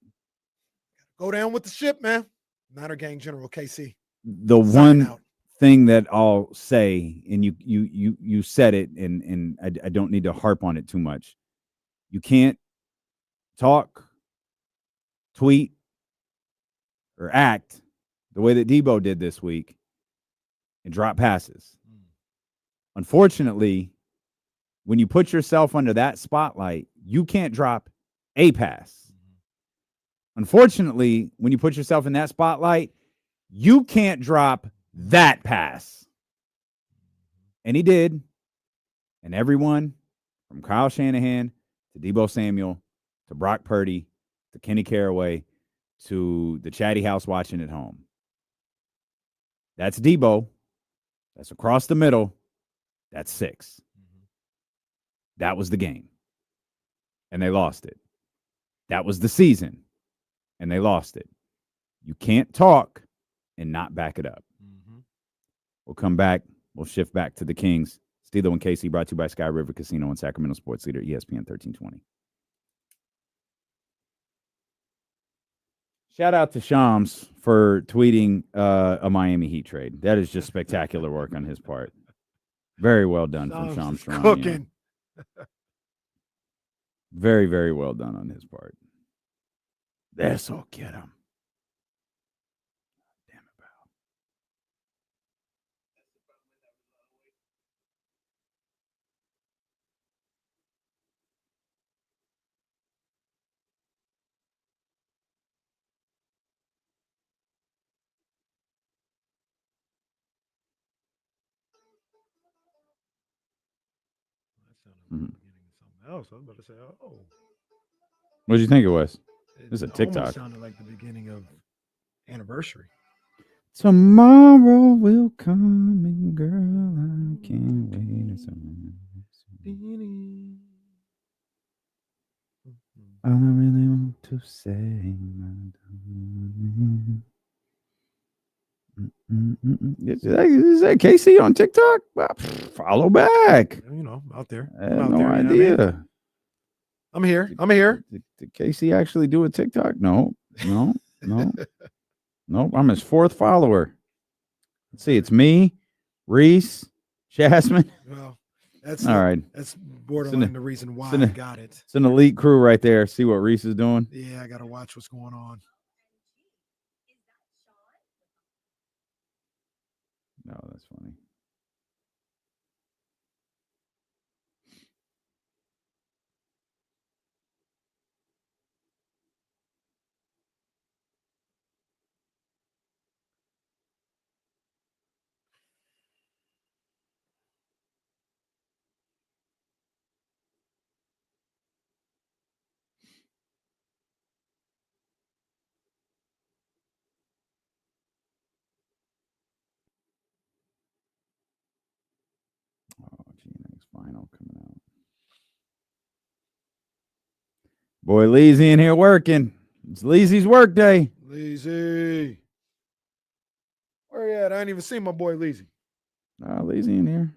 Go down with the ship, man. Niner Gang General KC. The one thing that I'll say, and you said it, and I don't need to harp on it too much. You can't talk, tweet, or act the way that Debo did this week and drop passes. Unfortunately, when you put yourself under that spotlight, you can't drop a pass. Unfortunately, when you put yourself in that spotlight, you can't drop that pass. And he did. And everyone from Kyle Shanahan to Deebo Samuel to Brock Purdy to Kenny Caraway to the chatty house watching at home. That's Deebo. That's across the middle. That's 6. That was the game. And they lost it. That was the season. And they lost it. You can't talk and not back it up. We'll come back. We'll shift back to the Kings. Steelo and Casey, brought to you by Sky River Casino and Sacramento Sports Leader, ESPN 1320. Shout out to Shams for tweeting a Miami Heat trade. That is just spectacular work on his part. Very well done from Shams. Cooking. Very, very well done on his part. Eso get him. Damn it, pal. Something else. I was about to say, oh. What did you think it was? This is a It TikTok. almost sounded like the beginning of Anniversary. Tomorrow will come, and girl, I can't wait. All I really want to say, is that Casey on TikTok? Well, follow back. You know, out there. I had out no there, idea. You know what I mean? I'm here. Did Casey actually do a TikTok? No. Nope. I'm his fourth follower. Let's see. It's me, Reese, Jasmine. Well, that's all right. That's borderline the reason why I got it. It's an elite crew right there. See what Reese is doing. Yeah, I got to watch what's going on. No, that's funny. Oh, G-Next final coming out. Boy, Leezy in here working. It's Leezy's work day. Leezy. Where you at? I ain't even seen my boy Leezy. Leezy in here.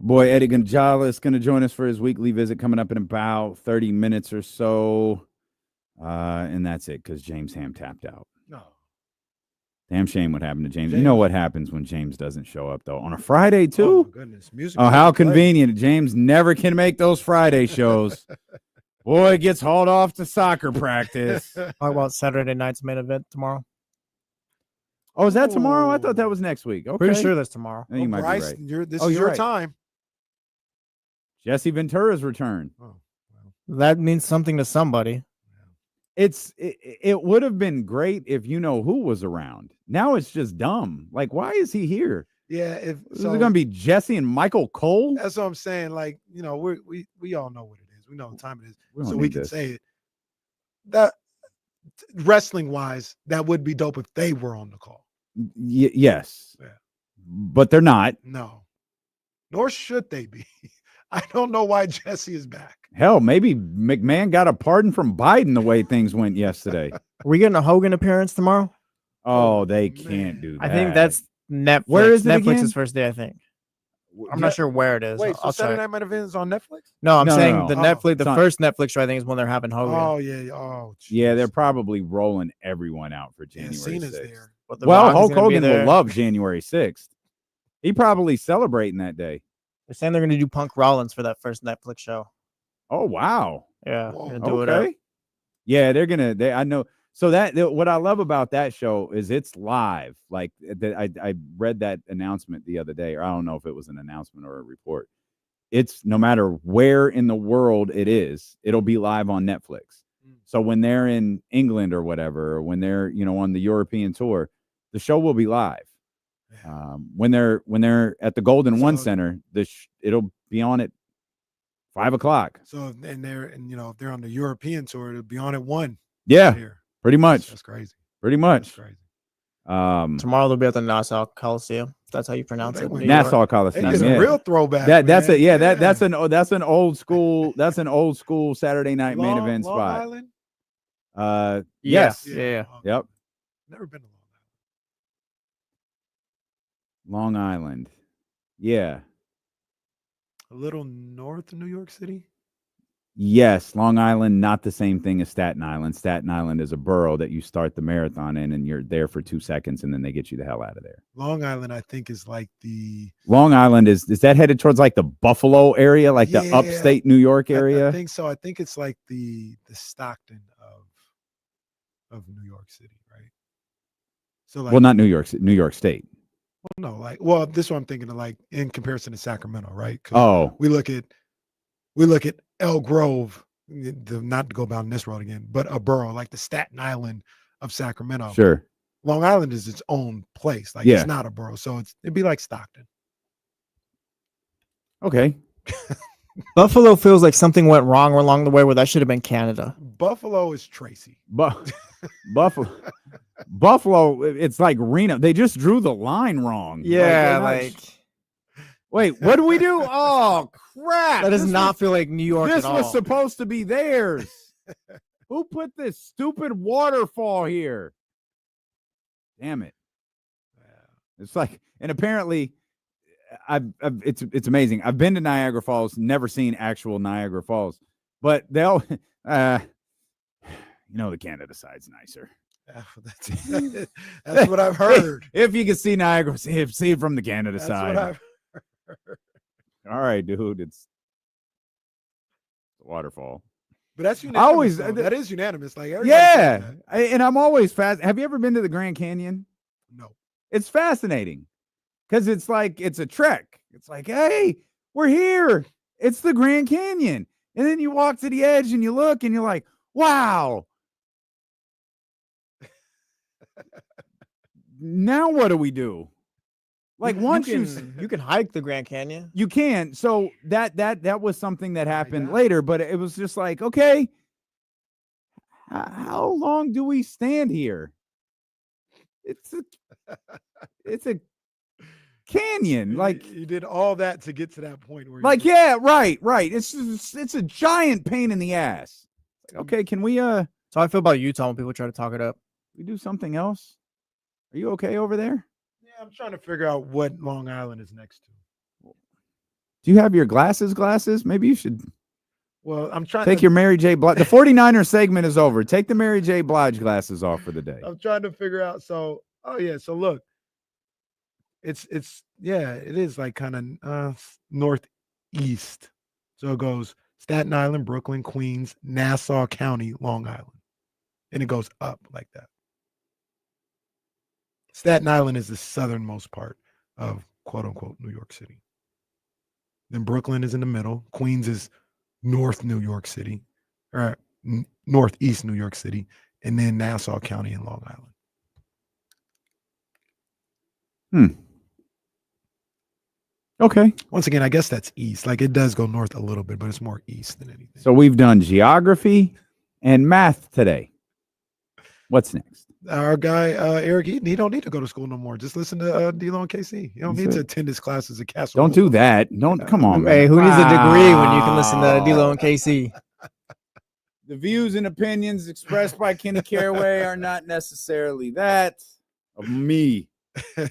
Boy, Eddie Gonzalez going to join us for his weekly visit coming up in about 30 minutes or so. And that's it because James Ham tapped out. No. Damn shame what happened to James. You know what happens when James doesn't show up, though? On a Friday, too? Oh, my goodness. Music. Oh, how convenient. James never can make those Friday shows. Boy, gets hauled off to soccer practice. Talk about Saturday night's main event tomorrow. Oh, is that tomorrow? I thought that was next week. Okay. Pretty sure that's tomorrow. You might Bryce, be right. This is your time. Jesse Ventura's return. Oh, That means something to somebody. It would have been great if you know who was around. Now it's just dumb. Like, why is he here? Yeah, Is it going to be Jesse and Michael Cole? That's what I'm saying. Like, you know, we all know what it is. We know what time it is, So we can say it. That wrestling wise, that would be dope if they were on the call. Yes, Yeah. But they're not. No, nor should they be. I don't know why Jesse is back. Hell, maybe McMahon got a pardon from Biden the way things went yesterday. Are we getting a Hogan appearance tomorrow? Oh, they can't do that. I think that's Netflix. Where is it Netflix's again? first day, I think. I'm not sure where it is. Wait, so I'll Saturday check. Night Main Event is on Netflix? No, I'm No, saying no. the Oh. Netflix, the It's on- first Netflix show I think is when they're having Hogan. Oh yeah. Oh, Yeah, they're jeez. probably rolling everyone out for Yeah, January Cena's 6th. there. But The Well, Rock is Hulk gonna be Hogan will there. love January 6th. He probably celebrating that day. They're saying they're going to do Punk Rollins for that first Netflix show. Oh, wow. Yeah, Whoa. gonna do it up. Okay. Yeah, they're gonna. I know. So what I love about that show is it's live. Like I read that announcement the other day, or I don't know if it was an announcement or a report. It's no matter where in the world it is, it'll be live on Netflix. So when they're in England or whatever, or when they're on the European tour, the show will be live. When they're at the Golden One Center, it'll be on at 5 o'clock. So and if they're on the European tour, it'll be on at 1. Yeah, Here. pretty much. That's crazy. Pretty much. That's crazy. Tomorrow they'll be at the Nassau Coliseum. That's how you pronounce it. went New York. Nassau Coliseum. It's Yeah. a real throwback. That's man. it. That's an old school. That's an old school Saturday night main event Long spot. Island? Yes. Yeah. Yep. Never been to Long Island. Yeah. a little north of New York City. Yes. Long Island, not the same thing as Staten Island. Staten Island is a borough that you start the marathon in and you're there for 2 seconds and then they get you the hell out of there. Long Island, I think, is like the Long Island is that headed towards like the Buffalo area, like the Yeah, upstate New York I area? think so. I think it's like the Stockton of New York City, right? So like, Well, not New York State. no, like, well, this is what I'm thinking of, like in comparison to Sacramento, right? 'Cause Oh, we look at Elk Grove, not to go down this road again, but a borough like the Staten Island of Sacramento. sure. Long Island is its own place. Like Yeah. it's not a borough, so it'd be like Stockton. Okay. Buffalo feels like something went wrong along the way where that should have been Canada. Buffalo is Tracy. Buffalo, it's like Reno. They just drew the line wrong. Yeah, they're not- Wait, what do we do? Oh crap! that does This not was- feel like New York This at was all. supposed to be theirs. Who put this stupid waterfall here? Damn it! It's like, and apparently, it's amazing. I've been to Niagara Falls, never seen actual Niagara Falls, but they'll, the Canada side's nicer. That's what I've heard. If you can see Niagara, see it from the Canada That's side. what I've heard. All right, dude, it's a waterfall. But that's unanimous. always- That is unanimous. Like everybody says Yeah, that. and I'm always fast. Have you ever been to the Grand Canyon? No. It's fascinating because it's like it's a trek. It's like, hey, we're here. It's the Grand Canyon, and then you walk to the edge and you look and you're like, wow. Now what do we do? Like once you can hike the Grand Canyon. you can. So that was something that happened that. later, but it was just like, okay, how long do we stand here? It's a canyon. Like you did all that to get to that point where Like, yeah, right. It's a giant pain in the ass. Okay, can we So I feel about Utah when people try to talk it up. we do something else? Are you okay over there? Yeah, I'm trying to figure out what Long Island is next to. Do you have your glasses? Maybe you should Well, I'm trying take to your Mary J. Blige. The 49er segment is over. Take the Mary J. Blige glasses off for the day. I'm trying to figure out. So, so look, it is like kind of northeast. So it goes Staten Island, Brooklyn, Queens, Nassau County, Long Island, and it goes up like that. Staten Island is the southernmost part of quote unquote New York City. Then Brooklyn is in the middle. Queens is north New York City, or northeast New York City, and then Nassau County and Long Island. Okay. Once again, I guess that's east. Like it does go north a little bit, but it's more east than anything. So we've done geography and math today. What's next? Our guy Eric Eaton, he don't need to go to school no more. Just listen to D-Lo and KC. You don't need to attend his classes at Castle. Don't do that. Don't come on. Hey, man. who needs a degree when you can listen to D-Lo and KC? The views and opinions expressed by Kenny Caraway are not necessarily that of me, or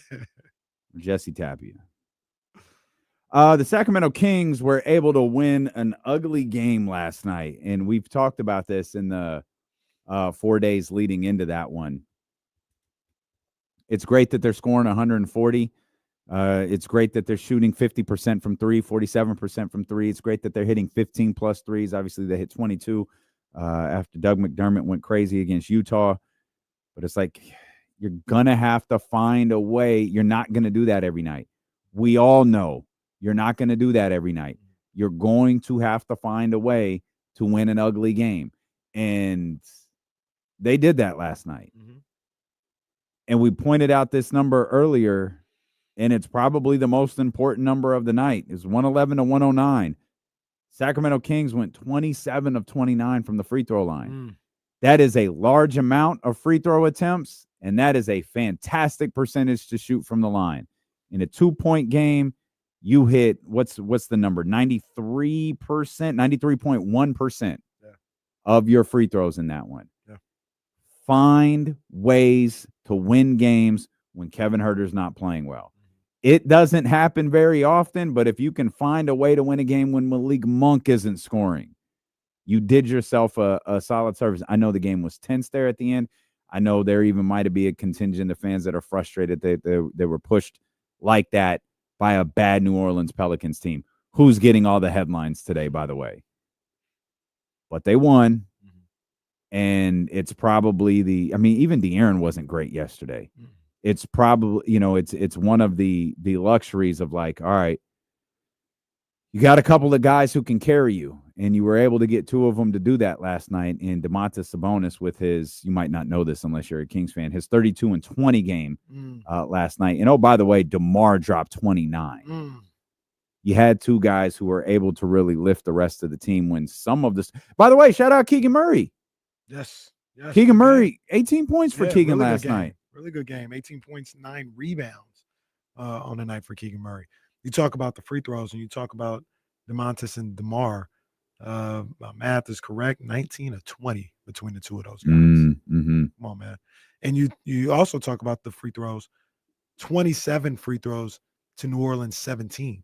Jesse Tapia. The Sacramento Kings were able to win an ugly game last night, and we've talked about this in the 4 days leading into that one. It's great that they're scoring 140. It's great that they're shooting 50% from three, 47% from three. It's great that they're hitting 15-plus threes. Obviously, they hit 22 after Doug McDermott went crazy against Utah. But it's like you're going to have to find a way. You're not going to do that every night. We all know you're not going to do that every night. You're going to have to find a way to win an ugly game. And they did that last night. Mm-hmm. And we pointed out this number earlier, and it's probably the most important number of the night. It's 111 to 109. Sacramento Kings went 27 of 29 from the free throw line. That is a large amount of free throw attempts, and that is a fantastic percentage to shoot from the line. In a 2-point game, you hit, what's the number? 93%, 93.1% of your free throws in that one. Yeah. Find ways to win games when Kevin Huerter's not playing well. It doesn't happen very often, but if you can find a way to win a game when Malik Monk isn't scoring, you did yourself a solid service. I know the game was tense there at the end. I know there even might be a contingent of fans that are frustrated that they were pushed like that by a bad New Orleans Pelicans team, who's getting all the headlines today, by the way. But they won, and it's probably even De'Aaron wasn't great yesterday. It's probably, it's one of the luxuries of like, all right, you got a couple of guys who can carry you, and you were able to get two of them to do that last night. And Domantas Sabonis with his, you might not know this unless you're a Kings fan, his 32 and 20 game last night. And, oh, by the way, DeMar dropped 29. You had two guys who were able to really lift the rest of the team when some of this. By the way, shout out Keegan Murray. Yes. Keegan Murray, 18 points for Keegan last night. Really good game. 18 points, 9 rebounds on the night for Keegan Murray. You talk about the free throws and you talk about Domantas and DeMar. My math is correct. 19 of 20 between the two of those guys. Come on, man. And you also talk about the free throws. 27 free throws to New Orleans 17.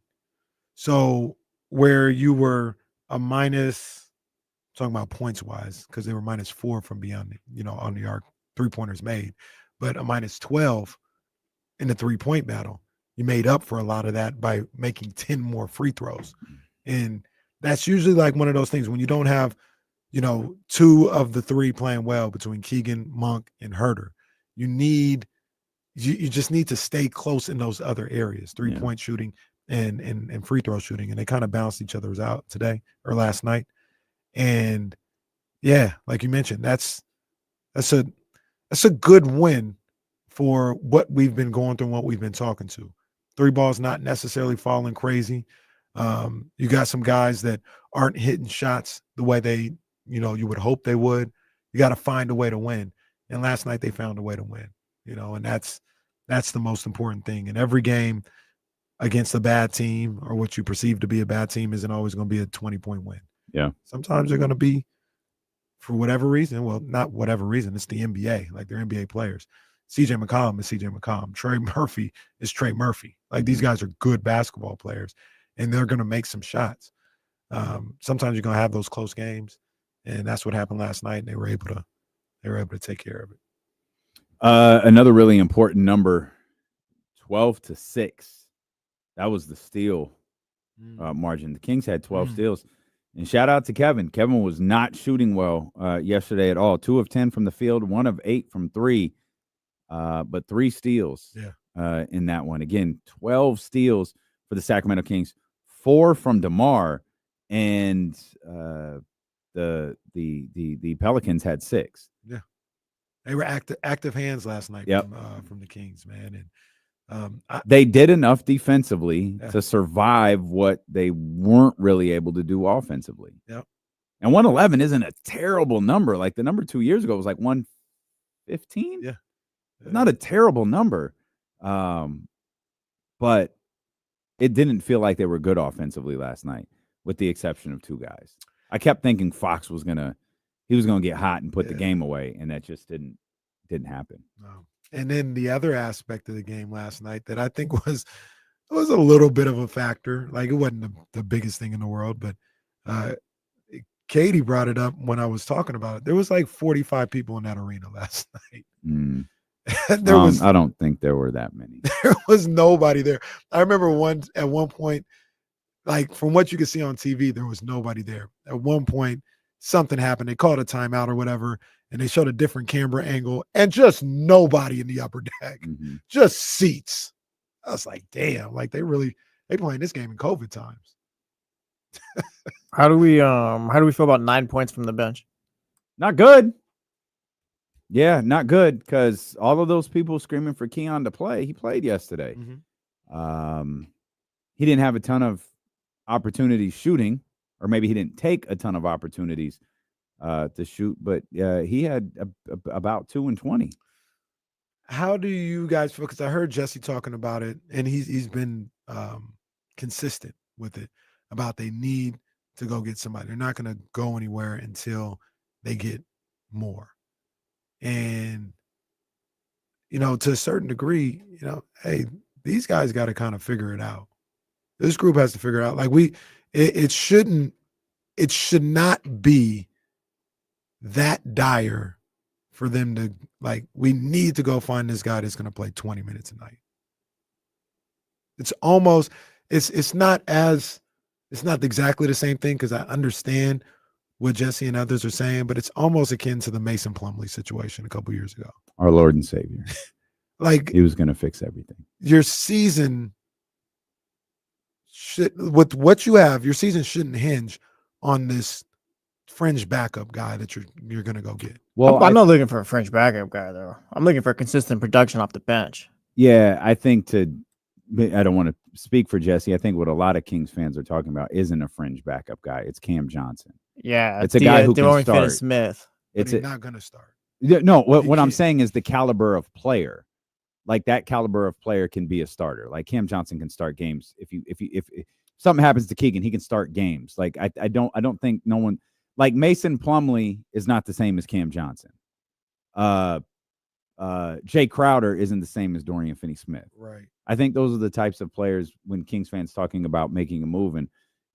So where you were a minus, talking about points wise, because they were -4 from beyond, on the arc, 3-pointers made, but a -12 in the 3-point battle. You made up for a lot of that by making 10 more free throws. And that's usually like one of those things when you don't have, 2 of the 3 playing well between Keegan, Monk, and Huerter. You just need to stay close in those other areas, 3-point shooting and free throw shooting. And they kind of balanced each other's out today or last night. And yeah, like you mentioned, that's a good win for what we've been going through and what we've been talking to. 3 balls not necessarily falling crazy. You got some guys that aren't hitting shots the way they, you would hope they would. You got to find a way to win. And last night they found a way to win, and that's the most important thing. And every game against a bad team or what you perceive to be a bad team isn't always going to be a 20-point win. Yeah. Sometimes they're going to be, for whatever reason, well, not whatever reason, it's the NBA, like they're NBA players. CJ McCollum is CJ McCollum. Trey Murphy is Trey Murphy. Like these guys are good basketball players, and they're going to make some shots. Sometimes you're going to have those close games, and that's what happened last night. And they were able to take care of it. Another really important number, 12-6. That was the steal margin. The Kings had 12 steals. And shout out to Kevin. Kevin was not shooting well yesterday at all. 2 of 10 from the field, 1 of 8 from 3, but 3 steals in that one. Again, 12 steals for the Sacramento Kings, 4 from DeMar, and the Pelicans had 6. Yeah, they were active hands last night from the Kings, man. And they did enough defensively to survive what they weren't really able to do offensively. Yep. And 111 isn't a terrible number. Like the number 2 years ago was like 115. Yeah. It's not a terrible number. But it didn't feel like they were good offensively last night, with the exception of 2 guys. I kept thinking Fox was gonna get hot and put the game away, and that just didn't happen. No. And then the other aspect of the game last night that I think was was a little bit of a factor. Like it wasn't the biggest thing in the world, but Katie brought it up when I was talking about it. There was like 45 people in that arena last night. I don't think there were that many. There was nobody there. I remember at one point, like from what you could see on TV, there was nobody there. At one point, something happened. They called a timeout or whatever, and they showed a different camera angle, and just nobody in the upper deck, just seats. I was like, damn, like they playing this game in COVID times. How do we feel about 9 points from the bench? Not good. Yeah, not good, because all of those people screaming for Keon to play, he played yesterday. He didn't have a ton of opportunities shooting, or maybe he didn't take a ton of opportunities to shoot, but he had about 2 and 20. How do you guys feel? Because I heard Jesse talking about it, and he's been consistent with it about they need to go get somebody. They're not going to go anywhere until they get more. And, to a certain degree, hey, these guys got to kind of figure it out. This group has to figure it out. Like it should not be that dire for them to, like, we need to go find this guy that's going to play 20 minutes a night. It's almost, it's not exactly the same thing, because I understand what Jesse and others are saying, but it's almost akin to the Mason Plumlee situation a couple years ago. Our Lord and Savior. Like, he was going to fix everything. Your season with what you have, your season shouldn't hinge on this fringe backup guy that you're going to go get. Well, I'm not looking for a fringe backup guy, though. I'm looking for consistent production off the bench. Yeah, I don't want to speak for Jesse. I think what a lot of Kings fans are talking about isn't a fringe backup guy. It's Cam Johnson. Yeah, it's a guy who can start. Smith. He's not going to start. No, what I'm saying is the caliber of player. Like that caliber of player can be a starter. Like Cam Johnson can start games. If something happens to Keegan, he can start games. Like I don't think no one, like Mason Plumlee is not the same as Cam Johnson. Jay Crowder isn't the same as Dorian Finney-Smith. Right. I think those are the types of players when Kings fans talking about making a move, and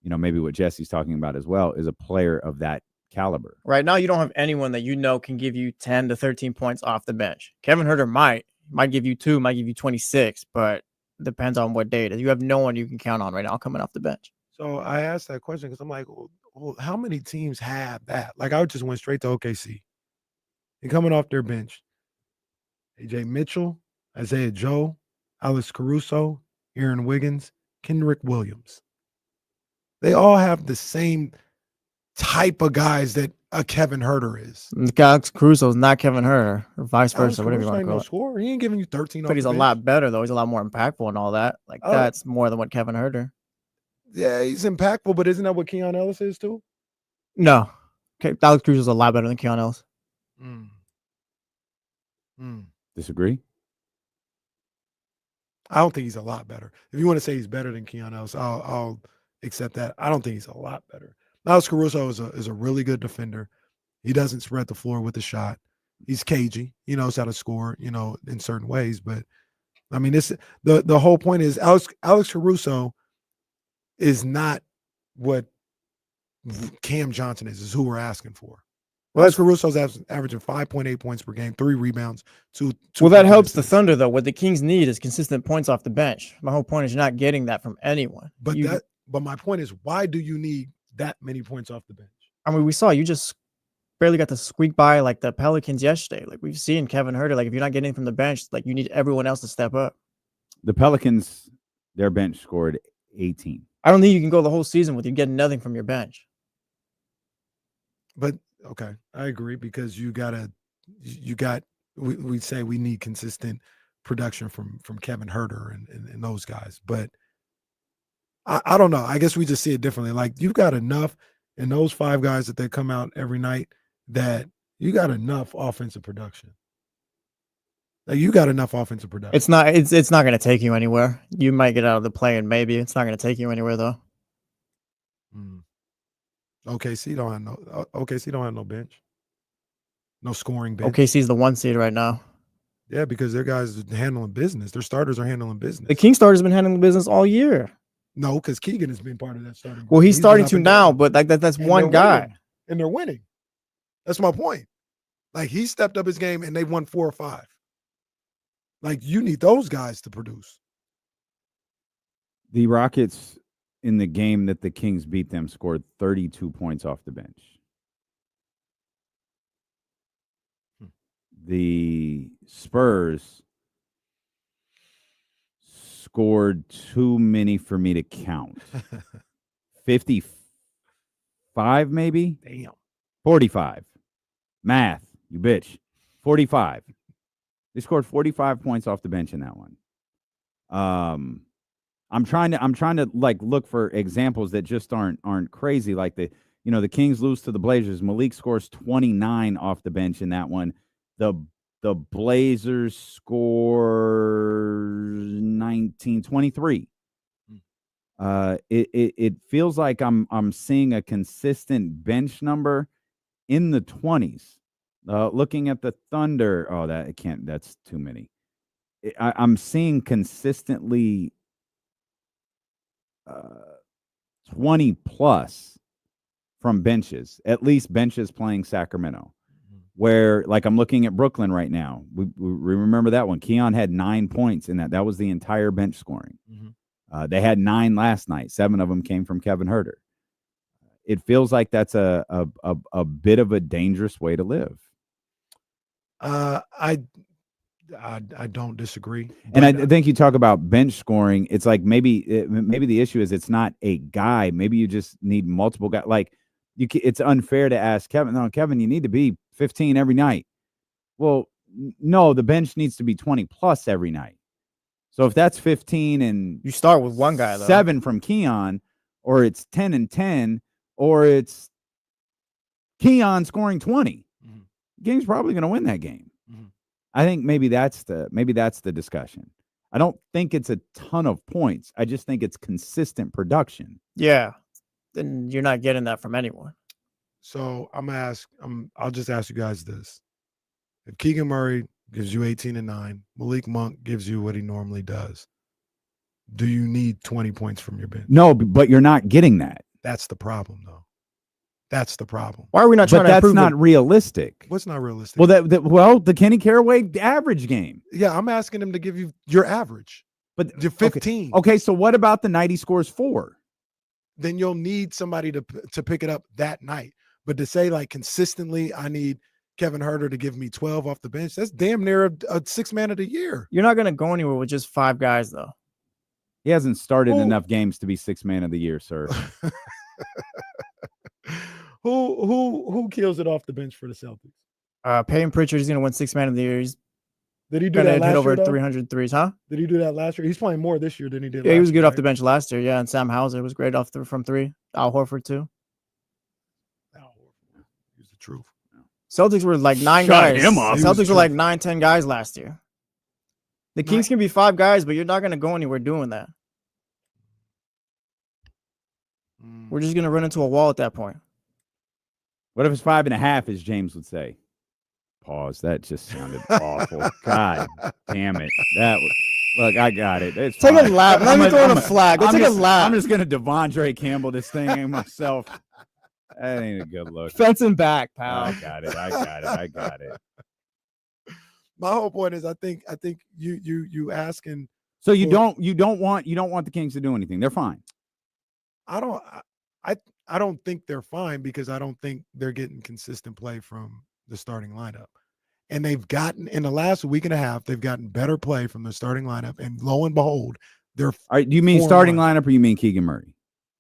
maybe what Jesse's talking about as well is a player of that caliber. Right now, you don't have anyone that can give you 10 to 13 points off the bench. Kevin Huerter might give you 2, might give you 26, but it depends on what day it is. You have no one you can count on right now coming off the bench. So I asked that question because I'm like, well, how many teams have that? Like, I just went straight to OKC. And coming off their bench, AJ Mitchell, Isaiah Joe, Alex Caruso, Aaron Wiggins, Kendrick Williams. They all have the same type of guys that a Kevin Huerter is. Alex Caruso is not Kevin Huerter, or vice versa, whatever you want to call it. Scorer. He ain't giving you 13. But he's a lot better, though. He's a lot more impactful and all that. Like, that's more than what Kevin Huerter. Yeah, he's impactful, but isn't that what Keon Ellis is too? No. Okay, Alex Caruso is a lot better than Keon Ellis. Disagree? I don't think he's a lot better. If you want to say he's better than Keon Ellis, I'll accept that. I don't think he's a lot better. Alex Caruso is a really good defender. He doesn't spread the floor with the shot. He's cagey. He knows how to score, in certain ways. But I mean, the whole point is Alex Caruso is not what Cam Johnson is who we're asking for. Well, Alex Caruso's averaging 5.8 points per game, 3 rebounds, 2. Well, that helps the Thunder, though. What the Kings need is consistent points off the bench. My whole point is you're not getting that from anyone. But my point is, why do you need that many points off the bench? I mean, we saw you just barely got to squeak by like the Pelicans yesterday. Like we've seen Kevin Huerter. Like if you're not getting from the bench, like you need everyone else to step up. The Pelicans, their bench scored 18. I don't think you can go the whole season with you getting nothing from your bench. But okay, I agree, because we say we need consistent production from Kevin Huerter and those guys. But I don't know. I guess we just see it differently. Like you've got enough in those 5 guys that they come out every night that you got enough offensive production. Like you got enough offensive production. It's not going to take you anywhere. You might get out of the play, and maybe it's not going to take you anywhere though. OKC don't have no bench. No scoring bench. OKC's the 1 seed right now. Yeah, because their guys are handling business. Their starters are handling business. The King starter's been handling business all year. No, because Keegan has been part of that starting group. Well, he's been starting up to and now, down. but like that's And one they're guy. winning. And they're winning. That's my point. Like, he stepped up his game and they won 4 or 5. Like, you need those guys to produce. The Rockets in the game that the Kings beat them scored 32 points off the bench. The Spurs scored too many for me to count. 55 maybe? Damn. 45. Math, you bitch. 45. They scored 45 points off the bench in that one. I'm trying to like look for examples that just aren't crazy. Like the Kings lose to the Blazers. Malik scores 29 off the bench in that one. The Blazers score 23. It feels like I'm seeing a consistent bench number in the 20s. Looking at the Thunder, that's too many. I'm seeing consistently 20 plus from benches, at least benches playing Sacramento. Where, like, I'm looking at Brooklyn right now. We remember that one. Keon had 9 points in that. That was the entire bench scoring. They had 9 last night. 7 of them came from Kevin Huerter. It feels like that's a bit of a dangerous way to live. I don't disagree. And I think you talk about bench scoring. It's like maybe the issue is it's not a guy. Maybe you just need multiple guys. Like, it's unfair to ask Kevin. No, Kevin, you need to be 15 every night. Well, no, the bench needs to be 20 plus every night. So if that's 15 and you start with one guy, though. 7 from Keon, or it's 10 and 10, or it's Keon scoring 20, the game's probably going to win that game. I think maybe that's the discussion. I don't think it's a ton of points. I just think it's consistent production. Yeah. Then you're not getting that from anyone. So I'll just ask you guys this. If Keegan Murray gives you 18 and 9, Malik Monk gives you what he normally does, do you need 20 points from your bench? No, but you're not getting that. That's the problem, though. That's the problem. Why are we not trying to improve? That's not realistic. What's not realistic? Well, the Kenny Caraway average game. Yeah, I'm asking him to give you your average. But you're 15. Okay, so what about the night he scores 4? Then you'll need somebody to pick it up that night. But to say, like, consistently, I need Kevin Huerter to give me 12 off the bench, that's damn near a 6 man of the year. You're not going to go anywhere with just 5 guys, though. He hasn't started enough games to be 6 man of the year, sir. Who kills it off the bench for the Celtics? Peyton Pritchard is going to win 6 man of the year. Did he do that last hit over year, 300 threes, huh? Did he do that last year? He's playing more this year than he did Yeah, last he was good year, off the bench last year. Yeah, and Sam Hauser was great from 3. Al Horford, too. Al Horford. He's the truth. Celtics were like 9 guys. Celtics were like 9, 10 guys last year. The Kings can be 5 guys, but you're not going to go anywhere doing that. We're just going to run into a wall at that point. What if it's 5.5, as James would say? Pause. That just sounded awful. God damn it. Look, I got it. It's take fine. a lap. Not even throwing a flag. Take a lap. I'm just going to Devondre Campbell this thing myself. That ain't a good look. Fencing back, pal. I got it. My whole point is, I think you asking. So you don't want the Kings to do anything. They're fine. I don't think they're fine because I don't think they're getting consistent play from the starting lineup. And they've gotten, in the last week and a half, they've gotten better play from the starting lineup. And lo and behold, they're. All right, do you mean starting lineup or you mean Keegan Murray?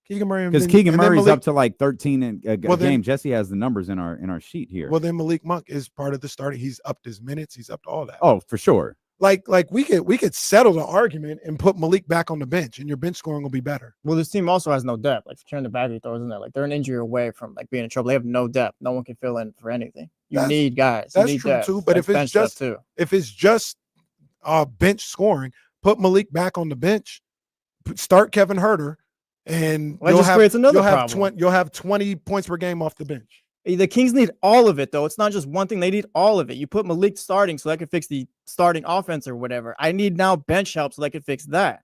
Keegan Murray. Because Keegan Murray's up to like 13 a game. Jesse has the numbers in our sheet here. Well, then Malik Monk is part of the starting. He's upped his minutes. He's upped all that. Oh, for sure. Like we could settle the argument and put Malik back on the bench, and your bench scoring will be better. Well, this team also has no depth. Like Chandler Bagley throws in there. Like they're an injury away from like being in trouble. They have no depth. No one can fill in for anything. You need guys. That's true too. But if it's just bench scoring, put Malik back on the bench. Start Kevin Huerter, and you'll have 20 points per game off the bench. The Kings need all of it, though. It's not just one thing. They need all of it. You put Malik starting so that could fix the starting offense or whatever. I need now bench help so that could fix that.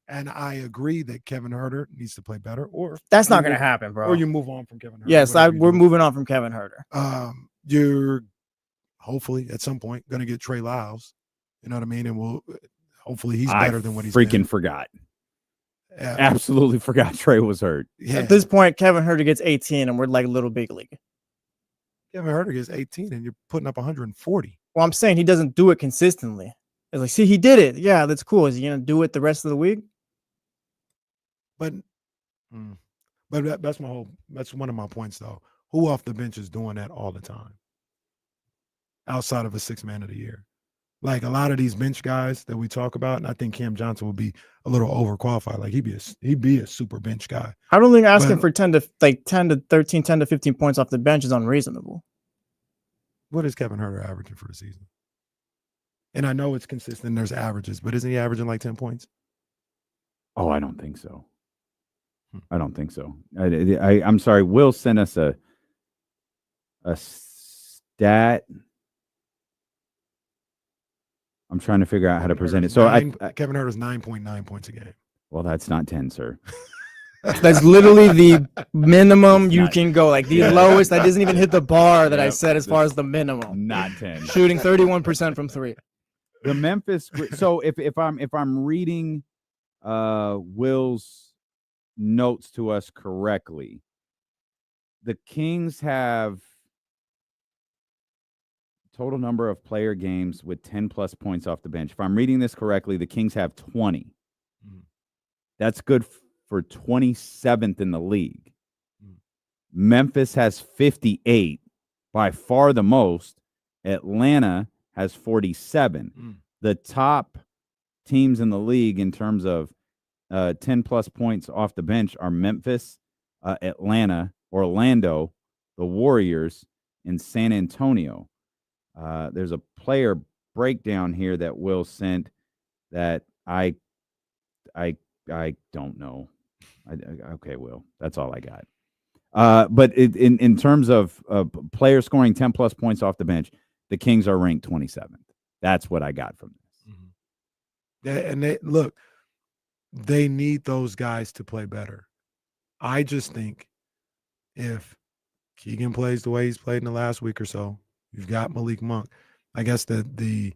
And I agree that Kevin Huerter needs to play better. Or that's not going to happen, bro. Or you move on from Kevin Huerter. Yes, we're moving on from Kevin Huerter. You're hopefully at some point going to get Trey Lyles. You know what I mean? And hopefully he's better than what he's freaking been. Forgot. Yeah. Absolutely forgot Trey was hurt. Yeah. At this point, Kevin Huerter gets 18, and we're like little big league. Kevin Huerter gets 18, and you're putting up 140. Well, I'm saying he doesn't do it consistently. It's like, see, he did it. Yeah, that's cool. Is he going to do it the rest of the week? But that's one of my points, though. Who off the bench is doing that all the time? Outside of a 6 man of the year. Like a lot of these bench guys that we talk about, and I think Cam Johnson will be a little overqualified. Like he'd be a super bench guy. I don't think asking for 10 to 13, 10 to 15 points off the bench is unreasonable. What is Kevin Huerter averaging for the season? And I know it's consistent. There's averages, but isn't he averaging like 10 points? Oh, I don't think so. I don't think so. I'm sorry. Will sent us a stat. I'm trying to figure out how to present it. So Kevin Huerter's 9.9 points a game. Well, that's not 10, sir. That's literally the minimum you can go. Like the lowest that doesn't even hit the bar that I said as far as the minimum. Not 10. Shooting 31% from 3. The Memphis. So if I'm reading Will's notes to us correctly, the Kings have total number of player games with 10 plus points off the bench. If I'm reading this correctly, the Kings have 20. That's good for 27th in the league. Memphis has 58, by far the most. Atlanta has 47. The top teams in the league in terms of 10 plus points off the bench are Memphis, Atlanta, Orlando, the Warriors, and San Antonio. There's a player breakdown here that Will sent that I don't know. Okay, Will, that's all I got. But in terms of players scoring 10 plus points off the bench, the Kings are ranked 27th. That's what I got from this. And they need those guys to play better. I just think if Keegan plays the way he's played in the last week or so, you've got Malik Monk. I guess the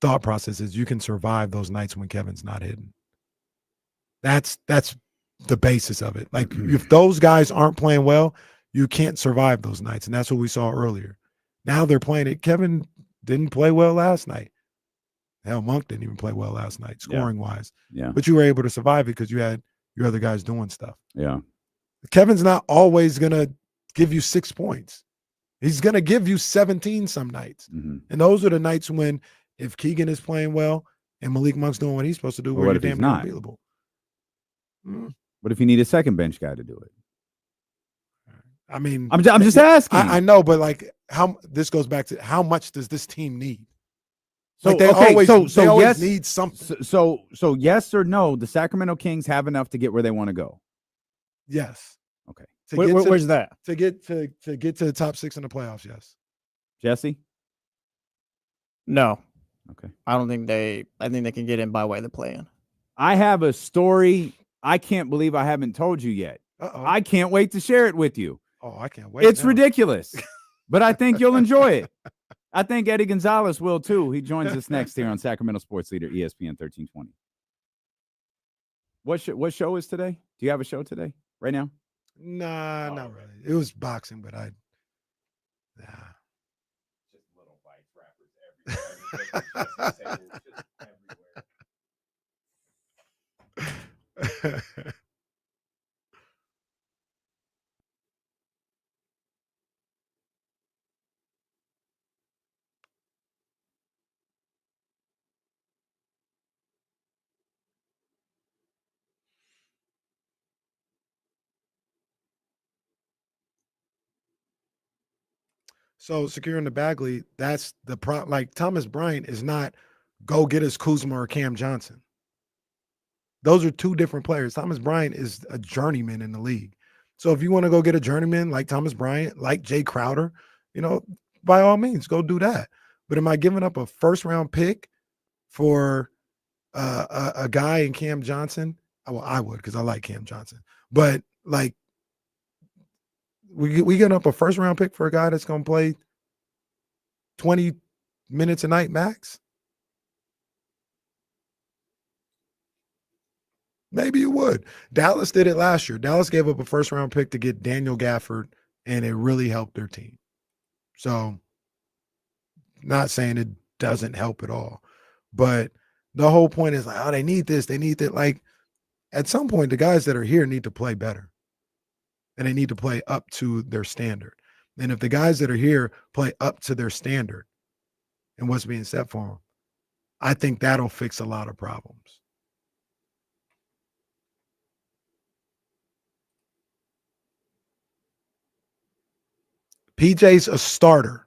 thought process is you can survive those nights when Kevin's not hitting. That's the basis of it. Like if those guys aren't playing well, you can't survive those nights, and that's what we saw earlier. Now they're playing it. Kevin didn't play well last night. Hell, Monk didn't even play well last night, scoring wise. Yeah. But you were able to survive it because you had your other guys doing stuff. Yeah. Kevin's not always gonna give you 6 points. He's going to give you 17 some nights. And those are the nights when if Keegan is playing well and Malik Monk's doing what he's supposed to do, where you're damn near available. What if you need a second bench guy to do it? I mean, I'm just asking. I know, but like how this goes back to how much does this team need? So like they always need something. So yes or no, the Sacramento Kings have enough to get where they want to go. Yes. Okay. Where's that? To get to the top 6 in the playoffs, yes. Jesse? No. Okay. I think they can get in by way of the play-in. I have a story I can't believe I haven't told you yet. I can't wait to share it with you. Oh, I can't wait. It's ridiculous, but I think you'll enjoy it. I think Eddie Gonzalez will too. He joins us next here on Sacramento Sports Leader, ESPN 1320. What show is today? Do you have a show today, right now? Nah, not really. It was boxing, but Just little bites, everywhere. So securing the Bagley, that's the like Thomas Bryant is not go get us Kuzma or Cam Johnson. Those are two different players. Thomas Bryant is a journeyman in the league. So if you want to go get a journeyman like Thomas Bryant, like Jay Crowder, by all means, go do that. But am I giving up a first-round pick for a guy in Cam Johnson? Well, I would, because I like Cam Johnson. But like, we get up a first-round pick for a guy that's going to play 20 minutes a night max? Maybe you would. Dallas did it last year. Dallas gave up a first-round pick to get Daniel Gafford, and it really helped their team. So, not saying it doesn't help at all. But the whole point is like, oh, they need this. They need that. Like, at some point, the guys that are here need to play better. And they need to play up to their standard. And if the guys that are here play up to their standard and what's being set for them, I think that'll fix a lot of problems. PJ's a starter.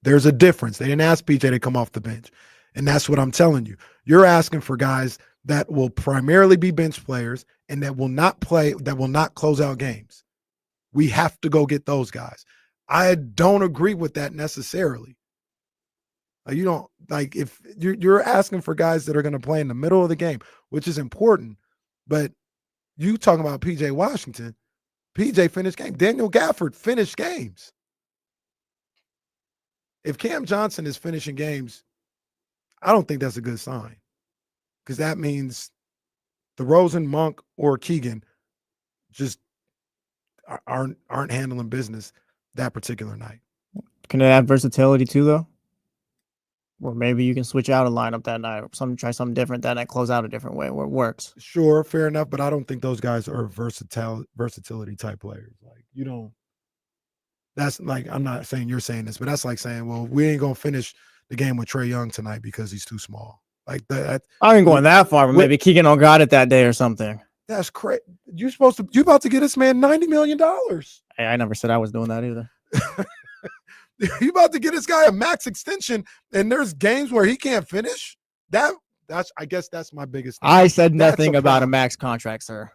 There's a difference. They didn't ask PJ to come off the bench. And that's what I'm telling you. You're asking for guys that will primarily be bench players and that will not play, that will not close out games. We have to go get those guys. I don't agree with that necessarily. You don't, like, if you're asking for guys that are going to play in the middle of the game, which is important, but you talking about PJ Washington, PJ finished games. Daniel Gafford finished games. If Cam Johnson is finishing games, I don't think that's a good sign, because that means DeRozan, Monk, or Keegan just aren't handling business that particular night. Can it add versatility too, though? Or maybe you can switch out a lineup that night, or try something different that night, close out a different way where it works. Sure, fair enough, but I don't think those guys are versatility type players. Like, you don't. That's like, I'm not saying you're saying this, but that's like saying, well, we ain't gonna finish the game with Trae Young tonight because he's too small. Like that. I ain't going that far, but maybe Keegan don't got it that day or something. That's crazy. You about to get this man $90 million. Hey, I never said I was doing that either. You about to get this guy a max extension, and there's games where he can't finish. I guess that's my biggest thing. I said nothing about a max contract, sir.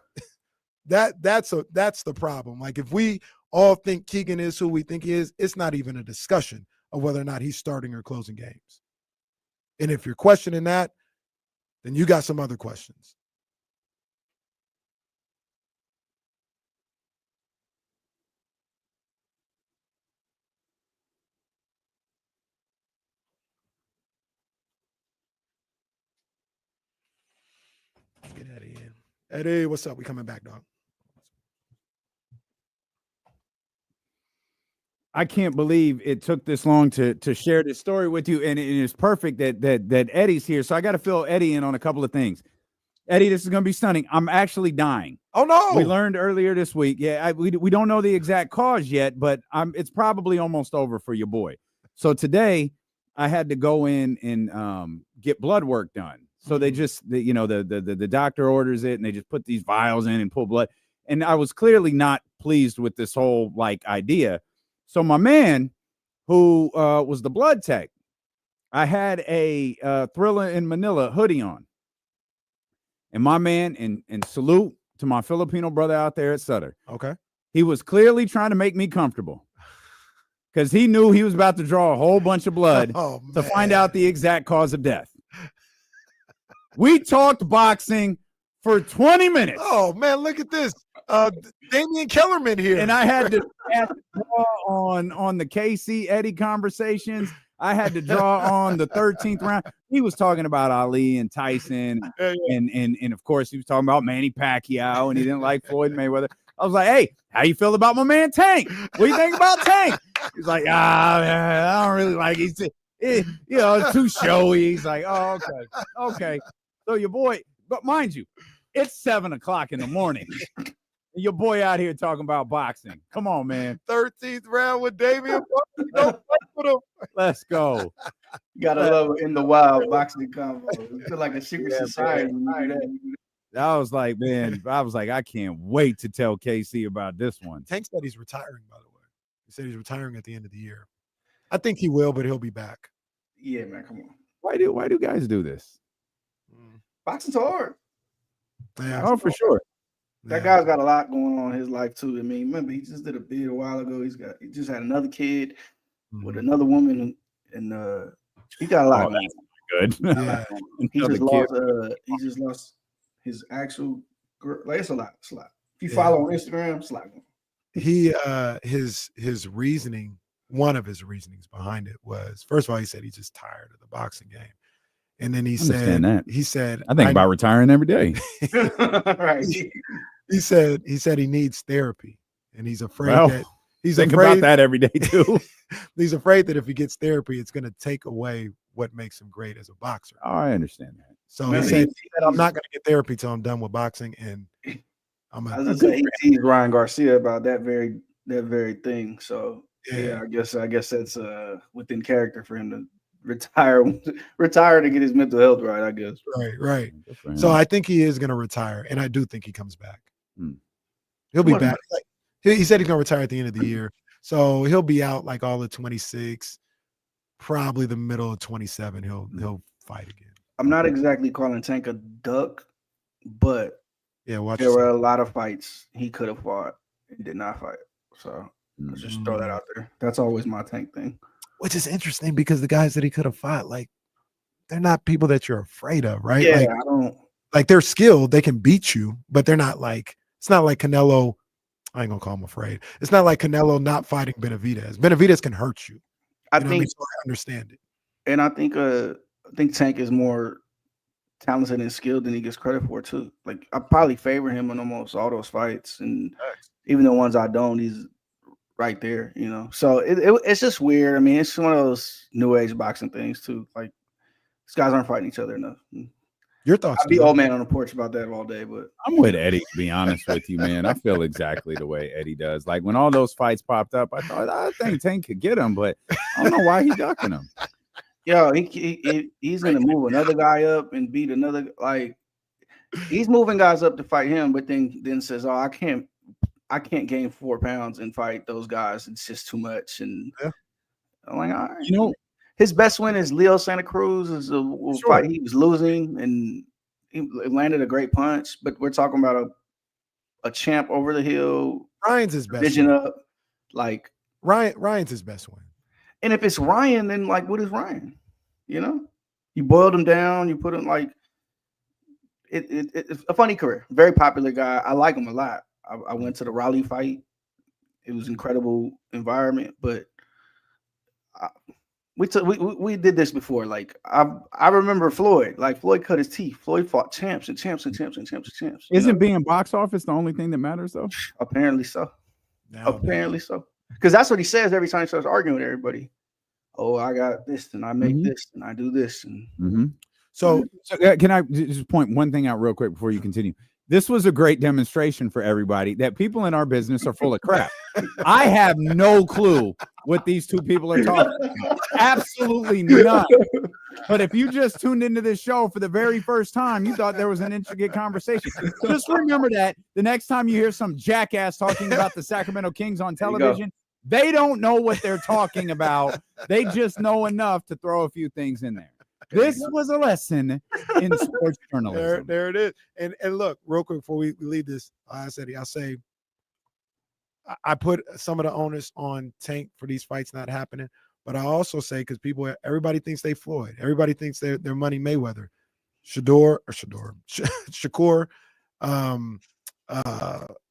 That's the problem. Like, if we all think Keegan is who we think he is, it's not even a discussion of whether or not he's starting or closing games. And if you're questioning that, then you got some other questions. Get Eddie in. Eddie, what's up? We coming back, dog. I can't believe it took this long to share this story with you, and it is perfect that Eddie's here. So I got to fill Eddie in on a couple of things. Eddie, this is going to be stunning. I'm actually dying. Oh no! We learned earlier this week. Yeah, we don't know the exact cause yet, but it's probably almost over for your boy. So today I had to go in and get blood work done. So they just, the doctor orders it, and they just put these vials in and pull blood. And I was clearly not pleased with this whole idea. So my man, who was the blood tech, I had a Thriller in Manila hoodie on. And my man, and salute to my Filipino brother out there at Sutter. Okay. He was clearly trying to make me comfortable, because he knew he was about to draw a whole bunch of blood to find out the exact cause of death. We talked boxing for 20 minutes. Oh, man, look at this. Damian Kellerman here. And I had to draw on the KC Eddie conversations. I had to draw on the 13th round. He was talking about Ali and Tyson. And of course, he was talking about Manny Pacquiao, and he didn't like Floyd Mayweather. I was like, hey, how you feel about my man Tank? What do you think about Tank? He's like, man, I don't really like it. It's too showy. He's like, oh, okay. So your boy, but mind you, it's 7:00 in the morning. Your boy out here talking about boxing. Come on, man. 13th round with Damian. Don't fight with him. Let's go. You gotta love it in the wild boxing combo. You feel like a secret society when you do that. I was like, I can't wait to tell KC about this one. Tank said he's retiring, by the way. He said he's retiring at the end of the year. I think he will, but he'll be back. Yeah, man, come on. Why do guys do this? Boxing's hard. Yeah. Oh, for sure. That guy's got a lot going on in his life too. I mean, remember he just did a bid a while ago. He just had another kid with another woman, and he got a lot going on. Good. Yeah. He just lost his actual girl. Like it's a lot. If you follow on Instagram, it's a lot going on. He his reasoning, one of his reasonings behind it was, first of all, he said he's just tired of the boxing game. And then he said, I think about retiring every day. Right. He said he needs therapy, and he's afraid that about that every day too. He's afraid that if he gets therapy, it's going to take away what makes him great as a boxer. Oh, I understand that. So he said, I'm not going to get therapy till I'm done with boxing, and I'm I was going to say he teased Ryan Garcia about that very thing. So yeah, I guess that's within character for him to retire to get his mental health right, I guess. Right. So I think he is going to retire, and I do think he comes back. He'll be back. Like, he said he's going to retire at the end of the year, so he'll be out like all of 26, probably the middle of 27. He'll fight again. I'm not exactly calling Tank a duck, but there were a lot of fights he could have fought and did not fight. So let's just throw that out there. That's always my Tank thing. Which is interesting because the guys that he could have fought, like, they're not people that you're afraid of, right? Yeah, like, I don't. Like, they're skilled, they can beat you, but they're not like, it's not like Canelo. I ain't gonna call him afraid. It's not like Canelo not fighting Benavidez. Benavidez can hurt you. I think so I understand it. And I think Tank is more talented and skilled than he gets credit for too. Like I probably favor him in almost all those fights, and even the ones I don't, he's right there, you know. So it's just weird. I mean, it's one of those new age boxing things too. Like these guys aren't fighting each other enough. Your thoughts? I'd be old man on the porch about that all day, but I'm with Eddie, to be honest with you, man. I feel exactly the way Eddie does. Like when all those fights popped up, I thought I think Tank could get him, but I don't know why he's ducking him. Yo, he's gonna move another guy up and beat another. Like he's moving guys up to fight him, but then says, "Oh, I can't gain 4 pounds and fight those guys. It's just too much." And I'm like, all right, you know. His best win is Leo Santa Cruz. Is a fight he was losing, and he landed a great punch. But we're talking about a champ over the hill. Ryan's his best vision win. Up, like Ryan's his best win. And if it's Ryan, then like, what is Ryan? You know, you boiled him down. You put him like it's a funny career. Very popular guy. I like him a lot. I went to the Raleigh fight. It was an incredible environment, but. We did this before. Like I remember Floyd. Like Floyd cut his teeth. Floyd fought champs and champs and champs and champs and champs. Isn't being box office the only thing that matters though? Apparently so. Apparently so. Because that's what he says every time he starts arguing with everybody. Oh, I got this and I make this and I do this and. So can I just point one thing out real quick before you continue? This was a great demonstration for everybody that people in our business are full of crap. I have no clue what these two people are talking about. Absolutely none. But if you just tuned into this show for the very first time, you thought there was an intricate conversation. Just remember that the next time you hear some jackass talking about the Sacramento Kings on television, they don't know what they're talking about. They just know enough to throw a few things in there. This was a lesson in sports journalism. There it is. And look, real quick before we leave this, I'll say I put some of the onus on Tank for these fights not happening, but I also say because everybody thinks they Floyd, everybody thinks they're Money Mayweather, Shakur,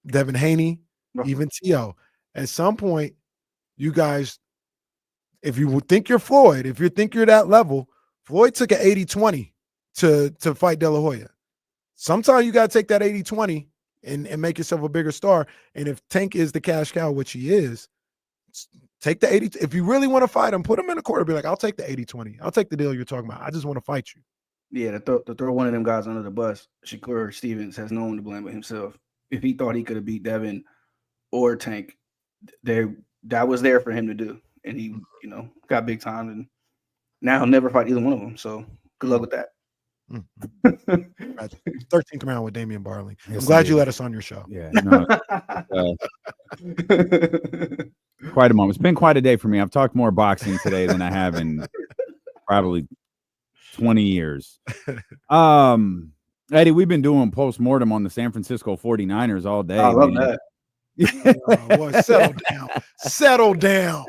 Devin Haney, even T.O. At some point, you guys, if you think you're Floyd, if you think you're that level. Floyd took an 80-20 to fight De La Hoya. Sometimes you got to take that 80-20 and make yourself a bigger star. And if Tank is the cash cow, which he is, take the 80. If you really want to fight him, put him in the corner. Be like, I'll take the 80-20. I'll take the deal you're talking about. I just want to fight you. Yeah, to throw one of them guys under the bus, Shakur Stevens has no one to blame but himself. If he thought he could have beat Devin or Tank, that was there for him to do. And he, got big time and now he'll never fight either one of them. So good luck with that. 13th round with Damian Barley. I'm glad you let us on your show. Yeah. No, quite a moment. It's been quite a day for me. I've talked more boxing today than I have in probably 20 years. Eddie, we've been doing postmortem on the San Francisco 49ers all day. I love man. that. Boy, settle down. Settle down.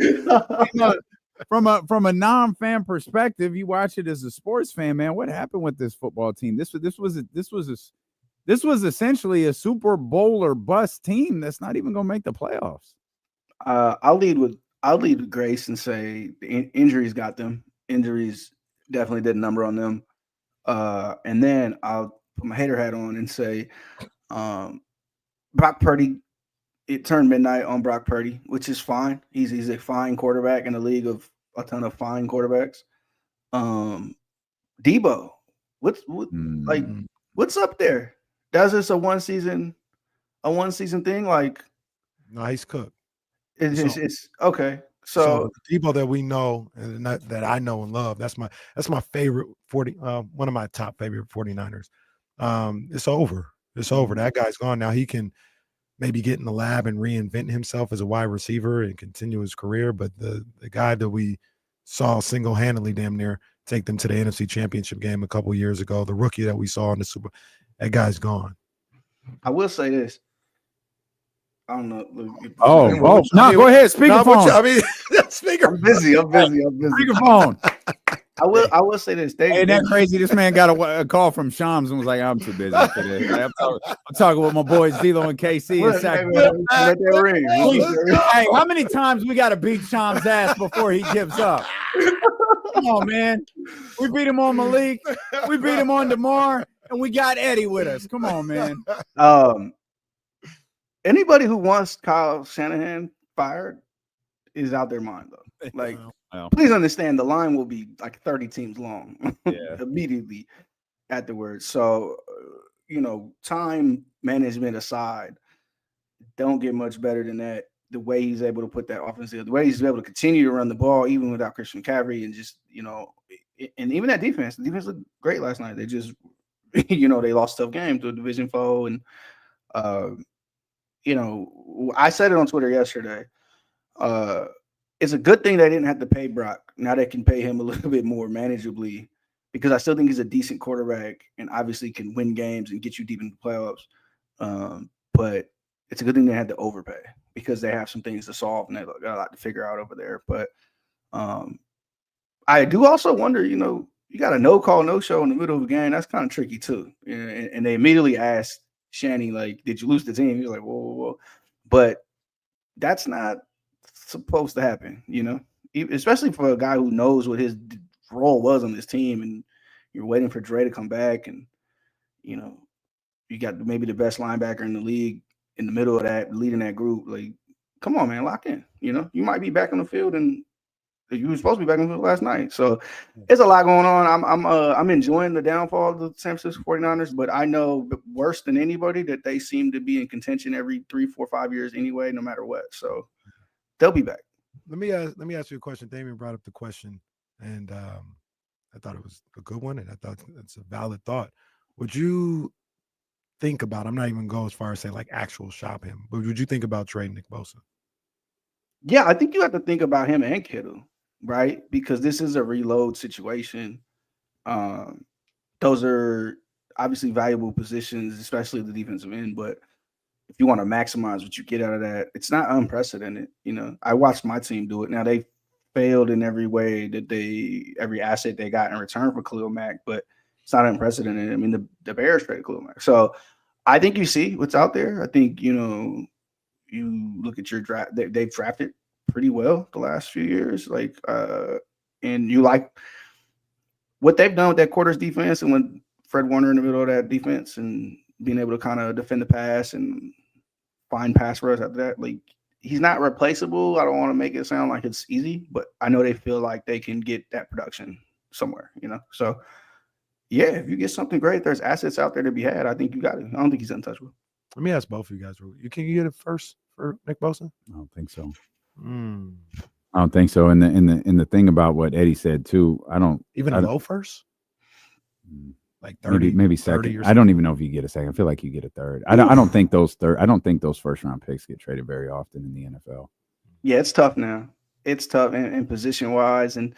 From a non-fan perspective, you watch it as a sports fan, man. What happened with this football team? This was essentially a Super Bowl or bust team that's not even going to make the playoffs. I'll lead with Grace and say the injuries got them. Injuries definitely did a number on them. And then I'll put my hater hat on and say Brock Purdy. It turned midnight on Brock Purdy, which is fine. He's a fine quarterback in a league of a ton of fine quarterbacks. Debo, what's up there? That's just a one season thing. Like, no, he's cooked. It's okay. So the Debo that we know and that I know and love, that's my favorite 40. One of my top favorite 49ers. It's over. It's over. That guy's gone. Now he can maybe get in the lab and reinvent himself as a wide receiver and continue his career. But the guy that we saw single-handedly damn near take them to the NFC Championship game a couple years ago, the rookie that we saw in the Super, that guy's gone. I will say this. I don't know. No, go ahead. Speakerphone. I'm busy. Speakerphone. I will say this. Ain't that crazy? This man got a call from Shams and was like, "I'm too busy today." I'm talking with my boys D'Lo and KC in Sacramento. Hey, how many times we got to beat Shams' ass before he gives up? Come on, man. We beat him on Malik. We beat him on DeMar, and we got Eddie with us. Come on, man. Anybody who wants Kyle Shanahan fired is out their mind, though. Like, please understand, the line will be like 30 teams long immediately afterwards. So, time management aside, don't get much better than that. The way he's able to put that offense together, the way he's able to continue to run the ball even without Christian McCaffrey, and just, and even that defense. The defense looked great last night. They just, they lost a tough game to a division foe, and I said it on Twitter yesterday. It's a good thing they didn't have to pay Brock. Now they can pay him a little bit more manageably, because I still think he's a decent quarterback and obviously can win games and get you deep into the playoffs. But it's a good thing they had to overpay, because they have some things to solve and they got a lot to figure out over there. But I do also wonder, you got a no-call, no-show in the middle of a game. That's kind of tricky too. And they immediately asked Shanny, like, did you lose the team? He's like, whoa. But that's not supposed to happen, especially for a guy who knows what his role was on this team, and you're waiting for Dre to come back, and you got maybe the best linebacker in the league in the middle of that, leading that group. Like, come on, man, lock in. You might be back on the field, and you were supposed to be back on the field last night. So there's a lot going on. I'm enjoying the downfall of the San Francisco 49ers, but I know worse than anybody that they seem to be in contention every 3, 4, 5 years anyway, no matter what. So they'll be back. Let me ask you a question. Damien brought up the question, and I thought it was a good one, and I thought it's a valid thought. Would you think about, I'm not even going as far as say like actual shop him, but would you think about trading Nick Bosa? Yeah, I think you have to think about him and Kittle, right? Because this is a reload situation. Those are obviously valuable positions, especially the defensive end, but if you want to maximize what you get out of that, it's not unprecedented. I watched my team do it. Now, they failed in every way every asset they got in return for Khalil Mack, but it's not unprecedented. I mean, the Bears traded Khalil Mack. So I think you see what's out there. I think, you look at your draft, they've drafted pretty well the last few years. Like, and you like what they've done with that quarters defense, and when Fred Warner in the middle of that defense and being able to kind of defend the pass and find pass rush after that. Like, he's not replaceable. I don't want to make it sound like it's easy, but I know they feel like they can get that production somewhere, So, yeah, if you get something great, there's assets out there to be had. I think you got it. I don't think he's untouchable. Let me ask both of you guys. Can you get it first for Nick Bosa? I don't think so. I don't think so. And the thing about what Eddie said too, I don't even a low first. Like 30, maybe second. I don't even know if you get a second. I feel like you get a third. I don't think those first round picks get traded very often in the NFL. Yeah, it's tough now. It's tough in position wise, and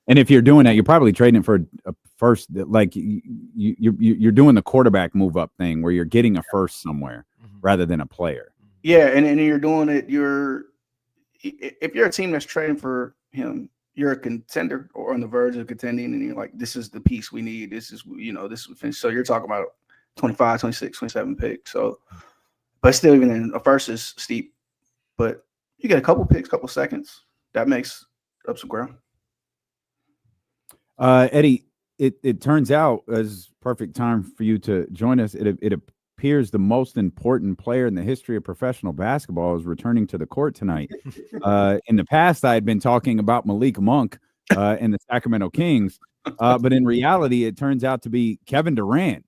And if you're doing that, you're probably trading it for a first. Like you're doing the quarterback move up thing where you're getting a first somewhere rather than a player. Yeah, and you're doing it. If you're a team that's trading for him, you're a contender or on the verge of contending, and you're like, this is the piece we need. This is this is finish. So you're talking about 25, 26, 27 pick. So, but still, even in a first is steep. But you get a couple picks, couple seconds. That makes up some ground. Eddie, it turns out as perfect time for you to join us. It appears the most important player in the history of professional basketball is returning to the court tonight. In the past, I had been talking about Malik Monk and the Sacramento Kings, but in reality, it turns out to be Kevin Durant.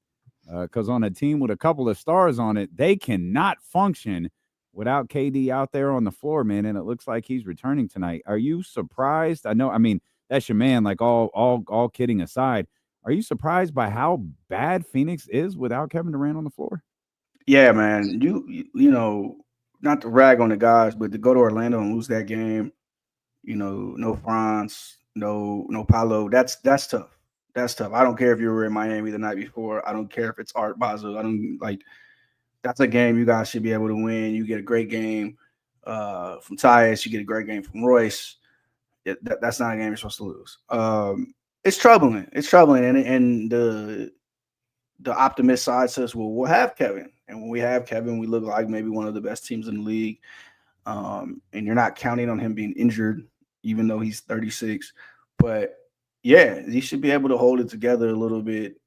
Because on a team with a couple of stars on it, they cannot function without KD out there on the floor, man. And it looks like he's returning tonight. Are you surprised? I mean, that's your man. Like all kidding aside, are you surprised by how bad Phoenix is without Kevin Durant on the floor? Yeah, man. You know, not to rag on the guys, but to go to Orlando and lose that game, no Franz, no Paolo. That's tough. That's tough. I don't care if you were in Miami the night before. I don't care if it's Art Basel. I don't like. That's a game you guys should be able to win. You get a great game from Tyus. You get a great game from Royce. That's not a game you're supposed to lose. It's troubling. It's troubling, and the optimist side says, "Well, we'll have Kevin, and when we have Kevin, we look like maybe one of the best teams in the league." And you're not counting on him being injured, even though he's 36. But yeah, he should be able to hold it together a little bit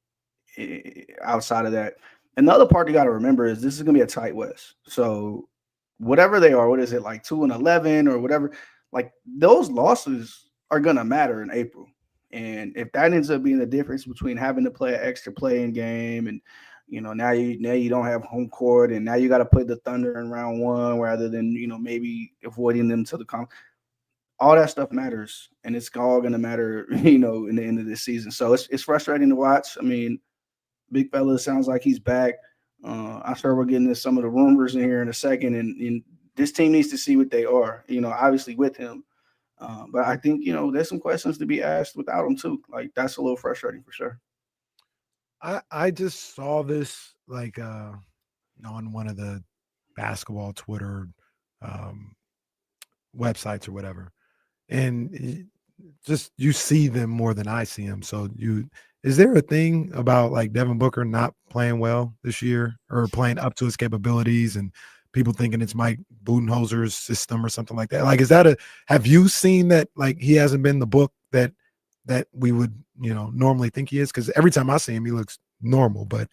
outside of that. And the other part you got to remember is this is going to be a tight West. So whatever they are, what is it, like 2-11 or whatever, like those losses are going to matter in April. And if that ends up being the difference between having to play an extra play-in game and, now you don't have home court and now you got to put the Thunder in round one rather than, maybe avoiding them to the all that stuff matters, and it's all going to matter, in the end of this season. So it's frustrating to watch. I mean, big fella sounds like he's back. I'm sure we're getting into some of the rumors in here in a second, and this team needs to see what they are, obviously with him. But I think, there's some questions to be asked without him too. Like, that's a little frustrating for sure. I just saw this like on one of the basketball Twitter websites or whatever. And just you see them more than I see them. So is there a thing about like Devin Booker not playing well this year or playing up to his capabilities and people thinking it's Mike Budenholzer's system or something like that? Like, have you seen that, like, he hasn't been the book that we would, normally think he is? Because every time I see him, he looks normal, but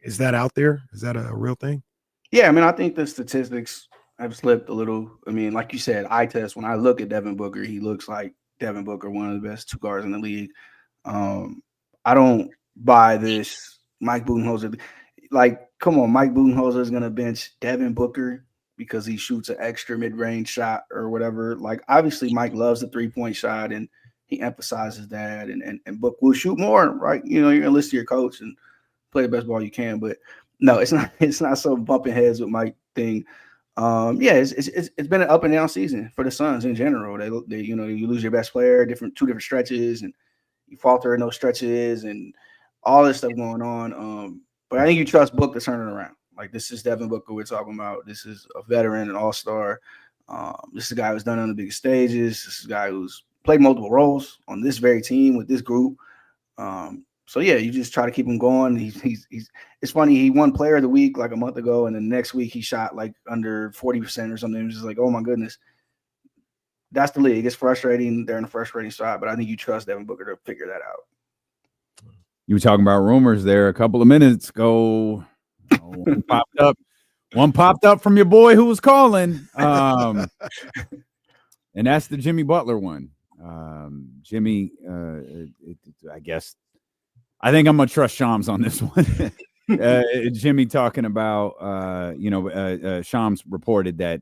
is that out there? Is that a real thing? Yeah. I mean, I think the statistics have slipped a little. I mean, like you said, eye test. When I look at Devin Booker, he looks like Devin Booker, one of the best two guards in the league. I don't buy this Mike Budenholzer. Like, come on, Mike Budenholzer is going to bench Devin Booker because he shoots an extra mid-range shot or whatever. Like, obviously, Mike loves the three-point shot, and he emphasizes that. And Book will shoot more, right? You're going to listen to your coach and play the best ball you can. But no, it's not some bumping heads with Mike thing. It's been an up and down season for the Suns in general. They you lose your best player, two different stretches, and you falter in those stretches, and all this stuff going on. But I think you trust Book to turn it around. Like, this is Devin Booker we're talking about. This is a veteran, an all-star. This is a guy who's done it on the biggest stages. This is a guy who's played multiple roles on this very team with this group. So yeah, you just try to keep him going. He's it's funny. He won Player of the Week like a month ago, and then next week he shot like under 40% or something. It was just like, oh my goodness, that's the league. It's frustrating. They're in a frustrating spot, but I think you trust Devin Booker to figure that out. You were talking about rumors there a couple of minutes ago. One popped up from your boy who was calling, and that's the Jimmy Butler one. Jimmy, I think I'm gonna trust Shams on this one. Jimmy talking about, Shams reported that,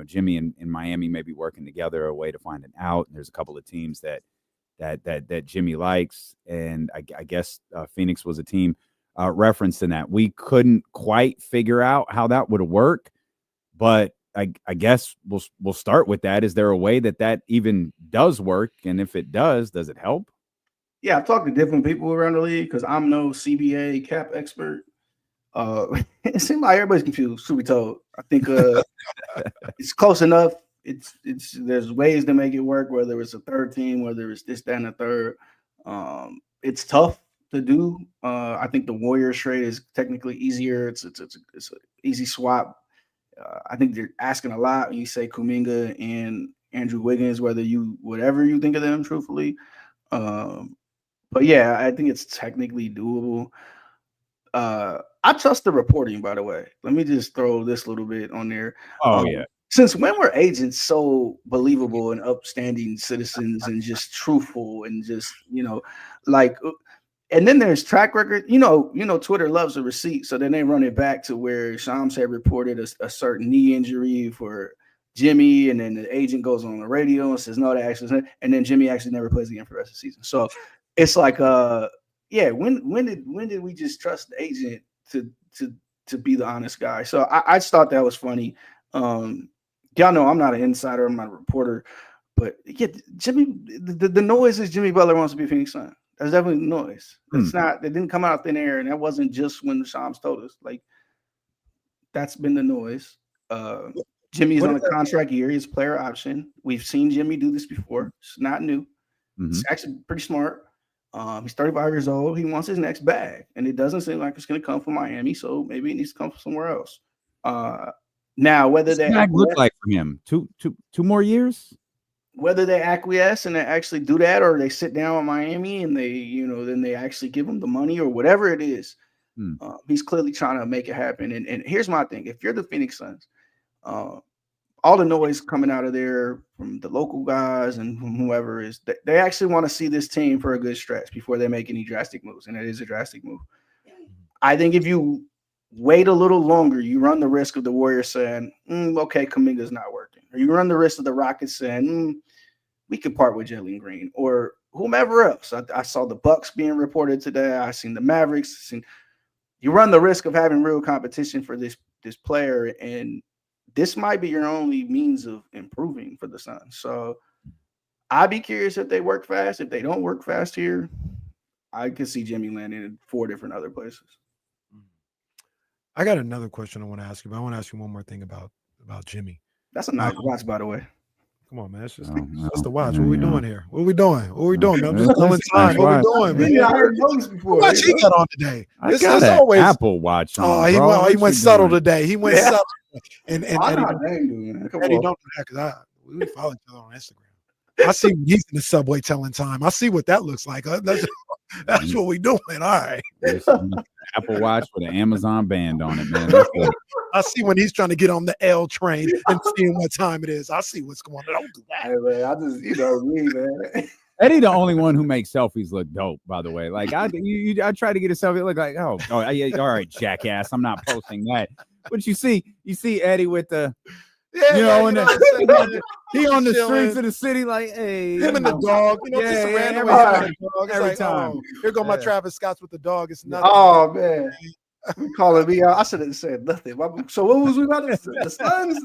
Jimmy and Miami may be working together a way to find an out. And there's a couple of teams that Jimmy likes, and I guess Phoenix was a team referenced in that. We couldn't quite figure out how that would work, but I guess we'll start with that. Is there a way that even does work? And if it does it help? Yeah, I've talked to different people around the league because I'm no CBA cap expert. It seems like everybody's confused, to be told. I think it's close enough. It's there's ways to make it work, whether it's a third team, whether it's this, that, and a third. It's tough to do. I think the Warriors trade is technically easier. It's an easy swap. I think they're asking a lot when you say Kuminga and Andrew Wiggins, whatever you think of them, truthfully. But yeah, I think it's technically doable. I trust the reporting, by the way. Let me just throw this little bit on there. Oh, yeah. Since when were agents so believable and upstanding citizens and just truthful and just, like, and then there's track record. Twitter loves a receipt. So then they run it back to where Shams had reported a certain knee injury for Jimmy. And then the agent goes on the radio and says, no, that actually isn't. And then Jimmy actually never plays again for the rest of the season. So it's like, yeah, when did we just trust the agent to be the honest guy? So I just thought that was funny. Y'all know I'm not an insider, I'm not a reporter, but yeah, Jimmy, the noise is Jimmy Butler wants to be a Phoenix Sun. That's definitely the noise. It's not, it didn't come out of thin air, and that wasn't just when Shams told us. Like, that's been the noise. Jimmy's on a contract year, he's player option. We've seen Jimmy do this before. It's not new. It's actually pretty smart. He's 35 years old. He wants his next bag, and it doesn't seem like it's going to come from Miami, so maybe it needs to come from somewhere else. Now, whether they look like for him, two more years, whether they acquiesce and they actually do that, or they sit down with Miami and they, then they actually give him the money or whatever it is, he's clearly trying to make it happen. And here's my thing: if you're the Phoenix Suns, all the noise coming out of there from the local guys and from whoever is, they actually want to see this team for a good stretch before they make any drastic moves, and it is a drastic move. I think if you wait a little longer, you run the risk of the Warriors saying, okay, Kuminga's not working. Or you run the risk of the Rockets saying, we could part with Jalen Green or whomever else. I saw the Bucks being reported today. I seen the Mavericks. You run the risk of having real competition for this player, and this might be your only means of improving for the Suns. So I'd be curious if they work fast. If they don't work fast here, I could see Jimmy landing in 4 different other places. I got another question I want to ask you, but I want to ask you one more thing about Jimmy. That's a nice watch, by the way. Come on, man. It's just the watch. What are we doing here? What are we doing? Man? I'm just killing time. What are we doing, man? Yeah, I heard notice before. What watch he got on today? This is always Apple Watch on. He went subtle today. He went subtle. And Eddie, don't do that because we follow each other on Instagram. I see he's in the subway telling time. I see what that looks like. That's what we doing. All right. Apple Watch with an Amazon band on it, man. I see when he's trying to get on the L train and seeing what time it is. I see what's going on. Don't do that. Hey, man, I just, me, man. Eddie, the only one who makes selfies look dope, by the way. Like I try to get a selfie, look like, oh, yeah, all right, jackass. I'm not posting that. But you see Eddie with the, he on the streets of the city, like, hey, him and the dog, every time. Oh, here go my Travis Scott's with the dog. It's nothing. Oh man, calling me out. I should have said nothing. So what was we about to say? The Suns.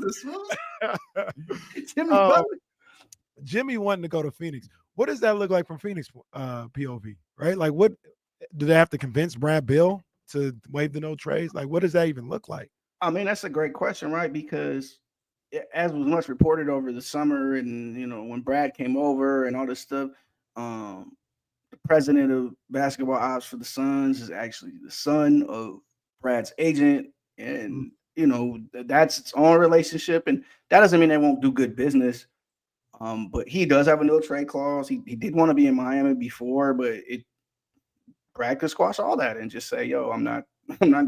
Jimmy wanting to go to Phoenix. What does that look like from Phoenix POV? Right? Like, what do they have to convince Brad Beal to waive the no trades? Like, what does that even look like? I mean, that's a great question, right? Because as was much reported over the summer and, when Brad came over and all this stuff, the president of basketball ops for the Suns is actually the son of Brad's agent. And, that's its own relationship. And that doesn't mean they won't do good business. But he does have a no trade clause. He did want to be in Miami before, but Brad could squash all that and just say, yo, I'm not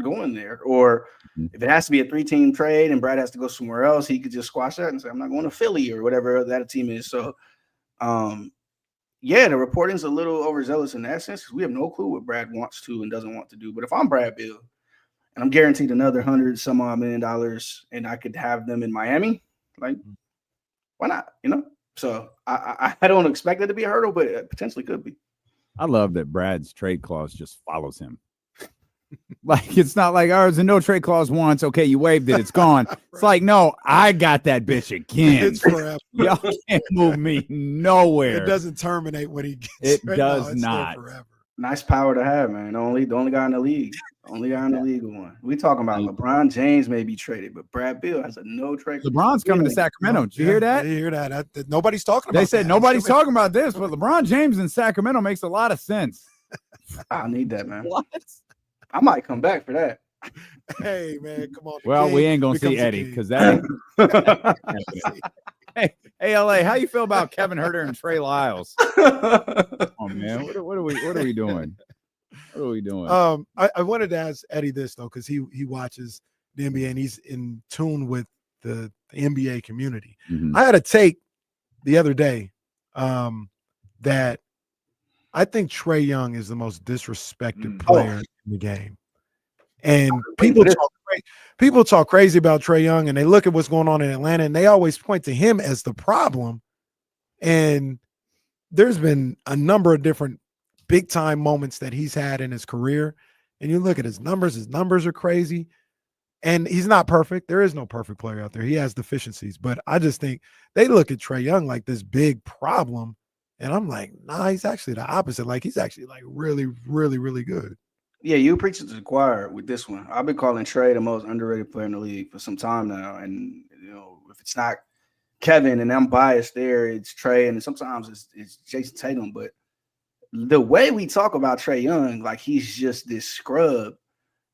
going there. Or if it has to be a 3-team trade and Brad has to go somewhere else, he could just squash that and say, I'm not going to Philly or whatever that team is. So, the reporting's a little overzealous in that sense because we have no clue what Brad wants to and doesn't want to do. But if I'm Brad Beal and I'm guaranteed another $100-some-odd million and I could have them in Miami, like, why not? So I don't expect it to be a hurdle, but it potentially could be. I love that Brad's trade clause just follows him. Like, it's not like, oh, there's a no trade clause once. Okay, you waived it. It's gone. Right. It's like, no, I got that bitch again. It's forever. Y'all can't move me nowhere. It doesn't terminate when he gets. It right does now. It's there not. forever. Nice power to have, man. The only guy in the league. Only guy in the league who won. We talking about LeBron James may be traded, but Brad Beal has a no trade. LeBron's coming to Sacramento. Did you hear that? You hear that? Nobody's talking about They said that. nobody's talking about this, but LeBron James in Sacramento makes a lot of sense. I need that, man. What? I might come back for that. Hey, man, come on. Well, we ain't gonna see Eddie because that. Hey, LA, how you feel about Kevin Huerter and Trey Lyles? Oh man, what are we doing? What are we doing? I wanted to ask Eddie this though, because he watches the NBA and he's in tune with the NBA community. Mhm. I had a take the other day that I think Trae Young is the most disrespected player in the game. And people talk crazy about Trae Young, and they look at what's going on in Atlanta, and they always point to him as the problem. And there's been a number of different big-time moments that he's had in his career, and you look at his numbers are crazy, and he's not perfect. There is no perfect player out there. He has deficiencies, but I just think they look at Trae Young like this big problem, and I'm like, nah, he's actually the opposite. Like, he's actually like really, really, really good. Yeah, you preach to the choir with this one. I've been calling Trey the most underrated player in the league for some time now. And, if it's not Kevin and I'm biased there, it's Trey. And sometimes it's Jason Tatum. But the way we talk about Trae Young, like he's just this scrub.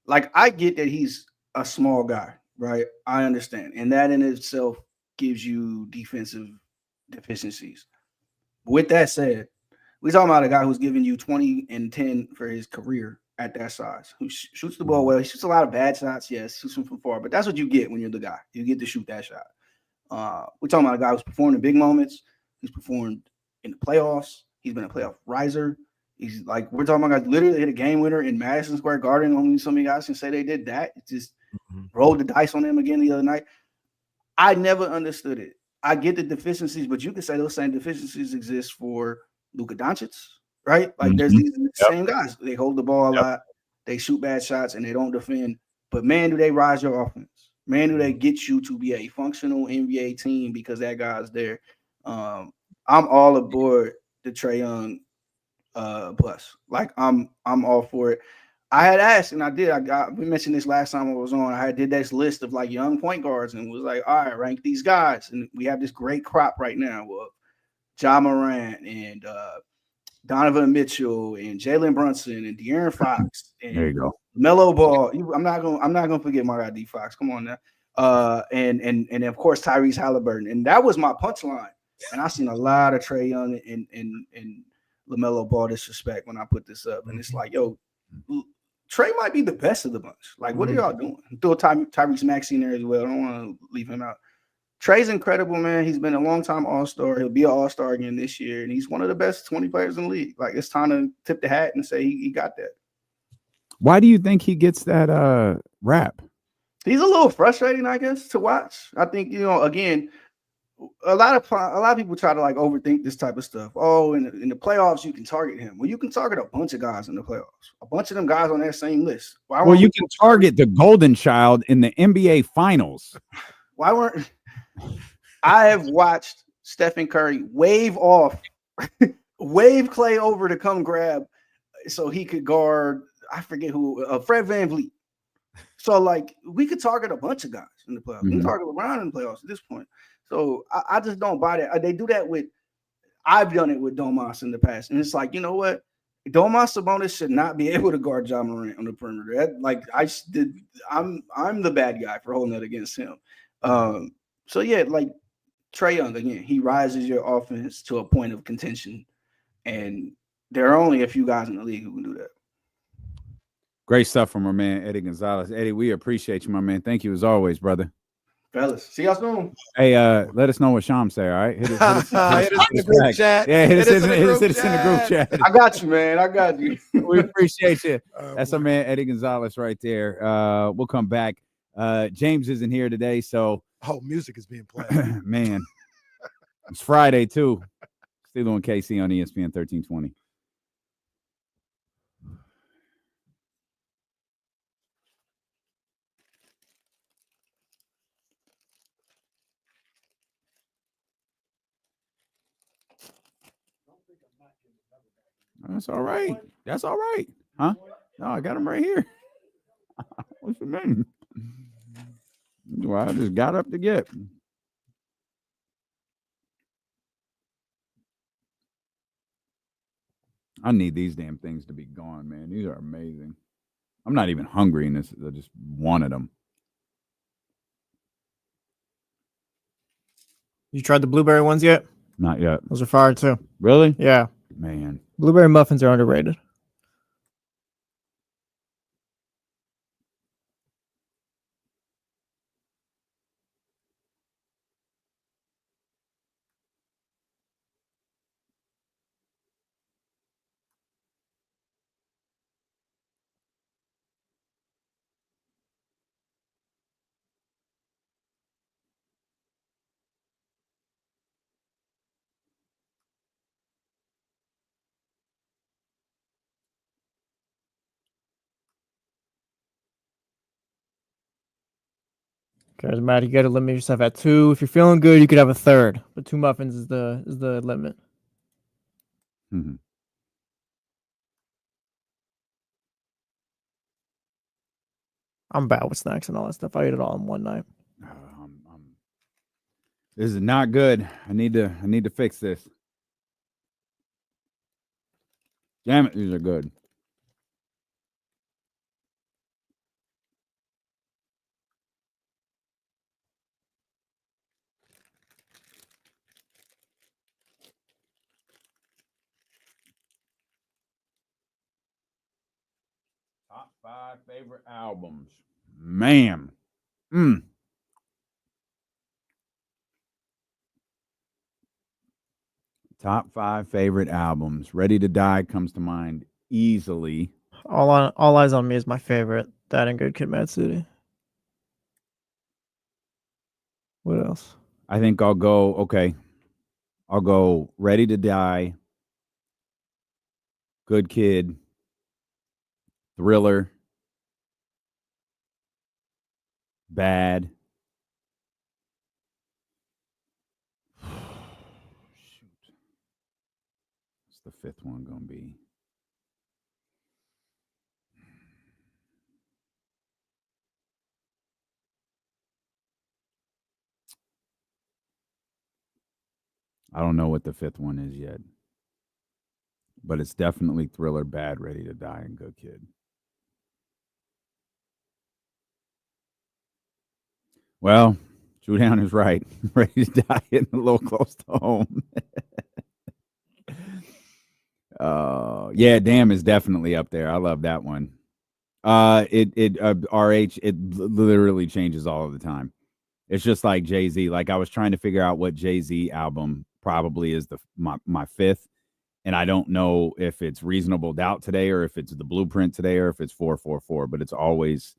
Like, I get that he's a small guy, right? I understand. And that in itself gives you defensive deficiencies. With that said, we're talking about a guy who's giving you 20 and 10 for his career at that size, who shoots the ball well. He shoots a lot of bad shots, yes, shoots them from far, but that's what you get when you're the guy. You get to shoot that shot. We're talking about a guy who's performed in big moments. He's performed in the playoffs. He's been a playoff riser. He's like, we're talking about guys literally hit a game winner in Madison Square Garden. Only so many guys can say they did that. It just rolled the dice on him again the other night. I never understood it. I get the deficiencies, but you can say those same deficiencies exist for Luka Doncic, right? Like there's these same guys. They hold the ball a lot, they shoot bad shots, and they don't defend. But man, do they rise your offense? Man, do they get you to be a functional NBA team because that guy's there? I'm all aboard the Trae Young bus. Like I'm all for it. I had asked, and I did. We mentioned this last time I was on. I did this list of like young point guards and was like, all right, rank these guys. And we have this great crop right now of Ja Morant and Donovan Mitchell and Jalen Brunson and De'Aaron Fox. And there you go. Melo Ball. I'm not gonna forget my guy D Fox. Come on now. And of course Tyrese Halliburton. And that was my punchline. And I seen a lot of Trae Young and LaMelo Ball disrespect when I put this up. And it's like, yo, Trae might be the best of the bunch. Like, what are y'all doing? Throw Tyrese Maxey in there as well. I don't want to leave him out. Trae's incredible, man. He's been a long-time All-Star. He'll be an All-Star again this year, and he's one of the best 20 players in the league. Like, it's time to tip the hat and say he got that. Why do you think he gets that rap? He's a little frustrating, I guess, to watch. I think, again, a lot of people try to like overthink this type of stuff. Oh, in the playoffs, you can target him. Well, you can target a bunch of guys in the playoffs. A bunch of them guys on that same list. Well, you can target the golden child in the NBA Finals. Why weren't I have watched Stephen Curry wave Clay over to come grab so he could guard, I forget who, Fred VanVleet. So, like, we could target a bunch of guys in the playoffs. Mm-hmm. We can target LeBron in the playoffs at this point. So, I just don't buy that. They do that I've done it with Domas in the past. And it's like, you know what? Domantas Sabonis should not be able to guard Ja Morant on the perimeter. I'm the bad guy for holding that against him. So, yeah, like, Trae Young, again, he rises your offense to a point of contention. And there are only a few guys in the league who can do that. Great stuff from our man, Eddie Gonzalez. Eddie, we appreciate you, my man. Thank you as always, brother. Fellas, see y'all soon. Hey, let us know what Sham say, all right? Hit us in the group chat. Yeah, hit us in the group chat. I got you, man. I got you. We appreciate you. That's our man, Eddie Gonzalez right there. We'll come back. James isn't here today, so. Oh, music is being played. Man, it's Friday, too. Still on KC on ESPN 1320. That's all right. That's all right. Huh? No, I got them right here. What's your name? Well, I just got up to get. I need these damn things to be gone, man. These are amazing. I'm not even hungry in this. I just wanted them. You tried the blueberry ones yet? Not yet. Those are fire too. Really? Yeah. Man. Blueberry muffins are underrated. Okay, Matt, you got to limit yourself at 2. If you're feeling good, you could have a third, but 2 muffins is the limit. Mm-hmm. I'm bad with snacks and all that stuff. I ate it all in one night. This is not good. I need to fix this. Damn it, these are good. Top 5 favorite albums. Man. Top 5 favorite albums. Ready to Die comes to mind easily. All Eyes on Me is my favorite. That and Good Kid, Mad City. What else? I think I'll go Ready to Die, Good Kid, Thriller, Bad. Shoot. What's the 5th one going to be? I don't know what the 5th one is yet. But it's definitely Thriller, Bad, Ready to Die, and Good Kid. Well, Drew Down is right. Ready to Die hitting a little close to home. Yeah, Damn is definitely up there. I love that one. RH, it literally changes all of the time. It's just like Jay-Z. Like I was trying to figure out what Jay-Z album probably is my 5th. And I don't know if it's Reasonable Doubt today or if it's The Blueprint today or if it's 444, but it's always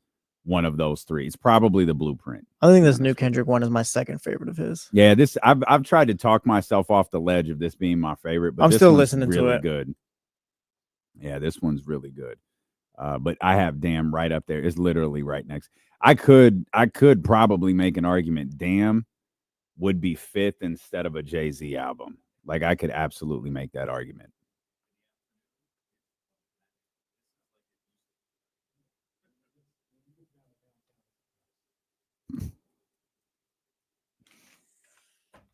one of those 3. It's probably The Blueprint. I think this new Kendrick one is my second favorite of his. Yeah, this I've tried to talk myself off the ledge of this being my favorite, but I'm this still one's listening really to it. good. Yeah, this one's really good. But I have Damn right up there. It's literally right next. I could probably make an argument Damn would be 5th instead of a Jay-Z album. Like I could absolutely make that argument.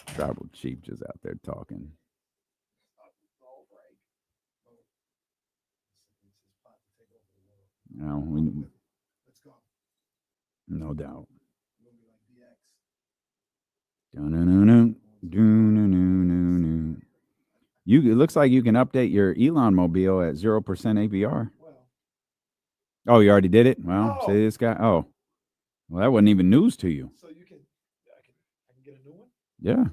Tribal Chief just out there talking. No doubt. It looks like you can update your Elon Mobile at 0% APR. Oh, you already did it? Well, see this guy. Oh, well, that wasn't even news to you. So I can get a new one? Yeah.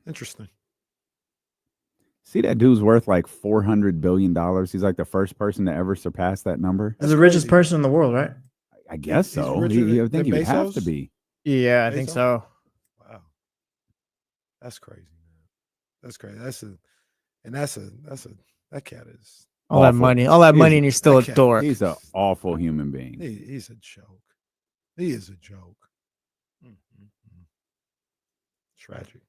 Interesting. See, that dude's worth like $400 billion. He's like the first person to ever surpass that number. He's the richest person in the world, right? I guess so. I richer think he would have to Bezos? be. Yeah, I think so. Wow. That's crazy, man. That's crazy. That cat is All that money, and you're still a cat- dork. He's an awful human being. he's a joke. He is a joke. Tragic.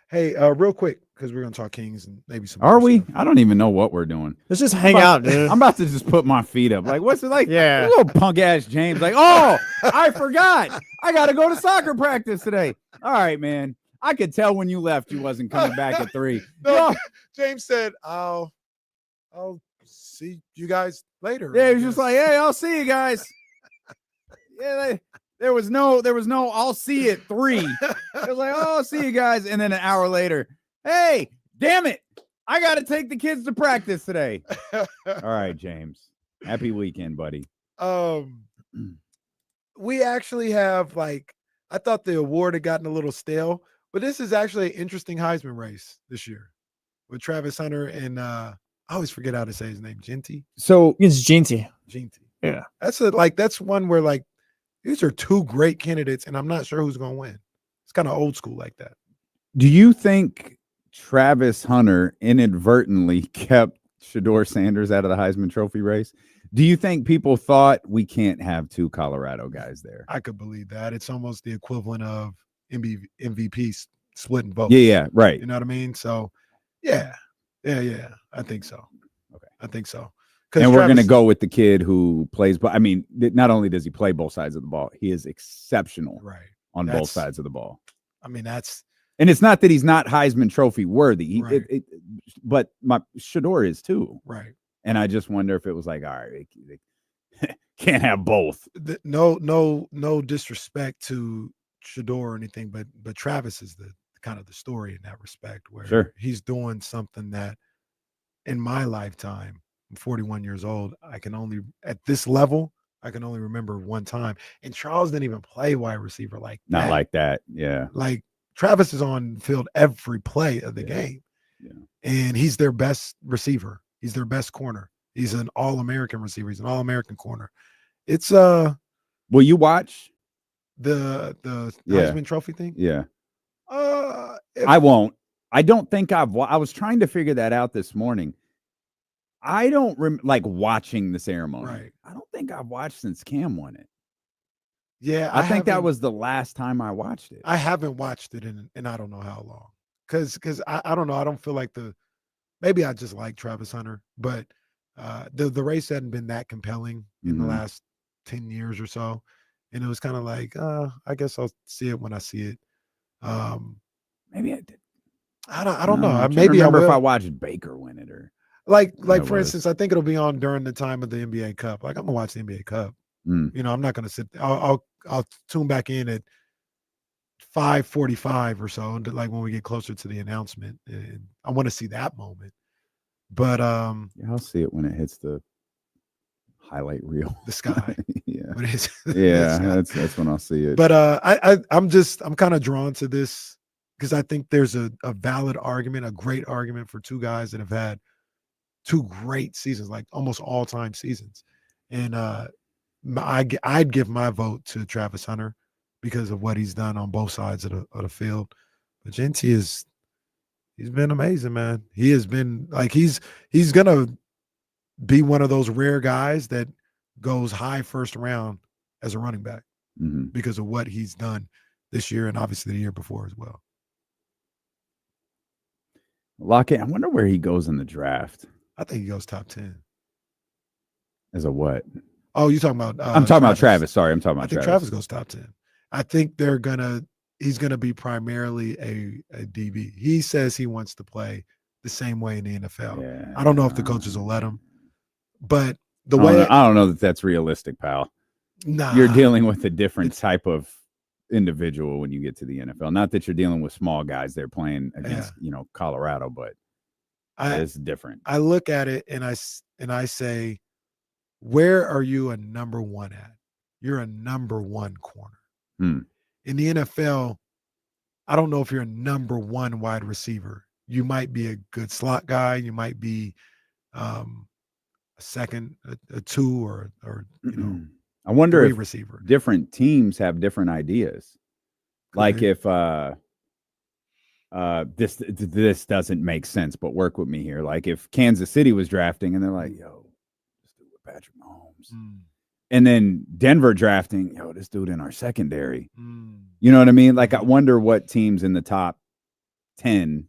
Hey, real quick, because we're gonna talk Kings and maybe some. Are other we? stuff. I don't even know what we're doing. Let's just hang out, dude. I'm about to just put my feet up. Like, what's it like? Yeah. Little punk ass James. Like, oh, I forgot. I got to go to soccer practice today. All right, man. I could tell when you left you wasn't coming back at 3. No, James said, "I'll see you guys later." Yeah, he was just like, hey, I'll see you guys. Yeah, there was no, I'll see you at 3. It was like, oh, I'll see you guys. And then an hour later, hey, damn it. I got to take the kids to practice today. All right, James. Happy weekend, buddy. We actually have, like, I thought the award had gotten a little stale, but this is actually an interesting Heisman race this year with Travis Hunter and I always forget how to say his name. Genty. So It's Ginty. Yeah. That's one where, like, these are 2 great candidates, and I'm not sure who's going to win. It's kind of old school like that. do you think Travis Hunter inadvertently kept Shedeur Sanders out of the Heisman Trophy race? Do you think people thought we can't have 2 Colorado guys there? I could believe that. It's almost the equivalent of MVP splitting votes. Yeah, right. You know what I mean? So, yeah. I think so. Okay. I think so. And we're going to go with the kid who plays, but I mean, not only does he play both sides of the ball, he is exceptional on both sides of the ball. I mean, and it's not that he's not Heisman Trophy worthy, but my Shedeur is too. Right. And I just wonder if it was like, all right, they can't have both. No disrespect to Shedeur or anything, but Travis is the kind of the story in that respect, where he's doing something that in my lifetime, I'm 41 years old, at this level, I can only remember one time. And Charles didn't even play wide receiver like that. Not like that. Yeah. Like Travis is on field every play of the game. Yeah. And he's their best receiver. He's their best corner. He's an all-American receiver. He's an all-American corner. It's will you watch the Heisman Trophy thing? Yeah. I won't. I don't think I was trying to figure that out this morning. I don't like watching the ceremony. Right. I don't think I've watched since Cam won it. Yeah. I think that was the last time I watched it. I haven't watched it in I don't know how long. Because I don't know. I don't feel like maybe I just like Travis Hunter, but the race hadn't been that compelling in the last 10 years or so. And it was kind of like, I guess I'll see it when I see it. Maybe I did. I don't know. Maybe I remember if I watched Baker win it or like for instance, I think it'll be on during the time of the NBA Cup. Like I'm gonna watch the NBA Cup. You know, I'm not gonna sit. I'll tune back in at 5:45 or so, and like when we get closer to the announcement, and I want to see that moment. But I'll see it when it hits the highlight reel, the sky. That's when I'll see it. But I'm kind of drawn to this because I think there's a valid argument, a great argument for 2 guys that have had 2 great seasons, like almost all-time seasons. And I'd give my vote to Travis Hunter because of what he's done on both sides of the field. But Genty he's been amazing, man. He has been like he's gonna be one of those rare guys that goes high first round as a running back because of what he's done this year and obviously the year before as well. Lockett, I wonder where he goes in the draft. I think he goes top 10. As a what? Oh, you're talking about I'm talking about Travis. Sorry, I'm talking about Travis. Travis goes top 10. I think he's gonna be primarily a DB. He says he wants to play the same way in the NFL. Yeah, I don't know if the coaches will let him, but I don't know that that's realistic, pal. Nah. You're dealing with a different type of individual when you get to the NFL. Not that you're dealing with small guys they're playing against, Colorado, but it's different. I look at it and I say, where are you a number 1 at? You're a number 1 corner. In the NFL, I don't know if you're a number 1 wide receiver. You might be a good slot guy. You might be a second, a 2, or I wonder if receiver. Different teams have different ideas. Like if this doesn't make sense, but work with me here. Like if Kansas City was drafting and they're like, yo, let's do it with Patrick Mahomes. And then Denver drafting, this dude in our secondary. You know what I mean? Like, I wonder what teams in the top 10,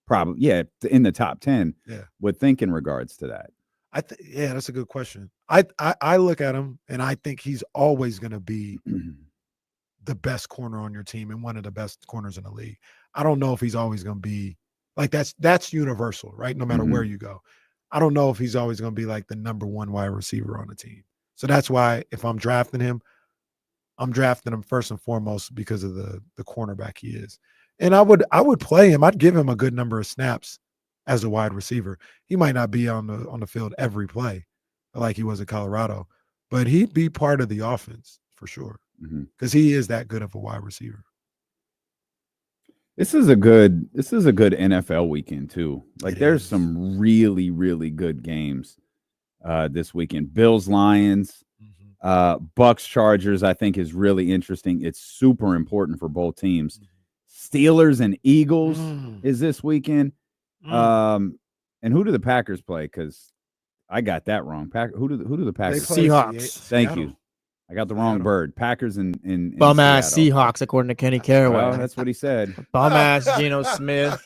probably, in the top 10 would think in regards to that. That's a good question. I look at him and I think he's always going to be the best corner on your team and one of the best corners in the league. I don't know if he's always going to be like that's universal, right? No matter where you go. I don't know if he's always going to be like the number one wide receiver on the team. So that's why if I'm drafting him, I'm drafting him first and foremost because of the cornerback he is. And I would play him. I'd give him a good number of snaps as a wide receiver. He might not be on the field every play like he was at Colorado, but he'd be part of the offense for sure because he is that good of a wide receiver. This is a good NFL weekend too. Like there's some really, really good games this weekend. Bills, Lions, Bucks, Chargers, I think is really interesting. It's super important for both teams. Steelers and Eagles is this weekend. And who do the Packers play? Because I got that wrong. Who do the Packers play? Seahawks. Thank you. I got the wrong bird. Packers in bum ass Seahawks, according to Kenny Caraway. Well, that's what he said. Bum ass Geno Smith.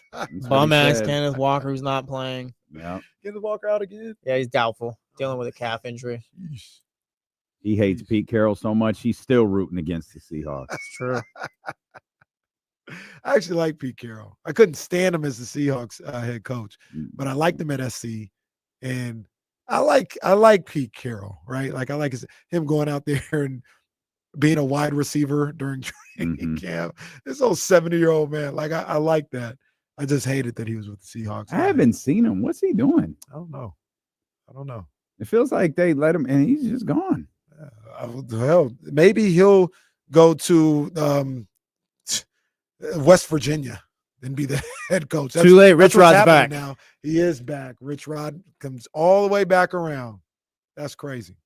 Bum ass Kenneth Walker, who's not playing. Yeah. Kenneth Walker out again? Yeah, he's doubtful. Dealing with a calf injury. He hates Pete Carroll so much, he's still rooting against the Seahawks. That's true. I actually like Pete Carroll. I couldn't stand him as the Seahawks head coach, but I liked him at SC, and I like Pete Carroll, right? Like I like him going out there and being a wide receiver during training camp. This old 70-year-old man, like I like that. I just hated that he was with the Seahawks. I haven't seen him. What's he doing? I don't know. It feels like they let him, and he's just gone. Well, maybe he'll go to West Virginia and be the head coach. Too late. Rich Rod's back now. He is back. Rich Rod comes all the way back around. That's crazy.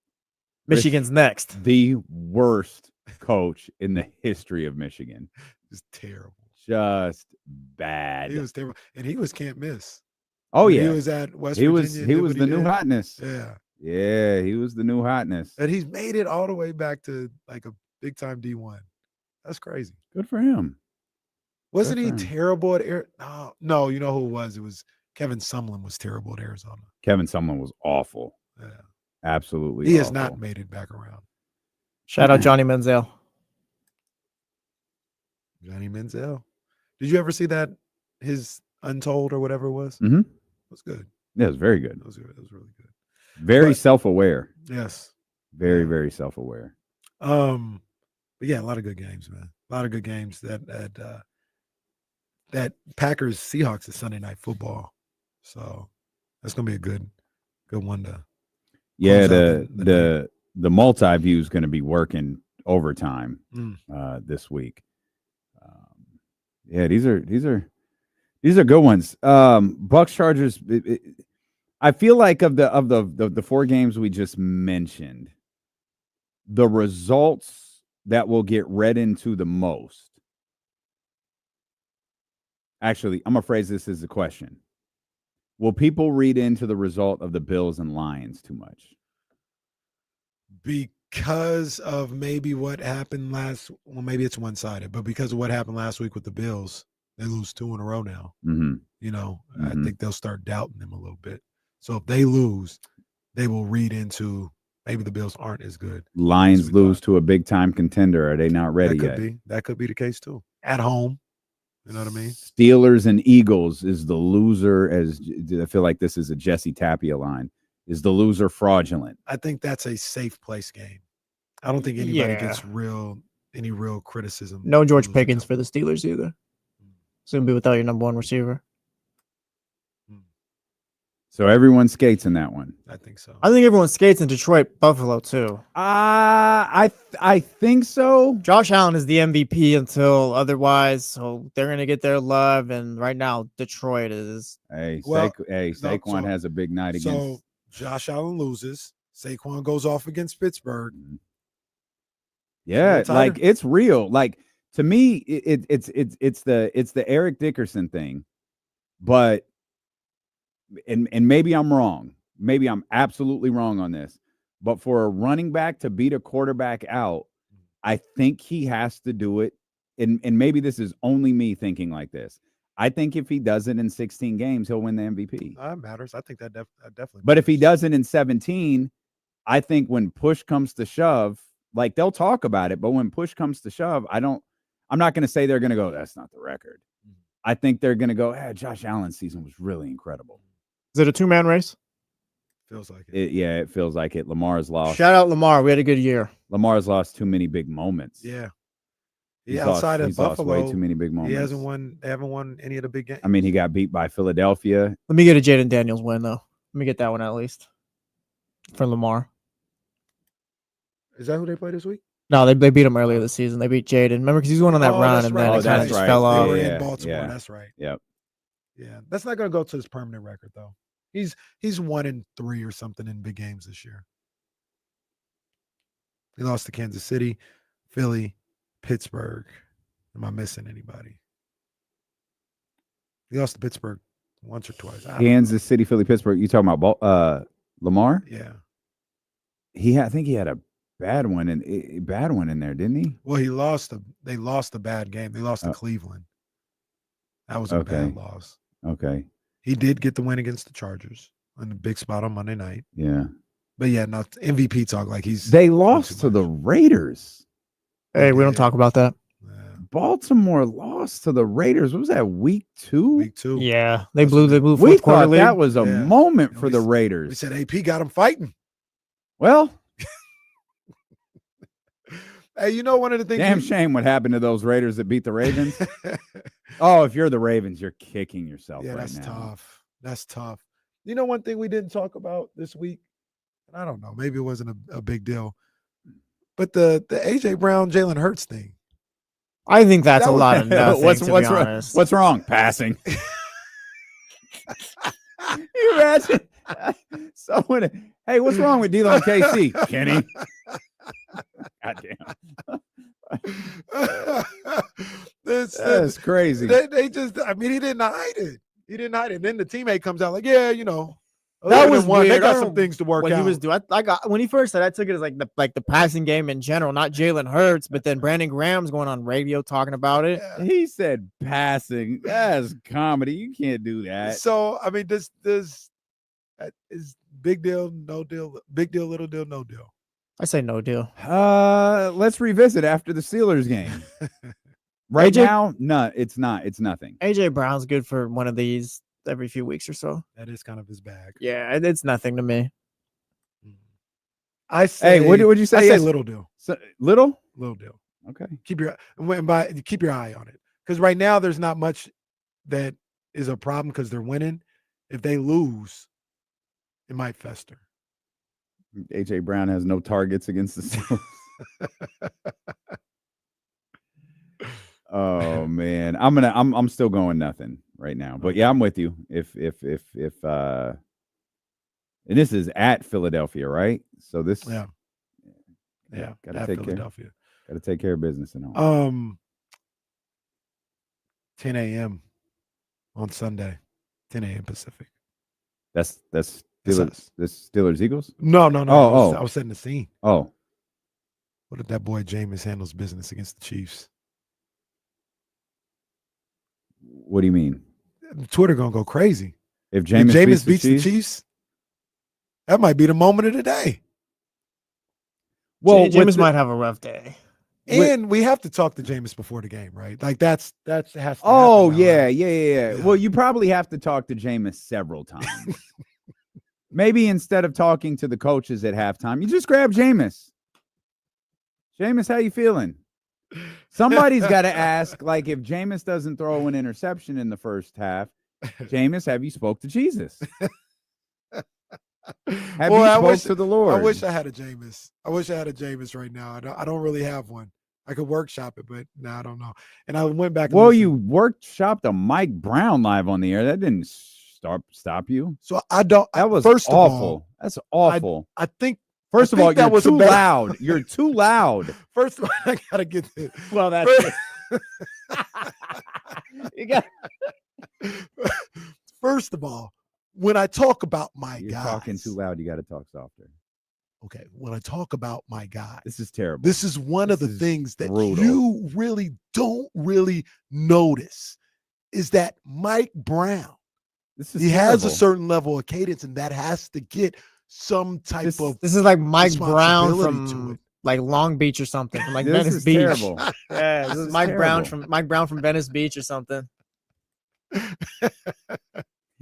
Michigan's next. The worst coach in the history of Michigan. Just terrible. Just bad. He was terrible, and he was can't miss. Oh when yeah, he was at West Virginia. He was the new hotness. Yeah, he was the new hotness. And he's made it all the way back to like a big time D1. That's crazy. Good for him. Wasn't he terrible at Arizona? No, you know who it was? It was Kevin Sumlin was terrible at Arizona. Kevin Sumlin was awful. Yeah. Absolutely. He awful. has not made it back around. Shout out Johnny Manziel. Johnny Manziel. Did you ever see that? His Untold or whatever it was? Mm-hmm. It was good. Yeah, it was very good. It was really good. Very self-aware. Yes. Very, very self-aware. But yeah, a lot of good games, man. A lot of good games. That Packers Seahawks is Sunday Night Football, so that's gonna be a good one to. Yeah, the multi-view is going to be working overtime this week. Yeah, these are good ones. Bucks Chargers. I feel like of the four games we just mentioned, the results that will get read into the most. Actually, I'm going to phrase this as a question. Will people read into the result of the Bills and Lions too much? Because of maybe what happened maybe it's one-sided, but because of what happened last week with the Bills, they lose 2 in a row now. Mm-hmm. You know, I think they'll start doubting them a little bit. So if they lose, they will read into maybe the Bills aren't as good. Lions lose to a big-time contender. Are they not ready yet? That could be the case too. At home. You know what I mean? Steelers and Eagles is the loser. I feel like this is a Jesse Tapia line. Is the loser fraudulent? I think that's a safe place game. I don't think anybody gets any real criticism. No George Pickens for the Steelers either. Soon be without your number one receiver. So everyone skates in that one. I think so. I think everyone skates in Detroit, Buffalo too. I think so. Josh Allen is the MVP until otherwise, so they're gonna get their love. And right now, Detroit is. Saquon has a big night against. So Josh Allen loses. Saquon goes off against Pittsburgh. Yeah, like it's real. Like to me, it's the Eric Dickerson thing, but. And maybe I'm wrong. Maybe I'm absolutely wrong on this. But for a running back to beat a quarterback out, I think he has to do it. And maybe this is only me thinking like this. I think if he does it in 16 games, he'll win the MVP. That matters. I think that definitely. But if he matters. does it in 17, I think when push comes to shove, like they'll talk about it, but when push comes to shove, I'm not going to say they're going to go, that's not the record. I think they're going to go, Josh Allen's season was really incredible. Is it a 2-man race? Feels like it. It feels like it. Lamar's lost. Shout out Lamar. We had a good year. Lamar's lost too many big moments. Yeah. He's Outside of Buffalo, lost way too many big moments. He hasn't won. They haven't won any of the big games. I mean, he got beat by Philadelphia. Let me get a Jaden Daniels win, though. Let me get that one at least for Lamar. Is that who they play this week? No, they beat him earlier this season. They beat Jaden. Remember, because he's going on that run, and then it kind of just fell off. They were in Baltimore. That's right. Yep. Yeah, that's not going to go to his permanent record though. He's 1-3 or something in big games this year. He lost to Kansas City, Philly, Pittsburgh. Am I missing anybody? He lost to Pittsburgh once or twice. Kansas City, Philly, Pittsburgh. You talking about Lamar? Yeah. I think he had a bad one in there, didn't he? Well, they lost a bad game. They lost to Cleveland. That was a bad loss. Okay. He did get the win against the Chargers in the big spot on Monday night. Yeah. But yeah, no MVP talk like they lost to the Raiders. Hey, we don't talk about that. Baltimore lost to the Raiders. What was that, week 2? Week 2. Yeah. They blew We fourth quarter thought lead. that was a moment for the Raiders. We said AP got him fighting. Well, hey, you know one of the things. Damn shame what happened to those Raiders that beat the Ravens. Oh, if you're the Ravens, you're kicking yourself right now. That's tough. That's tough. You know one thing we didn't talk about this week? And I don't know. Maybe it wasn't a big deal. But the A.J. Brown, Jalen Hurts thing. I think that's a lot of nothing, what's wrong? Passing. You imagine someone, hey, what's wrong with D'Lo and KC? Kenny. Goddamn. That's crazy. They just, I mean, he didn't hide it. He didn't hide it. Then the teammate comes out like, yeah, you know. That was one. Weird. They got some things to work what out. He was doing. I got when he first said, I took it as like the passing game in general, not Jalen Hurts. But then Brandon Graham's going on radio talking about it. Yeah. He said passing. That's comedy. You can't do that. So I mean, this is big deal, no deal, big deal, little deal, no deal. I say no deal. Let's revisit after the Steelers game. Right now, no, it's not. It's nothing. AJ Brown's good for one of these every few weeks or so. That is kind of his bag. Yeah, it's nothing to me. I say. Hey, what did you say? I say little deal. Little deal. Okay. Keep your eye on it, because right now there's not much that is a problem because they're winning. If they lose, it might fester. AJ Brown has no targets against the Steelers. Oh man, I'm still going nothing right now. But yeah, I'm with you. If and this is at Philadelphia, right? So this yeah. Gotta take Philadelphia. Gotta take care of business and all. 10 a.m. on Sunday, 10 a.m. Pacific. That's Steelers, this Steelers Eagles? No. Oh, I was setting the scene. Oh. What if that boy Jameis handles business against the Chiefs? What do you mean? Twitter gonna go crazy. If Jameis beats the Chiefs, that might be the moment of the day. Well, Jameis might have a rough day. And we have to talk to Jameis before the game, right? Like that has to happen. Oh, yeah. Well, you probably have to talk to Jameis several times. Maybe instead of talking to the coaches at halftime, you just grab Jameis. Jameis, how you feeling? Somebody's got to ask, like, if Jameis doesn't throw an interception in the first half, Jameis, have you spoke to Jesus? Have you spoke to the Lord? I wish I had a Jameis. I wish I had a Jameis right now. I don't really have one. I could workshop it, but no, I don't know. And I went back. Well, you workshopped a Mike Brown live on the air. That didn't stop you. So I don't. That was first awful. Of all, that's awful. I think. First of all, that you're too loud. You're too loud. First of all, I gotta get this. Well, that's you got. First of all, when I talk about my you're guys, talking too loud. You got to talk softer. okay, when I talk about my guy, This is terrible. this is one of the things that brutal. you really don't really notice is that Mike Brown, This is he has a terrible. certain level of cadence, and that has to get some type of This is like Mike Brown responsibility to from it. like Long Beach or something, from like This Venice is Beach. terrible. Yeah, this This is is Mike Brown terrible. from Venice Beach or something.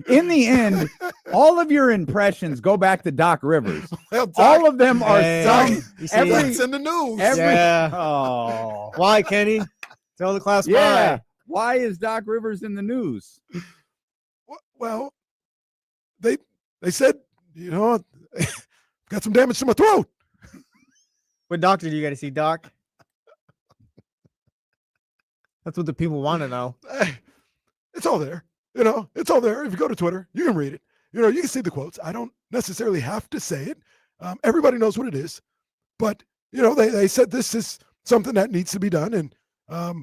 In the end, all of your impressions go back to Doc Rivers. Well, Doc, All of them are Hey, some. you see Every, that's in the news. Yeah. Oh, Why, Kenny? Tell the class yeah. why. Why is Doc Rivers in the news? Well, they said, got some damage to my throat. What doctor do you got to see, Doc? That's what the people want to know. It's all there. It's all there. If you go to Twitter, you can read it. You can see the quotes. I don't necessarily have to say it. Everybody knows what it is. But, they said this is something that needs to be done. And, I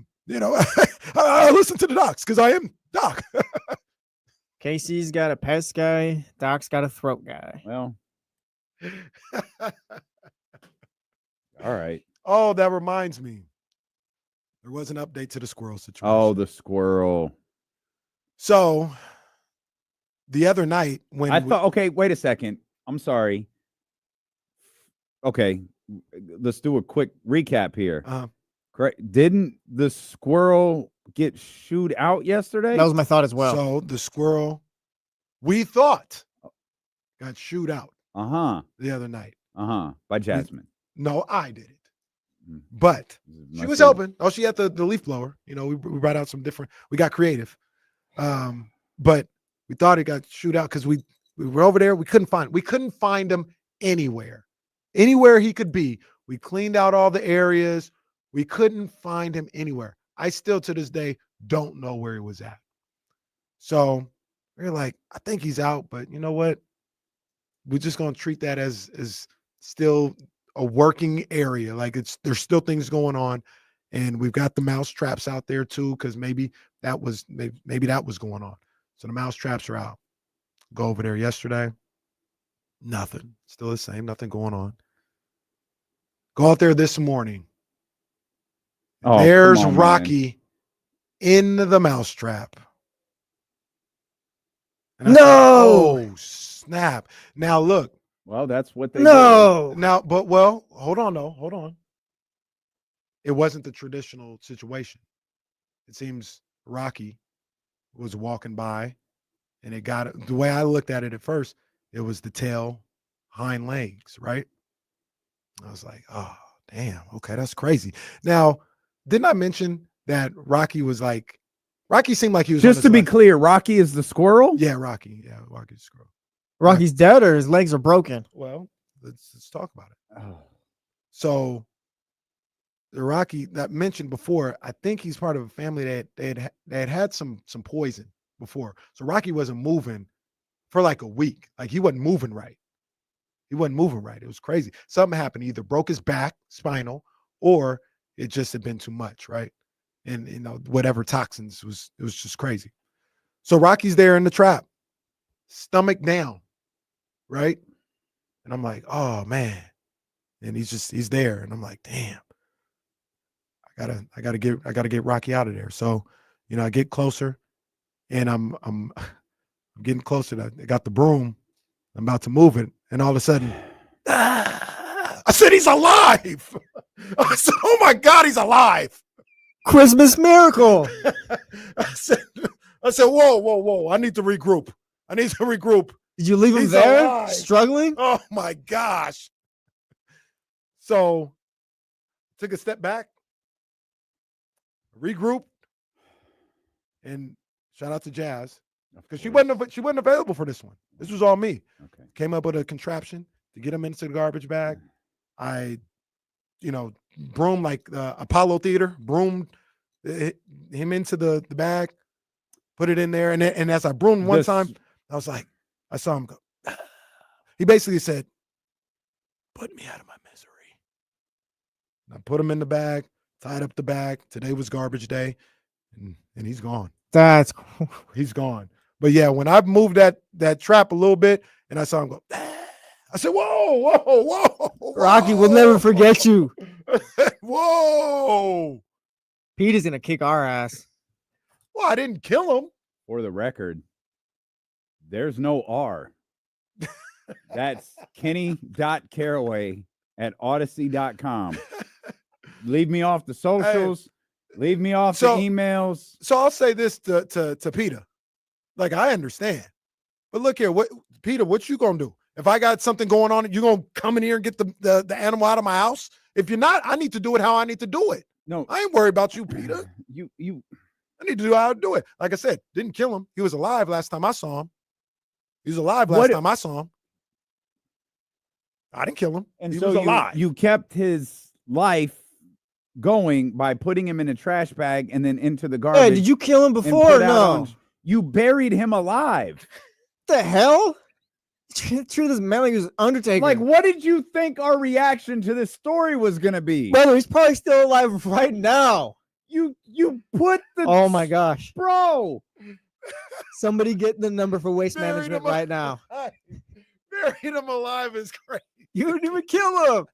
listen to the docs because I am Doc. Casey's got a pest guy. Doc's got a throat guy. Well, all right. Oh, that reminds me. There was an update to the squirrel situation. Oh, the squirrel. So the other night when I thought, okay, wait a second. I'm sorry. Okay, let's do a quick recap here. Correct. Didn't the squirrel get shooed out yesterday? That was my thought as well. So the squirrel, we thought, got shooed out the other night. By Jasmine. No, I did it. Mm. But she Must was be- helping. Oh, she had the leaf blower. We brought out some different, we got creative. But we thought it got shooed out because we were over there. We couldn't find him anywhere he could be. We cleaned out all the areas. We couldn't find him anywhere. I still to this day don't know where he was at. So we're like, I think he's out, but you know what? We're just gonna treat that as still a working area. Like there's still things going on, and we've got the mouse traps out there too, because maybe that was going on. So the mouse traps are out. Go over there yesterday. Nothing. Still the same. Nothing going on. Go out there this morning. Oh, There's come on, Rocky in the mousetrap. No! Oh, snap. Now look. Well, that's what they No! Now, but hold on though. Hold on. It wasn't the traditional situation. It seems Rocky was walking by and it got it. The way I looked at it at first, it was the tail, hind legs, right? I was like, oh, damn. Okay, that's crazy. Now, didn't I mention that Rocky seemed like he was Just to be clear, Rocky is the squirrel? Yeah, Rocky. Yeah, Rocky's squirrel. Rocky's dead or his legs are broken? Well, let's talk about it. Oh. So the Rocky that mentioned before, I think he's part of a family that had some poison before. So Rocky wasn't moving for like a week. Like he wasn't moving right. It was crazy. Something happened. Either broke his back, spinal, or it just had been too much, right? And whatever toxins it was just crazy. So Rocky's there in the trap, stomach down, right? And I'm like, oh man. And he's there. And I'm like, damn. I gotta get Rocky out of there. So, I get closer and I'm getting closer. I got the broom. I'm about to move it. And all of a sudden, I said, he's alive. I said, oh my God, he's alive. Christmas miracle. I said, whoa. I need to regroup. Did you leave him He's there alive. struggling? Oh my gosh. So took a step back, regrouped, and shout out to Jazz. Because she wasn't available for this one. This was all me. Okay. Came up with a contraption to get him into the garbage bag. I, broom like Apollo Theater, broomed him into the bag, put it in there. And as I broomed one time, I was like, I saw him go. He basically said, put me out of my misery. And I put him in the bag, tied up the bag. Today was garbage day, and he's gone. That's cool. He's gone. But yeah, when I moved that trap a little bit and I saw him go, I I said, whoa. Rocky will never forget you. Whoa. Pete is gonna kick our ass. Well, I didn't kill him. For the record, there's no R. That's Kenny.Caraway@Odyssey.com. Leave me off the socials. Leave me off the emails. So I'll say this to Peter. Like, I understand. But look here, Peter, what you gonna do? If I got something going on, you gonna come in here and get the animal out of my house? If you're not, I need to do it how I need to do it. No, I ain't worried about you, Peter. I need to do how I do it. Like I said, didn't kill him. He was alive last time I saw him. He was alive last time I saw him. I didn't kill him. And he so was alive. you kept his life going by putting him in a trash bag and then into the garbage. Hey, did you kill him before or no? You buried him alive. What the hell? Treat this man like he was Undertaker. Like, what did you think our reaction to this story was going to be? Brother, he's probably still alive right now. You put the... Oh, my gosh. Bro. Somebody get the number for waste management right now. Burying him alive is crazy. You didn't even kill him.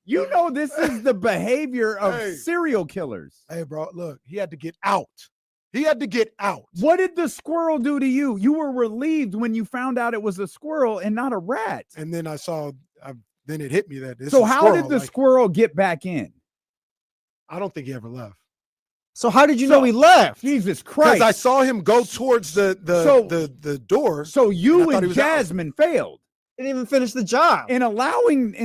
You know this is the behavior of serial killers. Hey, bro, look, he had to get out. He had to get out. What did the squirrel do to you? You were relieved when you found out it was a squirrel and not a rat. And then then it hit me that this So is how did the squirrel get back in? I don't think he ever left. So how did you know he left? Jesus Christ. Because I saw him go towards the door. So you and Jasmine failed. Didn't even finish the job. In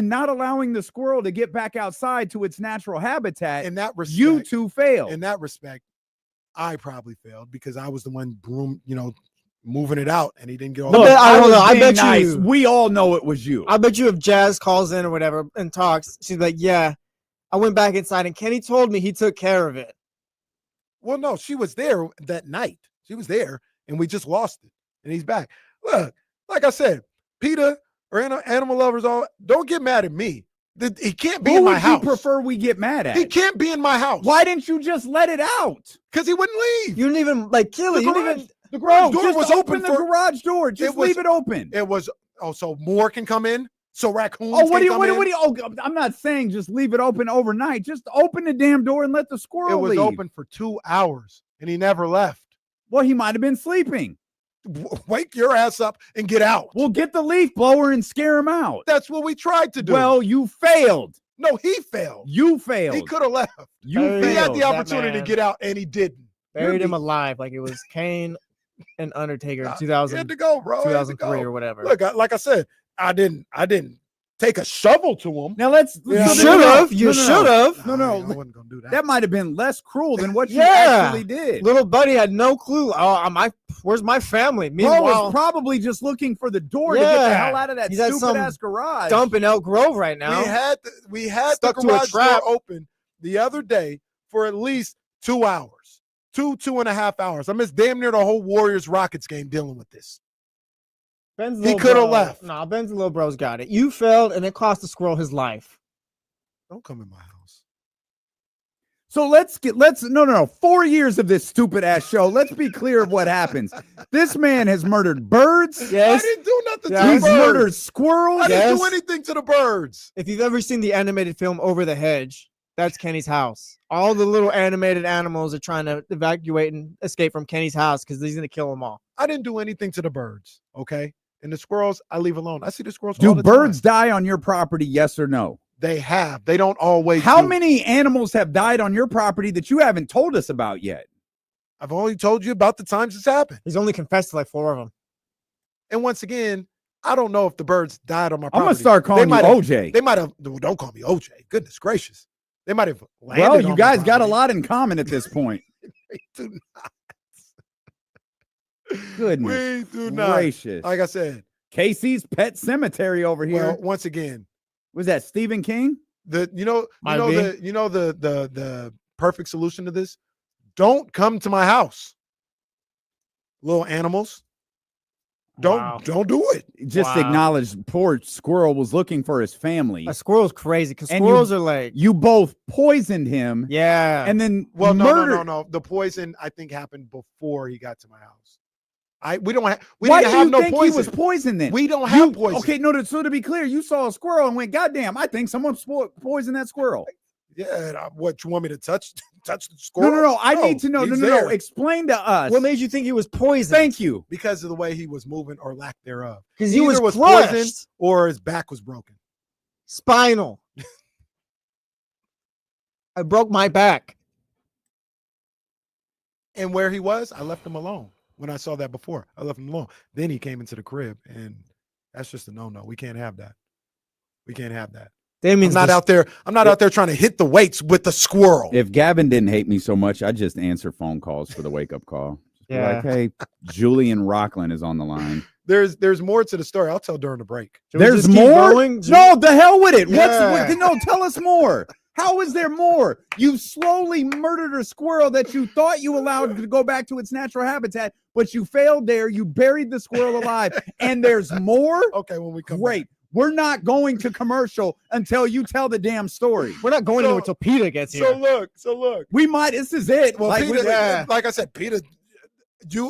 not allowing the squirrel to get back outside to its natural habitat. In that respect, you two failed. In that respect, I probably failed because I was the one moving it out, and he didn't get all. Look, I bet nice. you. We all know it was you. I bet you if Jazz calls in or whatever and talks, she's like, "Yeah, I went back inside, and Kenny told me he took care of it." Well, no, she was there that night. She was there, and we just lost it, and he's back. Look, like I said, Peter or animal lovers, don't get mad at me. He can't be in my house. Who would you prefer we get mad at? He can't be in my house. Why didn't you just let it out? Because he wouldn't leave. You didn't even kill it. The garage door was open. The garage door. Just leave it open. It was. Oh, so more can come in. So raccoons. Oh, what do you? Oh, I'm not saying just leave it open overnight. Just open the damn door and let the squirrel leave. It was open for 2 hours, and he never left. Well, he might have been sleeping. Wake your ass up and get out. We'll get the leaf blower and scare him out. That's what we tried to do. Well, you failed. No, he failed. You failed. He could have left. He had the opportunity to get out, and he didn't. Buried him alive like it was Kane and Undertaker in 2000. He had to go, bro. 2003 or whatever. Look, like I said, I didn't take a shovel to him. Now let's. You should have. You should have. No. I wasn't gonna do that. That might have been less cruel than what you actually did. Little buddy had no clue. Oh, where's my family? Meanwhile, was probably just looking for the door to get the hell out of that stupid ass garage. Dump in Elk Grove right now. We had the garage door open the other day for at least 2 hours, 2.5 hours. I missed damn near the whole Warriors Rockets game dealing with this. He could have left. Nah, Ben's little bro's got it. You failed, and it cost the squirrel his life. Don't come in my house. So no. 4 years of this stupid ass show. Let's be clear of what happens. This man has murdered birds. Yes. I didn't do nothing to the He's birds. murdered squirrels. I didn't do anything to the birds. If you've ever seen the animated film Over the Hedge, that's Kenny's house. All the little animated animals are trying to evacuate and escape from Kenny's house because he's going to kill them all. I didn't do anything to the birds, okay? And the squirrels, I leave alone. I see the squirrels all the time. Do birds die on your property, yes or no? They have. They don't always. How many animals have died on your property that you haven't told us about yet? I've only told you about the times it's happened. He's only confessed to like 4 of them. And once again, I don't know if the birds died on my property. I'm going to start calling you OJ. They might have. Don't call me OJ. Goodness gracious. They might have landed. Well, you guys got a lot in common at this point. We do not. Goodness we do not. Gracious. Like I said, Casey's Pet Cemetery over here. Well, once again, was that Stephen King? The perfect solution to this. Don't come to my house, little animals. Don't do it. Just acknowledge poor squirrel was looking for his family. A squirrel's crazy because squirrels are like you both poisoned him. Yeah, and then no. The poison I think happened before he got to my house. We don't have. We Why didn't do have you no think poison. he was poisoned then? We don't have poison. Okay, no. So to be clear, you saw a squirrel and went, "Goddamn! I think someone poisoned that squirrel." Yeah. What you want me to touch the squirrel? No. I need to know. No. Explain to us. What made you think he was poisoned? Thank you. Because of the way he was moving or lack thereof. Because he was poisoned crushed. or his back was broken. Spinal. I broke my back. And where he was, I left him alone. When I saw that before, I left him alone. Then he came into the crib, and that's just a no-no. We can't have that. We can't have that. That means I'm not out there trying to hit the weights with the squirrel. If Gavin didn't hate me so much, I'd just answer phone calls for the wake-up call. Yeah. Like, hey, Julian Rockland is on the line. There's more to the story. I'll tell during the break. There's more? No, the hell with it. Yeah. No, tell us more. How is there more? You slowly murdered a squirrel that you thought you allowed to go back to its natural habitat, but you failed there. You buried the squirrel alive. And there's more? Okay, when we come Great. back. We're not going to commercial until you tell the damn story. We're not going anywhere until Peter gets here. So look. We might. This is it. Well, Like, Peter, like I said, Peter,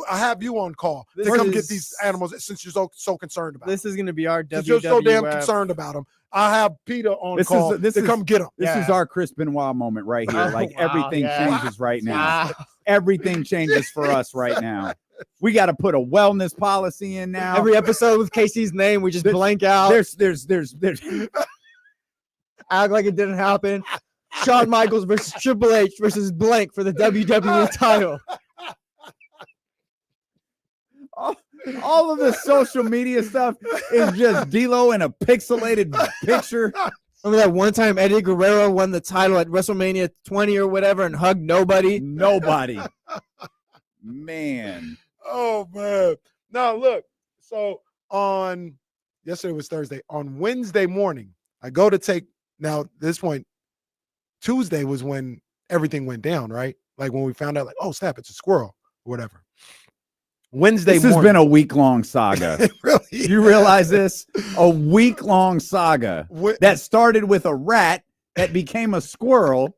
I have you on call to come get these animals since you're so concerned about them. This is going to be our Since you're so damn WWF. concerned about them. I have Peter on call to come get them. This is our Chris Benoit moment right here. Like everything changes right now. Wow. Everything changes for us right now. We got to put a wellness policy in now. Every episode with Casey's name, we just blank out. There's Act like it didn't happen. Shawn Michaels versus Triple H versus blank for the WWE title. all of the social media stuff is just D-Lo in a pixelated picture. Remember that one time Eddie Guerrero won the title at WrestleMania 20 or whatever and hugged nobody? Nobody. Man. Oh, man. Now, look. So yesterday was Thursday. On Wednesday morning, I go to take, now at this point, Tuesday was when everything went down, right? Like when we found out, like, oh, snap, it's a squirrel or whatever. Wednesday This morning. has been a week-long saga. Really? You realize this? A week-long saga that started with a rat that became a squirrel.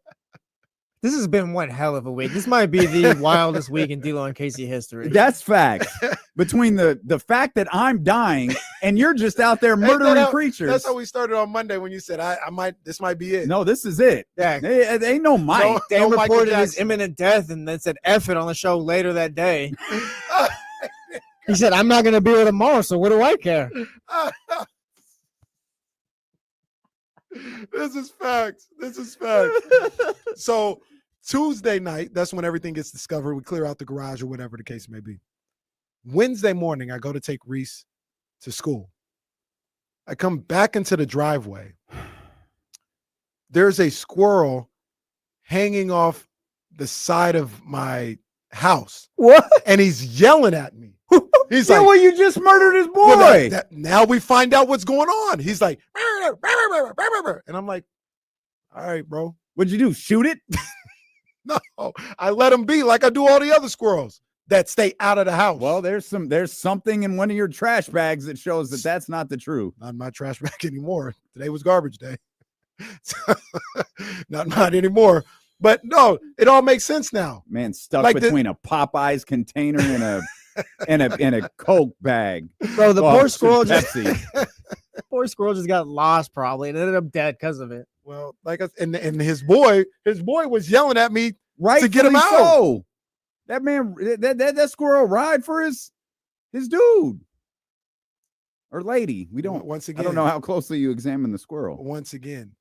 This has been one hell of a week. This might be the wildest week in D-Lo and Casey history. That's fact. Between the fact that I'm dying and you're just out there murdering creatures. That's how we started on Monday when you said, this might be it. No, this is it. Yeah. They ain't no Mike. They No Michael reported his Jackson. imminent death and then said F it on the show later that day. He said, I'm not going to be here tomorrow, so what do I care? This is facts. So Tuesday night, that's when everything gets discovered. We clear out the garage or whatever the case may be. Wednesday morning, I go to take Reese to school. I come back into the driveway. There's a squirrel hanging off the side of my house. What? And he's yelling at me. He's like, well, you just murdered his boy. well, now we find out what's going on. He's like, and I'm like, all right, bro. What'd you do? Shoot it? No, I let him be like I do all the other squirrels that stay out of the house. Well, there's something in one of your trash bags that shows that that's not the truth. Not in my trash bag anymore. Today was garbage day. Not anymore. But no, it all makes sense now. Man, stuck Like between a Popeyes container and a Coke bag. Bro, the Well, poor squirrel Pepsi. just got lost probably and ended up dead because of it. Well, like and his boy was yelling at me Right to get him out. So. That man, that squirrel ride for his dude or lady. We don't. Once I again, don't know how closely you examine the squirrel. Once again,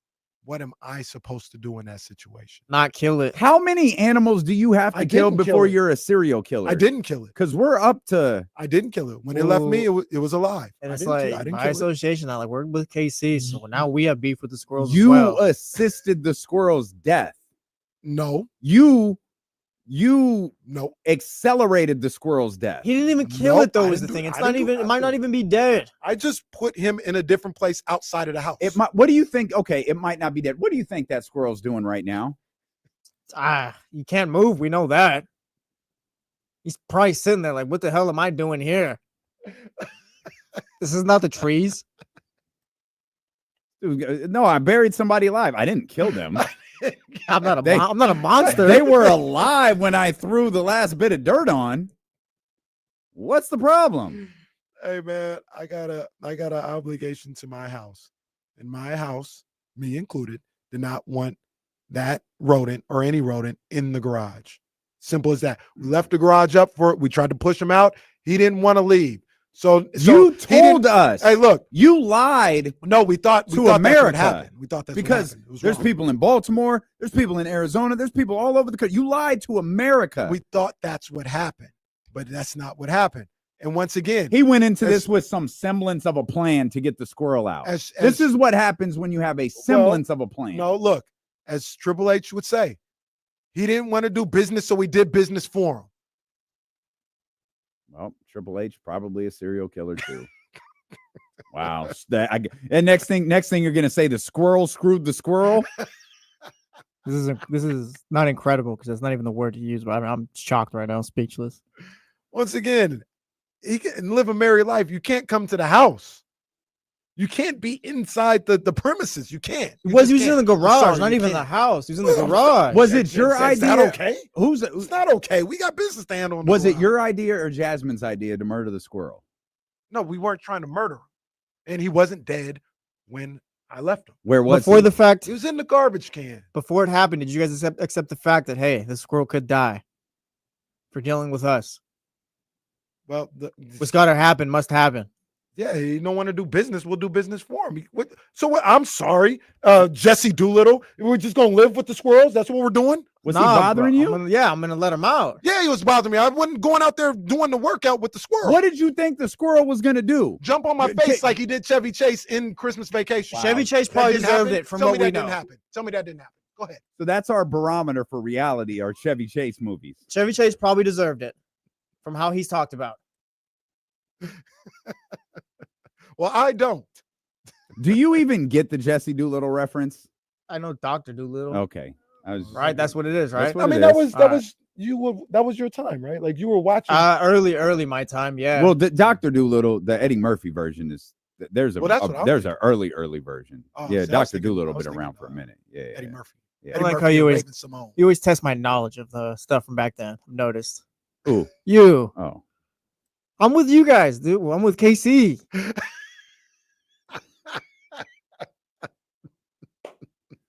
what am I supposed to do in that situation? Not kill it. How many animals do you have to kill didn't kill before it. you're a serial killer? I didn't kill it. Because we're up to. I didn't kill it. When it left me, it was alive. And it's I like didn't by kill it. association, I like work with KC, so now we have beef with the squirrels You as well. assisted the squirrel's death. No, You no. accelerated the squirrel's death. He didn't even kill Nope, it though. I Is the didn't thing? do- It's I not didn't do- even. I It might not didn't- even be dead. I just put him in a different place outside of the house. What do you think? Okay, it might not be dead. What do you think that squirrel's doing right now? You can't move. We know that. He's probably sitting there like, what the hell am I doing here? This is not the trees. Dude, no, I buried somebody alive. I didn't kill them. I'm not a. They- I'm not a monster. They were alive when I threw the last bit of dirt on. What's the problem? Hey man, I got an obligation to my house. And my house, me included, did not want that rodent or any rodent in the garage. Simple as that. We left the garage up for it. We tried to push him out. He didn't want to leave. So you told us. Hey, look, you lied. No, we thought to America. That's what happened. We thought that's because what happened. there's people in Baltimore, there's people in Arizona, there's people all over the country. You lied to America. We thought that's what happened, but that's not what happened. And once again, he went into this with some semblance of a plan to get the squirrel out. This is what happens when you have a semblance of a plan. No, look, as Triple H would say, he didn't want to do business, so we did business for him. Well, Triple H probably a serial killer too. Wow. And next thing you're gonna say the squirrel screwed the squirrel. This is not incredible because that's not even the word to use. But I'm shocked right now, speechless. Once again, he can live a merry life. You can't come to the house. You can't be inside the premises. You can't. He was in the garage, not even the house. He was in the garage. Was it your idea? Is that okay? It's not okay. We got business to handle. Was it your idea or Jasmine's idea to murder the squirrel? No, we weren't trying to murder him. And he wasn't dead when I left him. Where was before he? the fact? He was in the garbage can. Before it happened, did you guys accept the fact that, hey, the squirrel could die for dealing with us? Well, what's got to happen must happen. Yeah, he don't want to do business. We'll do business for him. So what? I'm sorry, Jesse Doolittle. We're just gonna live with the squirrels. That's what we're doing. Was he bothering you? I'm gonna let him out. Yeah, he was bothering me. I wasn't going out there doing the workout with the squirrel. What did you think the squirrel was gonna do? Jump on my face like he did Chevy Chase in Christmas Vacation. Wow. Chevy Chase probably deserved it from what we know. Didn't happen. Tell me that didn't happen. Go ahead. So that's our barometer for reality, our Chevy Chase movies. Chevy Chase probably deserved it from how he's talked about. Well, I don't. Do you even get the Jesse Doolittle reference? I know Dr. Doolittle. Okay. Right, that's what it is, right? I mean, that was your time, right? Like you were watching early my time, yeah. Well, the Dr. Doolittle, the Eddie Murphy version is there's an early version. Oh, yeah, Dr. Doolittle been around for a minute. Yeah, Eddie Murphy. Yeah. I like how you always test my knowledge of the stuff from back then. I've noticed. Ooh. You. Oh. I'm with you guys, dude. I'm with KC.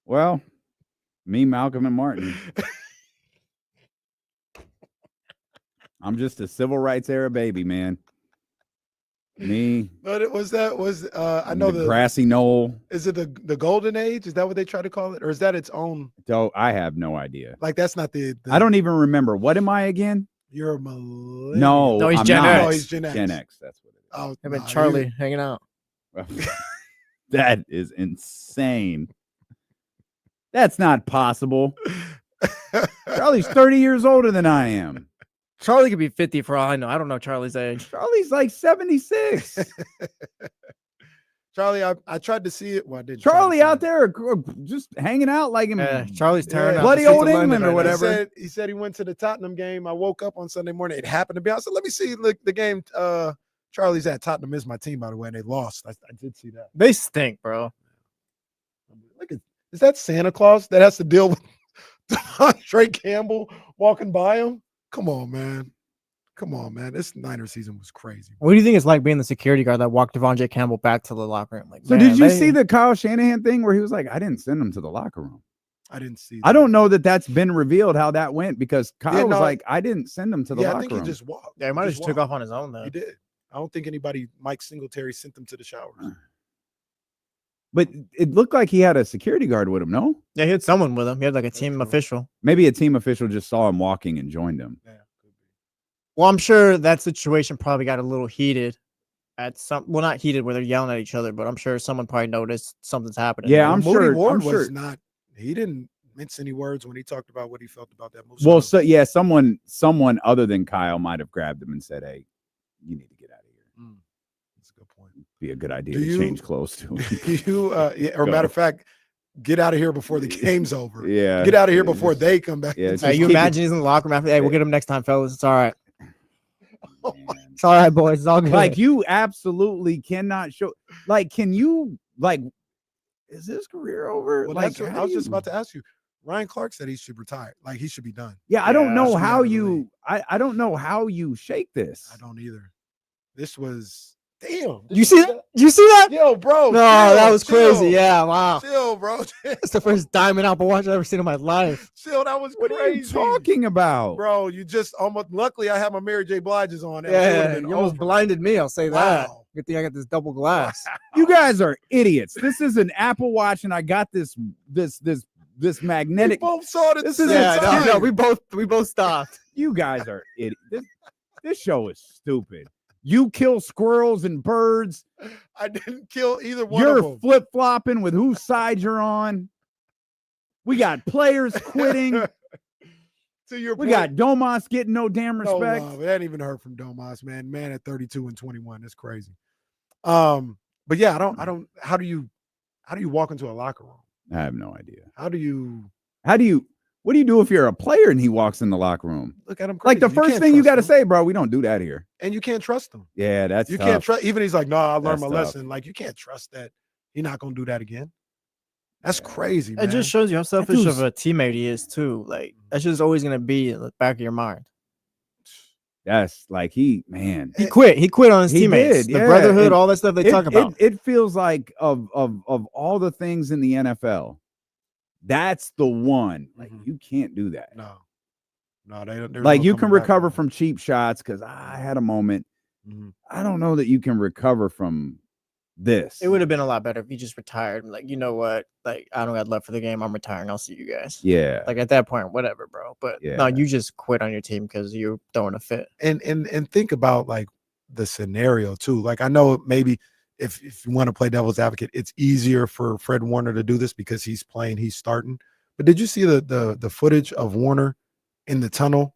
Well, me, Malcolm, and Martin. I'm just a civil rights era baby, man. Me. But it was I know the grassy knoll. Is it the golden age? Is that what they try to call it? Or is that its own? So I have no idea. Like that's not the I don't even remember. What am I again? You're a millennial. No, he's I'm Gen not. X. No, he's Gen X. Gen X, that's what it is. Oh, I've been Charlie hanging out. That is insane. That's not possible. Charlie's 30 years older than I am. Charlie could be 50 for all I know. I don't know Charlie's age. Charlie's like 76. Charlie, I tried to see it. Well, I didn't. Charlie out there just hanging out like him. Charlie's tearing up bloody old England or whatever. He said he went to the Tottenham game. I woke up on Sunday morning. It happened to be. I said, let me see the game. Charlie's at Tottenham is my team, by the way, and they lost. I did see that. They stink, bro. Look at is that Santa Claus that has to deal with Trey Campbell walking by him? Come on, man. Come on, man. This Niner season was crazy. What do you think it's like being the security guard that walked Devontae Campbell back to the locker room? Like, so did you see the Kyle Shanahan thing where he was like, I didn't send him to the locker room? I didn't see that. I don't know that that's been revealed how that went because Kyle was like, I didn't send him to the locker room. I think he just walked. Yeah, he might have just took off on his own, though. He did. I don't think Mike Singletary sent him to the showers. But it looked like he had a security guard with him, no? Yeah, he had someone with him. He had like a team official. Maybe a team official just saw him walking and joined him. Yeah. Well, I'm sure that situation probably got a little heated not heated where they're yelling at each other, but I'm sure someone probably noticed something's happening. Yeah, Moody Ward was not. He didn't mince any words when he talked about what he felt about that move. Well, so yeah, someone other than Kyle might have grabbed him and said, "Hey, you need to get out of here." That's a good point. Be a good idea to change clothes too. Matter of fact, get out of here before the game's over. Yeah, get out of here before they come back. Yeah, you imagine he's in the locker room after, hey, we'll get him next time, fellas. It's all right. It's all right, boys. It's all good. Like, you absolutely cannot show. Like, can you, like, is this career over? Well, like, I was just about to ask you, Ryan Clark said he should retire. Like he should be done. Yeah, I don't know should be how out of the you. league. I don't know how you shake this. I don't either. This was damn. You see that? You see that? Yo, bro. No, chill, that was crazy. chill. Yeah, wow. Chill, bro. That's the first diamond Apple Watch I've ever seen in my life. Chill. That was What crazy. are you talking about? Bro, you just almost. Luckily, I had my Mary J. Blige's on. Yeah, you almost blinded me. I'll say that. Wow. Good thing I got this double glass. You guys are idiots. This is an Apple Watch, and I got this magnetic. We both saw it. This is Yeah, no, we both stopped. You guys are idiots. This show is stupid. You kill squirrels and birds. I didn't kill either one of You're them. flip flopping with whose side you're on. We got players quitting. To your We point, got Domas getting no damn no respect. love. It hadn't even heard from Domas, man. Man at 32 and 21. That's crazy. But yeah, I don't. How do you walk into a locker room? I have no idea. How do you What do you do if you're a player and he walks in the locker room? look at him? Crazy? Like the You first can't thing you trust got to him. say, bro, we don't do that here. And you can't trust him. Yeah, that's You tough. can't trust. Even he's like, no, I learned That's my tough. lesson. Like you can't trust that he's not gonna do that again. That's crazy, man. It just shows you how selfish dude's- of a teammate he is too. Like that's just always gonna be in the back of your mind. That's like he quit. He quit on his He teammates. did, The yeah. brotherhood, And all that stuff they talk about. It feels like of all the things in the NFL, that's the one. Like you can't do that. No, they don't. Like you can recover from cheap shots because I had a moment. I don't know that you can recover from this. It would have been a lot better if he just retired. Like, you know what? Like, I don't got left for the game. I'm retiring. I'll see you guys. Yeah. Like at that point, whatever, bro. But no, Yeah. you just quit on your team because you're throwing a fit. And think about like the scenario too. Like I know maybe if you want to play devil's advocate, it's easier for Fred Warner to do this because he's playing, he's starting. But did you see the footage of Warner in the tunnel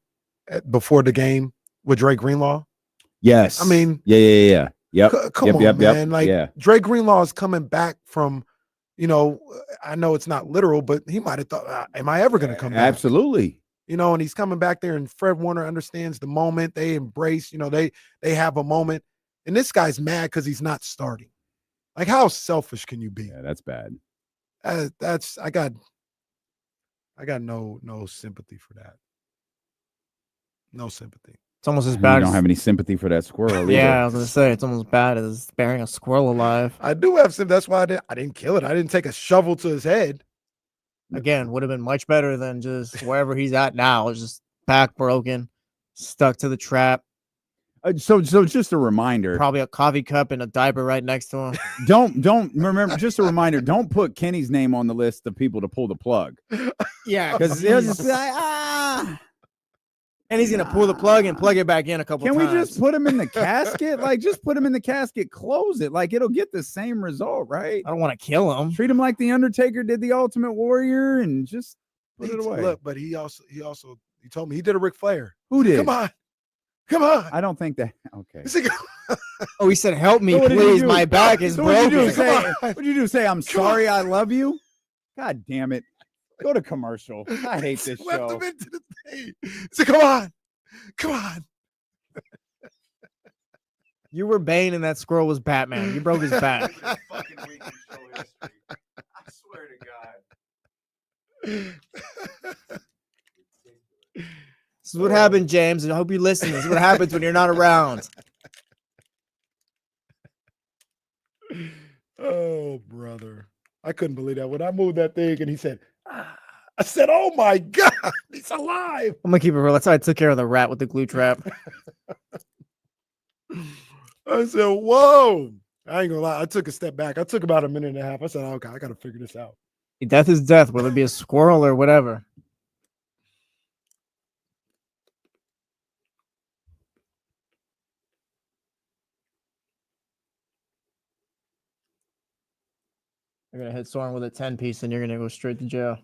before the game with Drake Greenlaw? Yes. I mean, yeah. Yep. Come Yep, on, yep, yep. man. Like Yeah. Drake Greenlaw is coming back from, I know it's not literal, but he might have thought, am I ever going to come back? Absolutely. And he's coming back there, and Fred Warner understands the moment. They embrace, they have a moment. And this guy's mad because he's not starting. Like, how selfish can you be? Yeah, that's bad. I got no sympathy for that. No sympathy. It's almost as You bad. don't have any sympathy for that squirrel. Yeah, I either. was gonna say it's almost bad as burying a squirrel alive. I do have sympathy. That's why I didn't kill it. I didn't take a shovel to his head. Again, would have been much better than just wherever he's at now. It's just back broken, stuck to the trap. So just a reminder. Probably a coffee cup and a diaper right next to him. Don't remember. Just a reminder. Don't put Kenny's name on the list of people to pull the plug. Yeah, Because he'll just be like, and he's gonna pull the plug and plug it back in a couple Can times. we just put him in the casket? Like, just put him in the casket, close it. Like, it'll get the same result, right? I don't want to kill him. Treat him like the Undertaker did the Ultimate Warrior, and just put it away. Look, but he told me he did a Ric Flair. Who did? Come on. I don't think that. Okay. Oh, he said, "Help me, So what did you please. do? My back is So what'd broken." you do? What'd you do? Say, I'm sorry, I love you? God damn it. Go to commercial. I hate this Swept show. him into the thing. He said, come on. You were Bane and that squirrel was Batman. You broke his back. Fucking week in show history. I swear to God. This is what happened, James. And I hope you listen. This is what happens when you're not around. Oh, brother. I couldn't believe that. When I moved that thing and he said, I said, oh my God, he's alive. I'm gonna keep it real. That's how I took care of the rat with the glue trap. I said, whoa. I ain't gonna lie. I took a step back. I took about a minute and a half. I said, okay, I gotta figure this out. Death is death, whether it be a squirrel or whatever. You're gonna hit Soren with a 10-piece and you're gonna go straight to jail.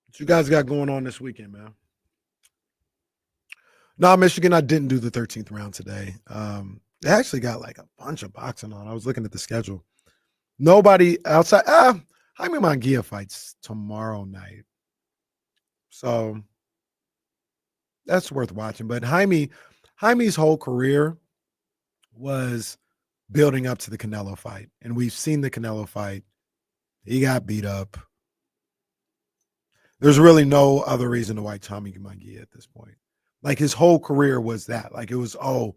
What you guys got going on this weekend, man? No, Michigan, I didn't do the 13th round today. They actually got like a bunch of boxing on. I was looking at the schedule. Nobody outside. Jaime Munguia fights tomorrow night. So that's worth watching. But Jaime's whole career was building up to the Canelo fight. And we've seen the Canelo fight. He got beat up. There's really no other reason to watch Jaime Munguia at this point. Like his whole career was that. Like it was, the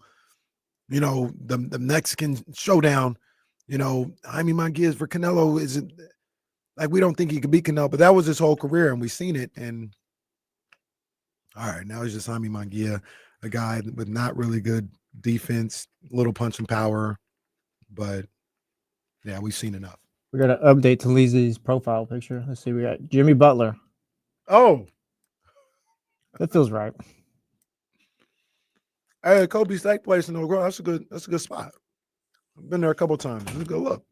Mexican showdown, Jaime Munguia for Canelo isn't like we don't think he could beat Canelo, but that was his whole career, and we've seen it. And all right, now he's just Jaime Munguia, a guy with not really good defense, little punch and power, but yeah, we've seen enough. We got to update Talise's profile picture. Let's see. We got Jimmy Butler. Oh, that feels right. Hey, Kobe Steak Place in Oak Grove. That's a good spot. I've been there a couple of times. It's a good look.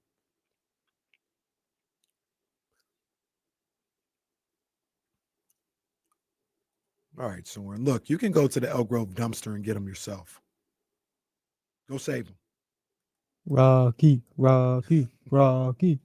All right, Soren. Look, you can go to the Elk Grove dumpster and get them yourself. Go save them. Rocky, Rocky, Rocky.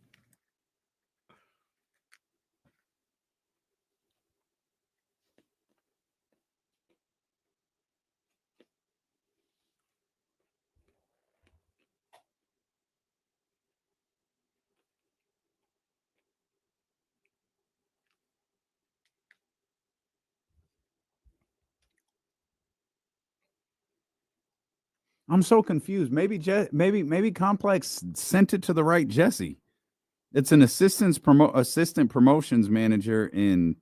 I'm so confused. Maybe Complex sent it to the right Jesse. It's an assistant promotions manager in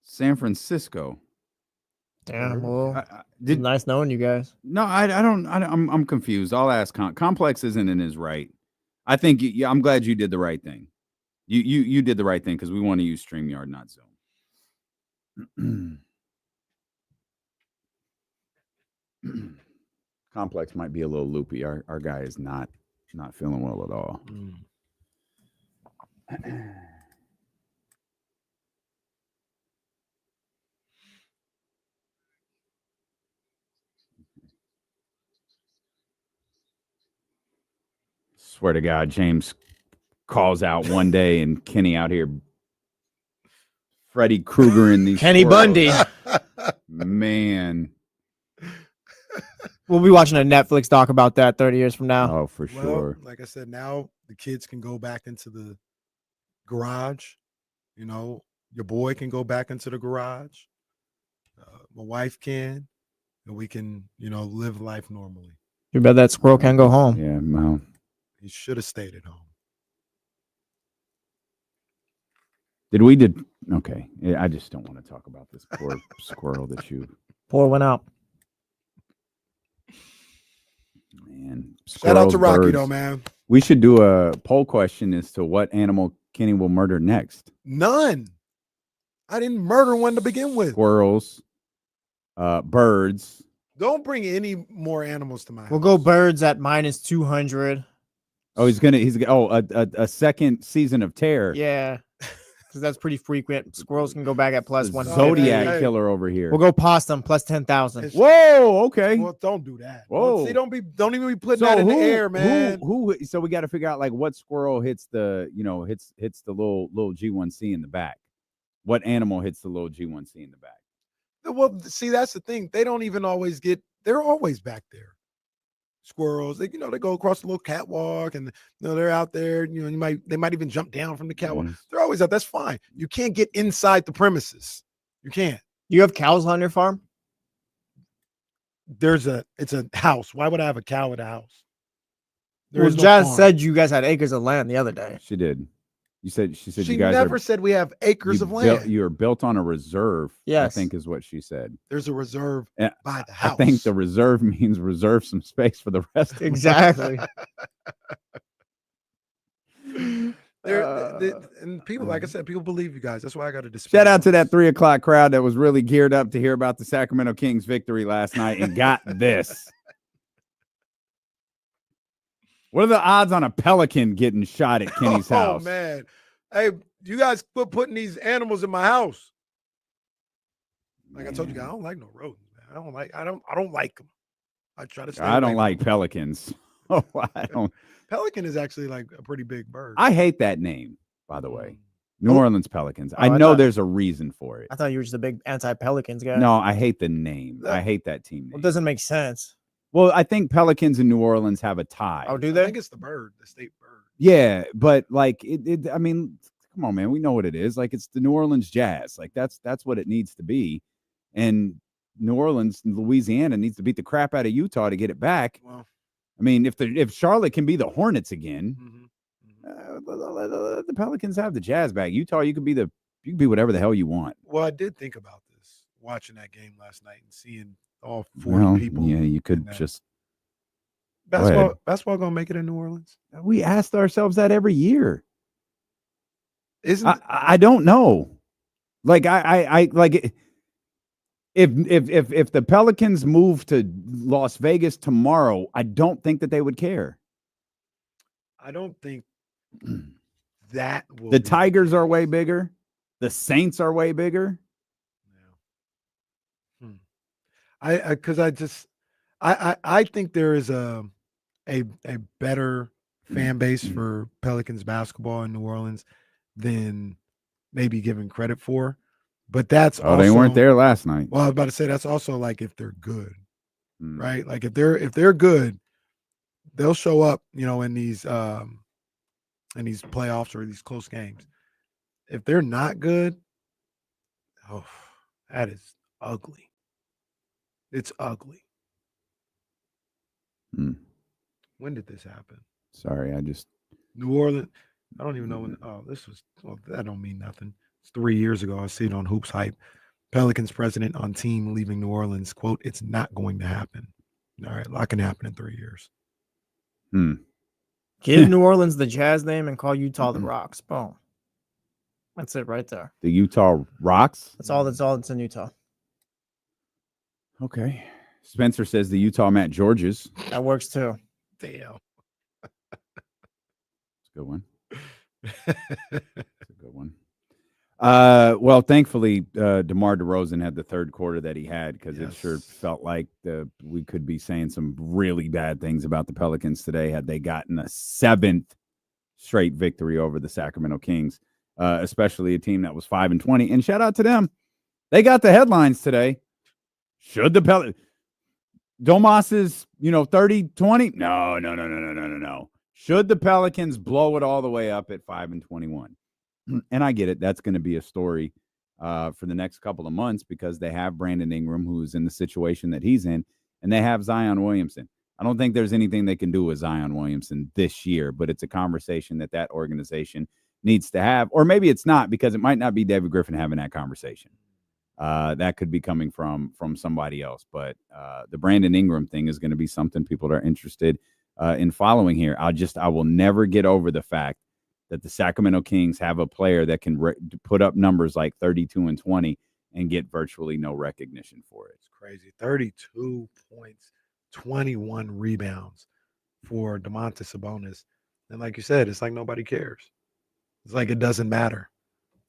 San Francisco. Damn, well, nice knowing you guys. No, I'm confused. I'll ask. Complex isn't in his right. I think. I'm glad you did the right thing. You did the right thing because we want to use StreamYard, not Zoom. Complex might be a little loopy. Our guy is not feeling well at all. Swear to God, James calls out one day and Kenny out here Freddy Krueger in these Kenny Bundy. Man. We'll be watching a Netflix doc about that 30 years from now. Oh, for sure. Like I said, now the kids can go back into the garage. Your boy can go back into the garage. My wife can, and we can, live life normally. You bet that squirrel can go home. Yeah, well. He should have stayed at home. Okay. I just don't want to talk about this poor squirrel that you. Pour one out. Man. Shout out to Rocky, birds. though, man. We should do a poll question as to what animal Kenny will murder next. None. I didn't murder one to begin with. Squirrels, birds. Don't bring any more animals to my house. We'll go birds at -200. Oh, he's a second season of Terror. Yeah, because that's pretty frequent. Squirrels can go back at +1. Zodiac killer over here. We'll go possum +10,000. Whoa, okay. Well, don't do that. Whoa. See, don't even be putting that in the air, man. So we got to figure out like what squirrel hits the little G1C in the back. What animal hits the little G1C in the back? Well, see, that's the thing. They don't even always they're always back there. Squirrels, they go across the little catwalk and they're out there. They might even jump down from the catwalk. Mm-hmm. They're always out. That's fine. You can't get inside the premises. You can't. You have cows on your farm? It's a house. Why would I have a cow at a house? Well, Jazz said you guys had acres of land the other day. She did. She said she you guys never said we have acres of land. You're built on a reserve. Yes. I think is what she said. There's a reserve And by the house. I think the reserve means reserve some space for the rest of Exactly. And people, like I said, people believe you guys. That's why I got to dispute. Shout out to that 3:00 crowd that was really geared up to hear about the Sacramento Kings victory last night and got this. What are the odds on a pelican getting shot at Kenny's house? Oh man, hey, you guys quit putting these animals in my house. Like I told you guys, I don't like no rodents, man. I don't like them. I try to. I don't like pelicans. Oh, I don't. Pelican is actually like a pretty big bird. I hate that name, by the way. New Oh. Orleans Pelicans. I I know thought- there's a reason for it. I thought you were just a big anti-Pelicans guy. No, I hate the name. I That- hate that team name. It doesn't make sense. Well, I think Pelicans and New Orleans have a tie. Oh, do I they? think it's the bird, the state bird. Yeah, but like I mean, come on, man. We know what it is. Like it's the New Orleans Jazz. Like that's what it needs to be. And New Orleans and Louisiana needs to beat the crap out of Utah to get it back. Well, I mean, if Charlotte can be the Hornets again, mhm. the Pelicans have the Jazz back. Utah, you can be whatever the hell you want. Well, I did think about this watching that game last night and seeing all 40 Well, people. yeah, you could in that. just go ahead. Basketball gonna make it in New Orleans? We asked ourselves that every year. Isn't I don't know. Like I like it. If the Pelicans move to Las Vegas tomorrow, I don't think that they would care. I don't think that will The be Tigers are way case. bigger. The Saints are way bigger. I think there is a better fan base for Pelicans basketball in New Orleans than maybe given credit for. But that's They weren't there last night. Well, I was about to say that's also like if they're good, Mm. right? Like if they're good, they'll show up, in these playoffs or these close games. If they're not good, oh, that is ugly. It's ugly. Mm. When did this happen? Sorry, I just New Orleans. I don't even know when. Oh, that don't mean nothing. It's 3 years ago. I see it on Hoops Hype. Pelicans president on team leaving New Orleans. Quote, "It's not going to happen." All right, that can happen in 3 years. Give New Orleans the Jazz name and call Utah the Rocks. Boom. That's it right there. the Utah Rocks. That's all that's in Utah. Okay. Spencer says the Utah Matt Georges. That works too. Damn. It's a good one. It's a good one. Well, thankfully, DeMar DeRozan had the third quarter that he had because it sure felt like we could be saying some really bad things about the Pelicans today had they gotten a 7th straight victory over the Sacramento Kings, especially a team that was 5-20. And shout out to them. They got the headlines today. Should the Domas's, 30-20? No. Should the Pelicans blow it all the way up at 5-21? And I get it. That's going to be a story for the next couple of months because they have Brandon Ingram, who's in the situation that he's in, and they have Zion Williamson. I don't think there's anything they can do with Zion Williamson this year, but it's a conversation that organization needs to have. Or maybe it's not because it might not be David Griffin having that conversation. That could be coming from somebody else. But the Brandon Ingram thing is going to be something people are interested in following here. I will never get over the fact that the Sacramento Kings have a player that can put up numbers like 32 and 20 and get virtually no recognition for it. It's crazy. 32 points, 21 rebounds for Domantas Sabonis. And like you said, it's like nobody cares. It's like it doesn't matter.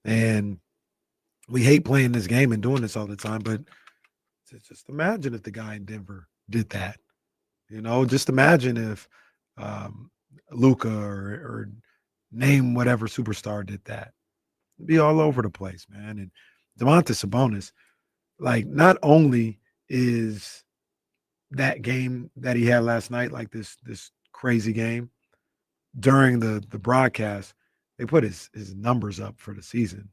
And we hate playing this game and doing this all the time, but just imagine if the guy in Denver did that. Just imagine if Luka or name whatever superstar did that. It'd be all over the place, man. And Domantas Sabonis, like, not only is that game that he had last night, like this crazy game, during the broadcast, they put his numbers up for the season.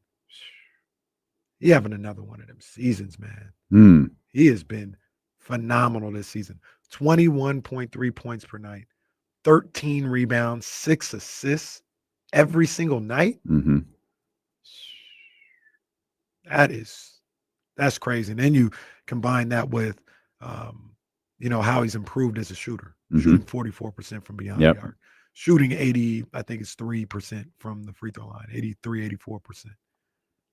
He having another one of them seasons, man. He has been phenomenal this season. 21.3 points per night, 13 rebounds, 6 assists every single night. Mm-hmm. That's crazy. And then you combine that with how he's improved as a shooter, shooting 44% from beyond the arc, shooting 80, I think it's 3% from the free throw line, 83, 84%.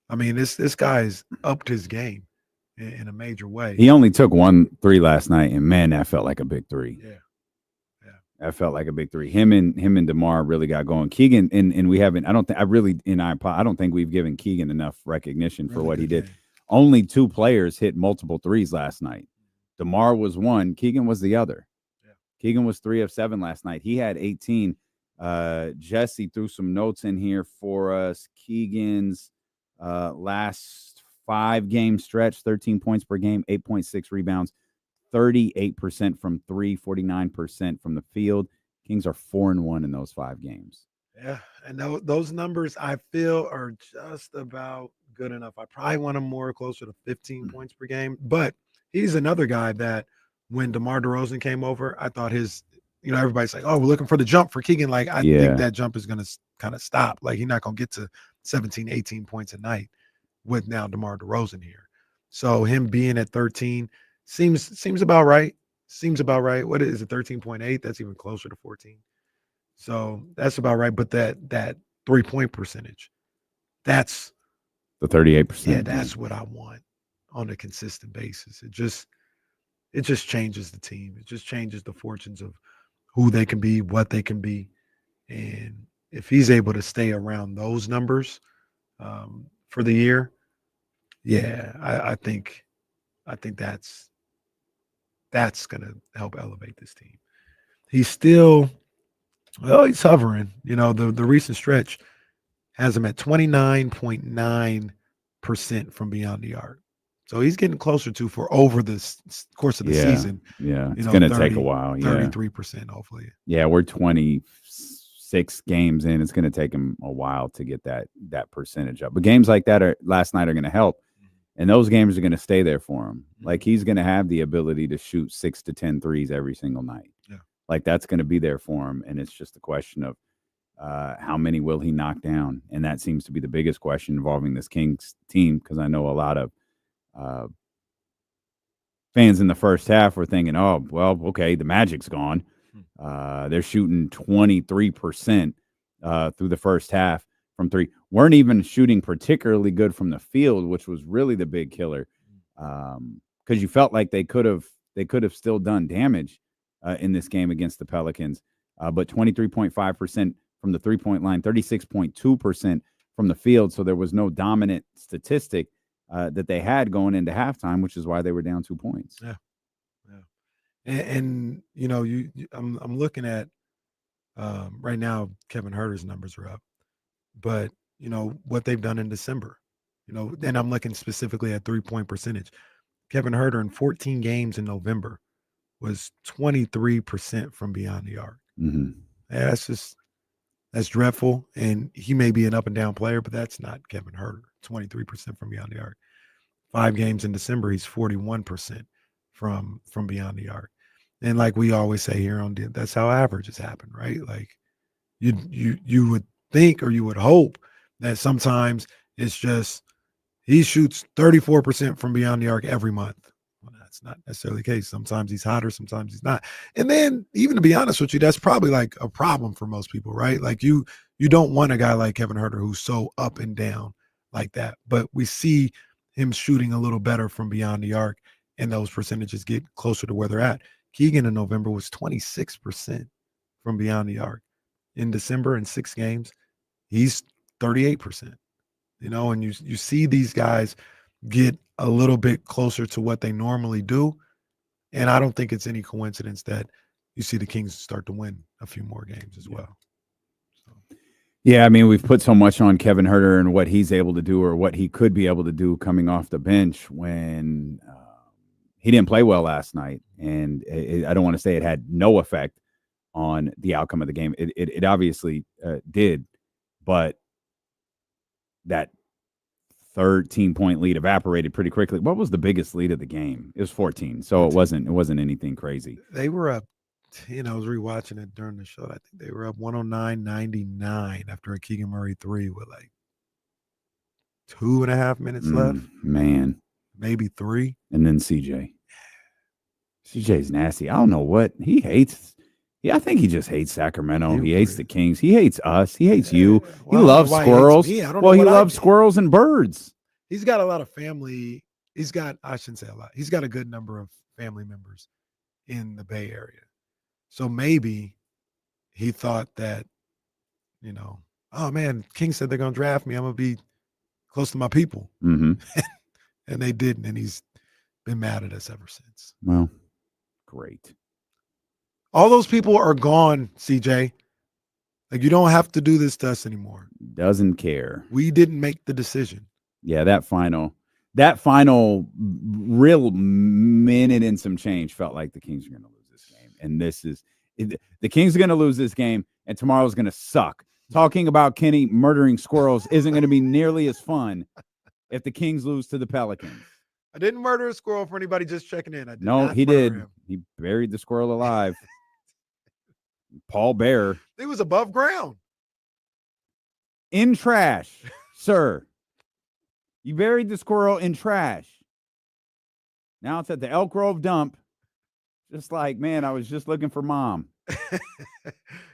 I mean, this guy's upped his game in a major way. He only took 1 3 last night, and man, that felt like a big 3. Yeah. That felt like a big 3. Him and DeMar really got going. Keegan and we haven't. I don't think we've given Keegan enough recognition for what he did. Only 2 players hit multiple threes last night. DeMar was one. Keegan was the other. Yeah. Keegan was 3 of 7 last night. He had 18. Jesse threw some notes in here for us. Keegan's last 5-game stretch, 13 points per game, 8.6 rebounds, 38% from 3, 49% from the field. Kings are 4-1 in those 5 games. Yeah, and those numbers I feel are just about good enough. I probably want him more closer to 15 points per game, but he's another guy that when DeMar DeRozan came over, I thought his, everybody's like, oh, we're looking for the jump for Keegan. Like, I think that jump is going to kind of stop. Like, he's not going to get to 17, 18 points a night with now DeMar DeRozan here. So him being at 13 seems about right. Seems about right. What is it, 13.8? That's even closer to 14. So that's about right. But that 3-point percentage, that's the 38%. Yeah, that's what I want on a consistent basis. It just changes the team. It just changes the fortunes of who they can be, what they can be. And if he's able to stay around those numbers for the year, I think that's going to help elevate this team. He's still, he's hovering. The recent stretch has him at 29.9% from beyond the arc. So he's getting closer to, for over the course of the season. Yeah, it's going to take a while. 33%, hopefully. Yeah, we're 26 games in. It's going to take him a while to get that percentage up. But games like that last night are going to help. And those games are going to stay there for him. Like, he's going to have the ability to shoot 6 to 10 threes every single night. Yeah. Like, that's going to be there for him. And it's just a question of how many will he knock down? And that seems to be the biggest question involving this Kings team, because I know a lot of fans in the first half were thinking, oh, well, okay, the Magic's gone. They're shooting 23% through the first half from 3. Weren't even shooting particularly good from the field, which was really the big killer, because you felt like they could have still done damage in this game against the Pelicans. But 23.5% from the 3-point line, 36.2% from the field. So there was no dominant statistic that they had going into halftime, which is why they were down 2 points. Yeah. And I'm looking at right now, Kevin Huerter's numbers are up, but what they've done in December, and I'm looking specifically at 3-point percentage. Kevin Huerter in 14 games in November was 23% from beyond the arc. Mm-hmm. Yeah, that's dreadful. And he may be an up and down player, but that's not Kevin Huerter. 23% from beyond the arc. 5 games in December, he's 41% from beyond the arc. And like we always say here on that's how averages happen, right? Like you would think, or you would hope, that sometimes it's just he shoots 34% from beyond the arc every month. Well, that's not necessarily the case. Sometimes he's hotter, sometimes he's not. And then, even to be honest with you, that's probably like a problem for most people, right? Like you don't want a guy like Kevin Huerter who's so up and down like that. But we see him shooting a little better from beyond the arc, and those percentages get closer to where they're at. Keegan in November was 26% from beyond the arc. In December, in 6 games, he's 38%. And you see these guys get a little bit closer to what they normally do. And I don't think it's any coincidence that you see the Kings start to win a few more games as well. Yeah, I mean, we've put so much on Kevin Huerter and what he's able to do, or what he could be able to do coming off the bench, when he didn't play well last night. And I don't want to say it had no effect on the outcome of the game. It obviously did, but that 13-point lead evaporated pretty quickly. What was the biggest lead of the game? It was 14. So it wasn't anything crazy. They were up, I was rewatching it during the show. I think they were up 109-99 after a Keegan Murray 3 with like 2.5 minutes left. Man. Maybe 3. And then CJ's nasty. I don't know what he hates. Yeah, I think he just hates Sacramento. He hates the Kings. He hates us. He hates you. He loves squirrels. He loves squirrels and birds. He's got a lot of family. I shouldn't say a lot. He's got a good number of family members in the Bay Area. So maybe he thought that, oh man, Kings said they're going to draft me. I'm going to be close to my people. Mm-hmm. And they didn't. And he's been mad at us ever since. Well, great. All those people are gone, CJ. Like, you don't have to do this to us anymore. Doesn't care. We didn't make the decision. Yeah, that final real minute and some change felt like the Kings are going to lose this game. And the Kings are going to lose this game, and tomorrow's going to suck. Talking about Kenny murdering squirrels isn't going to be nearly as fun if the Kings lose to the Pelicans. I didn't murder a squirrel for anybody just checking in. No, he did. Him. He buried the squirrel alive. Paul Bear. He was above ground. In trash, sir. You buried the squirrel in trash. Now it's at the Elk Grove dump. Just like, man, I was just looking for mom.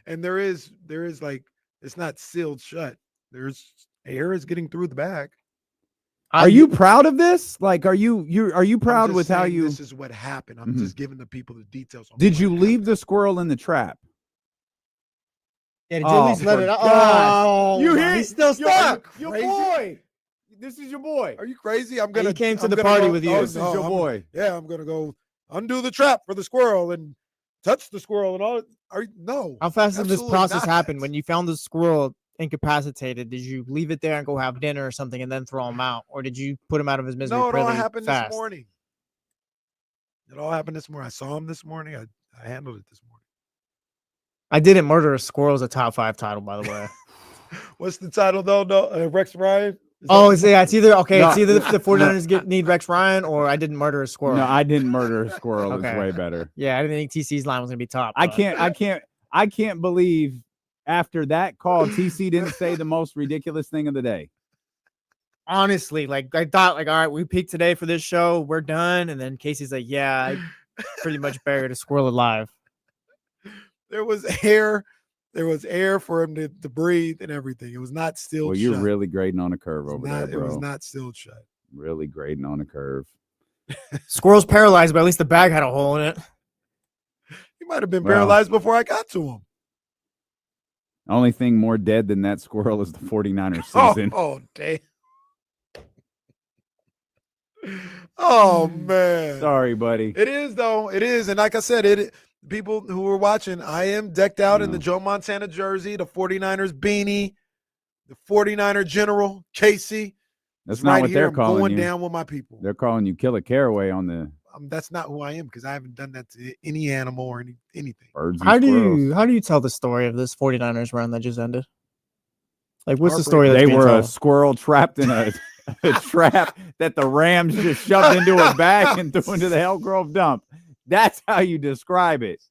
And there is like, it's not sealed shut. There's air is getting through the bag. Are you proud of this? Like, are you proud with how you? This is what happened. I'm just giving the people the details. Did you leave the squirrel in the trap? Yeah, did you at least let it out? Oh, you hear? He's still stuck. Your boy. This is your boy. Are you crazy? He came to the party with you. This is your boy. I'm gonna go undo the trap for the squirrel and touch the squirrel and all. No. How fast did this process happen? When you found the squirrel incapacitated, did you leave it there and go have dinner or something and then throw him out, or did you put him out of his misery? No, it all happened fast? this morning. It all happened this morning. I saw him this morning. I handled it this morning. I didn't murder a squirrel as a top 5 title, by the way. What's the title though? No, Rex Ryan. It's either It's either the 49ers need Rex Ryan or I didn't murder a squirrel. No, I didn't murder a squirrel. It's way better. Yeah, I didn't think TC's line was gonna be top. I can't believe after that call, TC didn't say the most ridiculous thing of the day. Honestly, like I thought, like, all right, we peaked today for this show, we're done, and then Casey's like, yeah, I pretty much buried a squirrel alive. There was air. There was air for him to breathe and everything. It was not sealed shut. Well, you're really grading on a curve over there, bro. It was not sealed shut. Really grading on a curve. Squirrel's paralyzed, but at least the bag had a hole in it. He might have been paralyzed before I got to him. Only thing more dead than that squirrel is the 49ers season. Oh damn. Oh man. Sorry, buddy. It is though. It is. And like I said, people who are watching, I am decked out in the Joe Montana jersey, the 49ers beanie, the 49er general, Casey. That's not what they're calling you. I'm going down with my people. They're calling you Killer Caraway on the. That's not who I am because I haven't done that to any animal or anything. Birds and how squirrels. do you tell the story of this 49ers run that just ended? Like, what's the story? They were a squirrel trapped in a trap that the Rams just shoved into a bag and threw into the Elk Grove dump. That's how you describe it.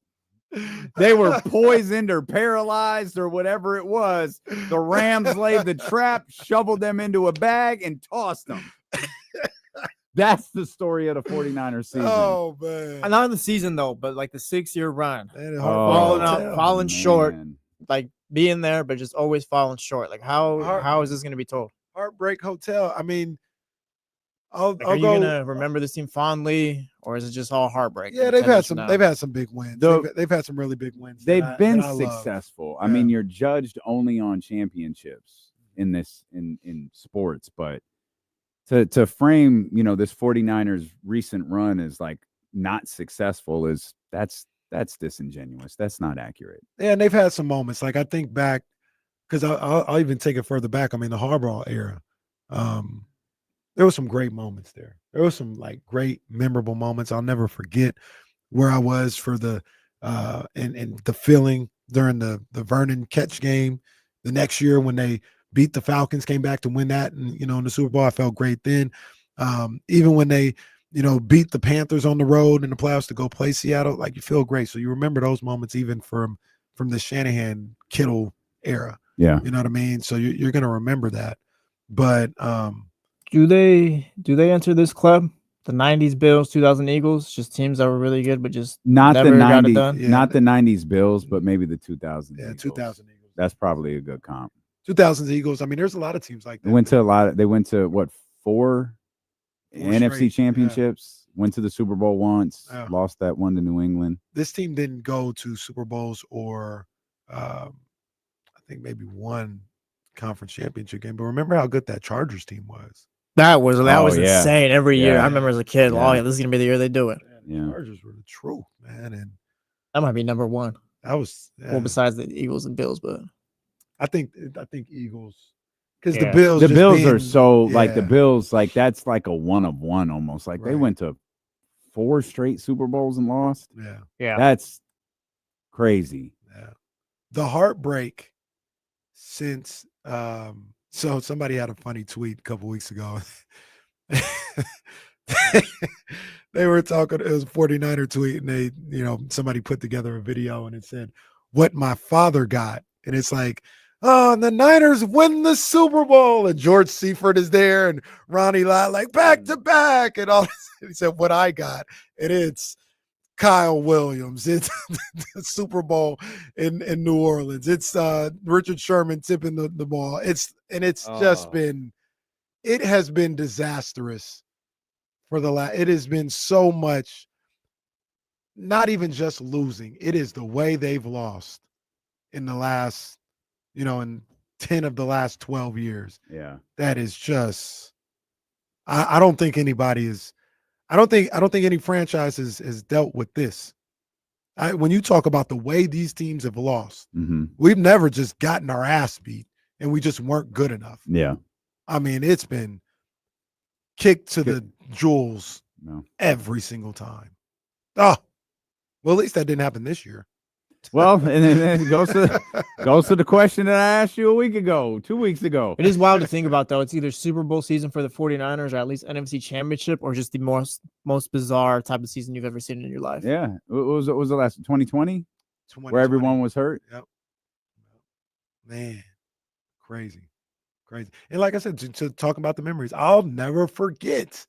They were poisoned or paralyzed or whatever it was. The Rams laid the trap, shoveled them into a bag, and tossed them. That's the story of the 49ers season. Oh, man. Not in the season, though, but like the 6-year run. Falling short. Like being there, but just always falling short. Like, how is this going to be told? Heartbreak Hotel. I mean, are you gonna remember this team fondly, or is it just all heartbreak? Yeah, they've had some big wins. They've had some really big wins. They've been successful. I mean, you're judged only on championships in sports, but to frame, this 49ers recent run as like not successful that's disingenuous. That's not accurate. Yeah, and they've had some moments. Like I think back, because I'll even take it further back. I mean, the Harbaugh era. There were some great moments there. There were some like great memorable moments. I'll never forget where I was for the and the feeling during the Vernon catch game the next year when they beat the Falcons, came back to win that, and in the Super Bowl, I felt great then. Even when they beat the Panthers on the road in the playoffs to go play Seattle, like you feel great. So you remember those moments even from the Shanahan Kittle era. Yeah, you know what I mean. So you're gonna remember that, but. Do they enter this club? The 90s Bills, 2000 Eagles, just teams that were really good, but just not never the 90s, got it done? Yeah. Not the 90s Bills, but maybe the 2000s. Yeah, Eagles. 2000 Eagles. That's probably a good comp. 2000s Eagles. I mean, there's a lot of teams like that. They went to what, four NFC straight, championships, went to the Super Bowl once, Yeah. lost that one to New England. This team didn't go to Super Bowls or I think maybe one conference championship game. But remember how good that Chargers team was. That was insane every year. I remember as a kid, this is gonna be the year they do it. The Chargers were the truth, man, and that might be number one. That was well, besides the Eagles and Bills, but I think Eagles, because Yeah. the Bills. The just Bills being- are so like the yeah, Bills, like that's like a one of one almost. Like they Right. went to 4 straight Super Bowls and lost. Yeah, Yeah. That's crazy. yeah. The heartbreak since so somebody had a funny tweet a couple weeks ago. They were talking, it was a 49er tweet, and they, somebody put together a video and it said, "What my father got." And it's like, oh, and the Niners win the Super Bowl. And George Seifert is there and Ronnie Lott, like back to back. And all this. And he said, "What I got." And it's Kyle Williams. It's the Super Bowl in New Orleans. It's Richard Sherman tipping the ball. It's just been, it has been disastrous for it has been so much, not even just losing. It is the way they've lost in the last, in 10 of the last 12 years. Yeah. That is just, I don't think anybody is, I don't think any franchise has dealt with this. When you talk about the way these teams have lost, we've never just gotten our ass beat and we just weren't good enough. Yeah. I mean, it's been kicked to the jewels every single time. Oh, well, at least that didn't happen this year. Well, and then it goes to the question that I asked you a week ago, 2 weeks ago. It is wild to think about, though. It's either Super Bowl season for the 49ers or at least NFC Championship, or just the most bizarre type of season you've ever seen in your life. Yeah. What was the last 2020? Where everyone was hurt? Yep. Man, crazy. And like I said, to talk about the memories, I'll never forget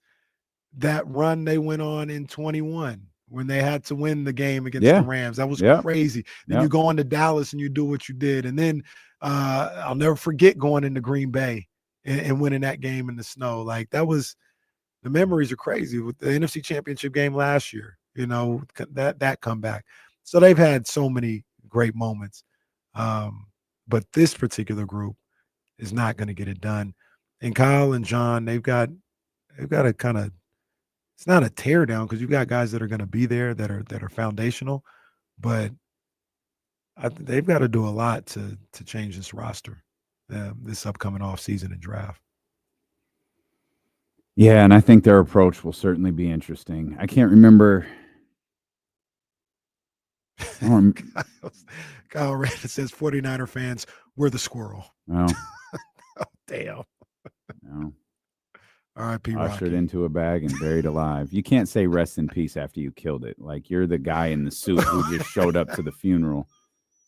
that run they went on in 21 when they had to win the game against the Rams. That was crazy. Then you go into Dallas and you do what you did. And then I'll never forget going into Green Bay and winning that game in the snow. Like the memories are crazy with the NFC Championship game last year, that comeback. So they've had so many great moments. But this particular group is not going to get it done. And Kyle and John, they've got to kind of, it's not a tear down because you've got guys that are going to be there that are foundational, but they've got to do a lot to change this roster this upcoming offseason and draft. Yeah, and I think their approach will certainly be interesting. I can't remember. Kyle Rand says 49er fans, we're the squirrel. No. Oh, damn. No. R.I.P. Ushered Rocky. into a bag and buried alive. You can't say rest in peace after you killed it. Like you're the guy in the suit who just showed up to the funeral.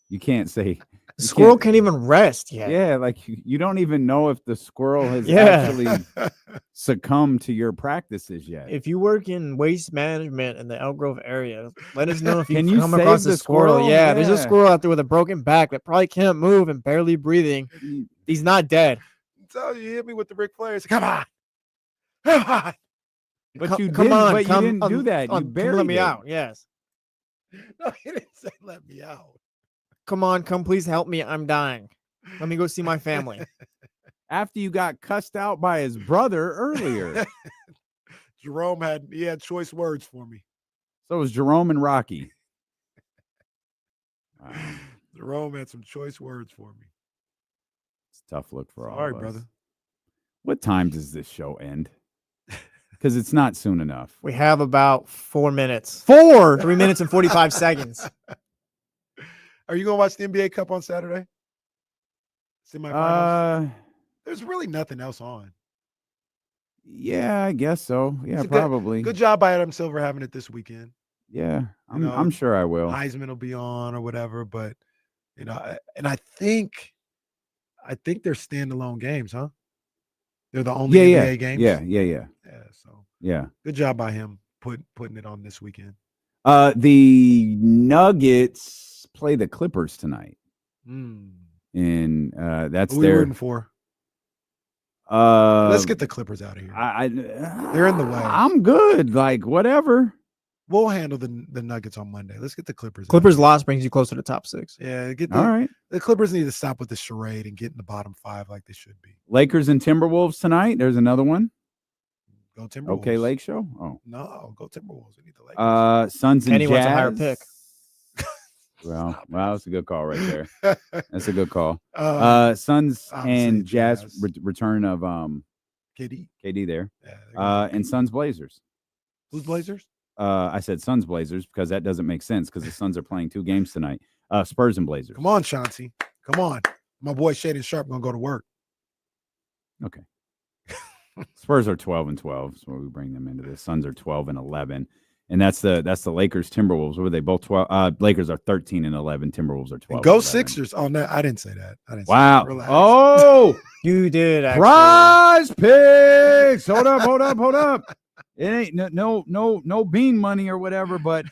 You can't say the squirrel can't even rest yet. Yeah, like you don't even know if the squirrel has actually succumbed to your practices yet. If you work in waste management in the Elk Grove area, let us know if Can you you come save across the a squirrel. squirrel? Yeah, there's a Yeah. squirrel out there with a broken back that probably can't move and barely breathing. He's not dead. So you hit me with the Ric Flair. Come on. Come on. But you come didn't, on, but come you didn't do that. You come buried let me it. out. Yes. No, he didn't say let me out. Come on, come please help me. I'm dying. Let me go see my family. After you got cussed out by his brother earlier. Jerome had choice words for me. So it was Jerome and Rocky. Wow. Jerome had some choice words for me. It's a tough look for all Sorry, of us. brother. What time does this show end? Because it's not soon enough. We have about 4 minutes. 4? 3 minutes and 45 seconds. Are you going to watch the NBA Cup on Saturday? Semifinals? There's really nothing else on. Yeah, I guess so. Yeah, It's a probably. Good job by Adam Silver having it this weekend. Yeah, You know, I'm sure I will. Heisman will be on or whatever, but and I think they're standalone games, huh? They're the only NBA games. Yeah. So Yeah. good job by him putting it on this weekend. The Nuggets play the Clippers tonight, and that's Who are we their. rooting for? Let's get the Clippers out of here. They're in the way. I'm good. Like whatever. We'll handle the Nuggets on Monday. Let's get the Clippers. Clippers loss brings you closer to top 6. Yeah, All right. The Clippers need to stop with the charade and get in the bottom 5 like they should be. Lakers and Timberwolves tonight. There's another one. Go Timberwolves. Okay, Lake Show. Oh, no, go Timberwolves. We need the Lakers. Suns and Kenny Jazz. wants a higher pick. Well, that's a good call right there. That's a good call. Suns I'm and saying Jazz Jazz. return of KD there. Yeah, And Suns Blazers. who's Blazers? I said Suns Blazers because that doesn't make sense because the Suns are playing 2 games tonight. Spurs and Blazers. Come on, Shanti. Come on. My boy Shaden Sharp gonna go to work. Okay. Spurs are 12-12, so we bring them into this. Suns are 12-11, and that's the Lakers Timberwolves. Were they both 12? Lakers are 13-11. Timberwolves are 12. Go Sixers. Oh no, I didn't say that. I didn't. Wow. Say that. Relax. Oh, You did. Actually. prize picks. Hold up. It ain't no bean money or whatever, but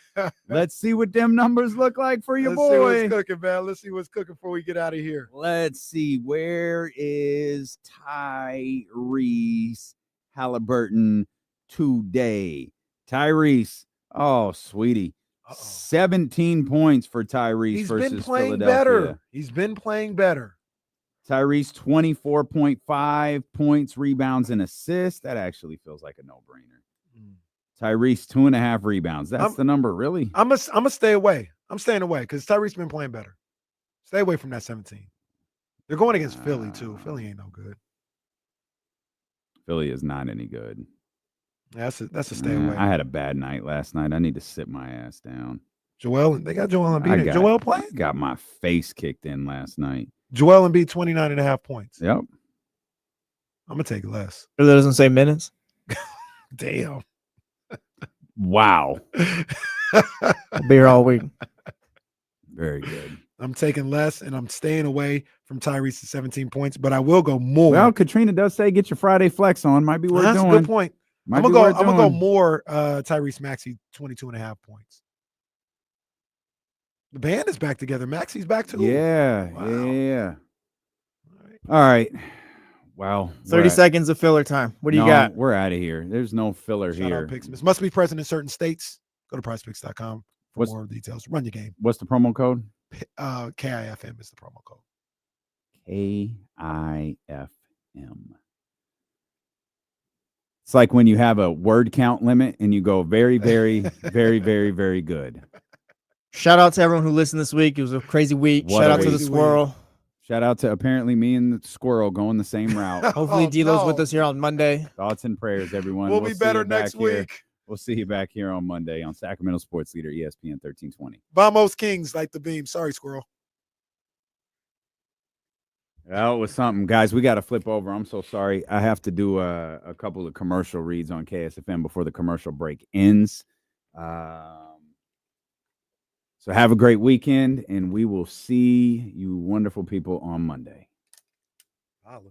let's see what them numbers look like for your Let's see boy. what's cooking, man. Let's see what's cooking before we get out of here. Let's see. Where is Tyrese Halliburton today? Tyrese. Oh, sweetie. 17 points for Tyrese He's versus been playing Philadelphia. better. He's been playing better. Tyrese, 24.5 points, rebounds, and assists. That actually feels like a no-brainer. Tyrese, 2.5 rebounds. That's the number, really? I'm gonna stay away. I'm staying away because Tyrese's been playing better. Stay away from that 17. They're going against Philly, too. Philly ain't no good. Philly is not any good. That's a stay away. I had a bad night last night. I need to sit my ass down. They got Joel Embiid. Joel playing? Got my face kicked in last night. Joel Embiid, 29.5 points. Yep. I'm going to take less. It doesn't say minutes. Damn. Wow. I'll be here all week. Very good. I'm taking less, and I'm staying away from Tyrese to 17 points, but I will go more. Well, Katrina does say get your Friday flex on. Might be worth That's doing. a good point. Might I'm be gonna worth go doing. more Tyrese Maxey, 22.5 points. The band is back together. Maxey's back too. Yeah. Wow. Yeah. All right. Wow. 30 seconds of filler time. What do you got? We're out of here. There's no filler Shout here. out Picksmas. Must be present in certain states. Go to prizepicks.com for more details. Run your game. What's the promo code? KIFM is the promo code. KIFM. It's like when you have a word count limit and you go very, very, very, very, very good. Shout out to everyone who listened this week. It was a crazy week. Shout out to the squirrel. Shout out to apparently me and the squirrel going the same route. Hopefully D'Lo's with us here on Monday. Thoughts and prayers, everyone. We'll be better next week. We'll see you back here on Monday on Sacramento Sports Leader ESPN 1320. Vamos Kings, like the beam. Sorry, squirrel. Well, it was something, guys. We got to flip over. I'm so sorry. I have to do a couple of commercial reads on KSFM before the commercial break ends. So have a great weekend, and we will see you wonderful people on Monday. Holla.